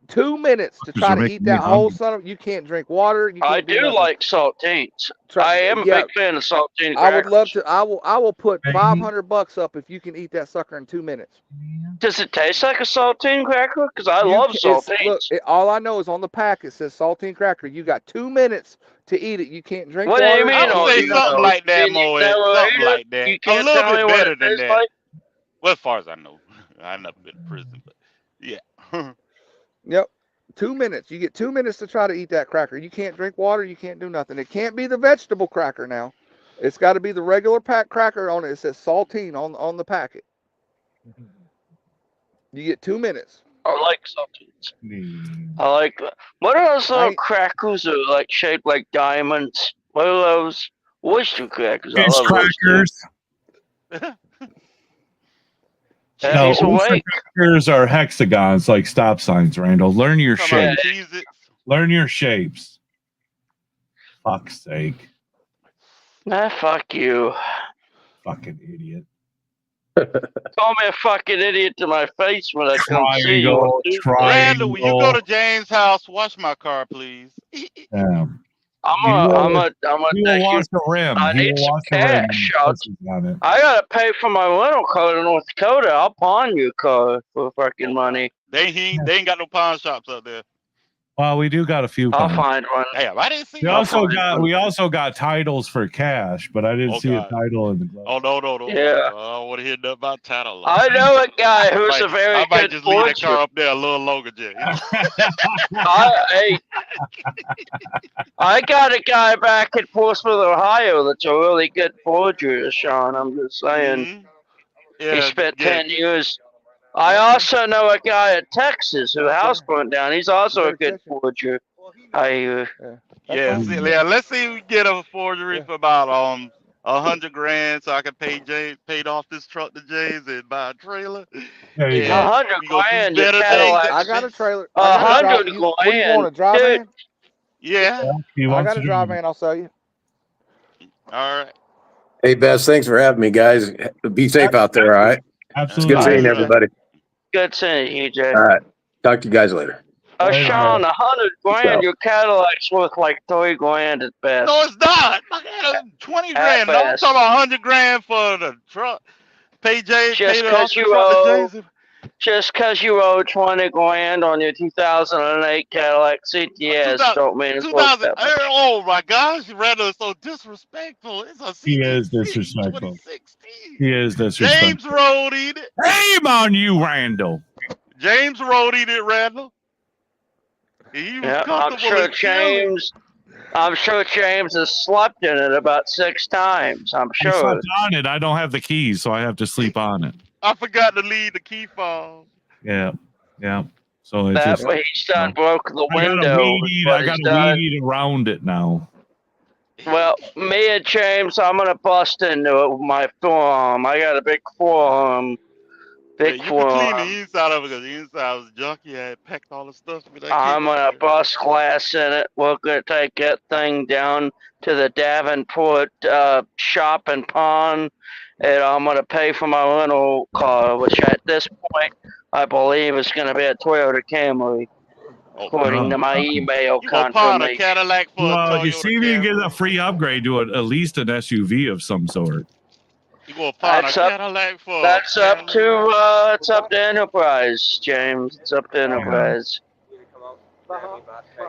2 minutes to try You're to making eat me that whole hungry. son of. You can't drink water. You can't I do nothing. like saltines. I am a yeah, big fan of saltine I would love crackers. to. I will put Baby. $500 up if you can eat that sucker in 2 minutes. Does it taste like a saltine cracker? Because I You love can- it's- saltines. Look, all I know is on the pack it says saltine cracker. You got 2 minutes to eat it. You can't drink What do water. you mean? I would Oh, say you something know, like that, you Moet. never Something ate it? like that. You A can't little tell me bit what better it than tastes that. like? Well, as far as I know, I've never been to prison, but yeah. Yep. 2 minutes. You get 2 minutes to try to eat that cracker. You can't drink water. You can't do nothing. It can't be the vegetable cracker now. It's got to be the regular pack cracker on it. It says saltine on the packet. You get 2 minutes. I like saltines. I like that. What are those little crackers that are like shaped like diamonds? What are those? Oyster crackers. I Fish love those too. crackers. Yeah, No, he's oyster awake. crackers are hexagons like stop signs, Randall. Learn your Talking about shape. Cheez-Its. Learn your shapes. Fuck's sake. Nah, fuck you. Fucking idiot. Call me a fucking idiot to my face when I come see you. Triangle, Randall, will you go triangle. to James' house? Wash my car, please. Damn. I'm He will gonna He will take you. wash the rim. I He need will some wash the rim and cash. pussies on it. I gotta pay for my rental car in North Dakota. I'll pawn your car for fucking money. They ain't got no pawn shops up there. Well, we do got a few. I'll coming. find one. Damn, I didn't see. We also got titles for cash, but I didn't Oh, see God. a title in the glove. Oh no! Yeah. I don't want to hear nothing about title. I know a guy who's a very I might good just leave that forger. car up there a little longer, Jay. I got a guy back in Portsmouth, Ohio that's a really good forger, Sean. I'm just saying. He Yeah, spent yeah. 10 years. I also know a guy in Texas who house burnt down. He's also a good forger. Yeah, let's see if we get a forgery for about $100 grand, so I can paid off this truck to Jay's and buy a trailer. There you Yeah, go. 100 we gonna do grand. better Your things. Cadillac. I got a trailer. 100 What do you want, a drive grand, van? Yeah. He I wants got to a do drive it. van. I'll sell you. All right. Hey, Bess, thanks for having me, guys. Be safe out there, all right? Absolutely. It's good seeing everybody. Good seeing you, Jay. All right. Talk to you guys later. Sean, 100 grand. So- Your Cadillac's worth like 3 grand at best. No, it's not. I got 20 grand. No, I'm Half-ass. talking about 100 grand for the truck. Pay Jay, Just pay it off 'cause the you truck to owe- Jay's. Just 'cause you owe 20 grand on your 2008 Cadillac CTS don't mean it's worth 2000. that much. Oh my gosh, Randall is so disrespectful. It's a He is CTC disrespectful. 2016. He is disrespectful. James roadied it. Shame on you, Randall. James roadied it, Randall. He was Yeah, I'm comfortable sure and chilling. James. I'm sure James has slept in it about 6 times. I'm I sure. slept on it. I don't have the keys, so I have to sleep on it. I forgot to leave the key fob. Yeah, yeah. So it That just way he's done broke the I gotta window. weed is eat. what I gotta he's done. weed eat around it now. Well, me and James, I'm gonna bust into it with my forearm. I got a big forearm. Yeah, Big you can clean forearm. the inside of it because the inside was junky. I had packed all the stuff. But I'm gonna bust glass in it. We're gonna take that thing down to the Davenport shop and pawn, and I'm gonna pay for my rental car, which at this point I believe is gonna be a Toyota Camry, according to my email You gonna pawn a confirmation. Cadillac for a Well, Toyota you see, if you can Camry? get a free upgrade to at least an SUV of some sort. You gonna pawn That's a up. Cadillac for? That's up to it's up to Enterprise, James. It's up to Enterprise.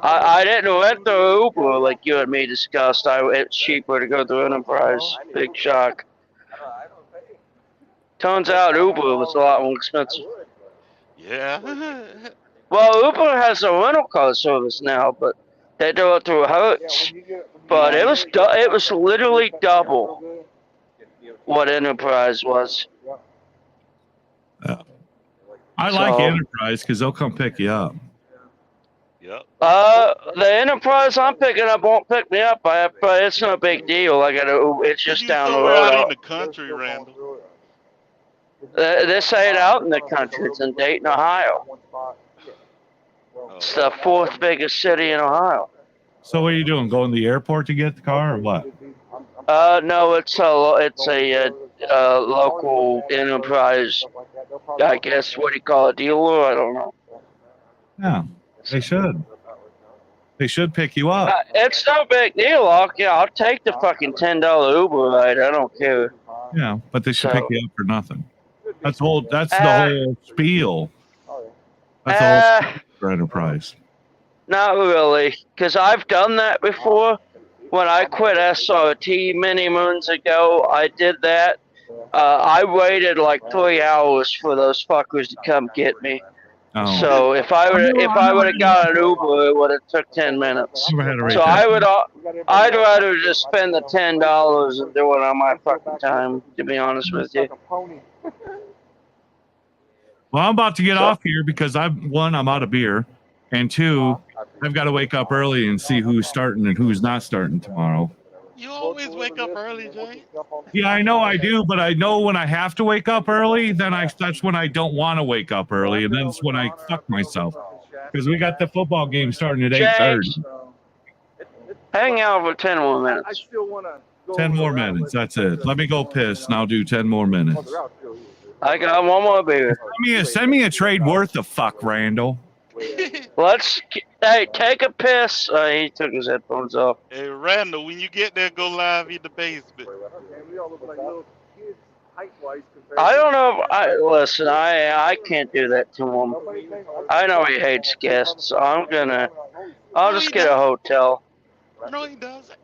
I didn't rent the Uber like you and me discussed. It's cheaper to go through Enterprise. Big shock. Turns out Uber was a lot more expensive. Yeah. Well, Uber has a rental car service now, but they do it through Hertz. But it was literally double what Enterprise was. I like So- Enterprise because they'll come pick you up. Yep. The Enterprise I'm picking up won't pick me up, but it's no big deal. I got to. It's just down the Somewhere out in road. the country, Randall. This ain't out in the country. It's in Dayton, Ohio. It's the 4th biggest city in Ohio. So what are you doing? Going to the airport to get the car or what? No, it's a local Enterprise. I guess what do you call a dealer? I don't know. Yeah, they should. They should pick you up. It's no big deal. I'll take the fucking $10 Uber ride. I don't care. Yeah, but they should So- pick you up for nothing. That's the whole spiel. That's the whole spiel for Enterprise. Not really, because I've done that before. When I quit SRT many moons ago, I did that. I waited like 3 hours for those fuckers to come get me. Oh. So if I would have got an Uber, it would have took 10 minutes. Never had to rate So that. I'd rather just spend the $10 and do it on my fucking time. To be honest with you. Well, I'm about to get off here because I'm out of beer, and 2, I've got to wake up early and see who's starting and who's not starting tomorrow. You always wake up early, Jay. Yeah, I know I do, but I know when I have to wake up early, that's when I don't want to wake up early, and then it's when I fuck myself because we got the football game starting at 8:30. Hang out for 10 more minutes. 10 more minutes. That's it. Let me go piss, and I'll do 10 more minutes. I got one more beer. Send me a trade worth the fuck, Randall. Hey, take a piss. He took his headphones off. Hey, Randall, when you get there, go live in the basement. I don't know. Listen. I can't do that to him. I know he hates guests. So I'll just get a hotel. No, he doesn't.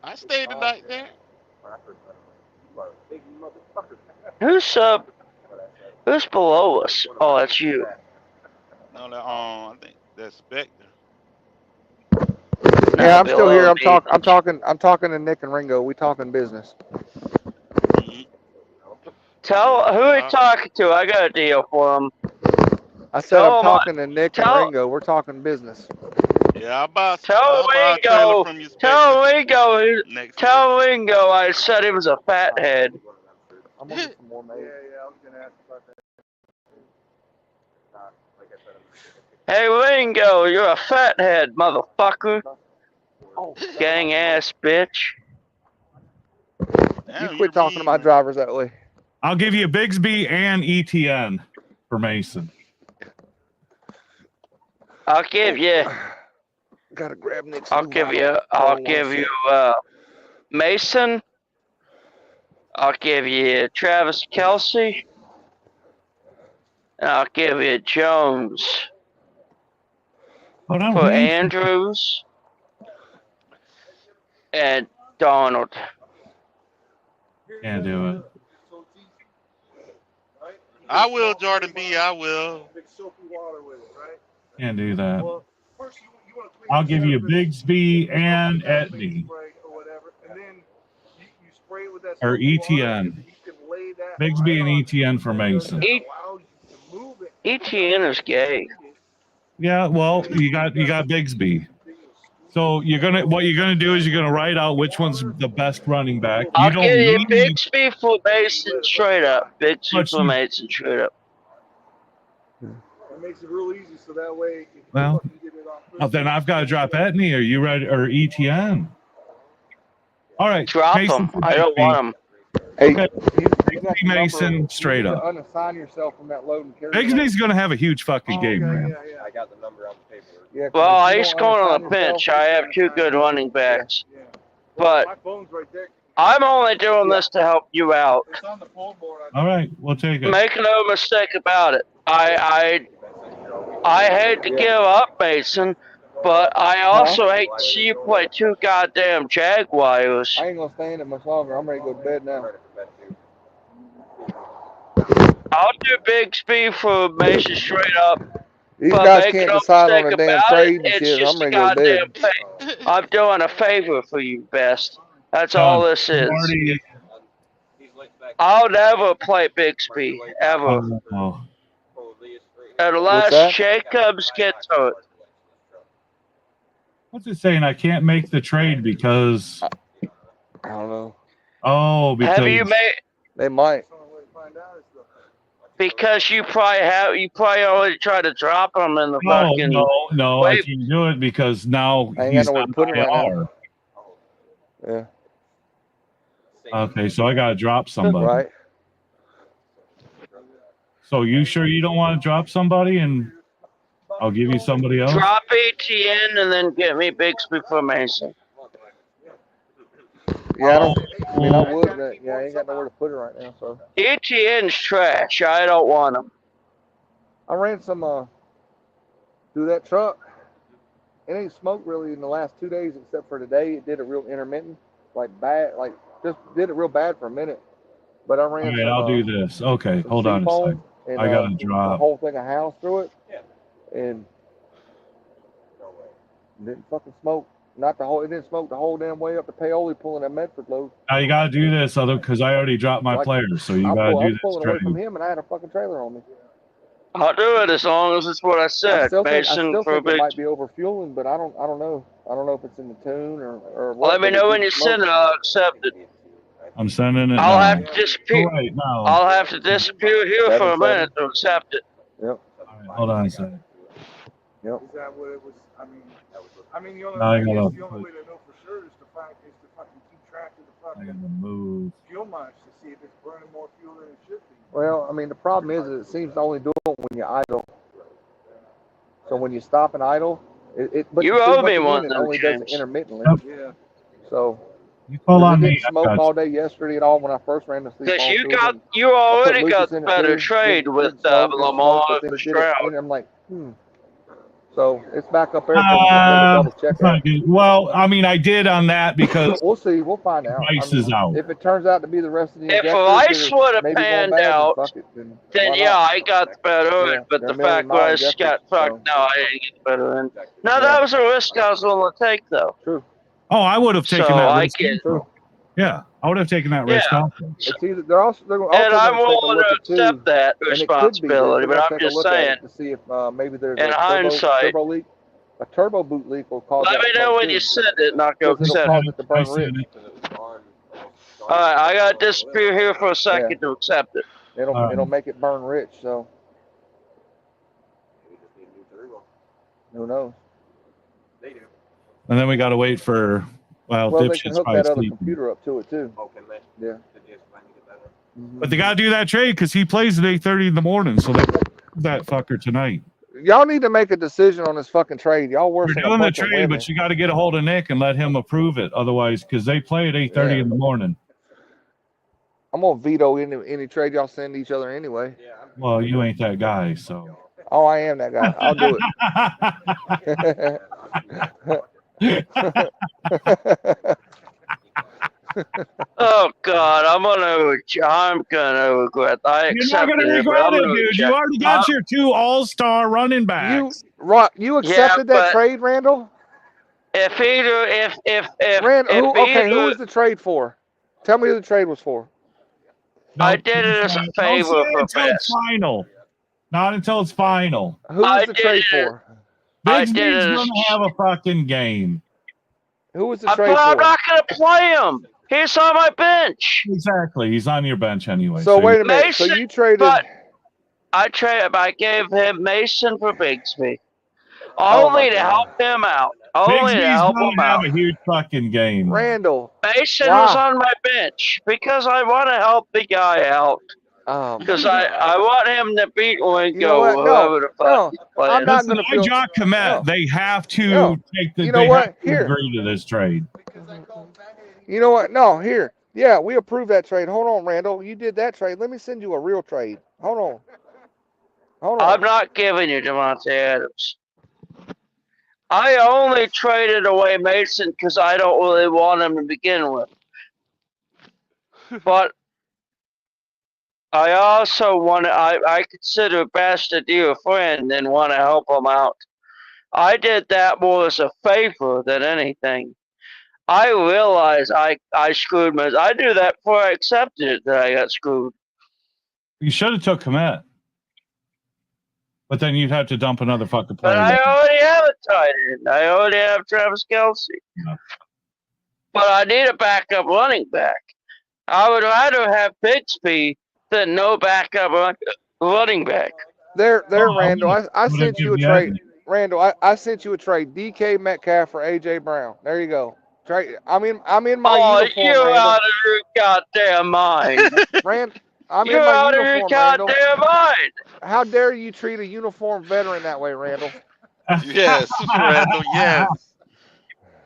I stayed the night there. Who's below us? Oh, that's you. No, I think that's Spectre. Yeah, I'm still here. below me. I'm talking to Nick and Ringo. We talking business. Tell who he talking to. I got a deal for him. I said Tell I'm him talking to Nick and tell- Ringo. We're talking business. Yeah, I'll buy Tell a trailer from you, Spectre. Tell Ringo I said he was a fathead. I'm gonna get some more made. Hey Ringo, you're a fathead, motherfucker. Gang ass bitch. You quit talking to my drivers that way. I'll give you Bigsby and ETN for Mason. I'll give you. Gotta grab Nick's. I'll new give bottle. you. I I'll don't give wanna you Mason. I'll give you Travis Kelsey. And I'll give you Jones. Hold on, For wait. Andrews and Donald. Can't do it. I will, Jordan B. I will. Can't do that. I'll give you Bigsby and Etney. Or ETN. Bigsby and ETN for Mason. ETN is gay. Yeah, well, you got Bigsby. So what you're gonna do is you're gonna write out which one's the best running back. I'll give you Bigsby for Mason straight up. Bigsby for Mason straight up. It makes it real easy, so that way. Well, then I've got to drop Etney. Are you ready? Or ETN? All right, Drop Mason him. I don't want him. Hey, Okay. Bigsby Mason, straight up. Unassign yourself from that load and carry. Bigsby's gonna have a huge fucking game, man. I got the number on the paper. Yeah, Well, he's going on the bench. I have two good running backs. But my phone's right there. I'm only doing this to help you out. It's on the phone board. All right, we'll take it. Make no mistake about it. I hate to give up, Mason, but I also hate to see you play two goddamn Jaguars. I ain't gonna stay in it much longer. I'm ready to go to bed now. I'll do Bigsby for Mason straight up. These But guys make can't no decide on a mistake damn about trade it, and it's shit. just I'm ready a to go to goddamn bed. favor. I'm doing a favor for you, best. That's all this is. Marty, I'll never play Bigsby, ever. oh, Unless that? Jacobs gets hurt. what's it saying? I can't make the trade because I don't know. because Have you made? They might. Because you probably already tried to drop him in the fucking. no, I Wait. can't do it because now I ain't he's got nowhere on to put him right IR. now. Yeah. Okay, so I gotta drop somebody. Right. So you sure you don't want to drop somebody and I'll give you somebody else? Drop ETN and then get me Bigsby for Mason. Yeah, I don't. I mean, I would, but yeah, I ain't got nowhere to put it right now. So ETN's trash. I don't want him. I ran some through that truck. It ain't smoked really in the last 2 days, except for today. It did a real intermittent, like bad, like just did it real bad for a minute. But I ran. All right, some, I'll do this. Okay, hold on a seafoam second. and, I gotta a drop. whole thing of house through it, and didn't fucking smoke. Not the whole. It didn't smoke the whole damn way up to Paoli pulling that Medford load. Now you gotta do this other because I already dropped my Like, players, so you I gotta do was this pulling away trade. from him, and I had a fucking trailer on me. I'll do it as long as it's what I I said. still Mason think for it Bigsby. might be over fueling, but I don't know. I don't know if it's in the tune or what. Let me but know it when you didn't send it. smoke. I'll accept it. I'm sending it. I'll now. have to disappear. Wait, no. I'll have to disappear here for a 7-7. minute to accept it. Yep. All right, hold on a second. Yep. Is that what it was? I mean, the only, Now I I guess gotta the only way to know for sure is to fucking keep track of the I fucking gotta move. fuel mileage to see if it's burning more fuel than it should be. Well, I mean, the problem is that it seems to only do it when you idle. So when you stop and idle, but You see, owe once me again, one, it though, only does it James. intermittently. Yeah. So You call on it me. didn't I smoke got all day yesterday at all when I first ran the sleep. Because all you through got, it. you already Lucas got in the it better too. trade Didn't with smoke, didn't Lamar smoke, but then for it did it, Stroud. and I'm like, So it's back up there. So I'm double check that. Well, I mean, I did on that because We'll see. We'll find out. Ice is out. If it turns out to be the rest of the If injectors Ice that are would have maybe going panned bad, then out, fuck it, then then why yeah, not? I got the better Yeah, end. But they're the fact million-mile was, got injectors, fucked. so. No, I didn't get the better end. No, that was a risk I was willing to take, though. True. Oh, I would have taken So that I risk. can, also. Yeah, I would have taken that risk Yeah. also. It's either they're also and going I'm to take a willing look to at too, accept that and it could be responsibility. that But they're I'm gonna take a just look at saying, it to see if maybe there's in a hindsight, turbo leak. A turbo boot leak will cause let that me to know smoke when too, you send it, and I'll go because it'll accept cause it. it to burn I seen rich. it. All right, I got to disappear here for a second to accept it. It'll make it burn rich. So who knows? And then we got to wait for, well Well, they can dipshit's hook probably that other sleeping. computer up to it too. Yeah. But they got to do that trade because he plays at 8:30 in the morning. So they that fucker tonight. Y'all need to make a decision on this fucking trade. Y'all worse We're than a doing the bunch of trade, women. but you got to get a hold of Nick and let him approve it. Otherwise, because they play at 8:30 Yeah. in the morning. I'm gonna veto any trade y'all send each other anyway. Well, you ain't that guy, so. Oh, I am that guy. I'll do it. Oh God, I'm gonna regret. I You're not accepted gonna it, but regret I'm it, gonna dude. You reject. already got your 2 all-star running backs. You accepted that but- trade, Randall? if either if Rand, if who? Okay, who either was the trade for? Tell me who the trade was for. I Nope, did it as a don't say favor it for until it's Bess. final. Not until it's final. Who was I the did trade it. for? I Bigsby's did it as. gonna have a fucking game. Who was the But trade I'm for? not gonna play him. He's on my bench. Exactly. He's on your bench anyway. So wait a minute. So Mason, you traded. but I gave him Mason for Bigsby, Oh my only to God. help him out. Only to Bigsby's help gonna him have out. a huge fucking game. Randall. Mason Why? was on my bench because I want to help the guy out. Because I want him to beat Wingo, You know what? whoever the fuck No, he's playing. I'm not Listen, gonna I feel. Jock Komet, No. they have to No. take the. You know they what? have to Here. agree to this trade. You know what? No, here. Yeah, we approve that trade. Hold on, Randall. You did that trade. Let me send you a real trade. Hold on. Hold on. I'm not giving you Devontae Adams. I only traded away Mason because I don't really want him to begin with. But I also I consider Bass to be a friend and want to help him out. I did that more as a favor than anything. I realize I screwed myself. I do that before I accepted it that I got screwed. You should have took Komet. But then you'd have to dump another fucking player. But I already have a tight end. I already have Travis Kelce. Yeah. But I need a backup running back. I would rather have Bixby than no backup running back. There, Oh, Randall. I would've sent you a given trade. that. Randall, I sent you a trade. DK Metcalf for AJ Brown. There you go. Trade. I'm in my Oh, uniform, you're Randall. out of your goddamn mind. I'm You're in my out of your uniform, Randall. goddamn mind. How dare you treat a uniformed veteran that way, Randall? Yes, Randall. Yes.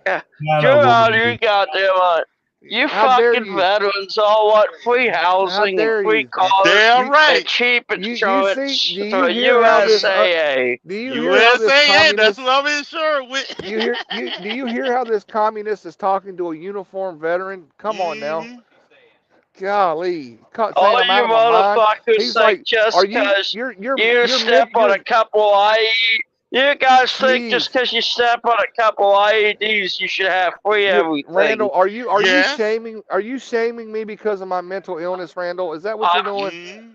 You're out of your goddamn mind. You How dare fucking you? veterans all want free housing dare and free you? cars Damn right. and cheap You insurance see? Do for you hear how this? USAA. Do you hear how this USA, hey, that's communist? what I'm insured with. Do you hear how this communist is talking to a uniformed veteran? Come on now. Mhm. Golly, saying All I'm you out of my mind. motherfuckers He's think like, just are you? because You're you step on a couple you guys think just because you step on a couple IEDs you should have free everything. Randall, are you Yes. shaming me because of my mental illness, Randall? Is that what you're doing? Mhm.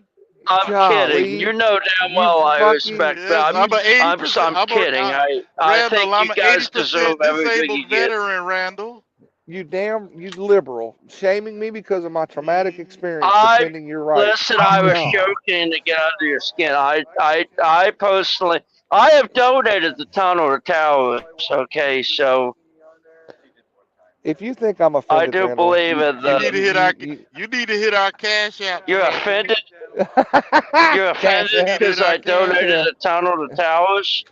I'm Golly. kidding. You know damn You well I fucking- respect Yes, that. I'm a 80%. I'm kidding. I Randall, think I'm you an guys 80% deserve everything disabled you get. veteran, Randall. You liberal, shaming me because of my traumatic experience I- defending your rights. Listen, I was No. joking to get under your skin. I personally, I have donated the tunnel to towers. Okay, so If you think I'm I offended, do Randall, believe in You the. need to hit our. You need to hit our cash app. You're Randall. offended. You're Cash offended app. because I donated Yeah. the tunnel to towers.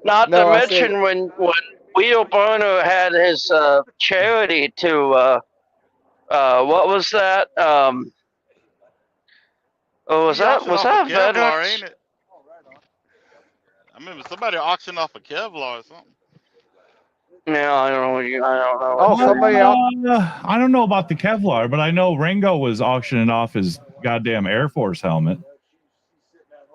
Not No, to I mention when Wheel Burner had his charity to what was that? Was He that auctioned off that a Kevlar, veterans? ain't it? I remember somebody auctioned off a Kevlar or something. No, I don't know. I don't know. Oh, somebody else. I don't know about the Kevlar, but I know Ringo was auctioning off his goddamn Air Force helmet.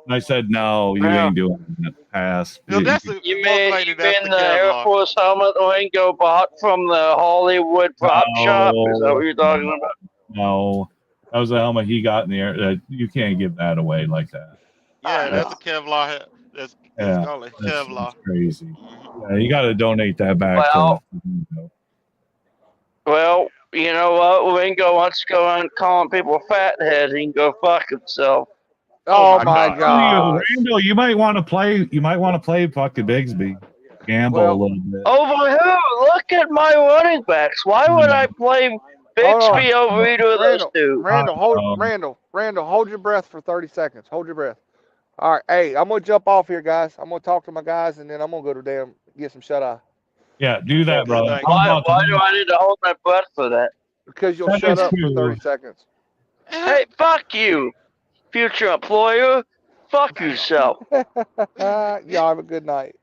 And I said, no, you Yeah. ain't doing that. Pass. You know, that's the, You most mean, likely you that's mean the the Air Kevlar. Force helmet Oingo bought from the Hollywood prop shop? Is that what you're talking about? No, that was the helmet he got in the air. You can't give that away like that. Yeah, that's a Kevlar. That's Yeah, called a That's Kevlar. crazy. Mhm. Yeah, you got to donate that back Well- to. Well, you know what? Oingo wants to go around calling people fathead. He can go fuck himself. Oh my my God. God. Randall, you might want to play. You might want to play fucking Bigsby. Gamble Well- a little bit. Over who? Look at my running backs. Why would I play Bixby over either of those two? Randall, hold your breath for 30 seconds. Hold your breath. All right, hey, I'm gonna jump off here, guys. I'm gonna talk to my guys, and then I'm gonna go to get some shut eye Yeah, do that, brother. Why do I need to hold my breath for that? because you'll That shut is up true. for 30 seconds. Hey, fuck you, future employer. Fuck yourself. Y'all have a good night.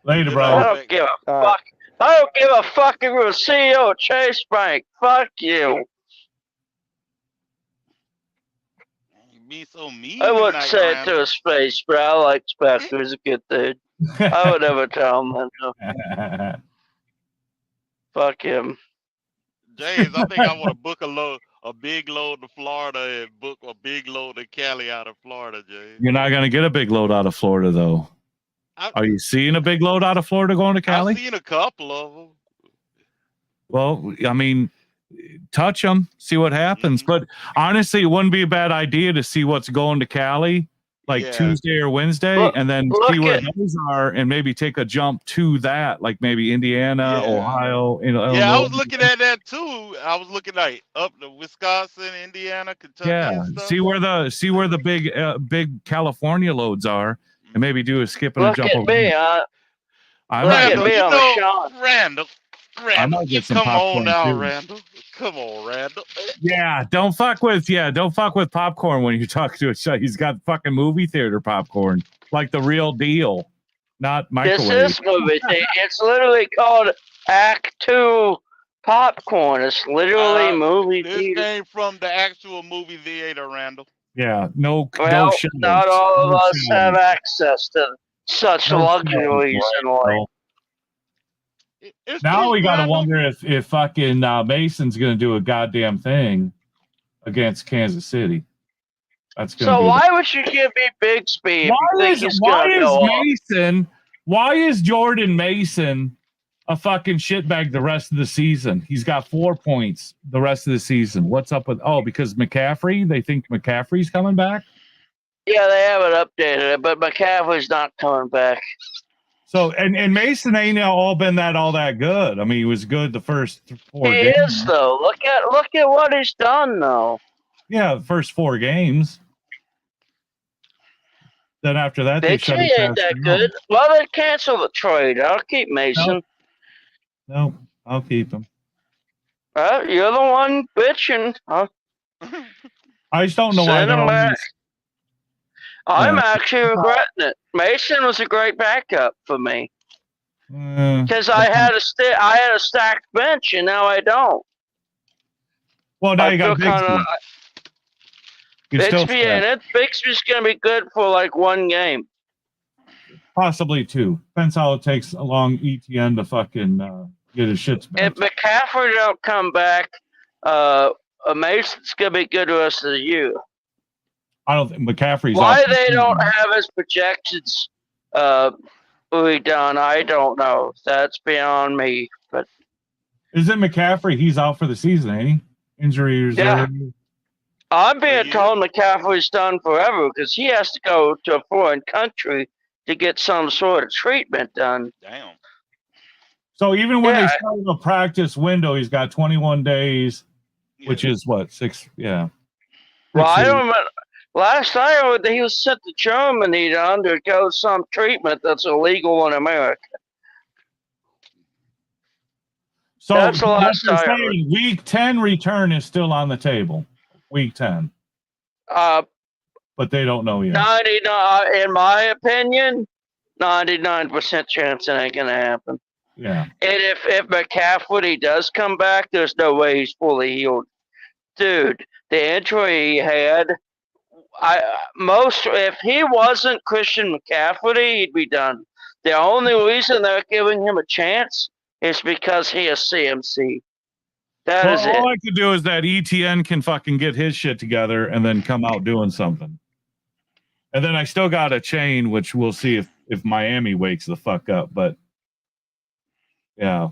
Later, Good bro. I night. don't give a All right. fuck. I don't give a fuck if you're the CEO of Chase Bank. Fuck you. You be so mean. I wouldn't tonight, say it Randall. to his face, but I like Spectre. He's a good dude. I would never tell him that. No. Fuck him. James, I think I want to book a big load to Florida and book a big load to Cali out of Florida, James. You're not going to get a big load out of Florida, though. Are you seeing a big load out of Florida going to Cali? I've seen a couple of them. Well, I mean, touch them, see what happens. But honestly, it wouldn't be a bad idea to see what's going to Cali, like Tuesday or Wednesday, and then see where those are, and maybe take a jump to that, like maybe Indiana, Ohio. Yeah, I was looking at that too. I was looking like up to Wisconsin, Indiana, Kentucky. Yeah, and stuff. see where the big California loads are, and maybe do a skip and a Look jump at over. me, I Look might at get- me, I'm a Sean. Randall, I might get some come popcorn on now, too. Randall. Come on, Randall. Yeah, don't fuck with popcorn when you talk to a show. He's got fucking movie theater popcorn, like the real deal, not microwave. This is movie thing. It's literally called Act 2 Popcorn. It's literally movie This theater. came from the actual movie theater, Randall. Yeah, no Well, shadows. not all of No us have shadows. access to such No luxuries shadows, in life. Randall. Now we got to wonder if fucking Mason's going to do a goddamn thing against Kansas City. That's going to So be why would you give me Big Speed? Why is Jordan Mason a fucking shitbag the rest of the season? He's got 4 points the rest of the season. What's up with because McCaffrey? They think McCaffrey's coming back? Yeah, they haven't updated it, but McCaffrey's not coming back. So and Mason ain't all that good. I mean, he was good the first 4 He games. is though. Look at what he's done though. Yeah, the first 4 games. Then after that, they Big shut Speed his ain't ass that down. good. Well, they cancel the trade. I'll keep Mason. No, I'll keep him. You're the one bitching. Huh? I just don't know why Send they're him back. always. I'm Yeah. actually regretting it. Mason was a great backup for me because I had a stacked bench and now I don't. Well, now I you got feel kinda- Bixby and it. Bixby's gonna be good for like one game. Possibly 2. Depends how it takes a long ETN to fucking get his shits back. If McCaffrey don't come back, Mason's gonna be good the rest of the year. I don't think McCaffrey's Why out. they don't have his projections redone, I don't know. That's beyond me. But Isn't McCaffrey? He's out for the season, ain't he? Injury reserve. I'm being told McCaffrey's done forever because he has to go to a foreign country to get some sort of treatment done. Damn. So even when they start the practice window, he's got 21 days, which is what 6? Yeah. Well, I 6 don't remember. Last I heard, he was sent to Germany to undergo some treatment that's illegal in America. So That's the what last they're I heard. saying, week 10 return is still on the table. Week 10, but they don't know yet. 99, in my opinion, 99% chance it ain't gonna happen. Yeah. And if McCaffrey does come back, there's no way he's fully healed. Dude, the injury he had, if he wasn't Christian McCaffrey, he'd be done. The only reason they're giving him a chance is because he is CMC. That is it. All I could do is that ETN can fucking get his shit together and then come out doing something. And then I still got a chain, which we'll see if Miami wakes the fuck up. But yeah.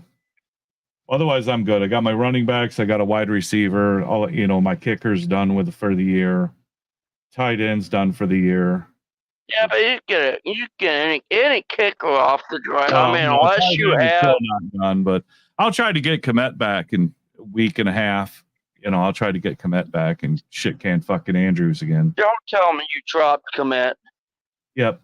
Otherwise, I'm good. I got my running backs. I got a wide receiver. All my kicker's done with for the year. Tight end's done for the year. Yeah, but you get any kicker off the drive. I mean, No, unless tight you end is have. still not done, but I'll try to get Komet back in a week and a half. I'll try to get Komet back and shit can fucking Andrews again. Don't tell me you dropped Komet. Yep.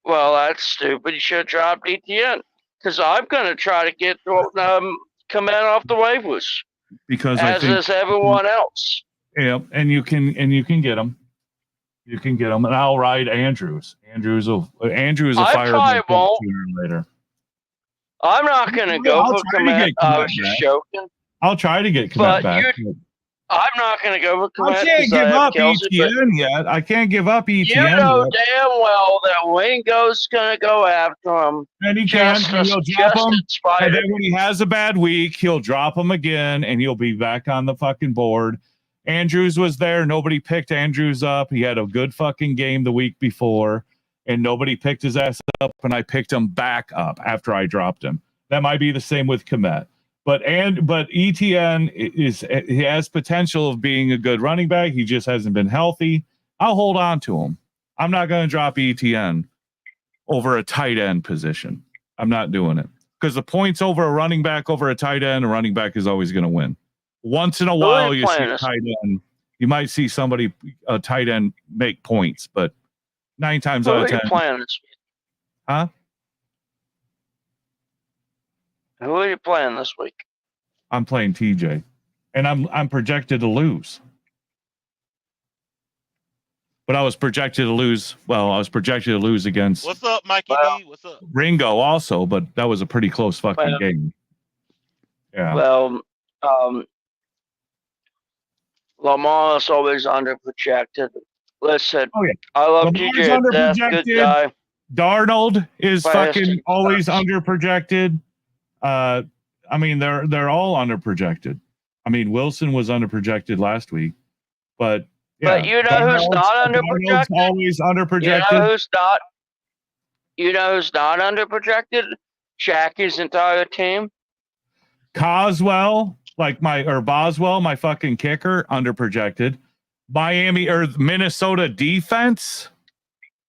Well, that's stupid. You should have dropped ETN. Because I'm going to try to get Komet off the waivers. Because as is everyone else. Yep, and you can get them. You can get them, and I'll ride Andrews. Andrews will I fire probably him won't. sooner or later. I'm not going to go I'll for try to Komet. get I Komet was just back. joking. I'll try to get Komet But back. I'm not going to go with I Komet can't because give I have up Kelsey, but ETN yet. I can't give up ETN you know yet. damn well that Wingo's going to go after him. And he can, Just, and he'll drop just him. in spite And of then when he has a bad week, he'll drop him again, and he'll be back on the fucking board. Andrews was there. Nobody picked Andrews up. He had a good fucking game the week before, and nobody picked his ass up, and I picked him back up after I dropped him. That might be the same with Komet. But ETN he has potential of being a good running back. He just hasn't been healthy. I'll hold on to him. I'm not going to drop ETN over a tight end position. I'm not doing it because the points over a running back over a tight end, a running back is always going to win. Once in a while, you see a tight end. You might see a tight end make points, but 9 times out of 10. Huh? Who are you playing this week? I'm playing TJ, and I'm projected to lose. But I was projected to lose. Well, I was projected to lose against What's up, Mikey D? What's up? Ringo also, but that was a pretty close fucking game. Yeah. Well, Lamar is always underprojected. Listen, I love Lamar's TJ to death, good underprojected. guy. Darnold is Fast. fucking always underprojected. I mean, they're all underprojected. I mean, Wilson was underprojected last week, but yeah, But you know who's not Darnold's underprojected? always underprojected. You know who's not underprojected? Jackie's entire team. Boswell, my fucking kicker, underprojected.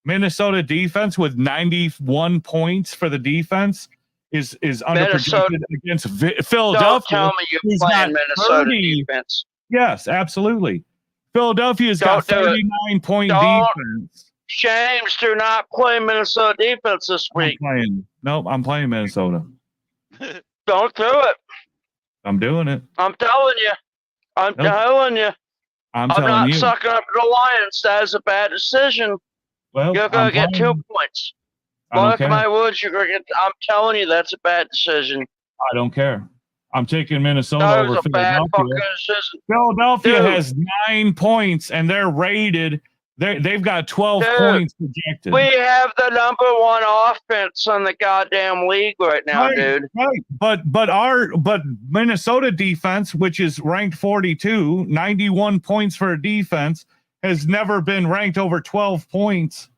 Minnesota defense with 91 points for the defense is underprojected against Philadelphia. Don't tell me you're who's playing got Minnesota 30. defense. Yes, absolutely. Philadelphia's got Don't do it. 39-point Don't. defense. James, do not play Minnesota defense this week. I'm playing Minnesota. Don't do it. I'm doing it. I'm telling you. I'm Nope. telling you. I'm I'm telling not you. sucking up to the Lions. That is a bad decision. Well, You're going to I'm get playing. 2 points. I don't Mark care. my words, you're going to get. I'm telling you, that's a bad decision. I don't care. I'm taking Minnesota That over was a bad Philadelphia. fucking decision. Philadelphia Dude. has 9 points, and they're rated. They've got 12 Dude, points projected. We have the number one offense in the goddamn league right now, dude. Right. But Minnesota defense, which is ranked 42, 91 points for a defense, has never been ranked over 12 points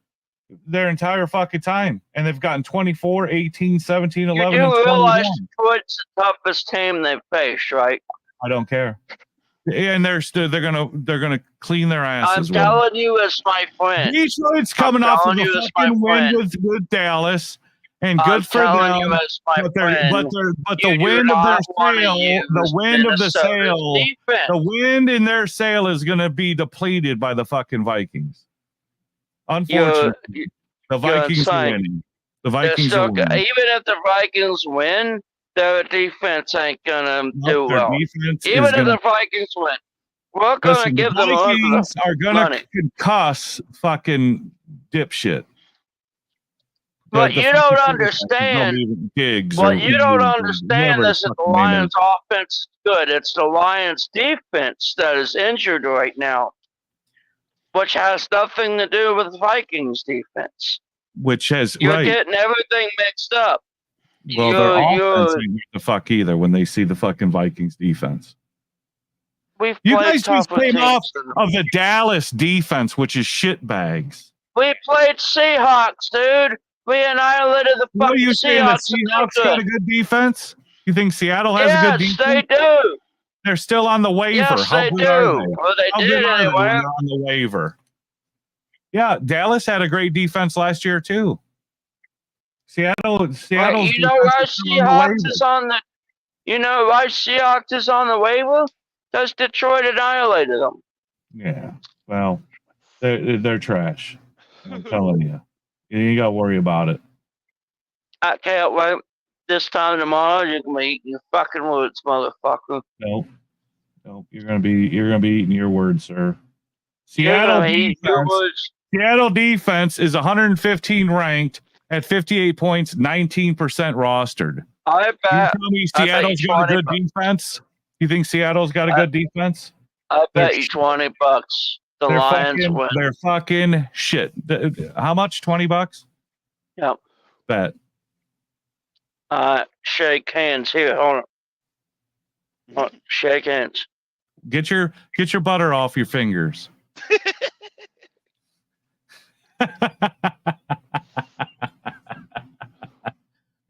their entire fucking time. And they've gotten 24, 18, 17, 11, You and do 21. realize Detroit's the toughest team they've faced, right? I don't care. And they're gonna clean their I'm asses. telling you as my friend. Detroit's coming off of telling a you as my fucking win friend. with Dallas, and good I'm for telling them. you as my But friend. the You do wind of their not wanna sail, use the wind of the Minnesota's sail, defense. the wind in their sail is going to be depleted by the fucking Vikings. Unfortunately, the Vikings are insane. winning. The They're Vikings still are winning. even if the Vikings win, their defense ain't gonna do their well. defense Even is if gonna- the Vikings win, we're gonna Listen, give the them a lot Vikings are going money. to concuss fucking dipshit. But The you don't fucking understand. Gigs Well, or you don't whatever understand this. That the fucking name is. Lions' offense is good. It's the Lions' defense that is injured right now, which has nothing to do with the Vikings' defense. Which has You're right. getting everything mixed up. Well, their you're- offense ain't the fuck either when they see the fucking Vikings defense. We've You played guys just tougher came teams off than- of the Dallas defense, which is shitbags. We played Seahawks, dude. We annihilated the What are fucking you saying? Seahawks. The Seahawks got a good defense? You think Seattle has a good Yes, defense? they do. They're still on the waiver. Yes, How they good do. are they? Well, they How did good are they when anyway. they're on the waiver? Yeah, Dallas had a great defense last year too. Seattle's Right, you know why Seahawks is on the Seahawks is on the waiver? Because Detroit annihilated them. Yeah, well, they're trash. I'm telling you. You ain't got to worry about it. I can't wait. This time tomorrow, you're gonna be eating your fucking words, motherfucker. Nope. You're gonna be eating your words, sir. You're Seattle gonna eat your defense. words. Seattle defense is 115 ranked at 58 points, 19% rostered. I You bet. tell me I bet Seattle's you got a 20 good defense? You think Seattle's got a good defense? I They're bet you shit. $20 the They're Lions fucking, win. they're fucking shit. How much? $20? Yep. Bet. Shake hands here. Hold on. Shake hands. Get your butter off your fingers.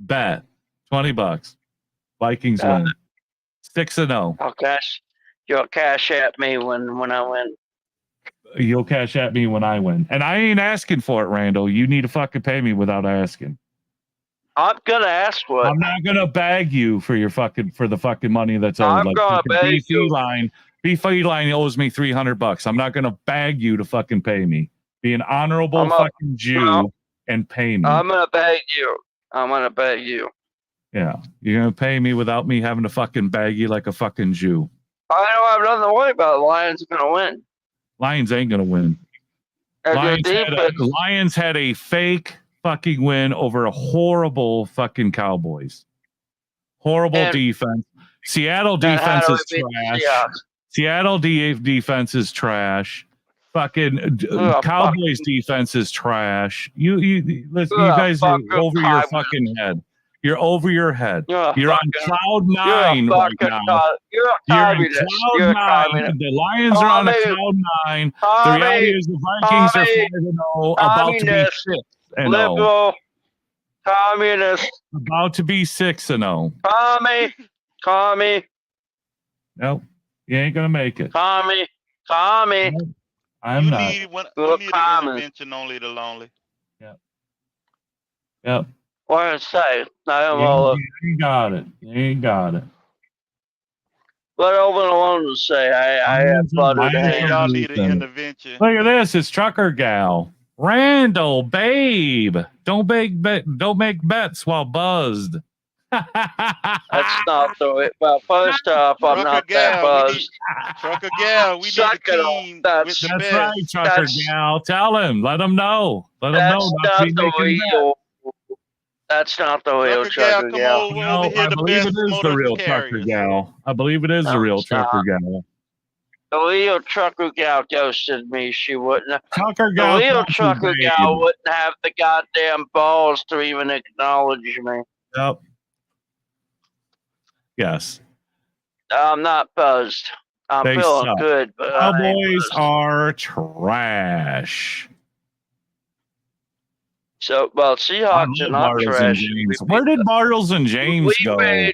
Bet. $20. Vikings win. 6-0. You'll cash at me when I win. You'll cash at me when I win. And I ain't asking for it, Randall. You need to fucking pay me without asking. I'm gonna ask what. I'm not gonna bag you for the fucking money that's owed. I'm gonna bag you. B Feline owes me $300. I'm not gonna bag you to fucking pay me. Be an honorable fucking Jew and pay me. I'm gonna beg you. I'm gonna beg you. Yeah, you're gonna pay me without me having to fucking bag you like a fucking Jew. I don't have nothing to worry about. Lions are gonna win. Lions ain't gonna win. Lions had a fake fucking win over a horrible fucking Cowboys. Horrible defense. Seattle defense is trash. Seattle defense is trash. Fucking Cowboys defense is trash. You listen, you guys are over your fucking head. You're over your head. You're on cloud nine right now. You're a communist. You're in cloud nine. The Lions are on a cloud nine. The reality is the Vikings are 5-0, about to be 6-0. Liberal, communist. About to be 6-0. Commie. Nope, you ain't gonna make it. Commie. I'm not. You need an intervention only the lonely. Yep. What did I say? You ain't got it. You ain't got it. What I wanted to say, I have buttered hands. Y'all need an intervention. Look at this. It's Trucker Gal. Randall, babe. Don't make bets while buzzed. That's not the way. Well, first off, I'm not that buzzed. Trucker Gal, we need a team. That's right, Trucker Gal. Tell him. Let him know. Let him know. That's not the real Trucker Gal. No, I believe it is the real Trucker Gal. I believe it is the real Trucker Gal. The real Trucker Gal ghosted me. She wouldn't. Trucker Gal. The real Trucker Gal wouldn't have the goddamn balls to even acknowledge me. Yep. Yes. I'm not buzzed. I'm They feeling suck. good, but Cowboys are trash. So, well, Seahawks are not trash. Where did Bartles and James go? Where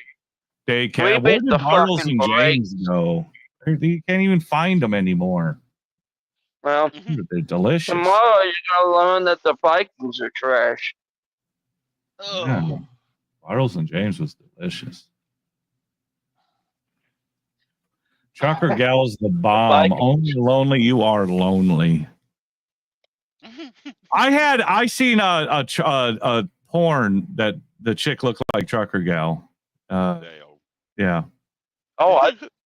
did Bartles and James go? You can't even find them anymore. Well, they're delicious. Tomorrow you're gonna learn that the Vikings are trash. Yeah. Bartles and James was delicious. Trucker Gal's the bomb. Only lonely you are lonely. I seen a porn that the chick looked like Trucker Gal. Yeah. Oh,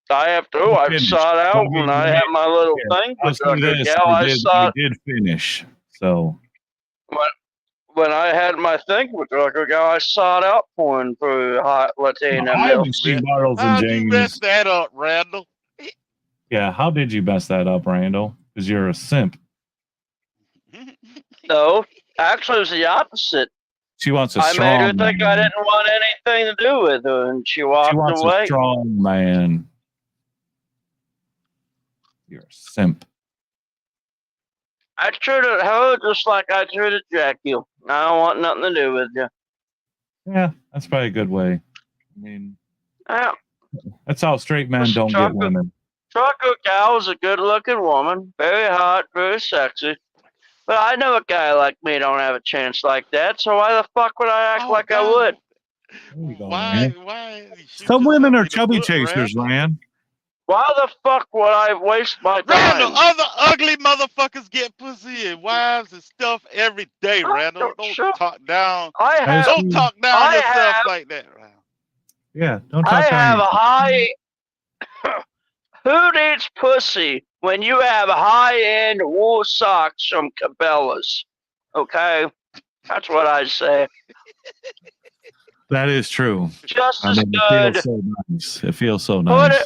I have to. I saw it out when I had my little thing with Trucker Gal. I saw. We did finish. So when I had my thing with Trucker Gal, I sought out porn for hot Latina. I haven't seen Bartles and How'd you James. mess that up, Randall? Yeah, how did you mess that up, Randall? Because you're a simp. No, actually, it was the opposite. She wants a I strong made her think man. I didn't want anything to do with her, and she walked She wants away. a strong man. You're a simp. I treated her just like I treated Jackie. I don't want nothing to do with you. Yeah, that's probably a good way. I mean, Yeah. that's how straight men don't get women. Trucker Gal was a good-looking woman, very hot, very sexy. But I know a guy like me don't have a chance like that, so why the fuck would I act like I would? Why? Some women are chubby chasers, man. Why the fuck would I waste my time? Randall, other ugly motherfuckers get pussy and wives and stuff every day, Randall. Don't talk down. Don't talk down yourself like that, Randall. Yeah, don't talk I down. have a high. Who needs pussy when you have high-end wool socks from Cabela's? Okay, that's what I say. That is true. Just I as mean, good. It feels so nice. It feels so nice.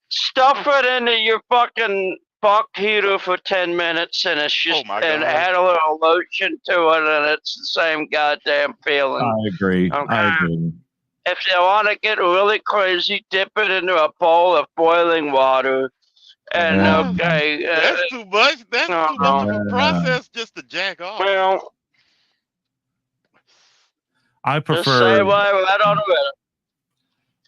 stuff it into your fucking fuck heater for 10 minutes, and it's just my and God. add a little lotion to it, and it's the same goddamn feeling. I agree. Okay. I agree. If you want to get really crazy, dip it into a bowl of boiling water. And Yeah. okay, That's too much. That's too much of a process just to jack off. well, I just say prefer. what right on the Reddit.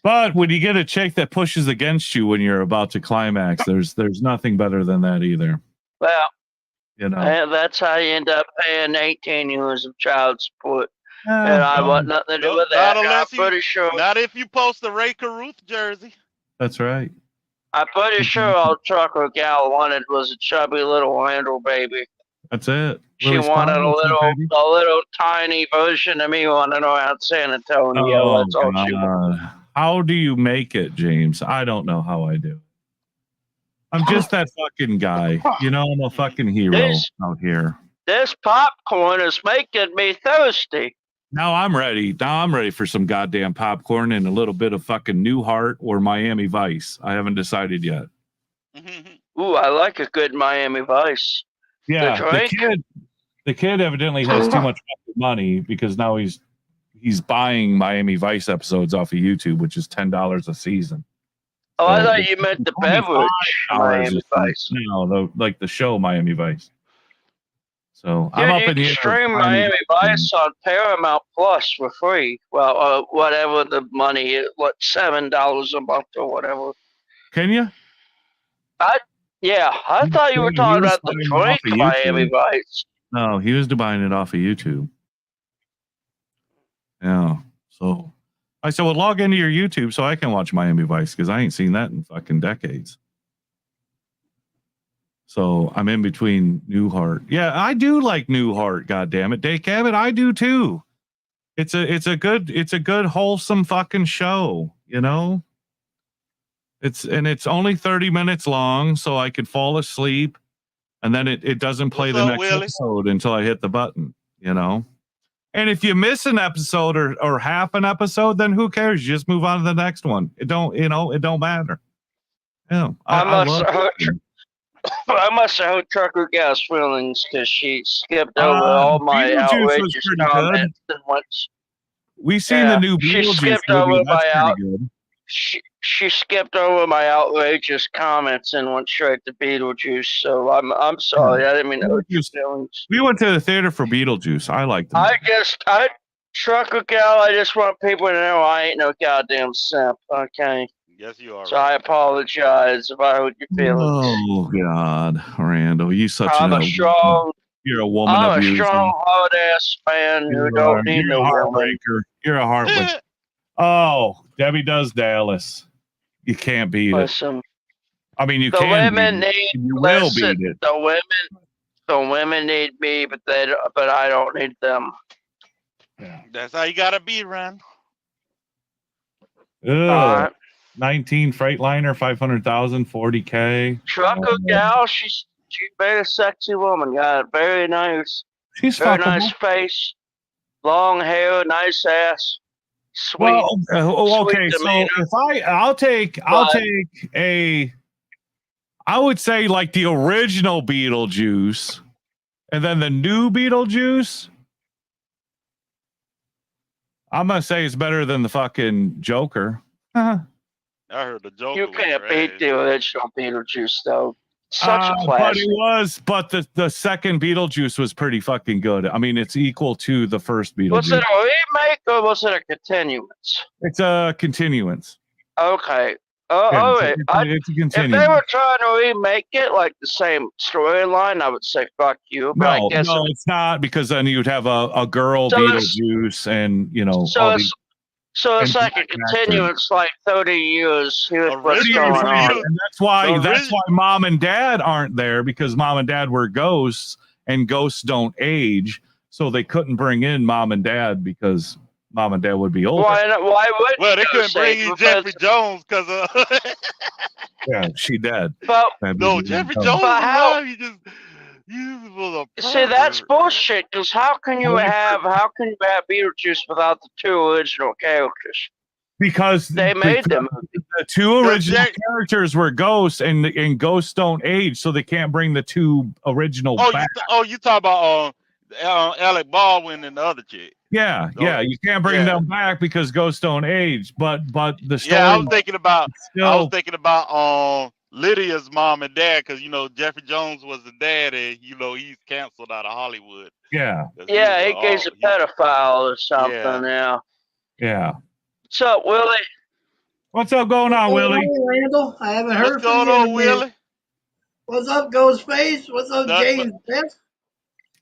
But when you get a chick that pushes against you when you're about to climax, there's nothing better than that either. Well, You know. and that's how you end up paying 18 years of child support. Yeah, And I well, want nothing to do Nope, with not that. I'm unless you, pretty sure. not if you post a Ray Caruth jersey. That's right. I'm pretty sure all Trucker Gal wanted was a chubby little Randall baby. That's it. She Really wanted small, baby. a little tiny version of me running around San Antonio. Oh, That's all she wanted. God. How do you make it, James? I don't know how I do. I'm just that fucking guy. You know, I'm a fucking hero out here. This popcorn is making me thirsty. Now I'm ready. Now I'm ready for some goddamn popcorn and a little bit of fucking Newhart or Miami Vice. I haven't decided yet. Ooh, I like a good Miami Vice. Yeah, The the kid evidently has too much fucking money because now he's buying Miami Vice episodes off of YouTube, which is $10 a season. Oh, I So thought you meant the beverage Miami Vice. No, like the show Miami Vice. So Dude, I'm up you in the can air. stream Miami Vice on Paramount Plus for free. Well, whatever the money is, what, $7 a month or whatever. Can you? I thought you were He talking was about the buying it off drink of Miami YouTube. Vice. No, he was buying it off of YouTube. Yeah. So I said, well, log into your YouTube so I can watch Miami Vice because I ain't seen that in fucking decades. So I'm in between Newhart. Yeah, I do like Newhart. God damn it, Dave Cabot, I do too. It's a good wholesome fucking show. You know. It's only 30 minutes long, so I could fall asleep, and then it doesn't play What's the up, next Willie? episode until I hit the button. You know. And if you miss an episode or half an episode, then who cares? You just move on to the next one. It don't matter. Yeah, I must have hurt Trucker Gal's feelings because she skipped over all my Beetlejuice was outrageous pretty comments and went. We seen the new she Beetlejuice skipped movie. over That's my pretty good. She skipped over my outrageous comments and went straight to Beetlejuice. So I'm sorry. I didn't mean to hurt your feelings. We went to the theater for Beetlejuice. I liked it. Trucker Gal, I just want people to know I ain't no goddamn simp. Okay. Yes, you are. So I apologize if I hurt your feelings. Oh God, Randall, you such I'm a a strong. you're a woman I'm a abuser. strong hard ass fan who don't need You're no a woman. heartbreaker. You're a heartbreaker. Oh, Debbie does Dallas. You can't beat Listen, it. I mean, you the can. women beat it. need. You will Listen, beat it. the women need me, but I don't need them. That's how you gotta be, Ron. Ugh. 19 Freightliner, 500,000, 40K. Trucker Gal, she's very sexy woman. Got a very nice, She's very fuckable. nice face, long hair, nice ass, sweet. Well, okay, sweet so demeanor. if I'll take I would say like the original Beetlejuice and then the new Beetlejuice. I'm gonna say it's better than the fucking Joker. I heard the joke. You can't beat the original Beetlejuice though. Such a But classic. it was, but the second Beetlejuice was pretty fucking good. I mean, it's equal to the first Beetlejuice. Was it a remake or was it a continuance? It's a continuance. Okay. Yeah, All it's a- right. it's a If continuance. they were trying to remake it like the same storyline, I would say fuck you. But I No, guess no, it's not because then you'd have a girl So it's- Beetlejuice and so all it's these. so it's and like a black actors. continuance, like 30 years. Here's what's 30 going years on. later, and that's why mom and dad aren't there because mom and dad were ghosts and ghosts don't age, so they couldn't bring in mom and dad because mom and dad would be older. Why would Well, they you couldn't say bring you because- Jeffrey Jones because Yeah, she dead. But no, Jeffrey Jones is But how- alive. You was a see, that's pervert. bullshit. Because how can you have Beetlejuice without the two original characters? Because They made them. The two original Jack- characters were ghosts, and ghosts don't age, so they can't bring the two original back. You talk about Alec Baldwin and the other chick. Yeah, you can't bring them back because ghosts don't age. But the story. Yeah, I was thinking about still, Lydia's mom and dad, because Jeffrey Jones was the dad, and he's canceled out of Hollywood. Yeah. Yeah, he guy's a pedophile or something now. Yeah. What's up, Willie? What's up going on, Willie? Hey, Randall, I haven't heard What's from going you. on, in a minute. Willie? What's up, Ghostface? What's up, Nothing James? Best?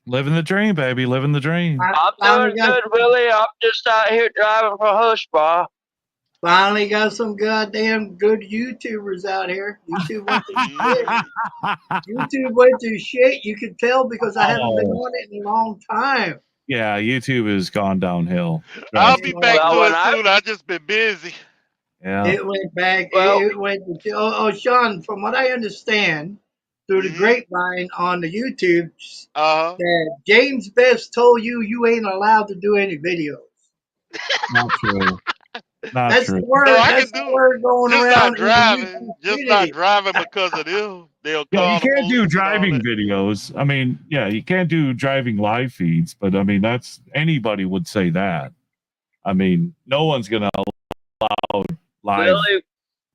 Living the dream, baby. Living the dream. I'm doing good, Willie. I'm just out here driving for Hush Bar. Finally got some goddamn good YouTubers out here. YouTube went to shit. YouTube went to shit. You can tell because I haven't been on it in a long time. Yeah, YouTube has gone downhill. I'll be back Well, to when it soon. I just been busy. Yeah. It went back. Well- it went to, Sean, from what I understand through the grapevine on the YouTube, that James Best told you ain't allowed to do any videos. Not true. Not That's true. the word. No, I That's can the do word going just around. not in the driving. YouTube Just not community. driving because of them. They'll Yeah, call you the can't do police and all driving that. videos. I mean, yeah, you can't do driving live feeds, but I mean, that's anybody would say that. I mean, no one's gonna allow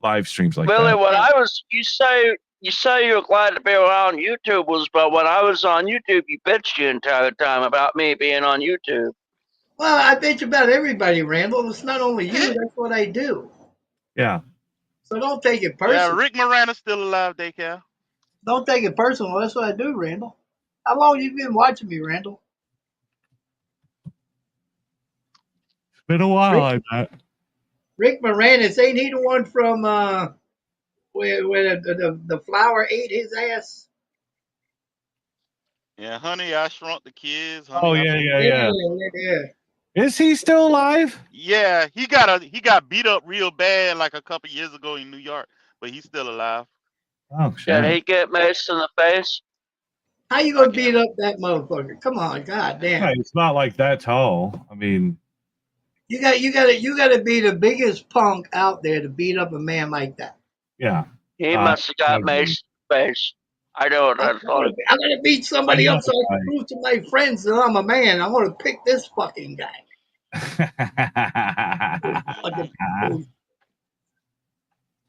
live streams like Willie, that. when I was, you say you're glad to be around YouTubers, but when I was on YouTube, you bitched the entire time about me being on YouTube. Well, I bitch about everybody, Randall. It's not only you. That's what I do. Yeah. So don't take it Yeah, personal. Rick Moranis still alive, Decal. Don't take it personal. That's what I do, Randall. How long you been watching me, Randall? It's been a while, I bet. Rick Moranis, ain't he the one from where the flower ate his ass? Yeah, Honey, I Shrunk the Kids. Oh, Honey, I yeah. Yeah. Is he still alive? Yeah, he got beat up real bad like a couple years ago in New York, but he's still alive. Oh, Did shit. he get maced in the face? How you gonna beat up that motherfucker? Come on, god Yeah, damn. it's not like that tall. I mean, You gotta be the biggest punk out there to beat up a man like that. yeah. He must have got maced in the face. I don't I'm know. gonna beat somebody I up so I can prove to my friends that I'm a man. I'm gonna pick this fucking guy.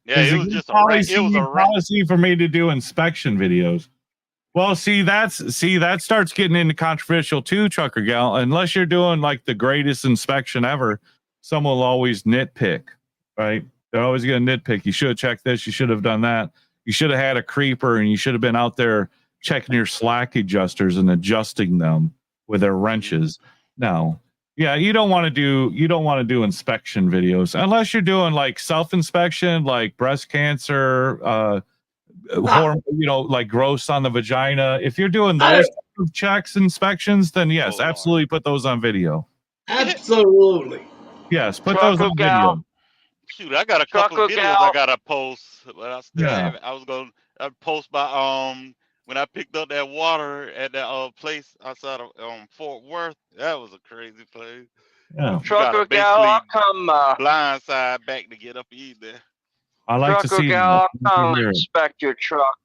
Yeah, it was just a policy for me to do inspection videos. Well, that starts getting into controversial too, Trucker Gal. Unless you're doing like the greatest inspection ever, someone will always nitpick, right? They're always going to nitpick. You should have checked this. You should have done that. You should have had a creeper, and you should have been out there checking your slack adjusters and adjusting them with their wrenches. No. Yeah, you don't want to do inspection videos unless you're doing like self-inspection, like breast cancer, like gross on the vagina. If you're doing those type of checks, inspections, then yes, absolutely put those on video. Absolutely. Yes, put those on video. Shoot, I got a couple of videos I gotta post, but I still haven't. I was gonna post by when I picked up that water at that place outside of Fort Worth. That was a crazy place. Yeah. Trucker Gal, I'll come blindside back to get up eat there. I like to Trucker see Gal, that. I'll come inspect your truck.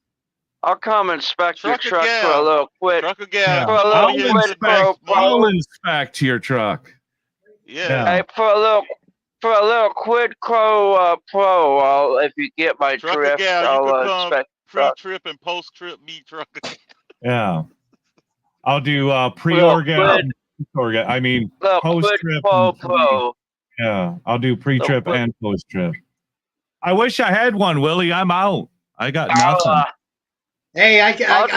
I'll come inspect your Trucker truck Gal. for a little quid. Trucker Gal. For a little quid pro I'll inspect your truck. Yeah. Hey, for a little quid pro pro, if you get my Trucker drift, Gal, you I'll could come inspect your truck. pre-trip and post-trip meet Trucker. Yeah. I'll do pre-organ. I mean, Little post-trip. quid pro pro. Yeah, I'll do pre-trip Little and post-trip. I wish I had one, Willie. I'm out. I got nothing. Hey, I got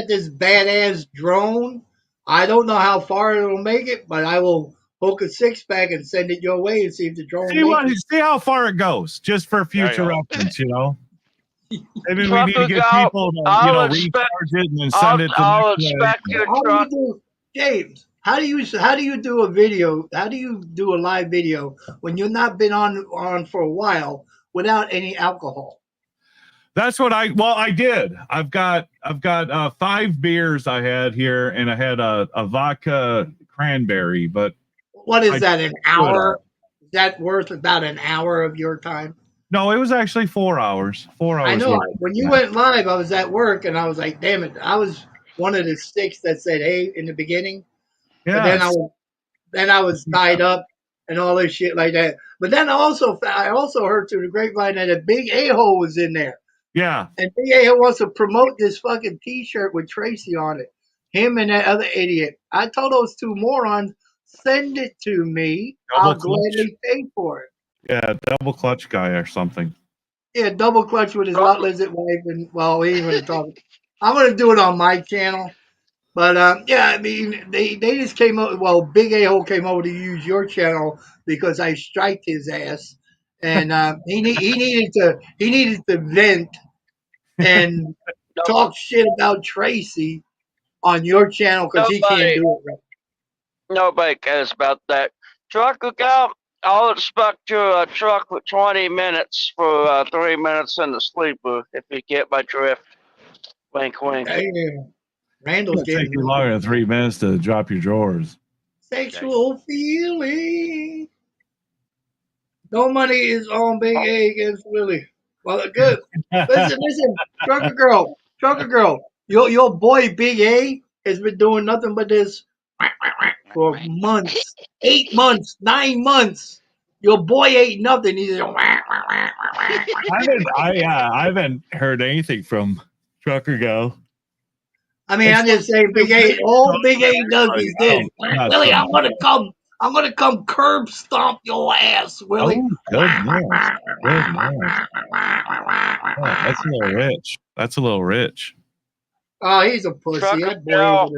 this badass drone. I don't know how far it'll make it, but I will hook a 6-pack and send it your way and see if the drone makes it. See how far it goes, just for future reference, Maybe we need to get people to, recharge it and then send it to I'll next inspect your truck. James, how do you do a video? How do you do a live video when you've not been on for a while without any alcohol? That's what I did. I've got 5 beers I had here, and I had a vodka cranberry. But what is that? An hour? Is that worth about an hour of your time? No, it was actually 4 hours. 4 hours. I know. worth. When you went live, I was at work and I was like, damn it. I was one of the 6 that said, hey, in the beginning. But then I was tied up and all this shit like that. But then I also heard through the grapevine that a big a-hole was in there. Yeah. And big a-hole wants to promote this fucking T-shirt with Tracy on it. Him and that other idiot. I told those 2 morons, send it to me. I'll gladly pay for it. Yeah, double clutch guy or something. Yeah, double clutch with his lot lizard wife, and well, we ain't gonna talk. I'm gonna do it on my channel, but yeah, I mean, they just came up. Well, Big A-hole came over to use your channel because I striked his ass, and he needed to vent and talk shit about Tracy on your channel because he can't do it right. Nobody cares about that. Trucker gal, I'll expect you truck for 20 minutes for 3 minutes in the sleeper, if you get my drift. Wink, wink. Damn. Randall's It'll take getting you longer than 3 minutes to drop your drawers. sexual feeling. No money is on Big A against Willie. Well, good. Listen, Trucker girl. Your boy Big A has been doing nothing but this for months, 8 months, 9 months. Your boy ain't nothing. He's just, I haven't heard anything from Trucker Go. I mean, I'm just saying, Big A. All Big A does is this. Willie, I'm gonna come curb stomp your ass, Willie. Oh, goodness. That's a little rich. That's a little rich. Oh, he's a pussy. Trucker That boy gal.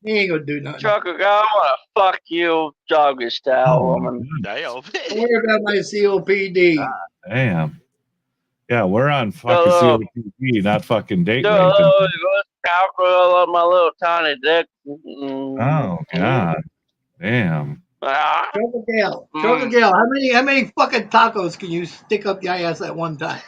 he ain't gonna do nothing. Trucker gal, I want to fuck you, doggy style woman. Damn. Don't worry about my COPD. Damn. Yeah, we're on fucking COPD, not fucking date Do a raping. little alcohol on my little tiny dick. Oh God. Damn. Trucker Gal, how many fucking tacos can you stick up your ass at one time?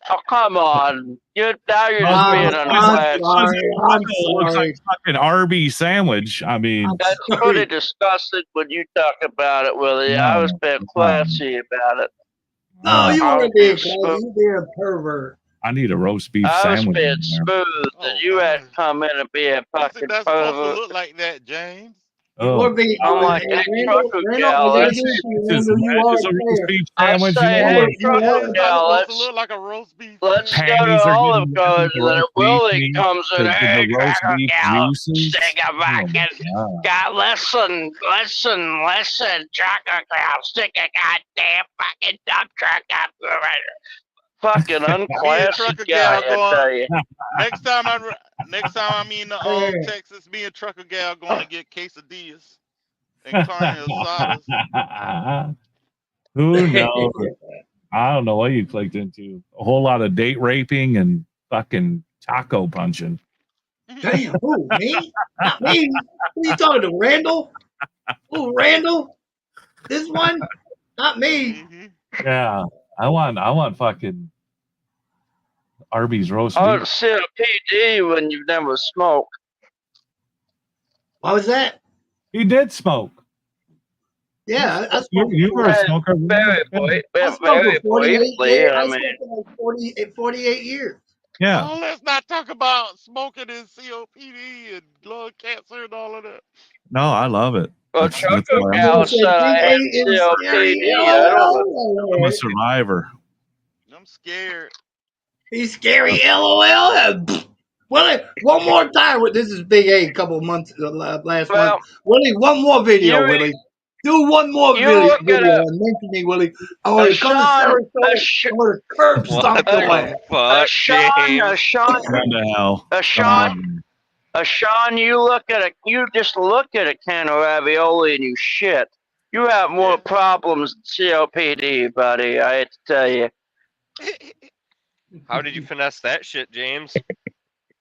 Oh, come on. Now you're just being I'm It looks sorry. like fucking Arby's sandwich. I mean, That's pretty disgusting when you talk about it, Willie. I was being classy about it. No, you I want to was be a being you be a pervert. I need a roast beef I was sandwich. being in there. smooth, and you had to come in and be a fucking That's supposed to pervert. look like that, James. Oh. Or be I'm like, hey, hey, Randall, trucker Randall, gal, I let's gotta get you, It's Randall, you as are a roast there. beef I sandwich. say, you hey, want. trucker It's not gal, supposed to let's look like a roast beef. let's go Panties to are Olive getting Garden, the and roast Willie beef comes in, meat, hey, the roast trucker beef gal, juices. stick a Oh my fucking, God. listen, trucker gal, stick a goddamn fucking dump truck up. Fucking Me and unclassy Trucker guy, Gal I tell going. you. Next time I'm in Texas, me and Trucker Gal going to get quesadillas and carne asadas. Who knows? I don't know what you clicked into. A whole lot of date raping and fucking taco punching. Damn, who, me? Not me. Who you talking to, Randall? Who, Randall? This one? Not me. Mm-hmm. Yeah, I want fucking Arby's roast I beef. don't see a PD when you've never smoked. What was that? He did smoke. Yeah, I smoked You were a smoker. Very, I smoked very for 48 briefly. years. I I mean, smoked for like 48 years. Yeah. Oh, let's not talk about smoking and COPD and lung cancer and all of that. No, I love it. well, That's Trucker why Gal said I had COPD. I don't know. I'm a survivor. I'm scared. He's scary, LOL. Willie, one more time. This is Big A. A couple months last month. Willie, one more video, Willie. Do one more video and mention me, Willie. I want to come to Sarasota. I want to curb stomp your ass. Sean, you just look at a can of ravioli and you shit. You have more problems than COPD, buddy. I hate to tell you. How did you finesse that shit, James?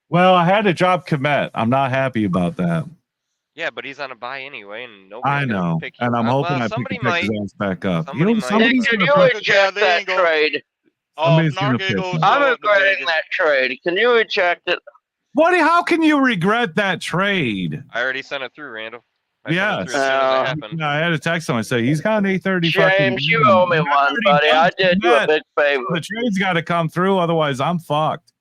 Well, I had to drop Komet. I'm not happy about that. Yeah, but he's on a buy anyway, and nobody's I gonna know, pick you and I'm up. hoping Well, I somebody pick his might. ass back up. Somebody might. Somebody's Can gonna you pick. reject that trade? Somebody's gonna pick him. I'm regretting that trade. Can you reject it? How can you regret that trade? I already sent it through, Randall. I sent it Yes. through as soon as it happened. Yeah, I had to text him. I say he's got an 8:30 fucking. James, you owe me one, buddy. I did you a big favor. The trade's got to come through, otherwise I'm fucked.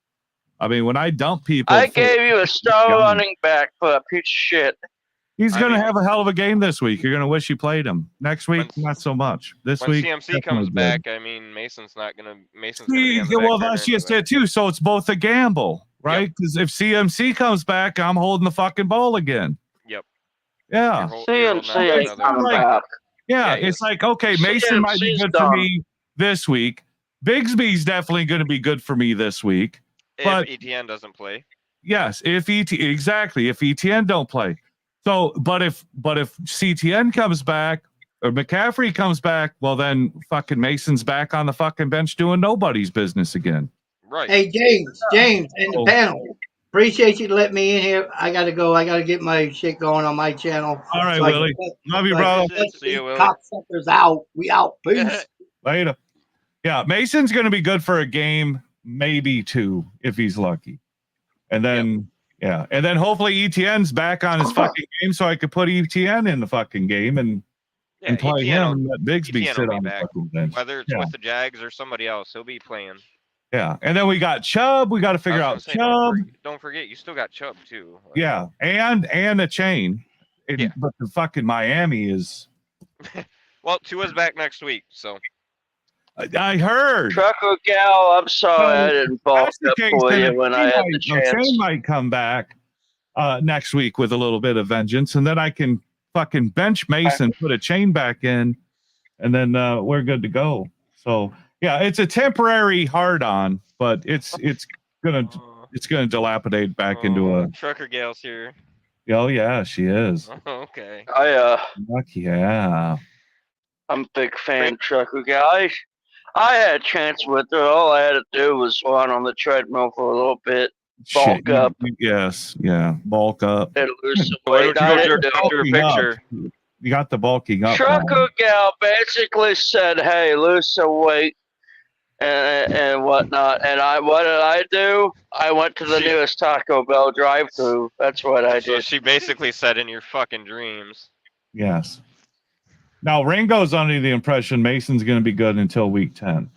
I mean, when I dump people, I gave you a star running back for a piece of shit. he's going to have a hell of a game this week. You're going to wish you played him. Next week, not so much. This When week, CMC definitely comes good. back, I mean, Mason's gonna be on the Well, back that's burner just anyway. it too. So it's both a gamble, right? Because if CMC comes back, I'm holding the fucking ball again. Yep. Yeah. CMC ain't coming back. Yeah, it's like, okay, Mason might be CMC's good done. for me this week. Bigsby's definitely going to be good for me this week. But If ETN doesn't play. yes, if ETN don't play. So, but if CTN comes back or McCaffrey comes back, well then fucking Mason's back on the fucking bench doing nobody's business again. Right. Hey, James, and the panel. Appreciate you letting me in here. I gotta go. I gotta get my shit going on my channel. All right, So I can Willie. let- Love you, so I can bro. let See you, these Willie. cocksuckers out. We out. Peace. Later. Yeah, Mason's going to be good for a game, maybe two, if he's lucky. And then, and then hopefully ETN's back on his fucking game, so I could put ETN in the fucking game and play him and let Bigsby ETN sit will be on the back. fucking bench. Whether it's Yeah. with the Jags or somebody else, he'll be playing. Yeah, and then we got Chubb. We got to figure out Chubb. Don't forget, you still got Chubb too. Yeah, and a chain. But the fucking Miami is. Well, Tua's back next week, so. I heard. Trucker Gal, I'm sorry I didn't bulk That's the up case, for then you when I had the chance. Chain might come back next week with a little bit of vengeance, and then I can fucking bench Mason, put a chain back in, and then we're good to go. So yeah, it's a temporary hard on, but it's gonna dilapidate back into a. Trucker Gal's here. Oh yeah, she is. Okay. Fuck yeah. I'm a big fan of Trucker Gal. I had a chance with her. All I had to do was run on the treadmill for a little bit, bulk Shit, up, Yes, yeah, bulk up. and lose some Why weight. don't you I go didn't to do your it. picture? You got the bulking up. Trucker Gal basically said, "Hey, lose some weight and whatnot." And what did I do? I went to the nearest Taco Bell drive-thru. That's what I So did. she basically said in your fucking dreams. Yes. Now Ringo's under the impression Mason's going to be good until week 10.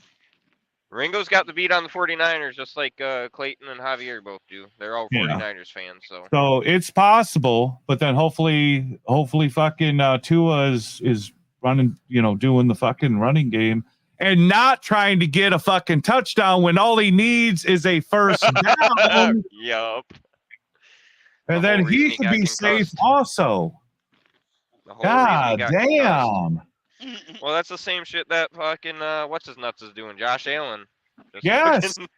Ringo's got the beat on the 49ers, just like Clayton and Javier both do. They're all 49ers fans, so. So it's possible, but then hopefully fucking Tua is running, doing the fucking running game and not trying to get a fucking touchdown when all he needs is a first down. Yup. And then whole he reason he could got be concussed. safe also. The whole reason he God got damn. concussed. Well, that's the same shit that fucking what's his nuts is doing, Josh Allen. Just Yes. fucking-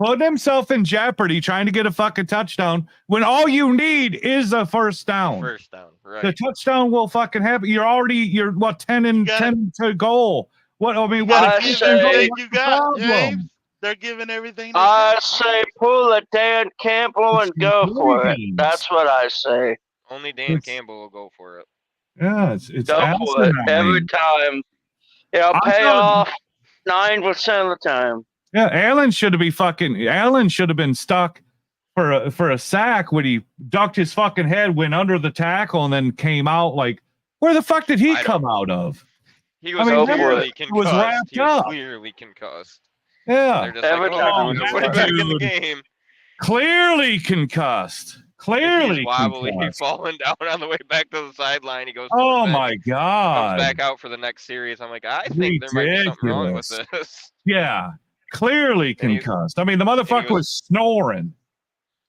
Put himself in jeopardy trying to get a fucking touchdown when all you need is a first down. First down, right? The touchdown will fucking happen. You're what 10 and 10 to goal. What I mean, what I if say- you got James? They're giving everything. I say pull a Dan Campbell and go for it. games. That's what I say. Only Dan Campbell will go for it. Yeah, it's Go for it asinine. every time. It'll I'm pay telling you. off 9% of the time. Yeah, Allen should have been stuck for a sack when he ducked his fucking head, went under the tackle, and then came out like, where the fuck did he come out of? He was remember, clearly it concussed. was wrapped He was up. clearly concussed. Yeah. They're just Every like, time. oh, put it back in the Dude. game. Clearly concussed. Clearly He's wobbly, concussed. falling down on the way back to the sideline. He goes. To Oh the bench, my God. Comes back out for the next series. I'm like, I think there might be something wrong with Ridiculous. this. Yeah, clearly concussed. I mean, the motherfucker was snoring.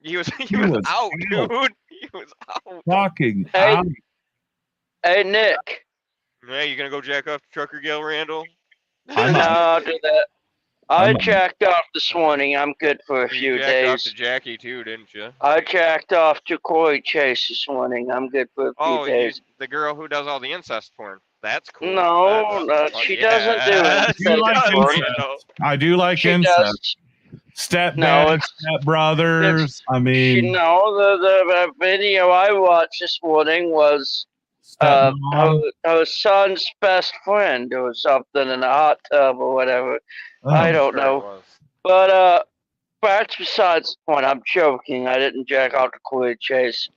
He was He was out, out. dude. He was out. Fucking Hey. out. Hey, Nick. Hey, you gonna go jack off Trucker Gale Randall? No, I'll do that. I I'm- jacked off this morning. I'm good for a few You jacked off days. to Jackie too, didn't you? I jacked off to Corey Chase this morning. I'm good for a few Oh, days. the girl who does all the incest porn. That's cool. No, That's- she yeah. doesn't do I do like incest porn. incest. I do like She incest. does. Step No, dad, it's- step brothers. I mean, The video I watched this morning was stepmom. her son's best friend or something in a hot tub or whatever. Oh. I don't know. But that's besides the point. I'm joking. I didn't jack out to Corey Chase.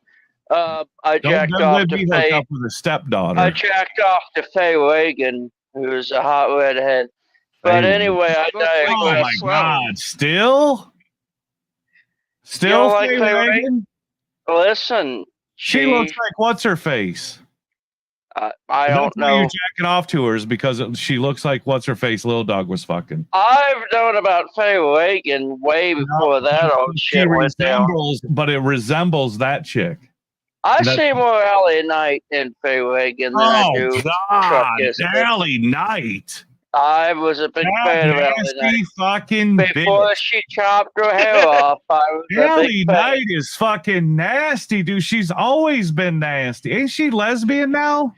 I Don't jacked let off me to hook Faye. up with a stepdaughter. I jacked off to Faye Wagon, who's a hot redhead. But Faye anyway, I Oh digress. my God! Still You don't like Faye Faye Wagon? Wagon? Listen, She looks like what's her face? I don't That's why know. you're jacking off to her is because she looks like what's her face? Little Dog was fucking. I've known about Faye Wagon way before that old She shit went down. resembles, but it resembles that chick. I That- see more Ellie Knight in Faye Wagon than I do Oh Truck God, Yesterday. Ellie Knight. I was a big That fan of Ellie nasty Knight. fucking Before bitch. she chopped her hair off, I was a Ellie big fan. Knight is fucking nasty, dude. She's always been nasty. Ain't she lesbian now?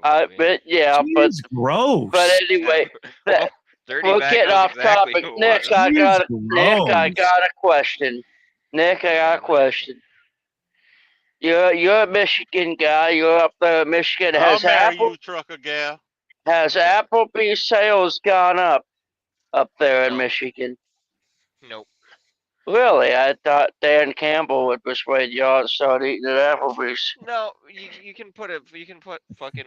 But yeah, but She's gross. but anyway, that, Dirty we're Bag getting knows off exactly topic. who it Nick, was. I got She's Nick, I gross. got a question. Nick, I got a question. You're a Michigan guy. You're up there in Michigan. I'll Has marry you, trucker gal. Has Applebee's sales gone up there in Michigan? Nope. Really? I thought Dan Campbell would persuade y'all to start eating at Applebee's. No, you can put fucking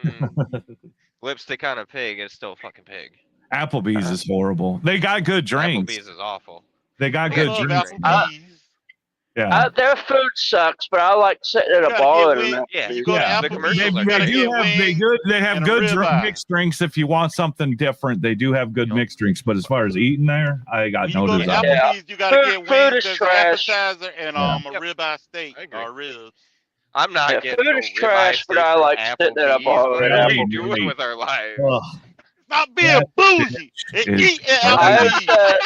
lipstick on a pig. It's still a fucking pig. Applebee's is horrible. They got good drinks. Applebee's is awful. They got I good love drinks. Applebee's. Yeah. Their food sucks, but I like sitting at a gotta bar get at an wings. Yeah, Applebee's. You go to Yeah, the Applebee's, commercials they, are they good. do have they have and a good ribeye. mixed drinks if you want something different. They do have good mixed drinks, but as far as eating there, I got When no you go to desire. Applebee's, you gotta get Food wings is as trash. appetizer and Yeah. a ribeye steak I agree. or ribs. I'm not Yeah, getting food no is ribeye trash, but steak I from like sitting at a Applebee's. bar What at are we Applebee's. doing with our lives? Ugh, Stop being That bougie and is eat at I crazy. Applebee's. said,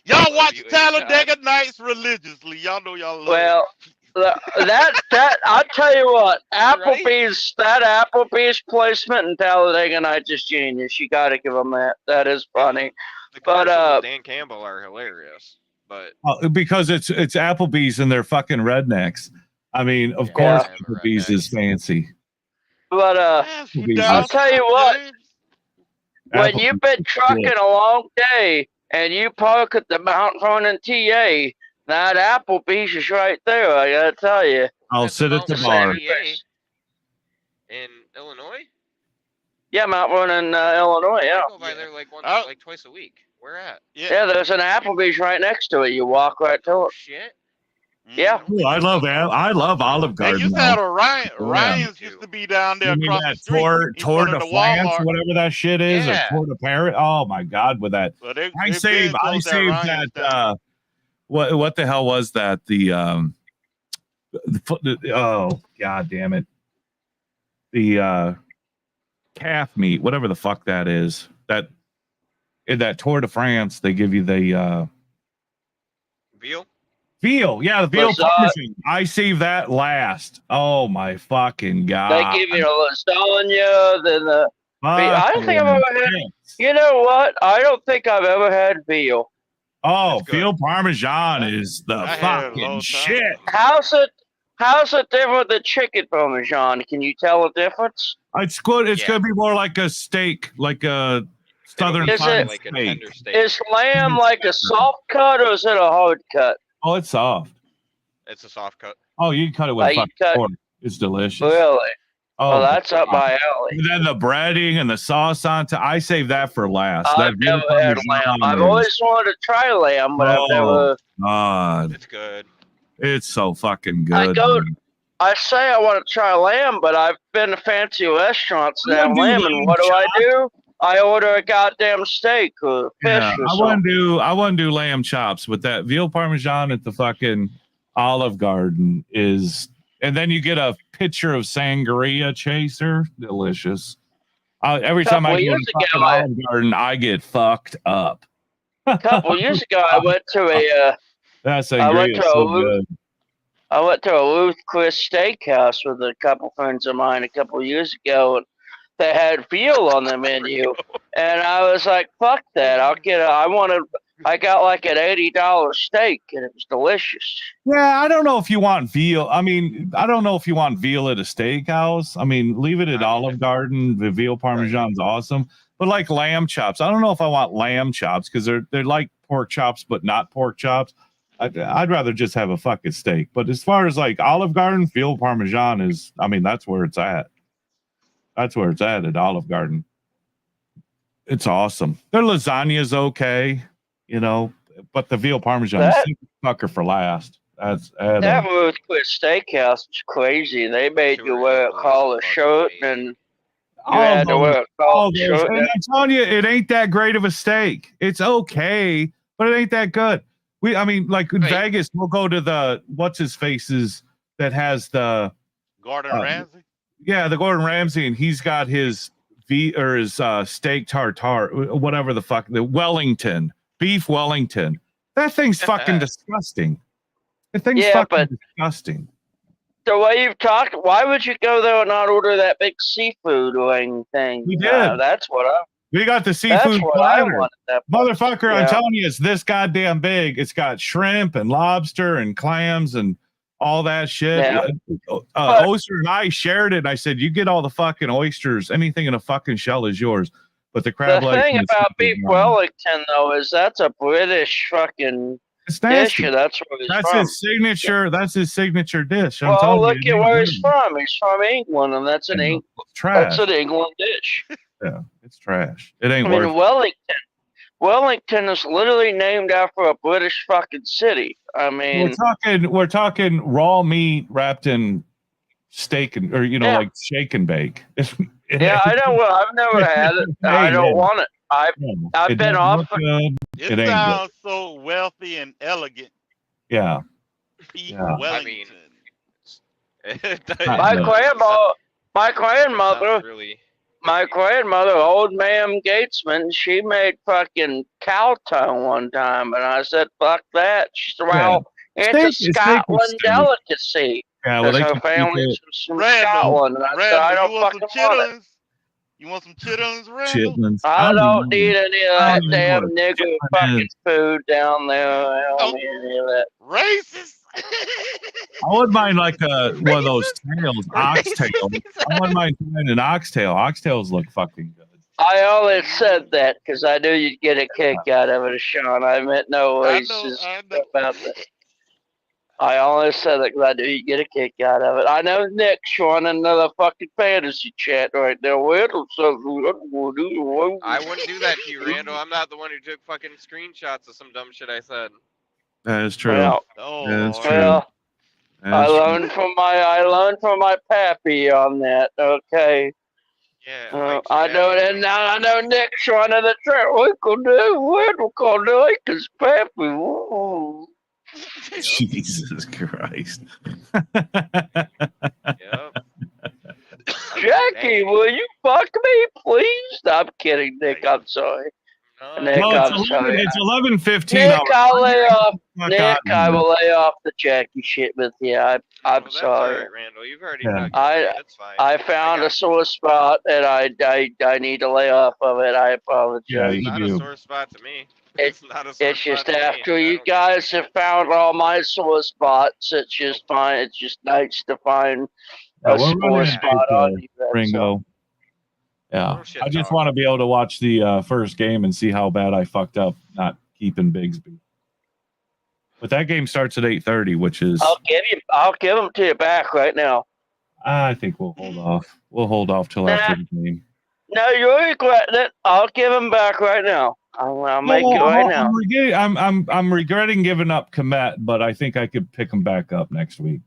Y'all watch You ate Talladega Nights religiously. Y'all know y'all love well, that I tell you what, Applebee's that Applebee's placement in Talladega Nights is genius. You got to give them that. That is funny. The But, commercials with Dan Campbell are hilarious. But because it's Applebee's and they're fucking rednecks. I mean, of Yeah, course, yeah, Applebee's rednecks. is fancy. But Yes, we Applebee's down I'll tell you what, James. when Applebee's you've been is trucking good. a long day and you park at the Mount Vernon TA, that Applebee's is right there. I gotta tell you. I'll That's sit at the Mount bar. Vernon, PA. In Illinois? Yeah, Mount Vernon, Illinois. Yeah. I go by there like Oh. like twice a week. Where at? Yeah, there's an Applebee's right next to it. You walk right to it. Shit. Yeah. Ooh, I love Olive They Garden. used to now. have a Ryan. Yeah. Ryan's used to be down there You mean across that the street. Tour in front de of the France, Walmart. whatever that shit is, Yeah. or Tour de Paris? Oh my God, with that. Well, they I been saved closed that. Ryan's down. What the hell was that? Oh God damn it. The calf meat, whatever the fuck that is. That in that Tour de France, they give you the Veal? veal. Yeah, the veal Lasagna. parmesan. I saved that last. Oh my fucking God. They give you the lasagna, then the. I don't think I've ever had. Fucking You know what? I don't think I've ever had veal. Oh, That's good. veal parmesan is the I had it a long fucking time shit. ago. How's it different than chicken parmesan? Can you tell the difference? It's good. It's Yeah. gonna be more like a steak, like a southern Is fried it- Like a steak. tender steak. Is lamb like a soft cut or is it a hard cut? Oh, it's soft. It's a soft cut. Oh, you can cut it with Like you fucking cut- pork. It's delicious. Really? Oh, Well, that's up God. my alley. And then the breading and the sauce on top. I saved that for last. I've That veal never had lamb. parmesan I've is- always wanted to try lamb, but I've Oh, never. God, It's good. it's so fucking I good. go- man. I say I want to try lamb, but I've been to fancy restaurants that I have wanna do lamb, lamb and what do I do? I order a goddamn steak or fish Yeah, or I something. want to do lamb chops with that veal parmesan at the fucking Olive Garden is, and then you get a pitcher of sangria chaser. Delicious. Every time I Couple go years to fucking ago, I- Olive Garden, I get fucked up. A couple years ago, I went to a That I went sangria is to so a Ruth- good. I went to a Ruth Chris Steakhouse with a couple friends of mine a couple years ago, and they had veal on the menu, and I was like, "Fuck that! I got like an $80 steak, and it was delicious." Yeah, I don't know if you want veal. I mean, I don't know if you want veal at a steakhouse. I mean, leave it at Olive Garden. The veal parmesan's awesome. But like lamb chops, I don't know if I want lamb chops because they're like pork chops, but not pork chops. I'd rather just have a fucking steak. But as far as like Olive Garden, veal parmesan is, I mean, that's where it's at. That's where it's at Olive Garden. It's awesome. Their lasagna is okay, you know, but the veal parmesan is fucker for last. That Ruth Chris Steakhouse is crazy. They made you wear a collar shirt and you had to wear a collar shirt. And I'm telling you, it ain't that great of a steak. It's okay, but it ain't that good. I mean, like in Vegas, we'll go to the what's his faces that has the Gordon Ramsay. Yeah, the Gordon Ramsay, and he's got his steak tartare, whatever the fuck, the Wellington beef Wellington. That thing's fucking disgusting. The thing's fucking disgusting. The way you've talked, why would you go there and not order that big seafood wing thing? We did. We got the seafood platter. Motherfucker, I'm telling you, it's this goddamn big. It's got shrimp and lobster and clams and all that shit. Oyster and I shared it. And I said, you get all the fucking oysters. Anything in a fucking shell is yours. But the crab leg. The thing about beef Wellington, though, is that's a British fucking dish. That's where he's from. His signature. That's his signature dish. Well, look at where he's from. He's from England, and that's an England dish. Yeah, it's trash. It ain't worth it. Wellington is literally named after a British fucking city. I mean, we're talking raw meat wrapped in steak and like shake and bake. I know. Well, I've never had it. I don't want it. I've been off. It sounds so wealthy and elegant. Yeah. Wellington. My grandmother, old Ma'am Gatesman, she made fucking cow tongue one time, and I said, "Fuck that!" She's it's a Scotland delicacy. Yeah, well, her family's from Scotland, and I said, "I don't fucking want it." You want some chitlins, Randall? Chitlins. I don't need any of that damn nigger fucking food down there. I don't need any of that. Racist. I wouldn't mind like one of those tails, oxtail. I wouldn't mind trying an oxtail. Oxtails look fucking good. I only said that because I knew you'd get a kick out of it, Sean. I meant no racist about that. I only said that because I knew you'd get a kick out of it. I know Nick's showing another fucking fantasy chat right there. I wouldn't do that to you, Randall. I'm not the one who took fucking screenshots of some dumb shit I said. That is true. That's true. I learned from my pappy on that. Okay. Yeah. I know that now. I know Nick's showing in the chat. We can do it because pappy. Ooh. Jesus Christ. Jackie, will you fuck me, please? I'm kidding, Nick. I'm sorry. Nick, it's 11:15. Nick, I'll lay off. Nick, I will lay off the Jackie shit with you. I'm sorry. All right, Randall. You've already that's fine. I found a sore spot and I need to lay off of it. I apologize. Yeah, it's not a sore spot to me. It's just after you guys have found all my sore spots, it's just fine. It's just nice to find a sore spot on you. Ringo. Yeah, I just want to be able to watch the first game and see how bad I fucked up not keeping Bigsby. But that game starts at 8:30, which is. I'll give them to you back right now. I think we'll hold off. We'll hold off till after the game. No, you're regretting it. I'll give them back right now. I'll make it right now. I'm regretting giving up Komet, but I think I could pick him back up next week.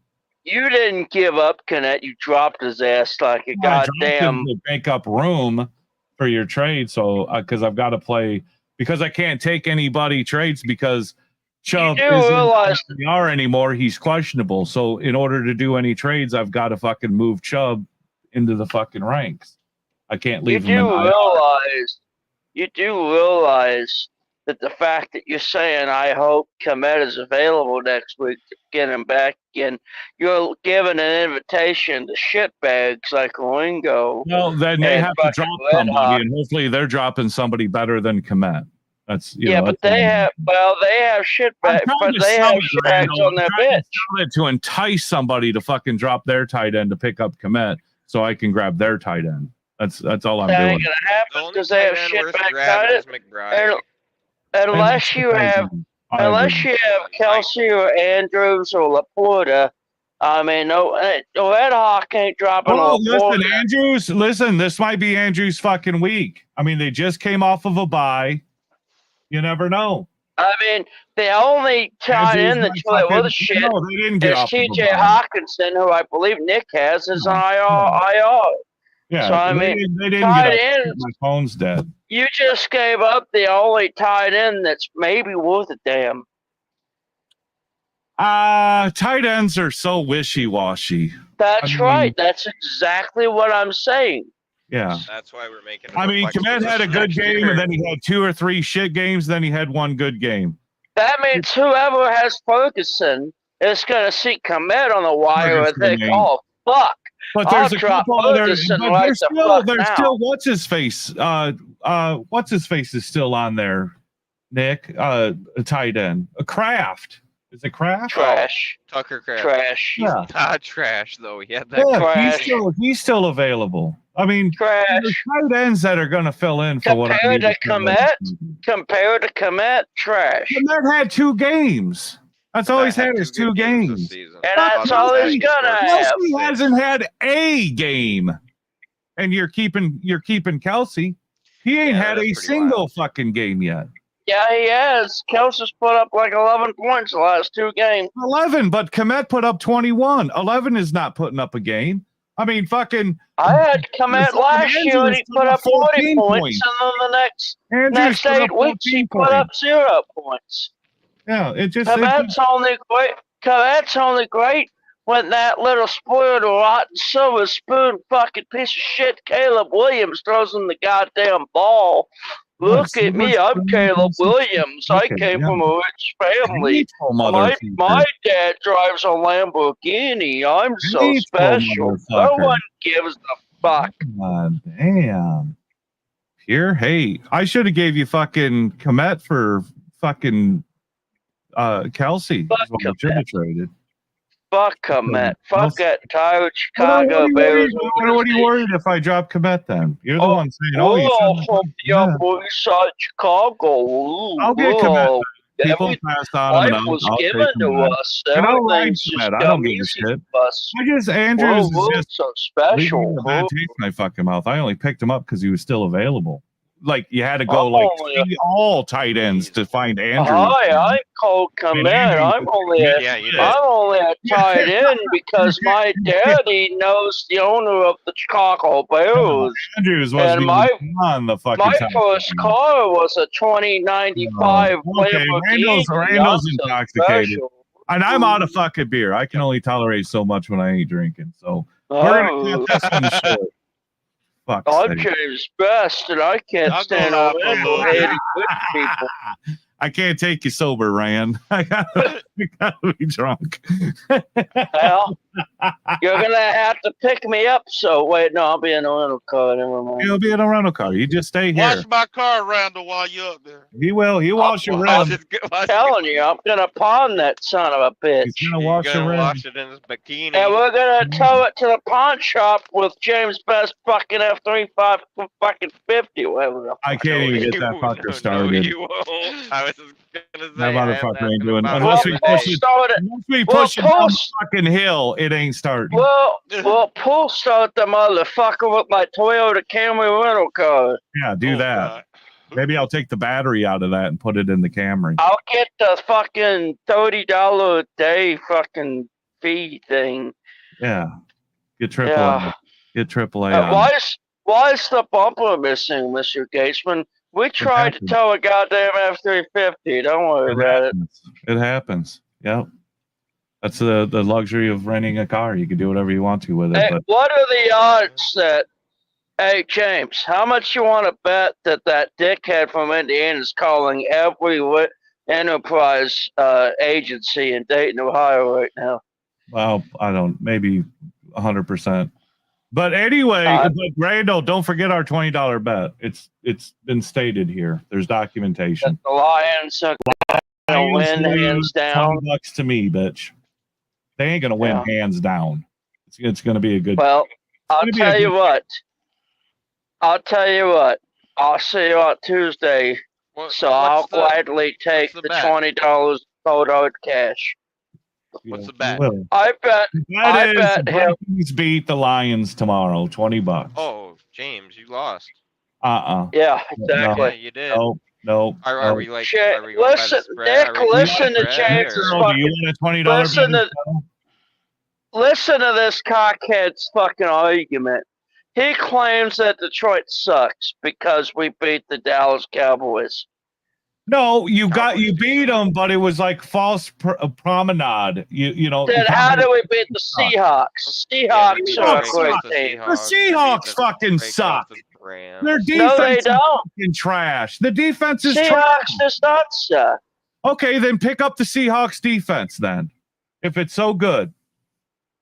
You didn't give up, Kenneth. You dropped his ass like a goddamn. To make up room for your trade, so because I've got to play because I can't take anybody trades because Chubb isn't PR anymore. He's questionable. So in order to do any trades, I've got to fucking move Chubb into the fucking ranks. I can't leave him. You do realize that the fact that you're saying, I hope Komet is available next week to get him back in, you're giving an invitation to shitbags like Ringo. Well, then they have to drop somebody, and hopefully they're dropping somebody better than Komet. That's but they have shitbags, but they have shitbags on their bench. To entice somebody to fucking drop their tight end to pick up Komet, so I can grab their tight end. That's all I'm doing. That ain't gonna happen because they have shitbags tight end. Unless you have I Unless agree. you have Kelsey or Andrews or Laporta, I mean, no, Red Hawk ain't dropping Oh, Laporta. listen, Andrews. Listen, this might be Andrews' fucking week. I mean, they just came off of a bye. You never know. I mean, the only tight Andrews end might that's really fucking- with a shit No, they didn't get is off of a TJ bye. Hawkinson, who I believe Nick has, is on IR. Yeah, So, I they mean, didn't tight get off. ends, My phone's dead. you just gave up the only tight end that's maybe worth a damn. Tight ends are so wishy-washy. That's I mean, right. That's exactly what I'm saying. Yeah. That's why we're making. I mean, flex Komet had a position good next game, year. and then he had 2 or 3 shit games, then he had 1 good game. That means whoever has Ferguson is going to see Komet on the wire and Ferguson think, ain't. oh, fuck. But I'll there's a drop couple other, Ferguson but right there's the still, fuck there's now. still what's his face? What's his face is still on there, Nick. A tight end, a Kraft. Is it Kraft? Trash. Tucker Craft. Trash. He's Yeah. not trash though. He had that. Yeah, he's still available. I mean, Trash. there's tight ends that are going to fill in for what I Compared need. to Komet, trash. Komet had 2 games. That's all he's had is 2 games. And that's all he's gonna have. Kelsey hasn't had a game, and you're keeping Kelsey. He ain't had a single fucking game yet. Yeah, he has. Kelsey's put up like 11 points the last 2 games. 11, but Komet put up 21. 11 is not putting up a game. I mean, fucking. I had Komet last year and he put up 40 points, 14 and then the Andrews next put up 8 weeks he 14 put up points. 0 points. Yeah, it just. Komet's only great when that little spoiled rotten silver spoon fucking piece of shit Caleb Williams throws him the goddamn ball. Look at me, I'm Caleb Williams. I came from a rich family. Hateful My motherfucker. dad drives a Lamborghini. I'm so Hateful special. No motherfucker. one gives a fuck. God damn. Pure hate. I should have gave you fucking Komet for fucking Kelsey. Fuck Is what we should have traded. Fuck Komet. Fuck Kelsey. that tired What Chicago are you Bears. worried- what are you worried if I drop Komet then? You're the one saying, oh, you shouldn't. from the Upper East Side Chicago. Ooh, I'll get Komet. whoa. People Every passed on him. life and was I'll take given to Komet. us. And I'll ride Everything's just Komet. I don't come give a easy shit. to us. I just Andrews Whoa, is just so leaving special. a bad taste in my fucking mouth. I only picked him up because he was still available. Like you had to go like see all tight ends to find Andrews. Hi, I'm Cole Komet. I'm only a tight end because my daddy knows the owner of the Chicago Bears. Andrews wasn't And my even on the fucking my time. first car was a 2095 Okay, Lamborghini. Randall's I'm so intoxicated. special. And I'm out of fucking beer. I can only tolerate so much when I ain't drinking. So we're gonna cut this one short. Fuck's I'm sake. James Best, and I can't stand Orlando hating rich people. I can't take you sober, Rand. I gotta be drunk. Well, you're gonna have to pick me up. So wait, no, I'll be in a rental car. Never mind. He'll be in a rental car. You just stay here. Wash my car, Randall, while you're up there. He will. He wash your I'm rim. telling you, I'm gonna pawn that son of a bitch. He's gonna wash your rim. Wash it in his bikini. And we're gonna tow it to the pawn shop with James Best fucking F-35 fucking 50, whatever. the I can't even get that fucker started. You won't. I was just gonna say. That motherfucker ain't doing. about Unless we it. push it. Start it. Once we Well, push it down the post- fucking hill, it ain't starting. Well, pull start the motherfucker with my Toyota Camry rental car. Yeah, do that. Maybe I'll take the battery out of that and put it in the Camry. I'll get the fucking $30 a day fucking fee thing. Yeah. Get triple Yeah. A. Get triple A. on it. Why is the bumper missing, Mr. Gatesman? We tried to happens. tow a goddamn F-350. Don't worry about it. It happens. Yep. That's the luxury of renting a car. You can do whatever you want to with it. Hey, But what are the odds that? Hey James, how much you want to bet that dickhead from Indiana is calling every enterprise agency in Dayton, Ohio right now? well, I don't. Maybe 100%. But anyway, but Randall, don't forget our $20 bet. It's been stated here. There's documentation. The Lions are gonna win hands down. $20 to me, bitch. They ain't gonna win hands down. It's gonna be a good. Well, I'll gonna be a tell you good- what. I'll tell you what. I'll see you on Tuesday So I'll gladly take the the bet? $20 cold hard cash. What's the bet? Will. I bet That is bet the him. Vikings beat the Lions tomorrow. $20. Oh, James, you lost. Yeah, exactly. Yeah, you did. No. Are we like? Shit, Are we going by the listen, spread? Nick, Are we going by listen the to spread, James' or- Girl, do you want a $20 Listen bet? to, listen to this cockhead's fucking argument. He claims that Detroit sucks because we beat the Dallas Cowboys. No, you beat them, but it was like false promenade. You know. Then the how do we Cowboys beat the suck. Seahawks? Seahawks are a great team. The Seahawks fucking suck. Their defense No, they is don't. fucking trash. The defense is trash. Seahawks does not suck. Okay, then pick up the Seahawks defense then. If it's so good.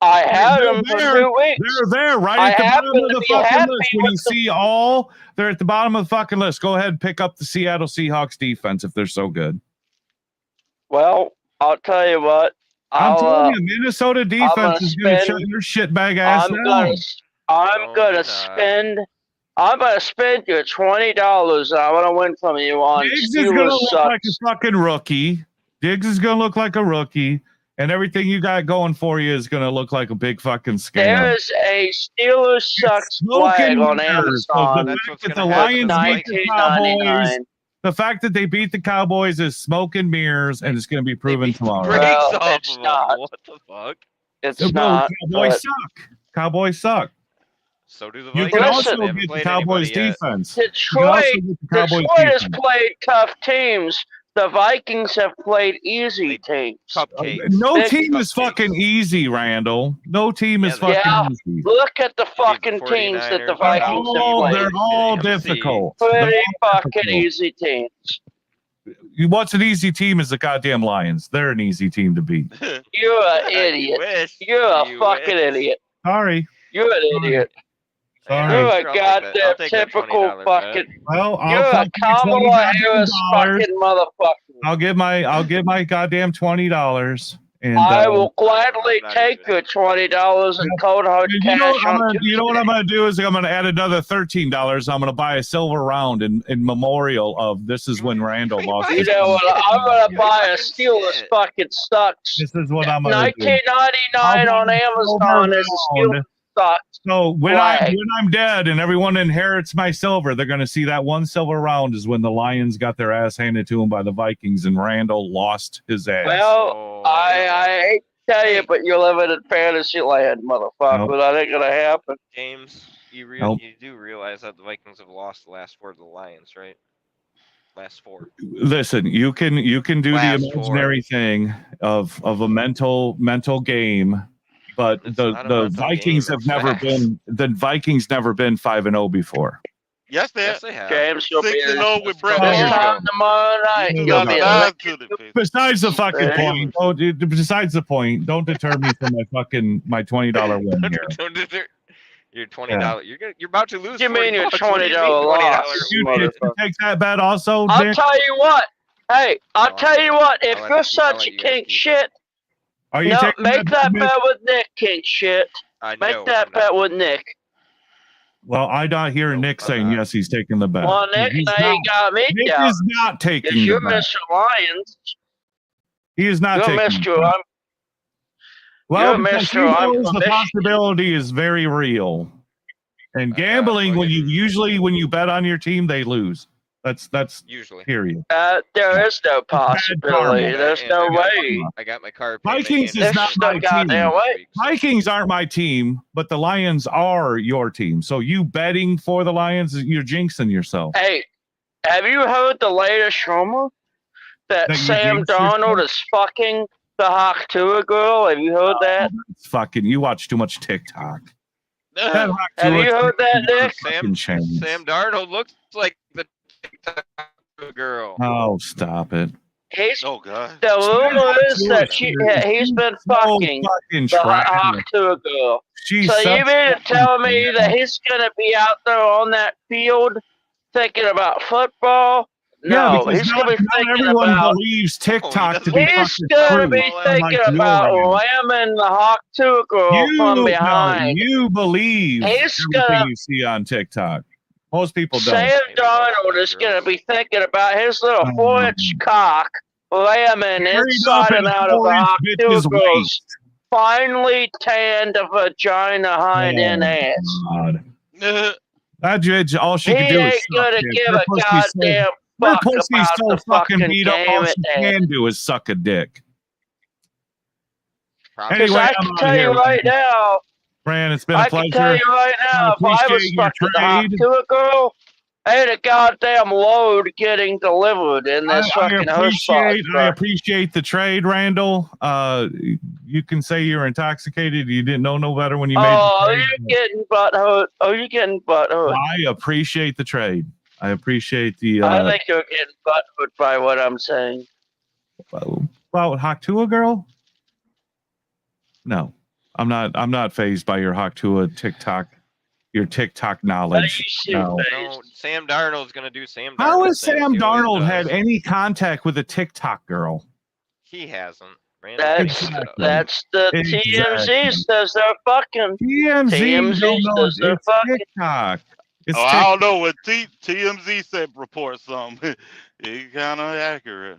I had them for 2 weeks. They're there right I at the happen bottom of to the be fucking happy list. When you with the- see all, they're at the bottom of the fucking list. Go ahead and pick up the Seattle Seahawks defense if they're so good. Well, I'll tell you what. I'm telling you, Minnesota gonna defense is going to shut spend- your shitbag ass down. I'm gonna spend your $20. I want to win from you on Diggs is going to Steelers look sucks. like a fucking rookie. Diggs is going to look like a rookie. And everything you got going for you is going to look like a big fucking scam. There's a Steelers sucks Smoke flag and on mirrors. So Amazon. the fact that the Lions beat the Cowboys, $19.99. the fact that they beat the Cowboys is smoke and mirrors, and it's going to be proven tomorrow. Well, it's not. What the fuck? It's Well, not. Cowboys but suck. Cowboys suck. So do the You Vikings. can Listen, also They haven't get the played Cowboys anybody yet. defense. You can also Detroit, get the Cowboys Detroit has defense. played tough teams. The Vikings have played easy teams. Cupcakes. No Big team is fucking easy, Randall. No team is fucking Yeah, easy. look at the fucking teams that the Vikings have played. They're all difficult. Pretty all fucking difficult. easy teams. What's an easy team is the goddamn Lions. They're an easy team to beat. You're an idiot. You're a fucking idiot. Sorry. You're an idiot. Sorry. You're a I'll goddamn take that typical $20 fucking. Well, You're a Kamala Harris fucking motherfucker. I'll give my goddamn $20. And I will gladly take your $20 in cold hard you know cash. what I'm on gonna, Tuesday. you know what I'm gonna do is I'm gonna add another $13. I'm gonna buy a silver round in memorial of this is when Randall lost. You his know what? team. I'm gonna buy a Steelers fucking sucks. This is what I'm gonna do. $19.99 on Amazon is a Steelers sucks. So when Flag. I'm dead and everyone inherits my silver, they're gonna see that one silver round is when the Lions got their ass handed to them by the Vikings and Randall lost his ass. Well, I hate to tell you, but you're living in fantasy land, motherfucker. Nope. That ain't gonna happen. James, you Nope. you do realize that the Vikings have lost the last 4 to the Lions, right? Last 4. Listen, you can do Last the imaginary thing of a mental game, but It's the not a the mental Vikings game, have it's never facts. been 5-0 before. Yes, they Yes, have. they have. James, you'll be 6-0 with Brett this Favre. time tomorrow night. You You'll got be the eyes licking to the face. Besides the fucking Hey. point, besides the point, don't deter me from my $20 win here. Don't deter- Your $20. You're about to lose. You mean your $40. What do you $20 mean loss? You motherfucker. take that bet also, I'll Nick? tell you what. Hey, I'll tell you what. If I'll let you're you- I'll such let a you guys king keep it. shit, Are you no, taking make that Nick? bet with Nick, king shit. I Make know, that I'm bet not. with Nick. Well, I don't hear Nick I'm saying not. yes, he's taking the bet. Well, Nick, He's now you not- got me Nick down. is not taking Because the you're bet. Mr. Lions. He is not You're taking Mr. the bet. Well, you're because Mr. he I'm knows the Michigan. possibility is very real. And gambling, when you bet on your team, they lose. That's Usually. period. There is no possibility. karma. There's no way. I got my car. Vikings is There's not no my goddamn team. way. Vikings aren't my team, but the Lions are your team. So you betting for the Lions, you're jinxing yourself. Hey, have you heard the latest rumor that That you Sam jinxed yourself? Darnold is fucking the Hawk Tua girl? Have you heard that? It's fucking, you watch too much TikTok. Have you heard that, Nick? Sam Darnold looks like the girl. Oh, stop it. He's, Oh God. the rumor is that he's been fucking fucking the trash. Hawk Tua girl. She's So you such mean to fucking tell me trash. that he's gonna be out there on that field thinking about football? Yeah, No, because he's gonna be not thinking everyone about. believes TikTok to be He's fucking gonna true. be thinking Like about you, ramming the Hawk Tua girl from no, behind. you believe He's everything gonna- you see on TikTok. Most people don't. Sam Darnold is going to be thinking about his little 4-inch cock lamming Buried inside up in and a out of a 4-inch hot bitch's girl's waist. finely tanned vagina hind end ass. God. That judge, all she He can do is ain't suck going to dick. give Her a pussy's goddamn her fuck pussy's about so the fucking fucking beat up, all game she it can do is suck a dick. Because Anyway, I I'm can out of tell here, you right now, Fran, it's been a I can tell pleasure. you right now, if I was appreciate your fucking hot trade. to a girl, ain't a goddamn load getting delivered in this fucking horse box. I appreciate the trade, Randall. You can say you're intoxicated. You didn't know no better when you made Oh, the trade. you're getting butt hurt. Oh, you're getting butt hurt. I appreciate the trade. I appreciate the I think you're getting butt hurt by what I'm saying. about Haktua girl. No, I'm not phased by your Haktua TikTok, your TikTok knowledge. No. No, Sam Darnold's gonna do Sam. How Darnold has things. Sam He always Darnold does. had any contact with a TikTok girl? He hasn't. That's the TMZ says they're fucking. TMZ don't know says they're it's fucking. TikTok. It's I don't know what TMZ said. Report something. It's kind of accurate.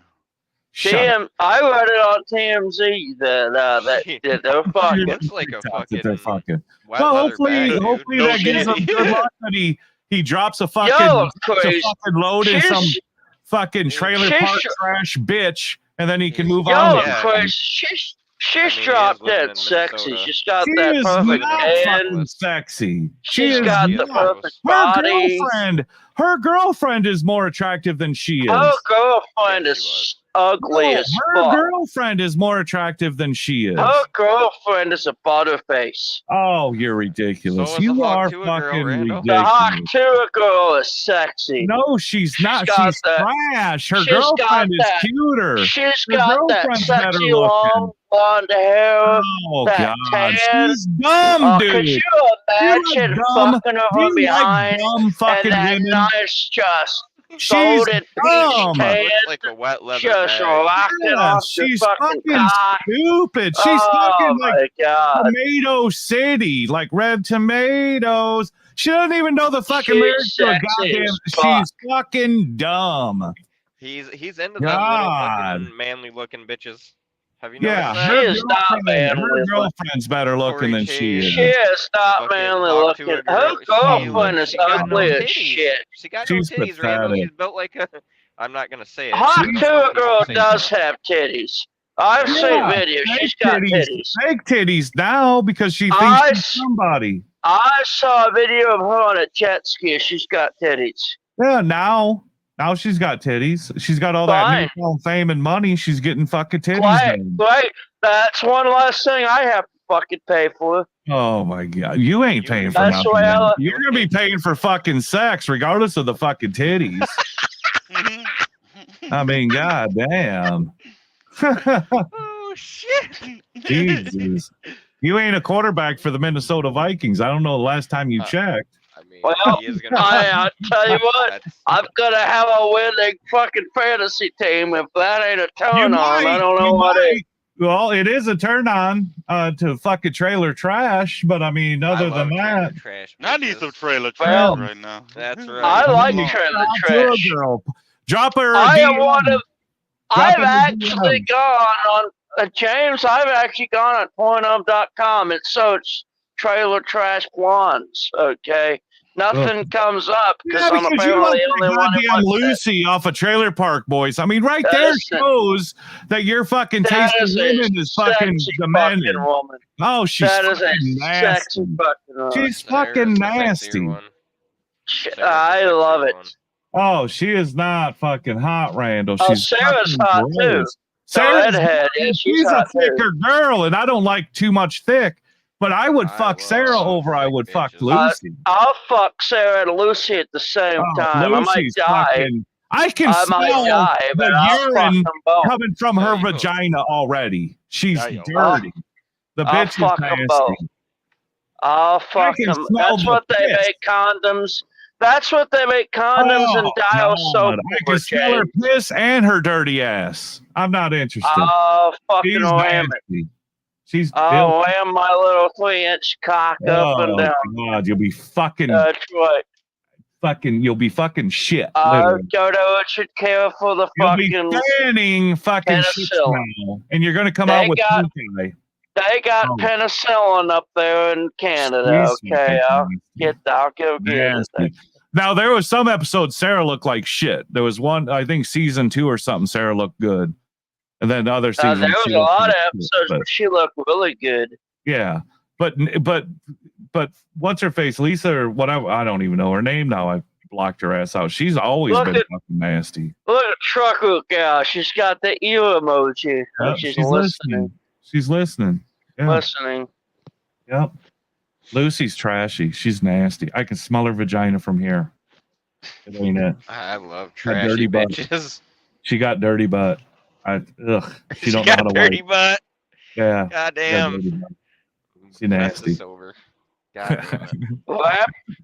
I read it on TMZ that they're fucking. Looks like a fucking. They're fucking. wet Well, leather hopefully bag, dude. hopefully No that gives shit. him good luck that he drops a fucking, Yo, drops a crazy. fucking load in some She's- fucking trailer she's- park trash bitch, and then he can move Yo, on. Chris, she's dropped dead sexy. She's got She that is perfect not hand. fucking sexy. She's is got the not. perfect Her body. girlfriend is more attractive than she is. Her girlfriend is ugly as Her fuck. girlfriend is more attractive than she is. Her girlfriend is a butterface. Oh, you're ridiculous. So is you the are Hawk Tuah girl, fucking Randall. The Hawk ridiculous. Tuah girl is sexy. No, she's not. got She's that- trash. Her she's got girlfriend is that- cuter. She's Her got that girlfriend's better sexy looking. long blonde hair. Oh that God, tan. she's dumb, Oh, dude. could you imagine dumb- fucking her you from behind like dumb fucking and that women. nice just She's golden dumb. peach tan Looks like a wet leather just bag. rocking Yeah, off the she's fucking fucking cock. stupid. She's Oh fucking my like god. Tomato City, like red tomatoes. She doesn't even know the fucking She's lyrics to a sexy goddamn. as fuck. She's fucking dumb. He's into that little God. fucking manly looking bitches. Have you Yeah, noticed She that? is not manly. her girlfriend's better looking than she is. She is not Fucking manly Hawk looking. Tuah Her girl. girlfriend is She got no ugly as titties. shit. She got She's no titties, Randall. pathetic. She's built like a. I'm not gonna say it. Hawk She's Tuah girl fucking does have titties. I've seen Yeah, videos. fake She's got titties. Fake titties now because she thinks I she's s- somebody. I saw a video of her on a jet ski. She's got titties. Yeah, now she's got titties. She's got all that Fine. newfound fame and money. She's getting fucking titties. Great, now. great. That's one less thing I have to fucking pay for. Oh my god, you ain't paying for That's nothing. why I- You're gonna be paying for fucking sex, regardless of the fucking titties. I mean, god damn. Oh shit! Jesus. You ain't a quarterback for the Minnesota Vikings. I don't know the last time you checked. I mean, Well, he is gonna. I tell you what, That's- I'm gonna have a winning fucking fantasy team. If that ain't a turn on, I don't know you what is. might. Well, it is a turn on to fucking trailer trash, but I mean, other I love than trailer that, trash. I need some bitches. trailer Well, trash right now. That's right. I like Yeah. trailer Talk to trash. a girl. Drop her. a I am DM. one of. Drop I've her a actually DM. gone on James. I've actually gone on Pornhub.com and searched trailer trash blondes. Okay, nothing comes up because Yeah, I'm because you love apparently the only one who goddamn wants that. Lucy off of Trailer Park Boys. I mean, right there Listen. shows that your fucking That taste is in a women is fucking sexy demanding. fucking woman. Oh, she's That is a fucking sexy nasty. fucking woman. She's Sarah's fucking the sexier nasty. one. Sarah's the I sexier love it. one. Oh, she is not fucking hot, Randall. Oh, She's Sarah's fucking hot, too. gross. The Sarah's redhead, hot, yeah, and she's she's a hot, too. thicker girl, and I don't like too much thick. But I would I fuck love Sarah over I thick would fuck bitches. Lucy. I'll fuck Sarah and Lucy at the same time. I might Lucy's die. fucking. I can I might smell die, the but I'll fuck urine them both. coming from her There you go. vagina already. She's There you go. dirty. The I'll bitch fuck is 'em nasty. both. I'll fuck can them. smell That's the what they piss. make condoms. That's what they make condoms and dial soap God, I for, can smell her James. piss and her dirty ass. I'm not interested. Oh, fucking She's wham it. nasty. She's Oh, wham my little 3-inch cock up and down. God, you'll be fucking That's right. you'll be fucking shit. Jodo, literally. it should care for the You'll be fucking. fanning fucking shit penicillin. now, and you're gonna come They out with got- pink eye. They got Oh. penicillin up there in Canada. Jeez, Okay, I'll go get it. Nasty. Now there was some episodes Sarah looked like shit. There was one, I think season 2 or something. Sarah looked good, and then the other seasons. There was she a looked lot of like shit, episodes but- where she looked really good. Yeah, but what's her face, Lisa or whatever? I don't even know her name now. I blocked her ass out. She's always Look been at- fucking nasty. Look at Trucker Gal. She's got the ear emoji. Yep, She's listening. She's listening. Yeah. Listening. Yep. Lucy's trashy. She's nasty. I can smell her vagina from here. It ain't it. I love Her trashy dirty butt. bitches. She got dirty butt. She She don't know how got to dirty wipe. butt. Yeah. God She got damn. dirty butt. She Pass nasty. this over. God damn it.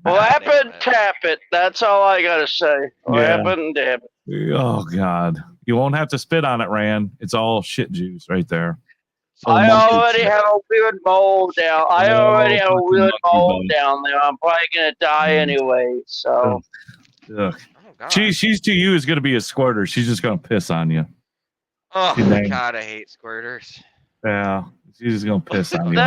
Lap it, tap it. That's all I gotta say. Lap Yeah. it and dab it. Oh God. You won't have to spit on it, Rand. It's all shit juice right there. So I monkey already shit. have a weird mold down. I Oh, already have a fucking weird monkey mold bug. down there. I'm probably gonna die anyway. So Ugh. She's to you is gonna be a squirter. She's just gonna piss on you. Oh She's nasty. God, I hate squirters. Yeah. She's just gonna piss on you. there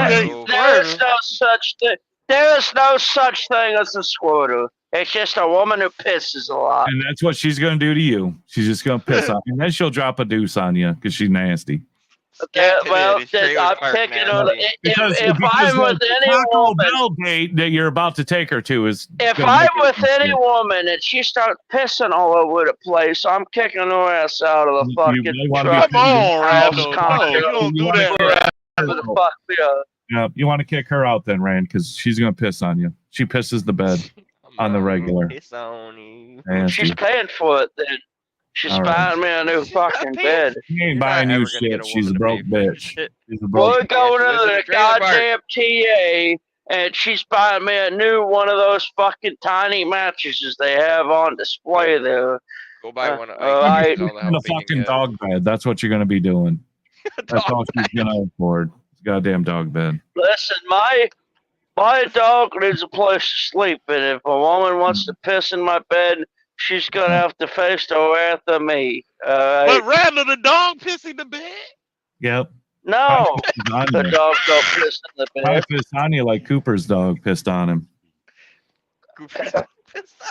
Right? is no such thing. There is no such thing as a squirter. It's just a woman who pisses a lot. And that's what she's gonna do to you. She's just gonna piss on you. And then she'll drop a deuce on you because she's nasty. Well, I'm picking on it. If I'm the with any Taco woman, Bell date that you're about to take her to is if gonna I'm make with it any woman and she starts pissing all over the place, I'm kicking her ass out of the fucking might wanna truck. be- Come on, house, Randall. condo, No, you don't do that, whatever the fuck we are. Yeah, you want to kick her out then, Rand, because she's gonna piss on you. She pisses the bed on the regular. Piss on you. Nasty. She's paying for it then. She's All right. buying me a new fucking bed. She ain't buying you shit. She's a broke bitch. She's a broke We're going Listen to to the Trailer Park. goddamn TA, and she's buying me a new one of those fucking tiny mattresses they have on display there. Go buy one. I- in a fucking dog bed. That's what you're gonna be doing. That's all she's gonna afford. It's a goddamn dog bed. Listen, my dog needs a place to sleep, and if a woman wants to piss in my bed, she's gonna have to face the wrath of me. But Randall, the dog pissing the bed. Yep. No, the the dog don't piss in the bed. pissed on you like Cooper's dog pissed on him.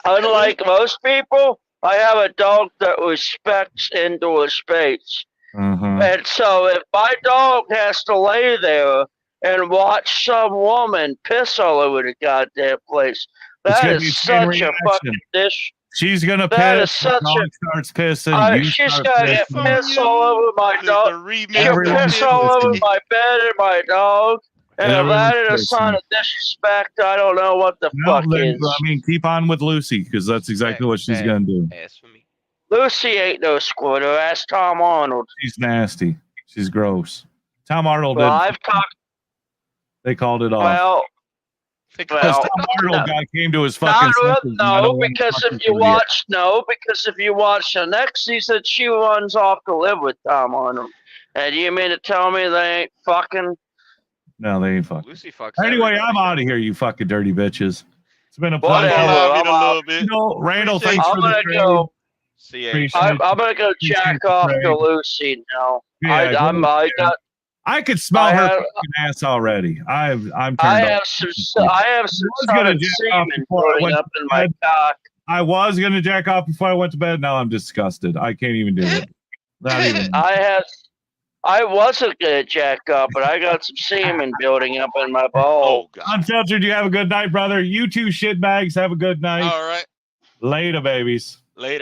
Unlike most people, I have a dog that respects indoor space. Uh-huh. And so if my dog has to lay there and watch some woman piss all over the goddamn place, It's that gonna be is chain such a reaction. fucking dish. She's gonna That is piss. The such dog a- starts pissing. You She's start gonna get pissing. piss all over my dog. She'll Everyone's piss all over pissing. my bed and my dog. And if that Everyone's is a sign pissing. of disrespect, I don't know what the No, fuck then, is. I mean, keep on with Lucy because that's exactly what she's gonna do. Lucy ain't no squirter. Ask Tom Arnold. She's nasty. She's gross. Tom Arnold. Well, did- I've talked. They called it off. Well, Because Tom Arnold guy came to his fucking senses. and I no, don't wanna because fucking if you believe it. watch the next season, she runs off to live with Tom Arnold. And you mean to tell me they ain't fucking? No, they ain't fucking. Lucy fucks. Anyway, I'm out of here, you fucking dirty bitches. It's been a pleasure. Whatever. I'm out. You know, Randall, thanks I'm for the gonna trade. go. Appreciate I'm it. gonna go jack the off trade. to Lucy now. Yeah, I got. I could smell I her have- fucking ass already. I'm turned I on. have some. I have some was gonna solid jack off semen before I building went up to in my bed. cock. I was gonna jack off before I went to bed. Now I'm disgusted. I can't even do it. Not even. I wasn't gonna jack up, but I got some semen building up in my ball. Unfiltered, you have a good night, brother. You two shitbags have a good night. All right. Later, babies. Later.